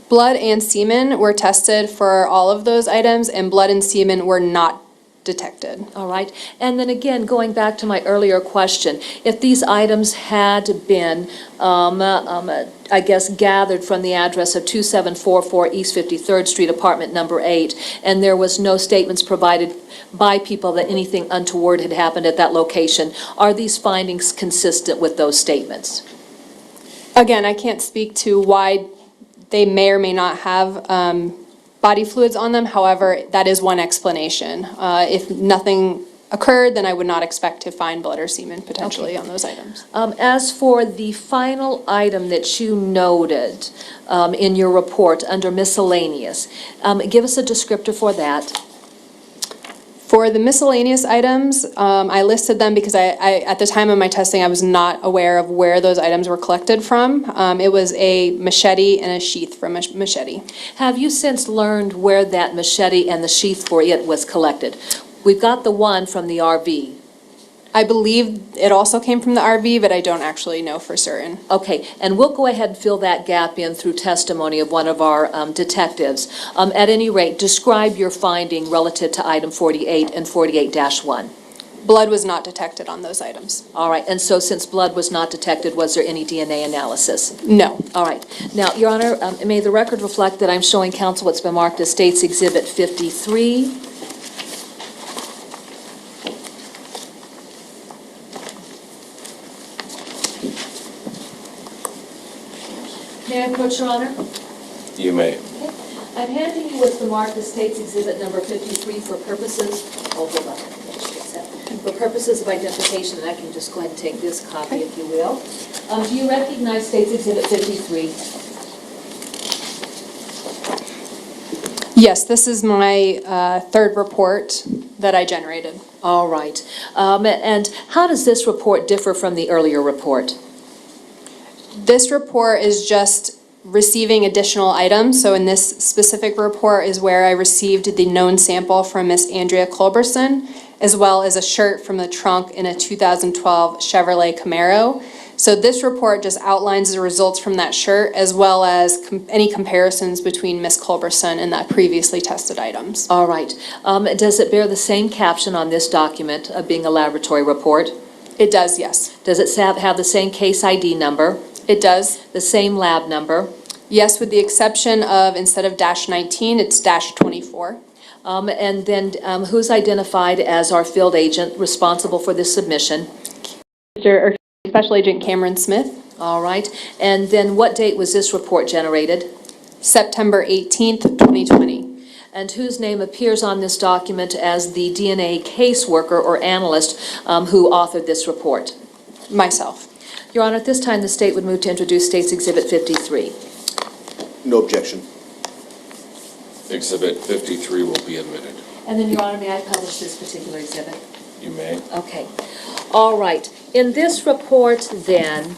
Blood and semen were tested for all of those items, and blood and semen were not detected. All right, and then again, going back to my earlier question, if these items had been, I guess, gathered from the address of 2744 East 53rd Street, apartment number 8, and there was no statements provided by people that anything untoward had happened at that location, are these findings consistent with those statements? Again, I can't speak to why they may or may not have body fluids on them. However, that is one explanation. If nothing occurred, then I would not expect to find blood or semen potentially on those items. As for the final item that you noted in your report under miscellaneous, give us a descriptor for that. For the miscellaneous items, I listed them because at the time of my testing, I was not aware of where those items were collected from. It was a machete and a sheath from a machete. Have you since learned where that machete and the sheath for it was collected? We've got the one from the RV. I believe it also came from the RV, but I don't actually know for certain. Okay, and we'll go ahead and fill that gap in through testimony of one of our detectives. At any rate, describe your finding relative to item 48 and 48-1. Blood was not detected on those items. All right, and so since blood was not detected, was there any DNA analysis? No. All right. Now, Your Honor, may the record reflect that I'm showing counsel what's been marked as State's Exhibit 53. May I approach, Your Honor? You may. I'm handing you what's been marked as State's Exhibit number 53 for purposes, hold on, for purposes of identification, and I can just go ahead and take this copy, if you will. Do you recognize State's Exhibit 53? Yes, this is my third report that I generated. All right. And how does this report differ from the earlier report? This report is just receiving additional items. So in this specific report is where I received the known sample from Miss Andrea Culberson, as well as a shirt from the trunk in a 2012 Chevrolet Camaro. So this report just outlines the results from that shirt, as well as any comparisons between Miss Culberson and that previously tested items. All right. Does it bear the same caption on this document of being a laboratory report? It does, yes. Does it have the same case ID number? It does. The same lab number? Yes, with the exception of instead of -19, it's -24. And then who's identified as our field agent responsible for this submission? Special Agent Cameron Smith. All right. And then what date was this report generated? September 18th, 2020. And whose name appears on this document as the DNA caseworker or analyst who authored this report? Myself. Your Honor, at this time, the state would move to introduce State's Exhibit 53. No objection. Exhibit 53 will be admitted. And then, Your Honor, may I publish this particular exhibit? You may. Okay. All right. In this report, then,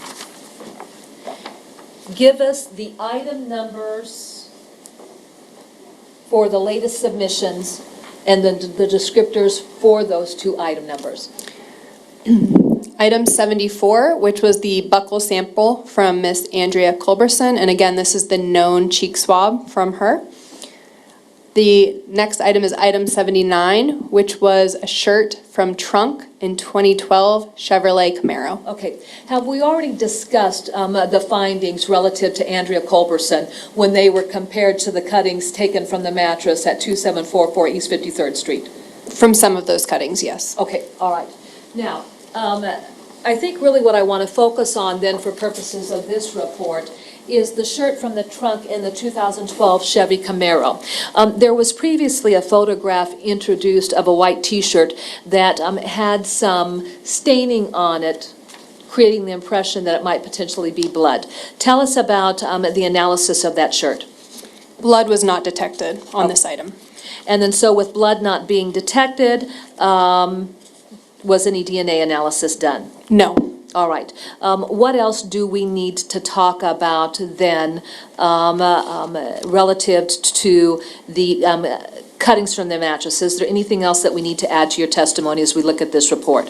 give us the item numbers for the latest submissions and then the descriptors for those two item numbers. Item 74, which was the buccal sample from Miss Andrea Culberson, and again, this is the known cheek swab from her. The next item is item 79, which was a shirt from trunk in 2012 Chevrolet Camaro. Okay, have we already discussed the findings relative to Andrea Culberson when they were compared to the cuttings taken from the mattress at 2744 East 53rd Street? From some of those cuttings, yes. Okay, all right. Now, I think really what I want to focus on then for purposes of this report is the shirt from the trunk in the 2012 Chevy Camaro. There was previously a photograph introduced of a white T-shirt that had some staining on it, creating the impression that it might potentially be blood. Tell us about the analysis of that shirt. Blood was not detected on this item. And then so with blood not being detected, was any DNA analysis done? No. All right. What else do we need to talk about then relative to the cuttings from the mattress? Is there anything else that we need to add to your testimony as we look at this report?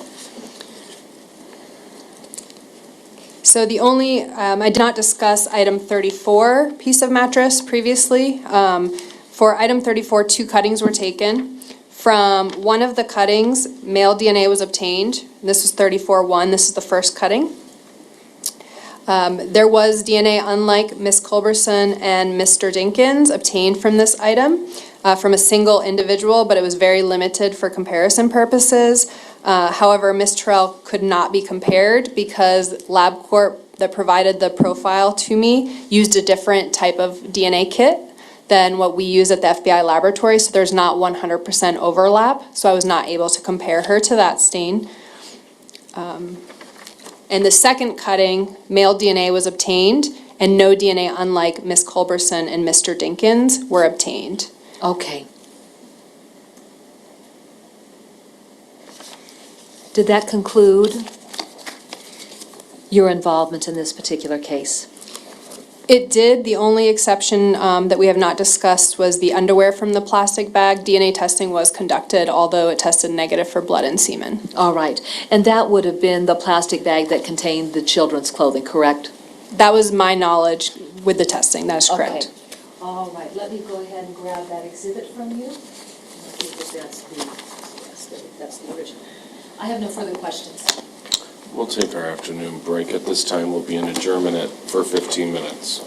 So the only, I did not discuss item 34 piece of mattress previously. For item 34, 2 cuttings were taken. From one of the cuttings, male DNA was obtained. This was 34-1. This is the first cutting. There was DNA, unlike Ms. Culberson and Mr. Dinkins, obtained from this item from a single individual, but it was very limited for comparison purposes. However, Ms. Terrell could not be compared because LabCorp that provided the profile to me used a different type of DNA kit than what we use at the FBI laboratory, so there's not 100% overlap, so I was not able to compare her to that stain. And the second cutting, male DNA was obtained, and no DNA, unlike Ms. Culberson and Mr. Dinkins, were obtained. Okay. Did that conclude your involvement in this particular case? It did. The only exception that we have not discussed was the underwear from the plastic bag. DNA testing was conducted, although it tested negative for blood and semen. All right. And that would have been the plastic bag that contained the children's clothing, correct? That was my knowledge with the testing. That is correct. Okay. All right. Let me go ahead and grab that exhibit from you. I think that's the original. I have no further questions. We'll take our afternoon break. At this time, we'll be in adjournment for 15 minutes.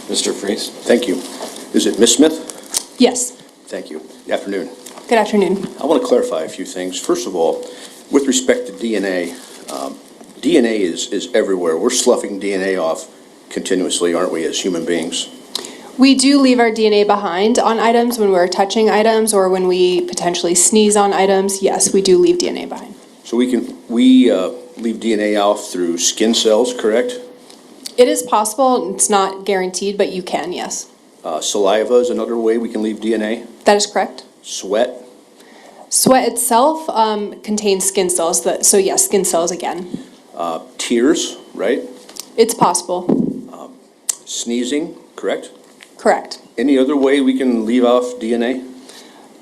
Mr. Freeze? Thank you. Is it Ms. Smith? Yes. Thank you. Good afternoon. Good afternoon. I want to clarify a few things. First of all, with respect to DNA, DNA is everywhere. We're sloughing DNA off continuously, aren't we, as human beings? We do leave our DNA behind on items when we're touching items or when we potentially sneeze on items. Yes, we do leave DNA behind. So we leave DNA off through skin cells, correct? It is possible. It's not guaranteed, but you can, yes. Saliva is another way we can leave DNA. That is correct. Sweat. Sweat itself contains skin cells, so yes, skin cells again. Tears, right? It's possible. Sneezing, correct? Correct. Any other way we can leave off DNA?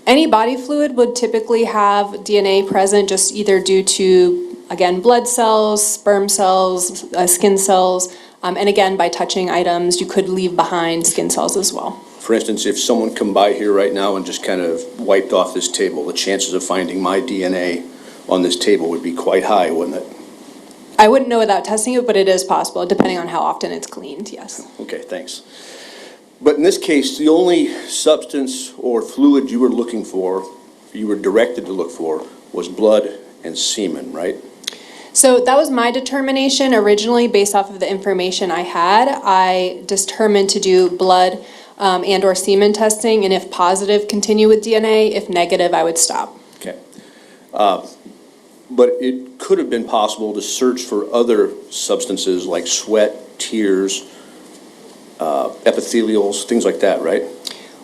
Any body fluid would typically have DNA present just either due to, again, blood cells, sperm cells, skin cells, and again, by touching items, you could leave behind skin cells as well. For instance, if someone come by here right now and just kind of wiped off this table, the chances of finding my DNA on this table would be quite high, wouldn't it? I wouldn't know without testing it, but it is possible, depending on how often it's cleaned, yes. Okay, thanks. But in this case, the only substance or fluid you were looking for, you were directed to look for, was blood and semen, right? So that was my determination originally based off of the information I had. I determined to do blood and or semen testing, and if positive, continue with DNA. If negative, I would stop. Okay. But it could have been possible to search for other substances like sweat, tears, epithelials, things like that, right?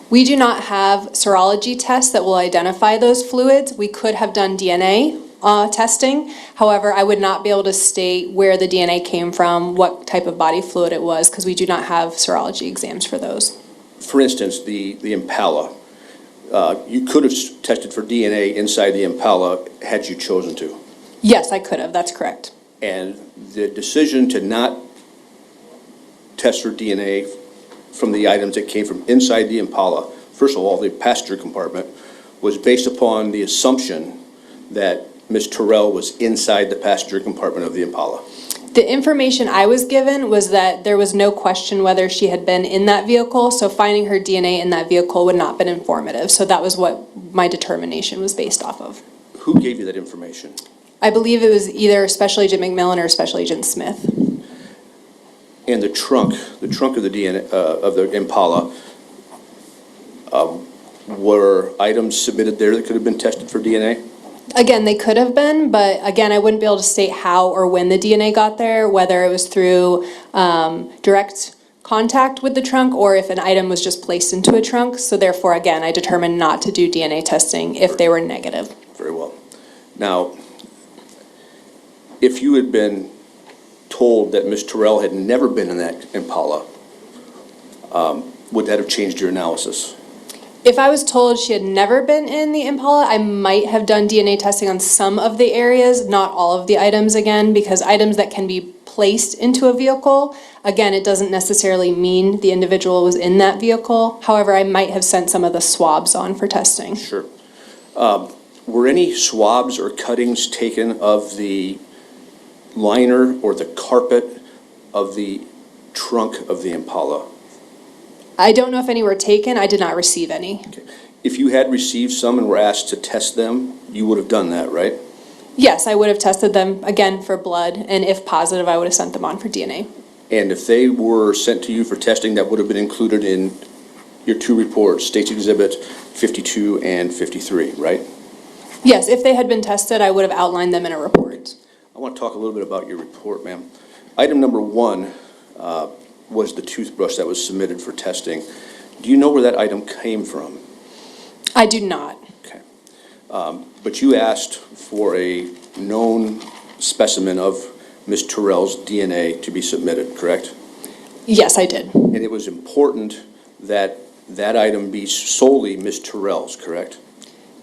We do not have serology tests that will identify those fluids. We could have done DNA testing. However, I would not be able to state where the DNA came from, what type of body fluid it was, because we do not have serology exams for those. For instance, the Impala, you could have tested for DNA inside the Impala had you chosen to. Yes, I could have. That's correct. And the decision to not test for DNA from the items that came from inside the Impala, first of all, the passenger compartment, was based upon the assumption that Ms. Terrell was inside the passenger compartment of the Impala. The information I was given was that there was no question whether she had been in that vehicle, so finding her DNA in that vehicle would not have been informative. So that was what my determination was based off of. Who gave you that information? I believe it was either Special Agent McMillan or Special Agent Smith. And the trunk of the DNA, of the Impala, were items submitted there that could have been tested for DNA? Again, they could have been, but again, I wouldn't be able to state how or when the DNA got there, whether it was through direct contact with the trunk or if an item was just placed into a trunk. So therefore, again, I determined not to do DNA testing if they were negative. Very well. Now, if you had been told that Ms. Terrell had never been in that Impala, would that have changed your analysis? If I was told she had never been in the Impala, I might have done DNA testing on some of the areas, not all of the items again, because items that can be placed into a vehicle, again, it doesn't necessarily mean the individual was in that vehicle. However, I might have sent some of the swabs on for testing. Sure. Were any swabs or cuttings taken of the liner or the carpet of the trunk of the Impala? I don't know if any were taken. I did not receive any. Okay. If you had received some and were asked to test them, you would have done that, right? Yes, I would have tested them again for blood, and if positive, I would have sent them on for DNA. And if they were sent to you for testing, that would have been included in your two reports, State's Exhibit 52 and 53, right? Yes, if they had been tested, I would have outlined them in a report. I want to talk a little bit about your report, ma'am. Item number 1 was the toothbrush that was submitted for testing. Do you know where that item came from? I do not. Okay. But you asked for a known specimen of Ms. Terrell's DNA to be submitted, correct? Yes, I did. And it was important that that item be solely Ms. Terrell's, correct?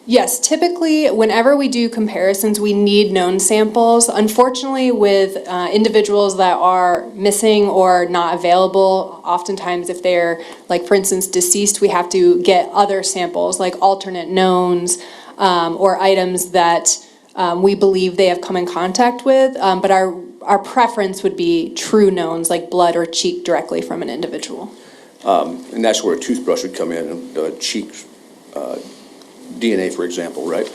Yes, typically, whenever we do comparisons, we need known samples. Unfortunately, with individuals that are missing or not available, oftentimes if they're, like for instance, deceased, we have to get other samples, like alternate knowns, or items that we believe they have come in contact with. But our preference would be true knowns, like blood or cheek directly from an individual. And that's where a toothbrush would come in, and cheek DNA, for example, right?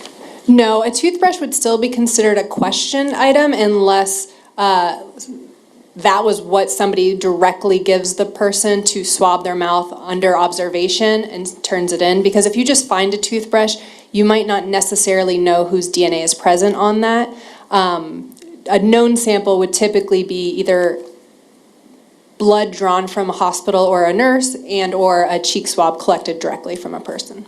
No, a toothbrush would still be considered a question item unless that was what somebody directly gives the person to swab their mouth under observation and turns it in. Because if you just find a toothbrush, you might not necessarily know whose DNA is present on that. A known sample would typically be either blood drawn from a hospital or a nurse and or a cheek swab collected directly from a person.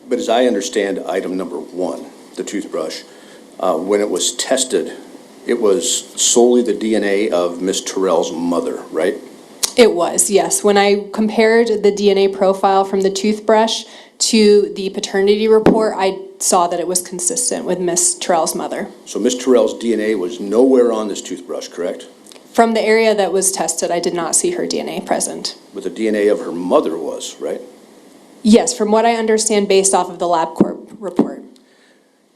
But as I understand item number 1, the toothbrush, when it was tested, it was solely the DNA of Ms. Terrell's mother, right? It was, yes. When I compared the DNA profile from the toothbrush to the paternity report, I saw that it was consistent with Ms. Terrell's mother. So Ms. Terrell's DNA was nowhere on this toothbrush, correct? From the area that was tested, I did not see her DNA present. But the DNA of her mother was, right? Yes, from what I understand based off of the LabCorp report.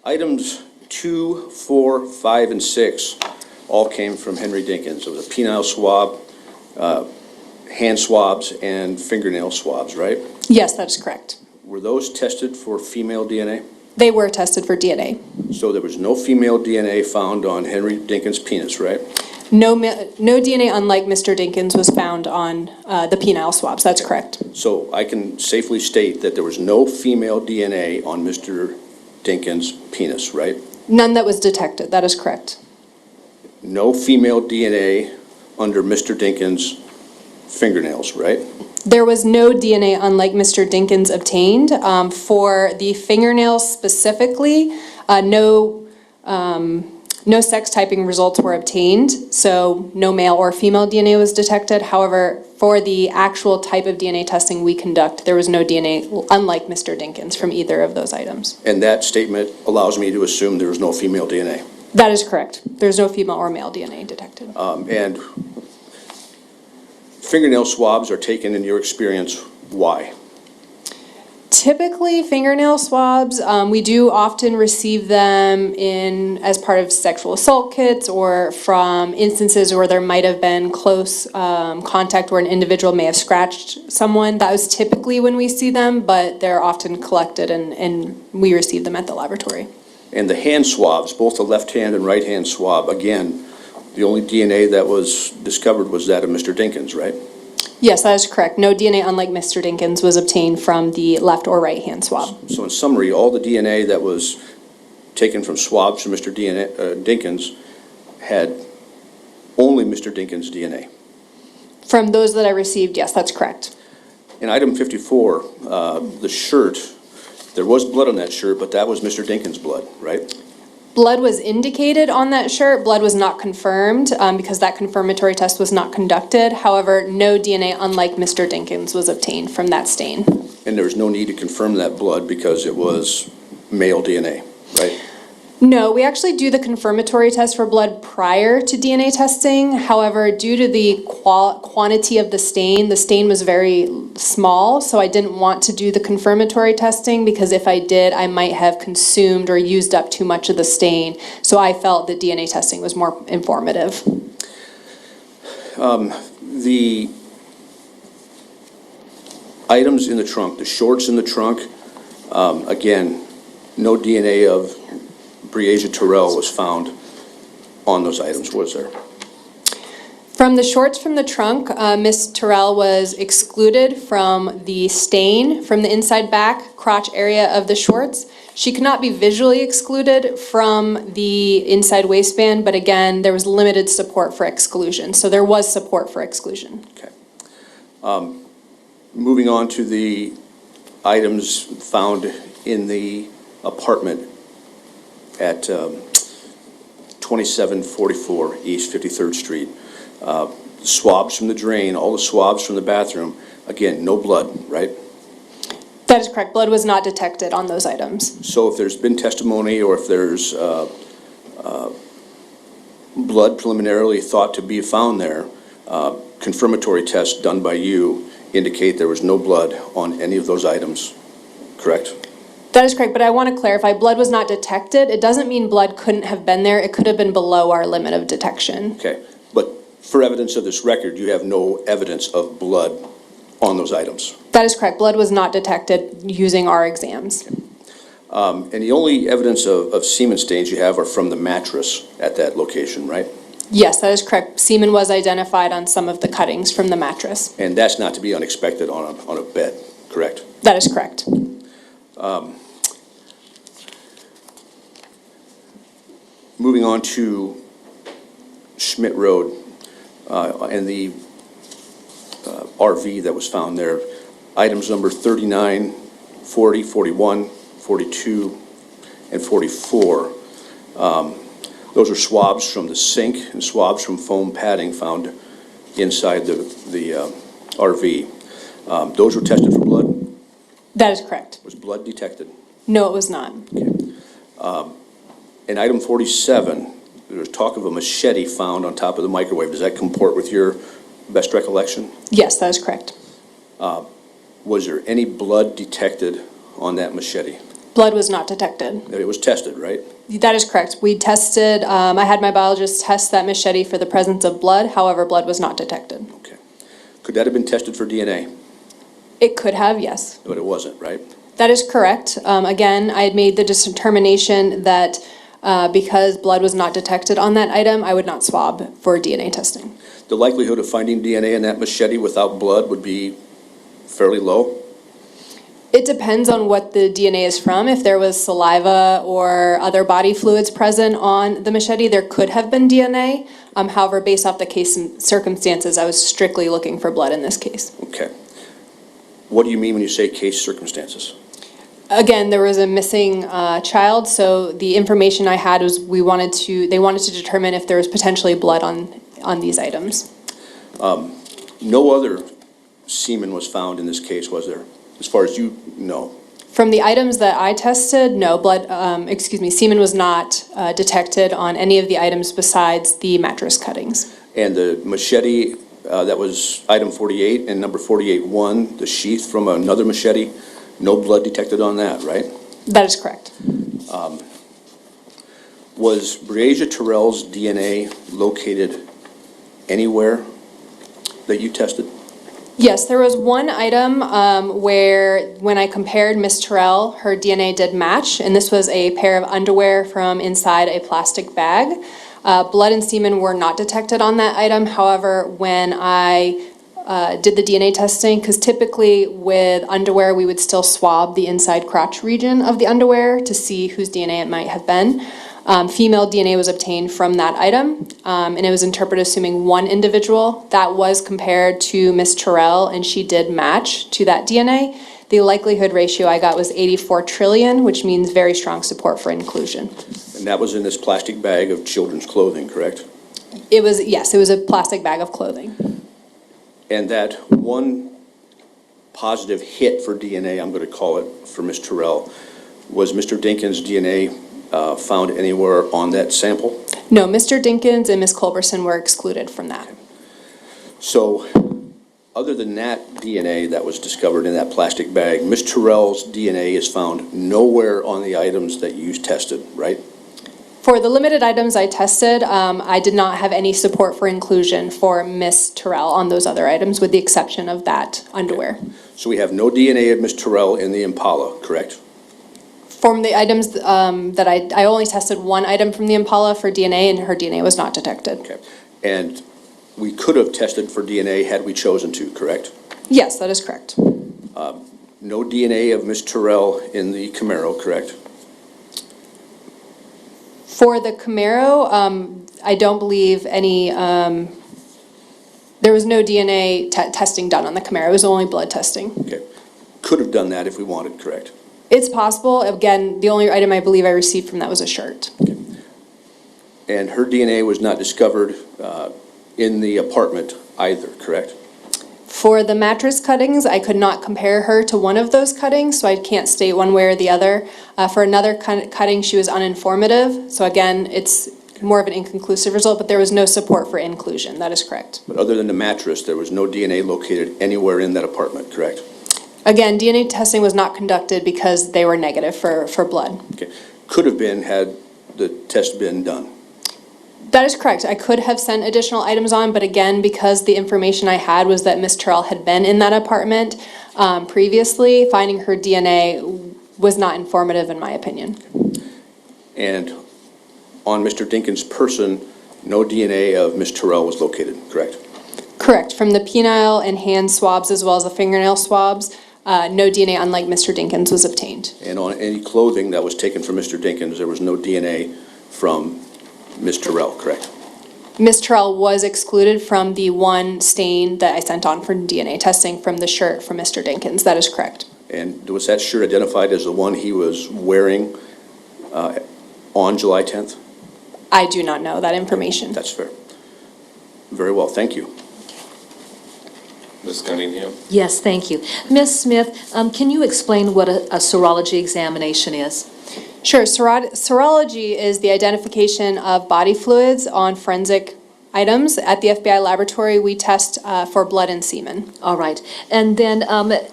Items 2, 4, 5, and 6 all came from Henry Dinkins. It was a penile swab, hand swabs, and fingernail swabs, right? Yes, that is correct. Were those tested for female DNA? They were tested for DNA. So there was no female DNA found on Henry Dinkins' penis, right? No DNA, unlike Mr. Dinkins, was found on the penile swabs. That's correct. So I can safely state that there was no female DNA on Mr. Dinkins' penis, right? None that was detected. That is correct. No female DNA under Mr. Dinkins' fingernails, right? There was no DNA, unlike Mr. Dinkins, obtained. For the fingernails specifically, no sex typing results were obtained, so no male or female DNA was detected. However, for the actual type of DNA testing we conduct, there was no DNA, unlike Mr. Dinkins, from either of those items. And that statement allows me to assume there was no female DNA. That is correct. There's no female or male DNA detected. And fingernail swabs are taken, in your experience, why? Typically, fingernail swabs, we do often receive them as part of sexual assault kits or from instances where there might have been close contact where an individual may have scratched someone. That was typically when we see them, but they're often collected and we receive them at the laboratory. And the hand swabs, both the left hand and right hand swab, again, the only DNA that was discovered was that of Mr. Dinkins, right? Yes, that is correct. No DNA, unlike Mr. Dinkins, was obtained from the left or right hand swab. So in summary, all the DNA that was taken from swabs from Mr. Dinkins had only Mr. Dinkins' DNA. From those that I received, yes, that's correct. In item 54, the shirt, there was blood on that shirt, but that was Mr. Dinkins' blood, right? Blood was indicated on that shirt. Blood was not confirmed because that confirmatory test was not conducted. However, no DNA, unlike Mr. Dinkins, was obtained from that stain. And there was no need to confirm that blood because it was male DNA, right? No, we actually do the confirmatory test for blood prior to DNA testing. However, due to the quantity of the stain was very small, so I didn't want to do the confirmatory testing because if I did, I might have consumed or used up too much of the stain. So I felt that DNA testing was more informative. The items in the trunk, the shorts in the trunk, again, no DNA of Breasia Terrell was found on those items, was there? From the shorts from the trunk, Ms. Terrell was excluded from the stain from the inside back crotch area of the shorts. She could not be visually excluded from the inside waistband, but again, there was limited support for exclusion. So there was support for exclusion. Okay. Moving on to the items found in the apartment at 2744 East 53rd Street. Swabs from the drain, all the swabs from the bathroom, again, no blood, right? That is correct. Blood was not detected on those items. So if there's been testimony or if there's blood preliminarily thought to be found there, confirmatory tests done by you indicate there was no blood on any of those items, correct? That is correct, but I want to clarify, blood was not detected. It doesn't mean blood couldn't have been there. It could have been below our limit of detection. Okay, but for evidence of this record, you have no evidence of blood on those items. That is correct. Blood was not detected using our exams. And the only evidence of semen stains you have are from the mattress at that location, right? Yes, that is correct. Semen was identified on some of the cuttings from the mattress. And that's not to be unexpected on a bed, correct? That is correct. Moving on to Schmidt Road and the RV that was found there, items number 39, 40, 41, 42, and 44. Those are swabs from the sink and swabs from foam padding found inside the RV. Those were tested for blood? That is correct. Was blood detected? No, it was not. In item 47, there was talk of a machete found on top of the microwave. Does that comport with your best recollection? Yes, that is correct. Was there any blood detected on that machete? Blood was not detected. It was tested, right? That is correct. We tested, I had my biologist test that machete for the presence of blood. However, blood was not detected. Okay. Could that have been tested for DNA? It could have, yes. But it wasn't, right? That is correct. Again, I had made the determination that because blood was not detected on that item, I would not swab for DNA testing. The likelihood of finding DNA in that machete without blood would be fairly low? It depends on what the DNA is from. If there was saliva or other body fluids present on the machete, there could have been DNA. However, based off the case and circumstances, I was strictly looking for blood in this case. Okay. What do you mean when you say case circumstances? Again, there was a missing child, so the information I had was they wanted to determine if there was potentially blood on these items. No other semen was found in this case, was there? As far as you know? From the items that I tested, no, semen was not detected on any of the items besides the mattress cuttings. And the machete, that was item 48 and number 48-1, the sheath from another machete, no blood detected on that, right? That is correct. Was Breasia Terrell's DNA located anywhere that you tested? Yes, there was one item where when I compared Miss Terrell, her DNA did match, and this was a pair of underwear from inside a plastic bag. Blood and semen were not detected on that item. However, when I did the DNA testing, because typically with underwear we would still swab the inside crotch region of the underwear to see whose DNA it might have been. Female DNA was obtained from that item, and it was interpreted assuming one individual. That was compared to Miss Terrell, and she did match to that DNA. The likelihood ratio I got was 84 trillion, which means very strong support for inclusion. And that was in this plastic bag of children's clothing, correct? It was, yes, it was a plastic bag of clothing. And that one positive hit for DNA, I'm going to call it, for Ms. Terrell, was Mr. Dinkins' DNA found anywhere on that sample? No, Mr. Dinkins and Ms. Culberson were excluded from that. So, other than that DNA that was discovered in that plastic bag, Ms. Terrell's DNA is found nowhere on the items that you tested, right? For the limited items I tested, I did not have any support for inclusion for Ms. Terrell on those other items, with the exception of that underwear. So we have no DNA of Ms. Terrell in the Impala, correct? From the items that I only tested one item from the Impala for DNA, and her DNA was not detected. Okay. And we could have tested for DNA had we chosen to, correct? Yes, that is correct. No DNA of Ms. Terrell in the Camaro, correct? For the Camaro, I don't believe any, there was no DNA testing done on the Camaro. It was only blood testing. Okay. Could have done that if we wanted, correct? It's possible. Again, the only item I believe I received from that was a shirt. Okay. And her DNA was not discovered in the apartment either, correct? For the mattress cuttings, I could not compare her to one of those cuttings, so I can't state one way or the other. For another cutting, she was uninformative. So again, it's more of an inconclusive result, but there was no support for inclusion. That is correct. But other than the mattress, there was no DNA located anywhere in that apartment, correct? Again, DNA testing was not conducted because they were negative for blood. Okay. Could have been had the test been done. That is correct. I could have sent additional items on, but again, because the information I had was that Ms. Terrell had been in that apartment previously, finding her DNA was not informative in my opinion. And on Mr. Dinkins' person, no DNA of Ms. Terrell was located, correct? Correct. From the penile and hand swabs as well as the fingernail swabs, no DNA, unlike Mr. Dinkins, was obtained. And on any clothing that was taken from Mr. Dinkins, there was no DNA from Ms. Terrell, correct? Ms. Terrell was excluded from the one stain that I sent on for DNA testing from the shirt from Mr. Dinkins. That is correct. And was that shirt identified as the one he was wearing on July 10th? I do not know that information. That's fair. Very well, thank you. Ms. Cunningham? Yes, thank you. Ms. Smith, can you explain what a serology examination is? Sure. Serology is the identification of body fluids on forensic items. At the FBI laboratory, we test for blood and semen. All right. And then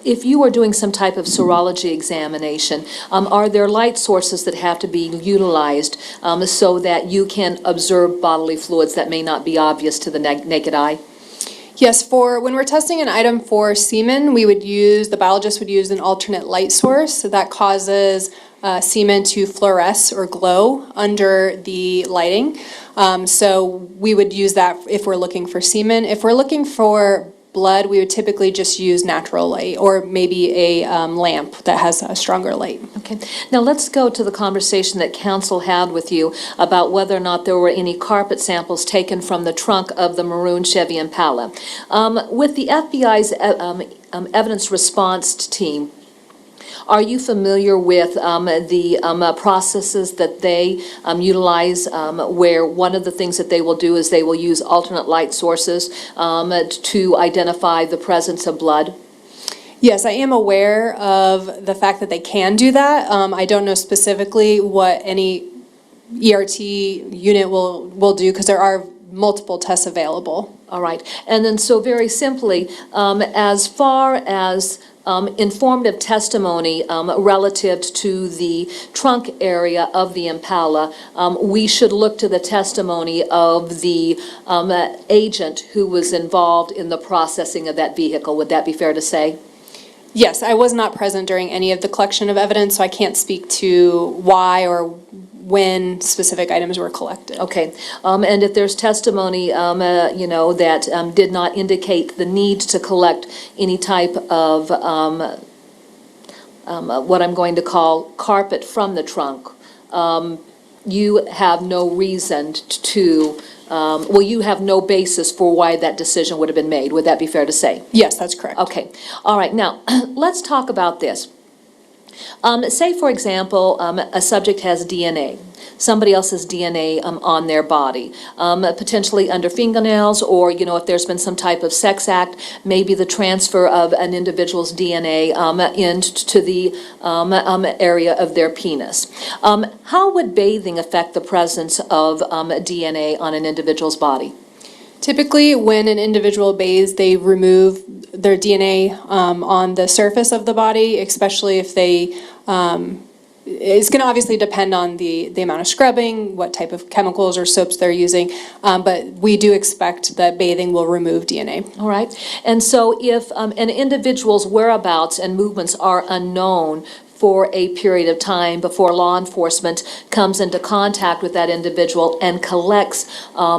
if you are doing some type of serology examination, are there light sources that have to be utilized so that you can observe bodily fluids that may not be obvious to the naked eye? Yes, when we're testing an item for semen, the biologist would use an alternate light source that causes semen to fluoresce or glow under the lighting. So we would use that if we're looking for semen. If we're looking for blood, we would typically just use natural light or maybe a lamp that has a stronger light. Okay. Now let's go to the conversation that counsel had with you about whether or not there were any carpet samples taken from the trunk of the maroon Chevy Impala. With the FBI's evidence response team, are you familiar with the processes that they utilize where one of the things that they will do is they will use alternate light sources to identify the presence of blood? Yes, I am aware of the fact that they can do that. I don't know specifically what any ERT unit will do because there are multiple tests available. All right. And then so very simply, as far as informative testimony relative to the trunk area of the Impala, we should look to the testimony of the agent who was involved in the processing of that vehicle. Would that be fair to say? Yes, I was not present during any of the collection of evidence, so I can't speak to why or when specific items were collected. Okay, and if there's testimony, that did not indicate the need to collect any type of what I'm going to call carpet from the trunk, you have no reason to, you have no basis for why that decision would have been made. Would that be fair to say? Yes, that's correct. Okay, all right, now, let's talk about this. Say, for example, a subject has DNA, somebody else's DNA on their body, potentially under fingernails, or, if there's been some type of sex act, maybe the transfer of an individual's DNA into the area of their penis. How would bathing affect the presence of DNA on an individual's body? Typically, when an individual bathes, they remove their DNA on the surface of the body, especially if they, it's going to obviously depend on the amount of scrubbing, what type of chemicals or soaps they're using, but we do expect that bathing will remove DNA. All right. And so if an individual's whereabouts and movements are unknown for a period of time before law enforcement comes into contact with that individual and collects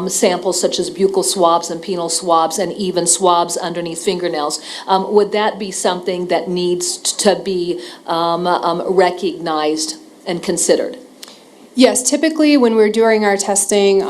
samples such as buccal swabs and penile swabs and even swabs underneath fingernails, would that be something that needs to be recognized and considered? Yes, typically when we're doing our testing,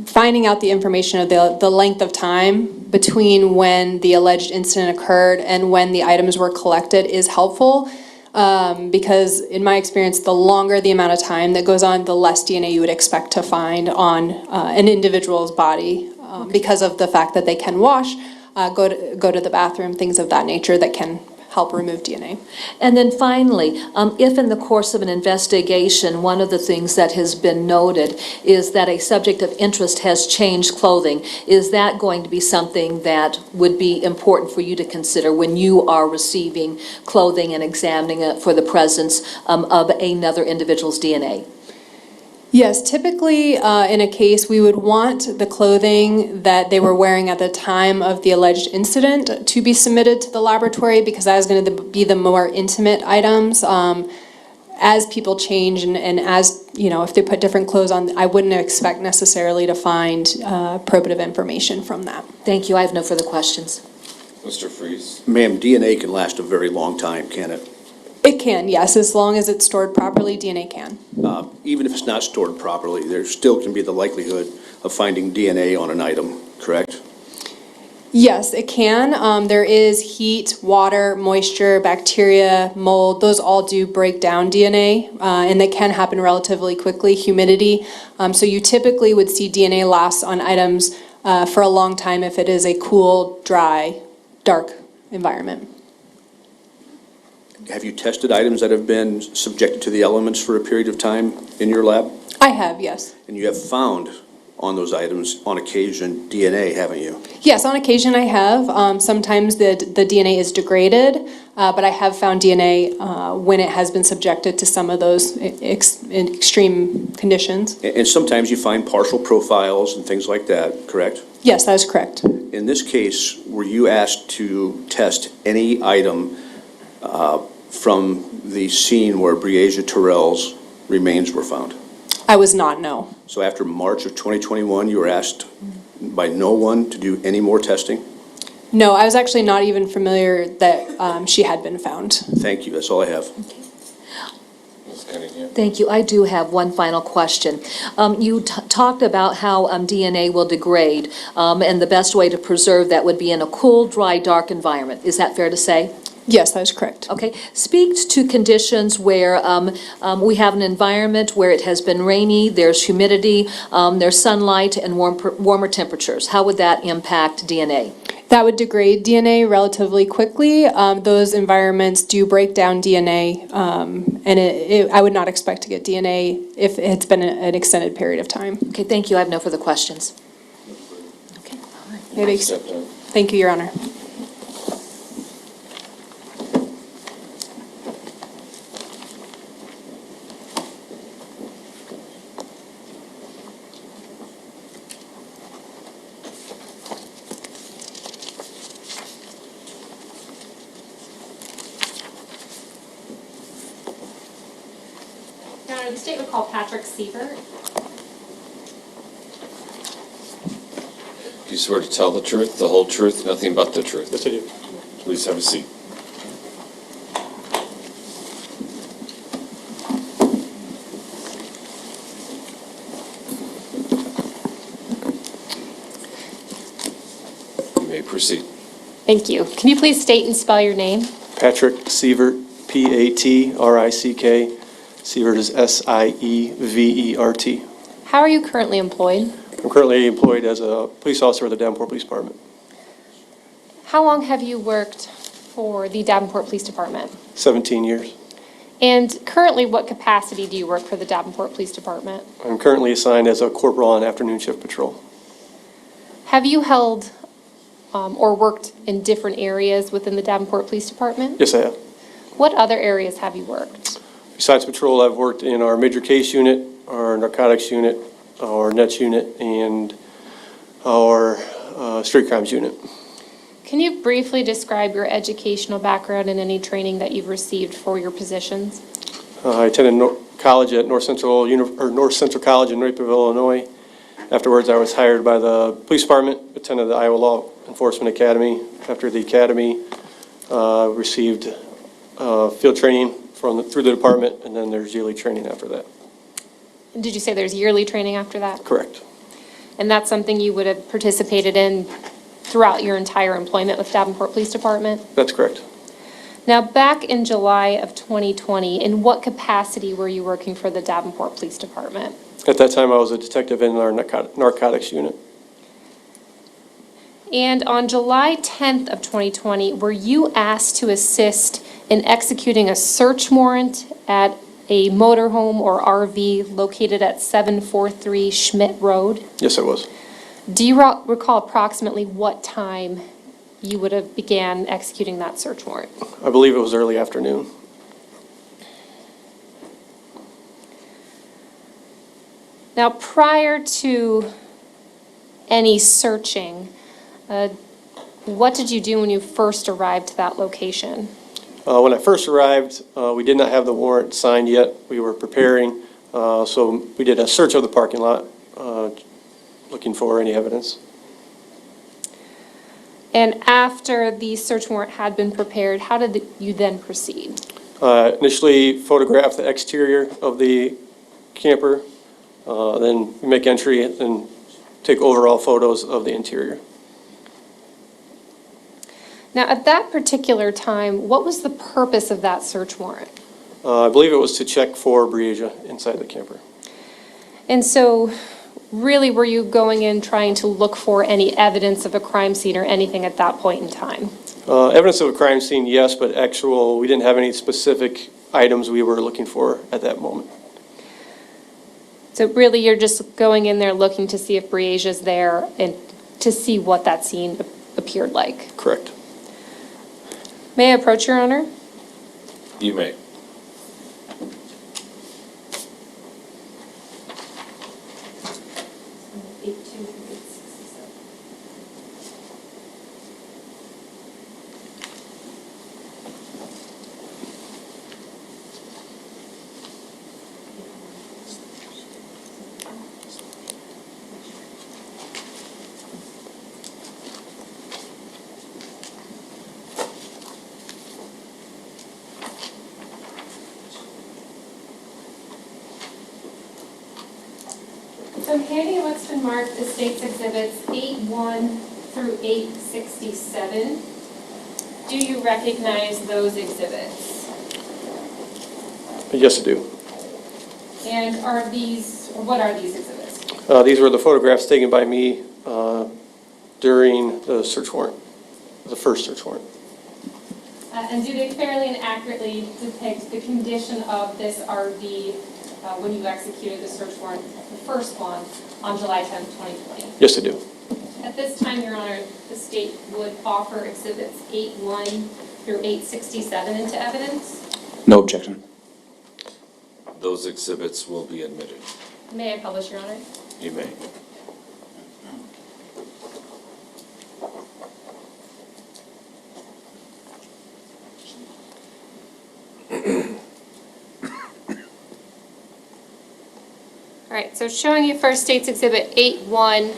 finding out the information of the length of time between when the alleged incident occurred and when the items were collected is helpful. Because in my experience, the longer the amount of time that goes on, the less DNA you would expect to find on an individual's body because of the fact that they can wash, go to the bathroom, things of that nature that can help remove DNA. And then finally, if in the course of an investigation, one of the things that has been noted is that a subject of interest has changed clothing, is that going to be something that would be important for you to consider when you are receiving clothing and examining it for the presence of another individual's DNA? Yes, typically, in a case, we would want the clothing that they were wearing at the time of the alleged incident to be submitted to the laboratory, because that is going to be the more intimate items. As people change and as, if they put different clothes on, I wouldn't expect necessarily to find probative information from that. Thank you, I have no further questions. Mr. Freeze? Ma'am, DNA can last a very long time, can it? It can, yes, as long as it's stored properly, DNA can. Even if it's not stored properly, there still can be the likelihood of finding DNA on an item, correct? Yes, it can. There is heat, water, moisture, bacteria, mold. Those all do break down DNA, and they can happen relatively quickly. Humidity. So you typically would see DNA last on items for a long time if it is a cool, dry, dark environment. Have you tested items that have been subjected to the elements for a period of time in your lab? I have, yes. And you have found on those items, on occasion, DNA, haven't you? Yes, on occasion I have. Sometimes the DNA is degraded, but I have found DNA when it has been subjected to some of those extreme conditions. And sometimes you find partial profiles and things like that, correct? Yes, that is correct. In this case, were you asked to test any item from the scene where Breasia Terrell's remains were found? I was not, no. So after March of 2021, you were asked by no one to do any more testing? No, I was actually not even familiar that she had been found. Thank you, that's all I have. Ms. Cunningham? Thank you. I do have one final question. You talked about how DNA will degrade, and the best way to preserve that would be in a cool, dry, dark environment. Is that fair to say? Yes, that is correct. Okay. Speak to conditions where we have an environment where it has been rainy, there's humidity, there's sunlight, and warmer temperatures. How would that impact DNA? That would degrade DNA relatively quickly. Those environments do break down DNA, and I would not expect to get DNA if it's been an extended period of time. Okay, thank you. I have no further questions. Okay. Maybe- Step down. Thank you, Your Honor. Your Honor, the state would call Patrick Sievert. Do you swear to tell the truth, the whole truth, nothing but the truth? Yes, I do. Please have a seat. You may proceed. Thank you. Can you please state and spell your name? Patrick Sievert, Patrick. Sievert is Sievert. How are you currently employed? I'm currently employed as a police officer with the Davenport Police Department. How long have you worked for the Davenport Police Department? 17 years. And currently, what capacity do you work for the Davenport Police Department? I'm currently assigned as a corporal on afternoon shift patrol. Have you held or worked in different areas within the Davenport Police Department? Yes, I have. What other areas have you worked? Besides patrol, I've worked in our major case unit, our narcotics unit, our NETS unit, and our street crimes unit. Can you briefly describe your educational background and any training that you've received for your positions? I attended college at North Central College in Naperville, Illinois. Afterwards, I was hired by the police department, attended the Iowa Law Enforcement Academy. After the academy, received field training through the department, and then there's yearly training after that. Did you say there's yearly training after that? Correct. And that's something you would have participated in throughout your entire employment with Davenport Police Department? That's correct. Now, back in July of 2020, in what capacity were you working for the Davenport Police Department? At that time, I was a detective in our narcotics unit. And on July 10th of 2020, were you asked to assist in executing a search warrant at a motorhome or RV located at 743 Schmidt Road? Yes, I was. Do you recall approximately what time you would have began executing that search warrant? I believe it was early afternoon. Now, prior to any searching, what did you do when you first arrived to that location? When I first arrived, we did not have the warrant signed yet. We were preparing, so we did a search of the parking lot, looking for any evidence. And after the search warrant had been prepared, how did you then proceed? Initially photographed the exterior of the camper, then we make entry and take overall photos of the interior. Now, at that particular time, what was the purpose of that search warrant? I believe it was to check for Breasia inside the camper. And so, really, were you going in trying to look for any evidence of a crime scene or anything at that point in time? Evidence of a crime scene, yes, but we didn't have any specific items we were looking for at that moment. So really, you're just going in there looking to see if Breasia's there and to see what that scene appeared like? Correct. May I approach, Your Honor? You may. So I'm handing you what's been marked as State's Exhibits 8-1 through 867. Do you recognize those exhibits? Yes, I do. And what are these exhibits? These were the photographs taken by me during the search warrant, the first search warrant. And do they fairly and accurately depict the condition of this RV when you executed the search warrant, the first one, on July 10th, 2020? Yes, I do. At this time, Your Honor, the state would offer exhibits 8-1 through 867 into evidence. No objection. Those exhibits will be admitted. May I publish, Your Honor? You may. All right, so showing you first State's Exhibit 8-1,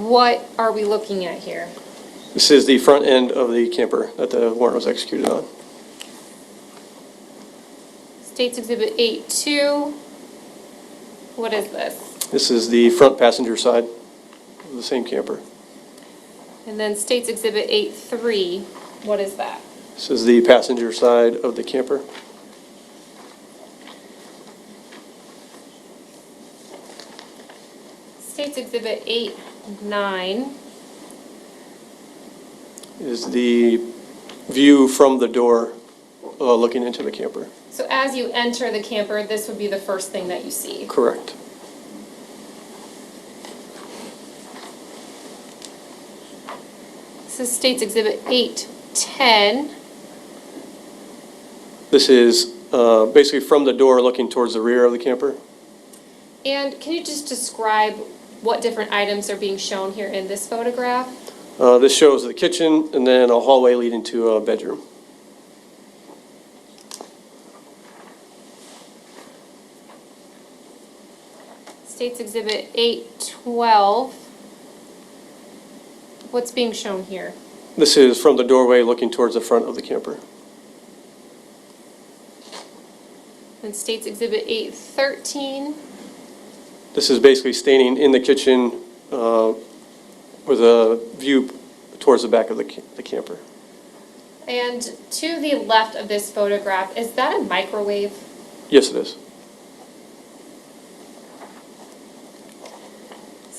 what are we looking at here? This is the front end of the camper that the warrant was executed on. State's Exhibit 8-2, what is this? This is the front passenger side of the same camper. And then State's Exhibit 8-3, what is that? This is the passenger side of the camper. State's Exhibit 8-9, Is the view from the door looking into the camper. so as you enter the camper, this would be the first thing that you see. Correct. This is State's Exhibit 8-10. This is basically from the door looking towards the rear of the camper. And can you just describe what different items are being shown here in this photograph? This shows the kitchen and then a hallway leading to a bedroom. State's Exhibit 8-12. What's being shown here? This is from the doorway looking towards the front of the camper. And State's Exhibit 8-13. This is basically staining in the kitchen with a view towards the back of the camper. And to the left of this photograph, is that a microwave? Yes, it is.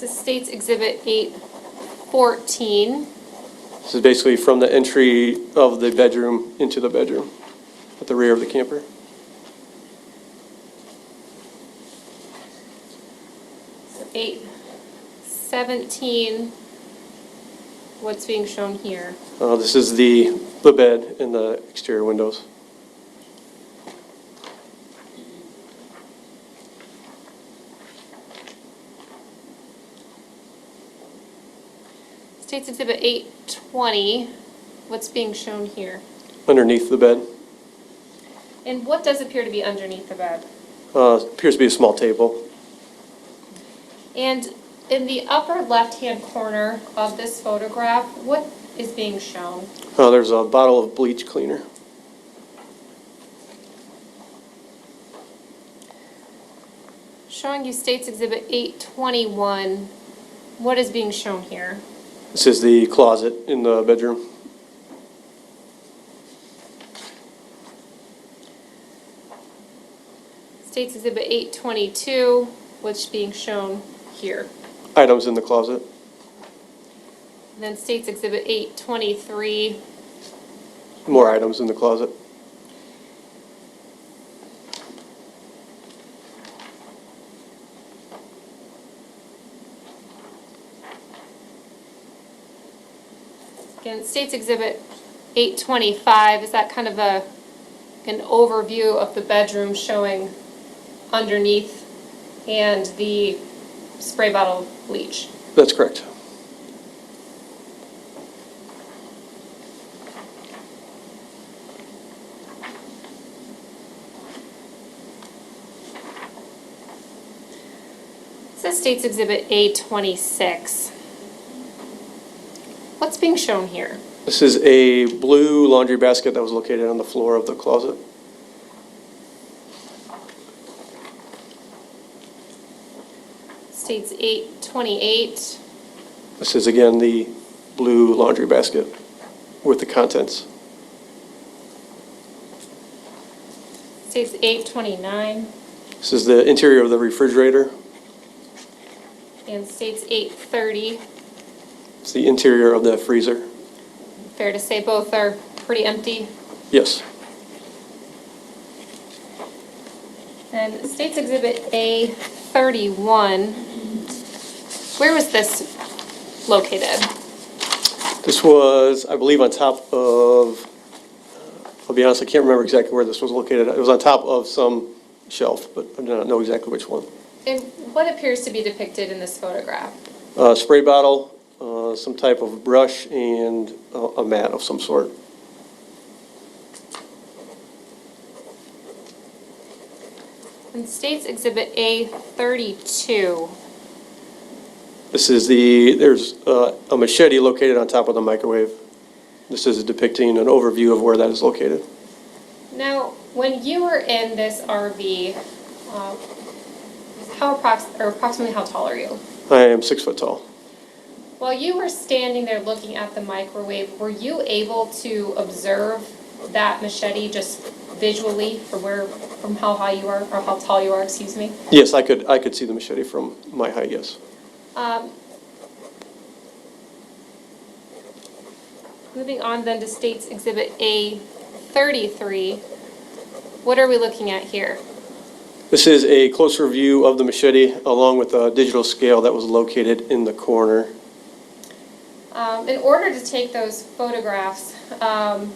This is State's Exhibit 8-14. This is basically from the entry of the bedroom into the bedroom at the rear of the camper. So 8-17. What's being shown here? This is the bed and the exterior windows. State's Exhibit 820, what's being shown here? Underneath the bed, And what does appear to be underneath the bed? appears to be a small table. And in the upper left-hand corner of this photograph, what is being shown? There's a bottle of bleach cleaner. Showing you State's Exhibit 821, what is being shown here? This is the closet in the bedroom. State's Exhibit 822, what's being shown here? Items in the closet. And then State's Exhibit 823, More items in the closet. again, State's Exhibit 825, is that kind of an overview of the bedroom showing underneath and the spray bottle of bleach? That's correct. It says State's Exhibit A26. What's being shown here? This is a blue laundry basket that was located on the floor of the closet. State's 828. This is again the blue laundry basket with the contents. State's 829. This is the interior of the refrigerator. And State's 830. It's the interior of the freezer. Fair to say both are pretty empty. Yes. And State's Exhibit A31. Where was this located? This was, I believe, on top of, I'll be honest, I can't remember exactly where this was located. It was on top of some shelf, but I do not know exactly which one. And what appears to be depicted in this photograph? Spray bottle, some type of brush, and a mat of some sort. In State's Exhibit A32. This is there's a machete located on top of the microwave. This is depicting an overview of where that is located. Now, when you were in this RV, approximately how tall are you? I am 6 foot tall. While you were standing there looking at the microwave, were you able to observe that machete just visually from how high you are, or how tall you are, excuse me? Yes, I could see the machete from my height, yes. Moving on then to State's Exhibit A33, what are we looking at here? This is a closer view of the machete along with a digital scale that was located in the corner. In order to take those photographs, how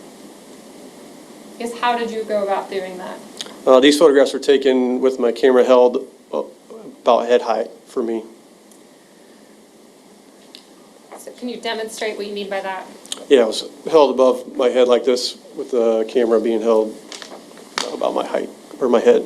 did you go about doing that? These photographs were taken with my camera held about head height for me. So can you demonstrate what you mean by that? Yeah, it was held above my head like this with the camera being held about my height, or my head.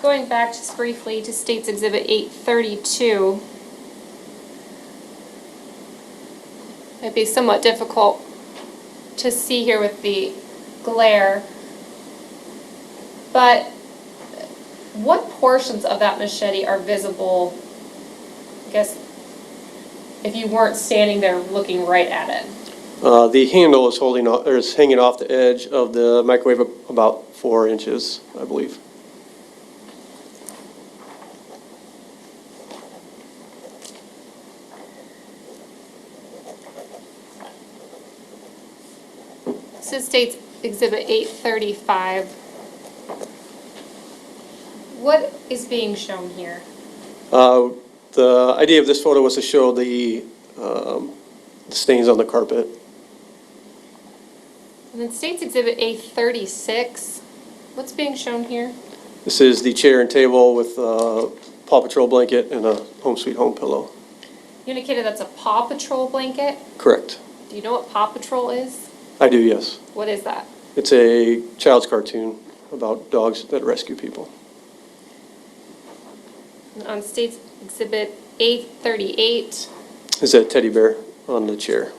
Going back just briefly to State's Exhibit 832, might be somewhat difficult to see here with the glare, but what portions of that machete are visible, I guess, if you weren't standing there looking right at it? The handle is hanging off the edge of the microwave about 4 inches, I believe. This is State's Exhibit 835. What is being shown here? The idea of this photo was to show the stains on the carpet. And then State's Exhibit A36. What's being shown here? This is the chair and table with a Paw Patrol blanket and a Home Sweet Home pillow. You indicated that's a Paw Patrol blanket. Correct. Do you know what Paw Patrol is? I do, yes. What is that? It's a child's cartoon about dogs that rescue people. On State's Exhibit A38, It's a teddy bear on the chair.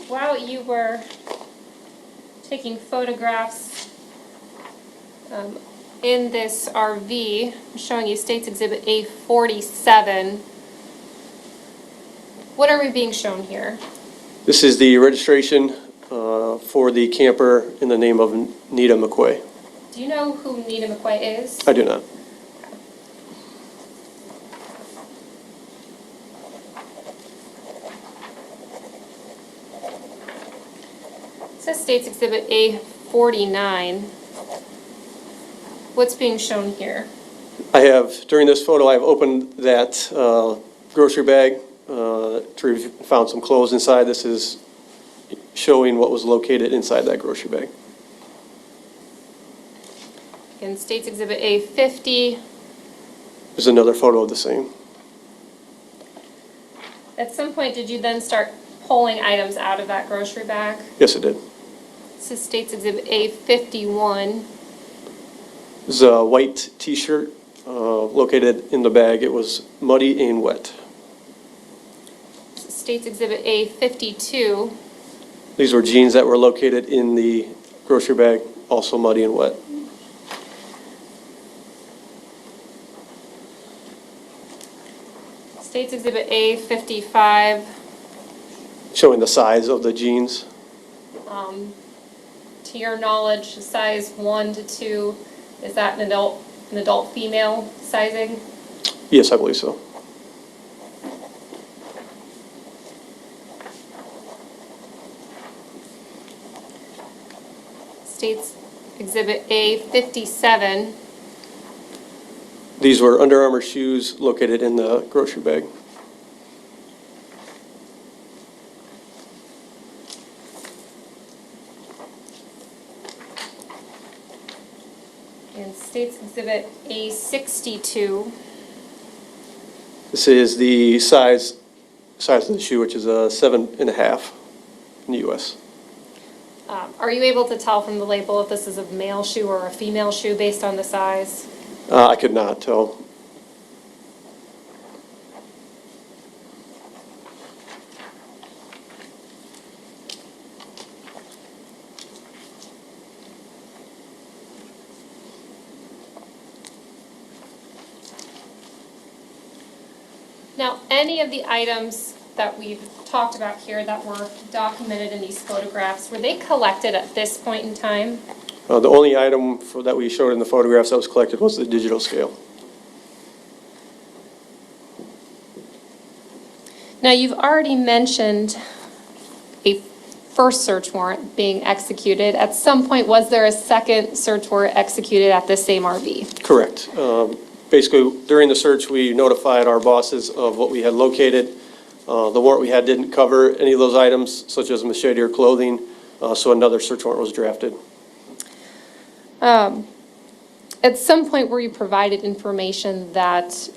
while you were taking photographs in this RV, I'm showing you State's Exhibit A47. What are we being shown here? This is the registration for the camper in the name of Nita McQuay. Do you know who Nita McQuay is? I do not. It says State's Exhibit A49. What's being shown here? I have, during this photo, I've opened that grocery bag, found some clothes inside. This is showing what was located inside that grocery bag. In State's Exhibit A50, There's another photo of the same. at some point, did you then start pulling items out of that grocery bag? Yes, it did. This is State's Exhibit A51. This is a white T-shirt located in the bag. It was muddy and wet. This is State's Exhibit A52. These were jeans that were located in the grocery bag, also muddy and wet. State's Exhibit A55. Showing the size of the jeans. To your knowledge, size 1 to 2, is that an adult female sizing? Yes, I believe so. State's Exhibit A57. These were Under Armour shoes located in the grocery bag. And State's Exhibit A62. This is the size of the shoe, which is a 7.5 in the U.S. Are you able to tell from the label if this is a male shoe or a female shoe based on the size? I could not tell. Now, any of the items that we've talked about here that were documented in these photographs, were they collected at this point in time? The only item that we showed in the photographs that was collected was the digital scale. Now, you've already mentioned a first search warrant being executed. At some point, was there a second search warrant executed at this same RV? Correct. Basically, during the search, we notified our bosses of what we had located. The warrant we had didn't cover any of those items, such as machete or clothing, so another search warrant was drafted. At some point, were you provided information that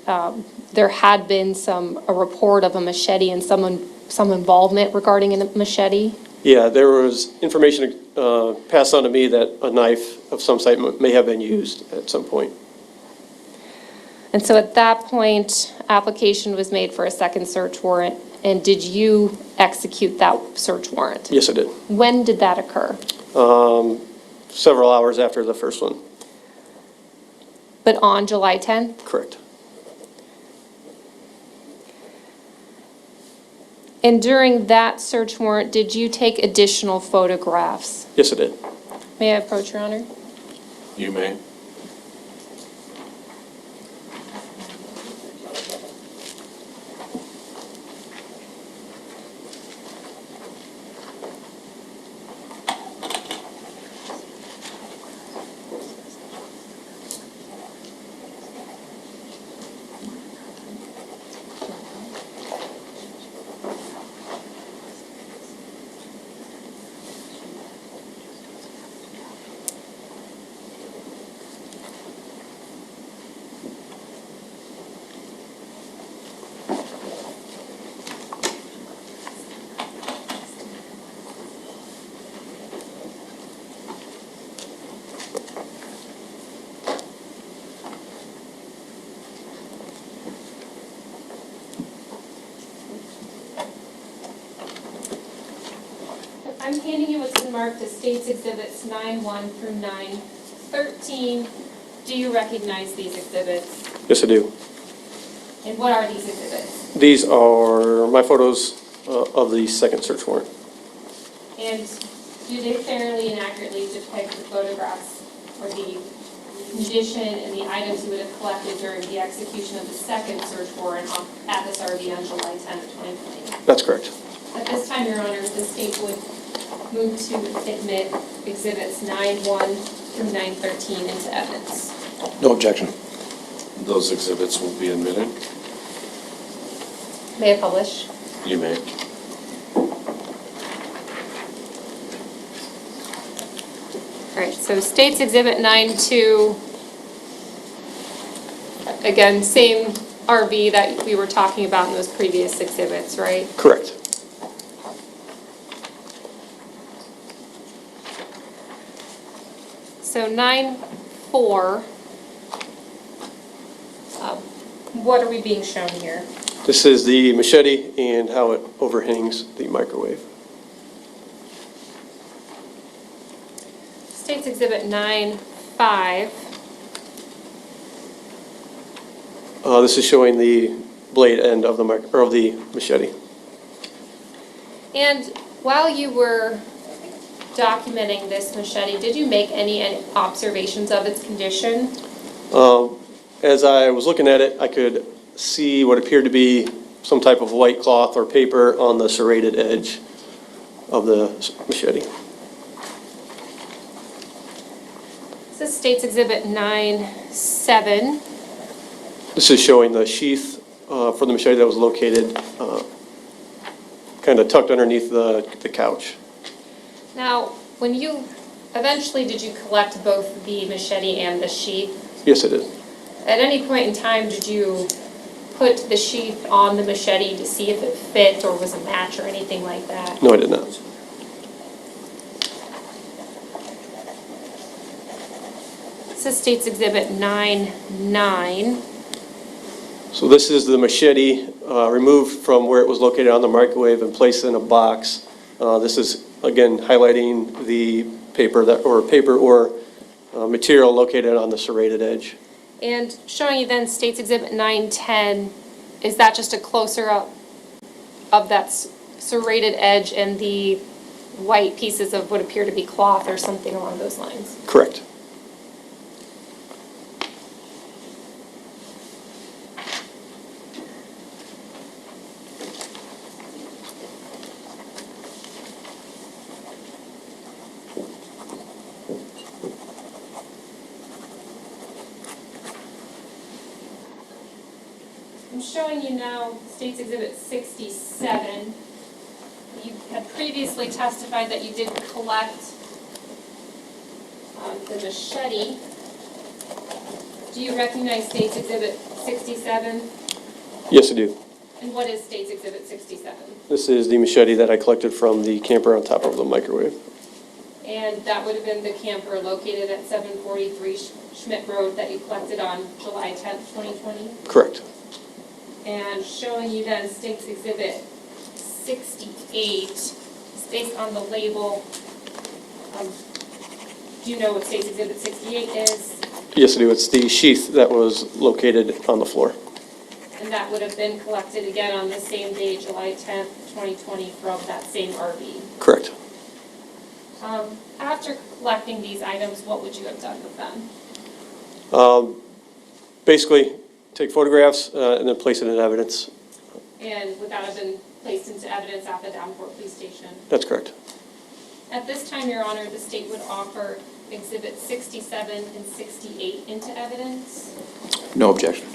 there had been a report of a machete and some involvement regarding a machete? Yeah, there was information passed on to me that a knife of some type may have been used at some point. And so at that point, application was made for a second search warrant, and did you execute that search warrant? Yes, I did. When did that occur? Several hours after the first one. But on July 10th? Correct. And during that search warrant, did you take additional photographs? Yes, I did. May I approach, Your Honor? You may. I'm handing you what's been marked as States Exhibits 9-1 through 9-13. Do you recognize these exhibits? Yes, I do. And what are these exhibits? These are my photos of the second search warrant. And do they fairly and accurately depict the photographs or the condition and the items you would have collected during the execution of the second search warrant at this RV on July 10th, 2020? That's correct. At this time, Your Honors, the state would move to admit exhibits 9-1 through 9-13 into evidence. No objection. Those exhibits will be admitted. May I publish? You may. All right, so States Exhibit 9-2, again, same RV that we were talking about in those previous exhibits, right? Correct. So 9-4, what are we being shown here? This is the machete and how it overhangs the microwave. States Exhibit 9-5, This is showing the blade end of the machete. and while you were documenting this machete, did you make any observations of its condition? As I was looking at it, I could see what appeared to be some type of white cloth or paper on the serrated edge of the machete. This is States Exhibit 9-7. This is showing the sheath for the machete that was located kind of tucked underneath the couch. Now, when you, eventually did you collect both the machete and the sheath? Yes, it is. At any point in time, did you put the sheath on the machete to see if it fit or was a match or anything like that? No, I did not. This is States Exhibit 9-9. So this is the machete removed from where it was located on the microwave and placed in a box. This is, again, highlighting the paper or material located on the serrated edge. And showing you then States Exhibit 9-10, is that just a closer up of that serrated edge and the white pieces of what appear to be cloth or something along those lines? Correct. I'm showing you now States Exhibit 67. You had previously testified that you did collect the machete. Do you recognize States Exhibit 67? Yes, I do. And what is States Exhibit 67? This is the machete that I collected from the camper on top of the microwave. And that would have been the camper located at 743 Schmidt Road that you collected on July 10th, 2020? Correct. And showing you then States Exhibit 68, it's based on the label. Do you know what States Exhibit 68 is? Yes, I do. It's the sheath that was located on the floor. And that would have been collected again on the same day, July 10th, 2020, from that same RV. Correct. After collecting these items, what would you have done with them? Basically, take photographs and then place it in evidence. And would that have been placed into evidence at the Davenport Police Station? That's correct. At this time, Your Honor, the state would offer Exhibit 67 and 68 into evidence. No objection.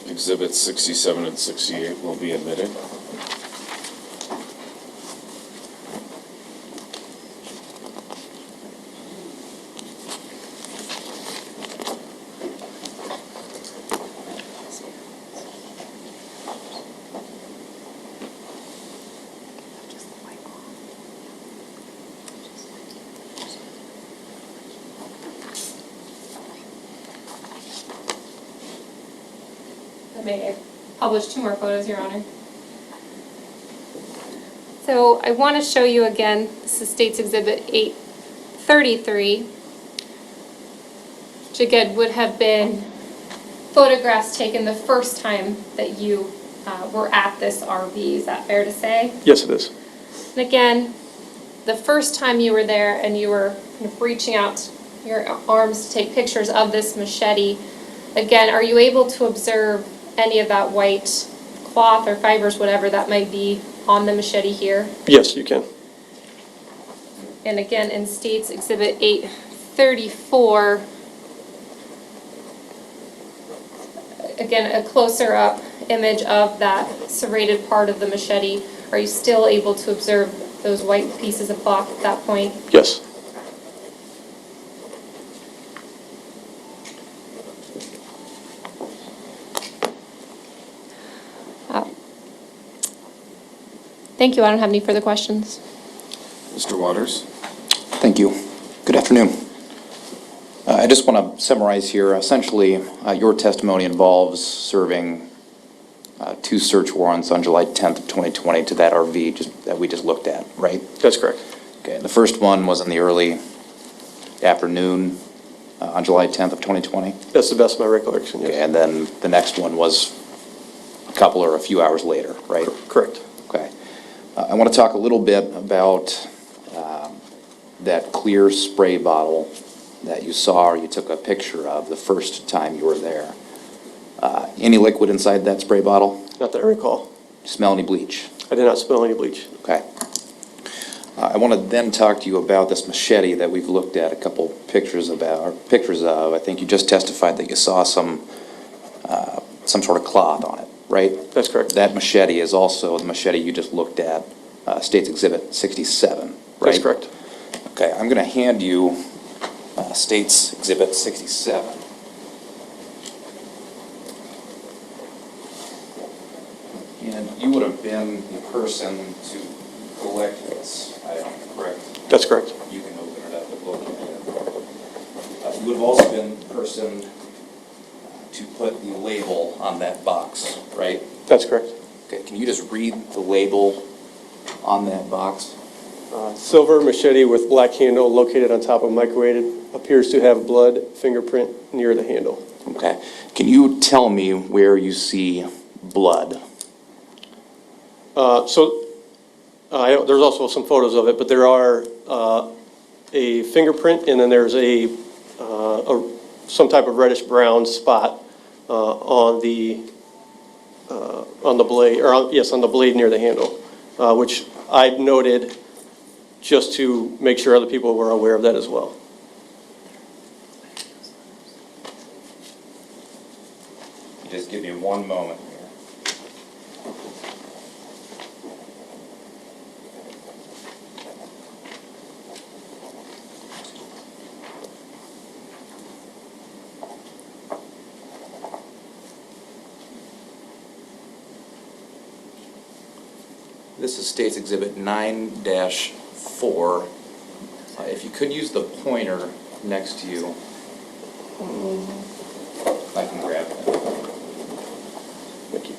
Exhibits 67 and 68 will be admitted. May I publish two more photos, Your Honor? So I want to show you again, this is State's Exhibit 833, which again would have been photographs taken the first time that you were at this RV. Is that fair to say? Yes, it is. And again, the first time you were there and you were kind of reaching out your arms to take pictures of this machete, again, are you able to observe any of that white cloth or fibers, whatever that might be, on the machete here? Yes, you can. And again, in State's Exhibit 834, again, a closer up image of that serrated part of the machete. Are you still able to observe those white pieces of cloth at that point? Yes. Thank you. I don't have any further questions. Mr. Waters? Thank you. Good afternoon. I just want to summarize here. Essentially, your testimony involves serving 2 search warrants on July 10th of 2020 to that RV that we just looked at, right? That's correct. Okay. The first one was in the early afternoon on July 10th of 2020. That's the best of my recollection, yes. Okay. And then the next one was a couple or a few hours later, right? Correct. Okay. I want to talk a little bit about that clear spray bottle that you saw or you took a picture of the first time you were there. Any liquid inside that spray bottle? Not that I recall. Smell any bleach? I did not smell any bleach. Okay. I want to then talk to you about this machete that we've looked at a couple pictures of. I think you just testified that you saw some sort of cloth on it, right? That's correct. That machete is also the machete you just looked at, State's Exhibit 67, right? That's correct. Okay, I'm going to hand you State's Exhibit 67. And you would have been the person to collect this item, correct? That's correct. You can open it up and look at it. You would have also been the person to put the label on that box, right? That's correct. Okay, can you just read the label on that box? Silver machete with black handle located on top of microwaved. Appears to have blood fingerprint near the handle. Okay. Can you tell me where you see blood? There's also some photos of it, but there are a fingerprint and then there's some type of reddish brown spot on the blade, on the blade near the handle, which I noted just to make sure other people were aware of that as well. Just give me one moment here. This is State's Exhibit 9-4. If you could use the pointer next to you, I can grab it. Thank you.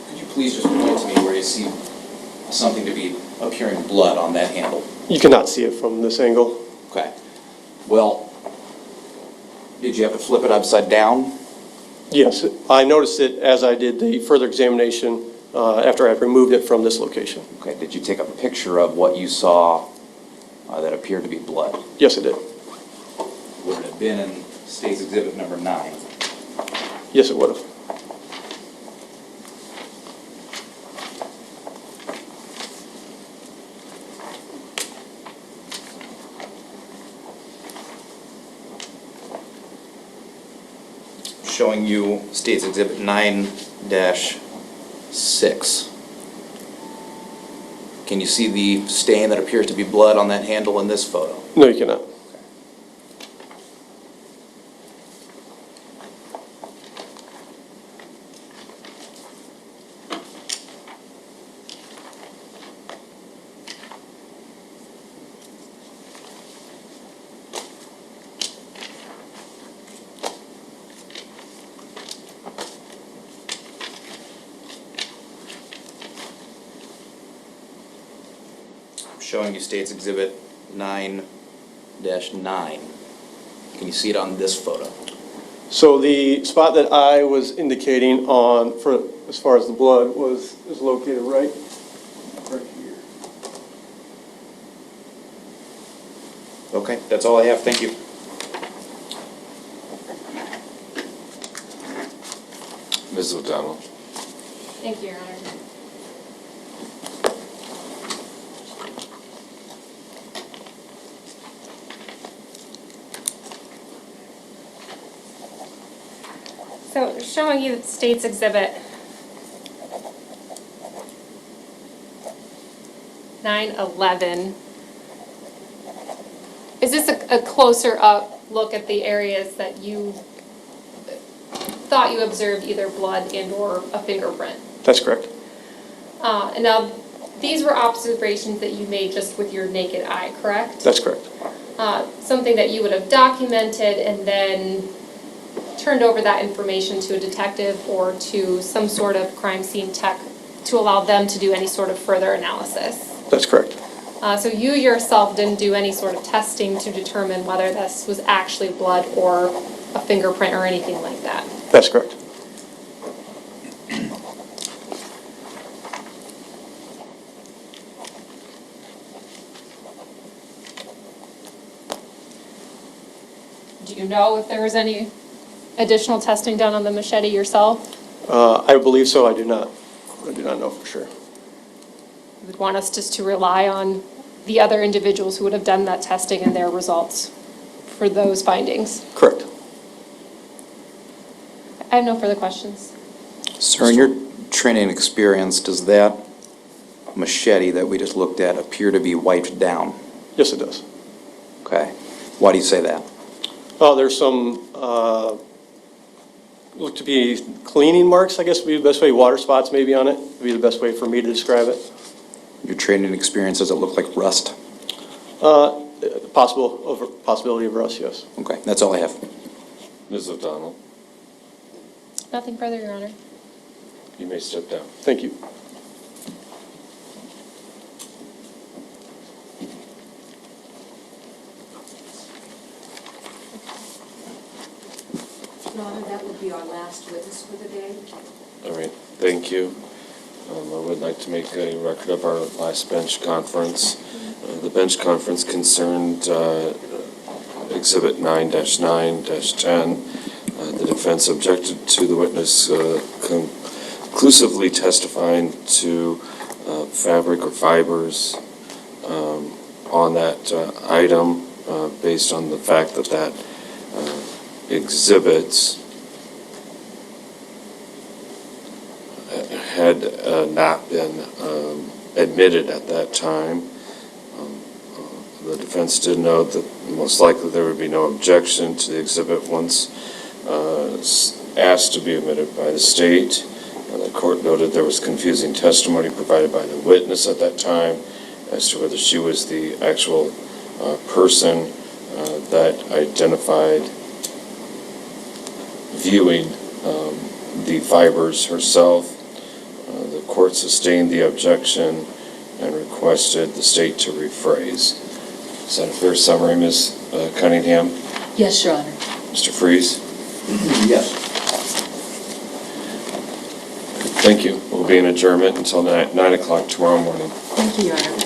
Could you please just point to me where you see something to be appearing blood on that handle? You cannot see it from this angle. Okay. Well, did you have to flip it upside down? Yes, I noticed it as I did the further examination after I removed it from this location. Okay. Did you take a picture of what you saw that appeared to be blood? Yes, it did. Would it have been in State's Exhibit number 9? Yes, it would have. Showing you State's Exhibit 9-6. Can you see the stain that appears to be blood on that handle in this photo? No, you cannot. showing you State's Exhibit 9-9. Can you see it on this photo? So the spot that I was indicating on, for, as far as the blood, is located right here. Okay, that's all I have. Thank you. Ms. O'Donnell? Thank you, Your Honor. So showing you State's Exhibit 911. Is this a closer up look at the areas that you thought you observed either blood and or a fingerprint? That's correct. And now, these were observations that you made just with your naked eye, correct? That's correct. Something that you would have documented and then turned over that information to a detective or to some sort of crime scene tech to allow them to do any sort of further analysis. That's correct. So you yourself didn't do any sort of testing to determine whether this was actually blood or a fingerprint or anything like that? That's correct. Do you know if there was any additional testing done on the machete yourself? I believe so. I do not. I do not know for sure. You would want us just to rely on the other individuals who would have done that testing and their results for those findings? Correct. I have no further questions. Sir, in your training experience, does that machete that we just looked at appear to be wiped down? Yes, it does. Okay. Why do you say that? Oh, there's some, look to be cleaning marks, I guess would be the best way, water spots maybe on it, would be the best way for me to describe it. Your training experience, does it look like rust? Possibility of rust, yes. Okay, that's all I have. Ms. O'Donnell? Nothing further, Your Honor. You may step down. Thank you. Your Honor, that would be our last witness for the day. All right, thank you. I would like to make a record of our last bench conference. The bench conference concerned Exhibit 9-9-10. The defense objected to the witness conclusively testifying to fabric or fibers on that item based on the fact that that exhibit had not been admitted at that time. The defense did note that most likely there would be no objection to the exhibit once asked to be admitted by the state. The court noted there was confusing testimony provided by the witness at that time as to whether she was the actual person that identified viewing the fibers herself. The court sustained the objection and requested the state to rephrase. Is that a fair summary, Ms. Cunningham? Yes, Your Honor. Mr. Freeze? Yes. Thank you. We'll be in adjournment until 9 o'clock tomorrow morning. Thank you, Your Honor.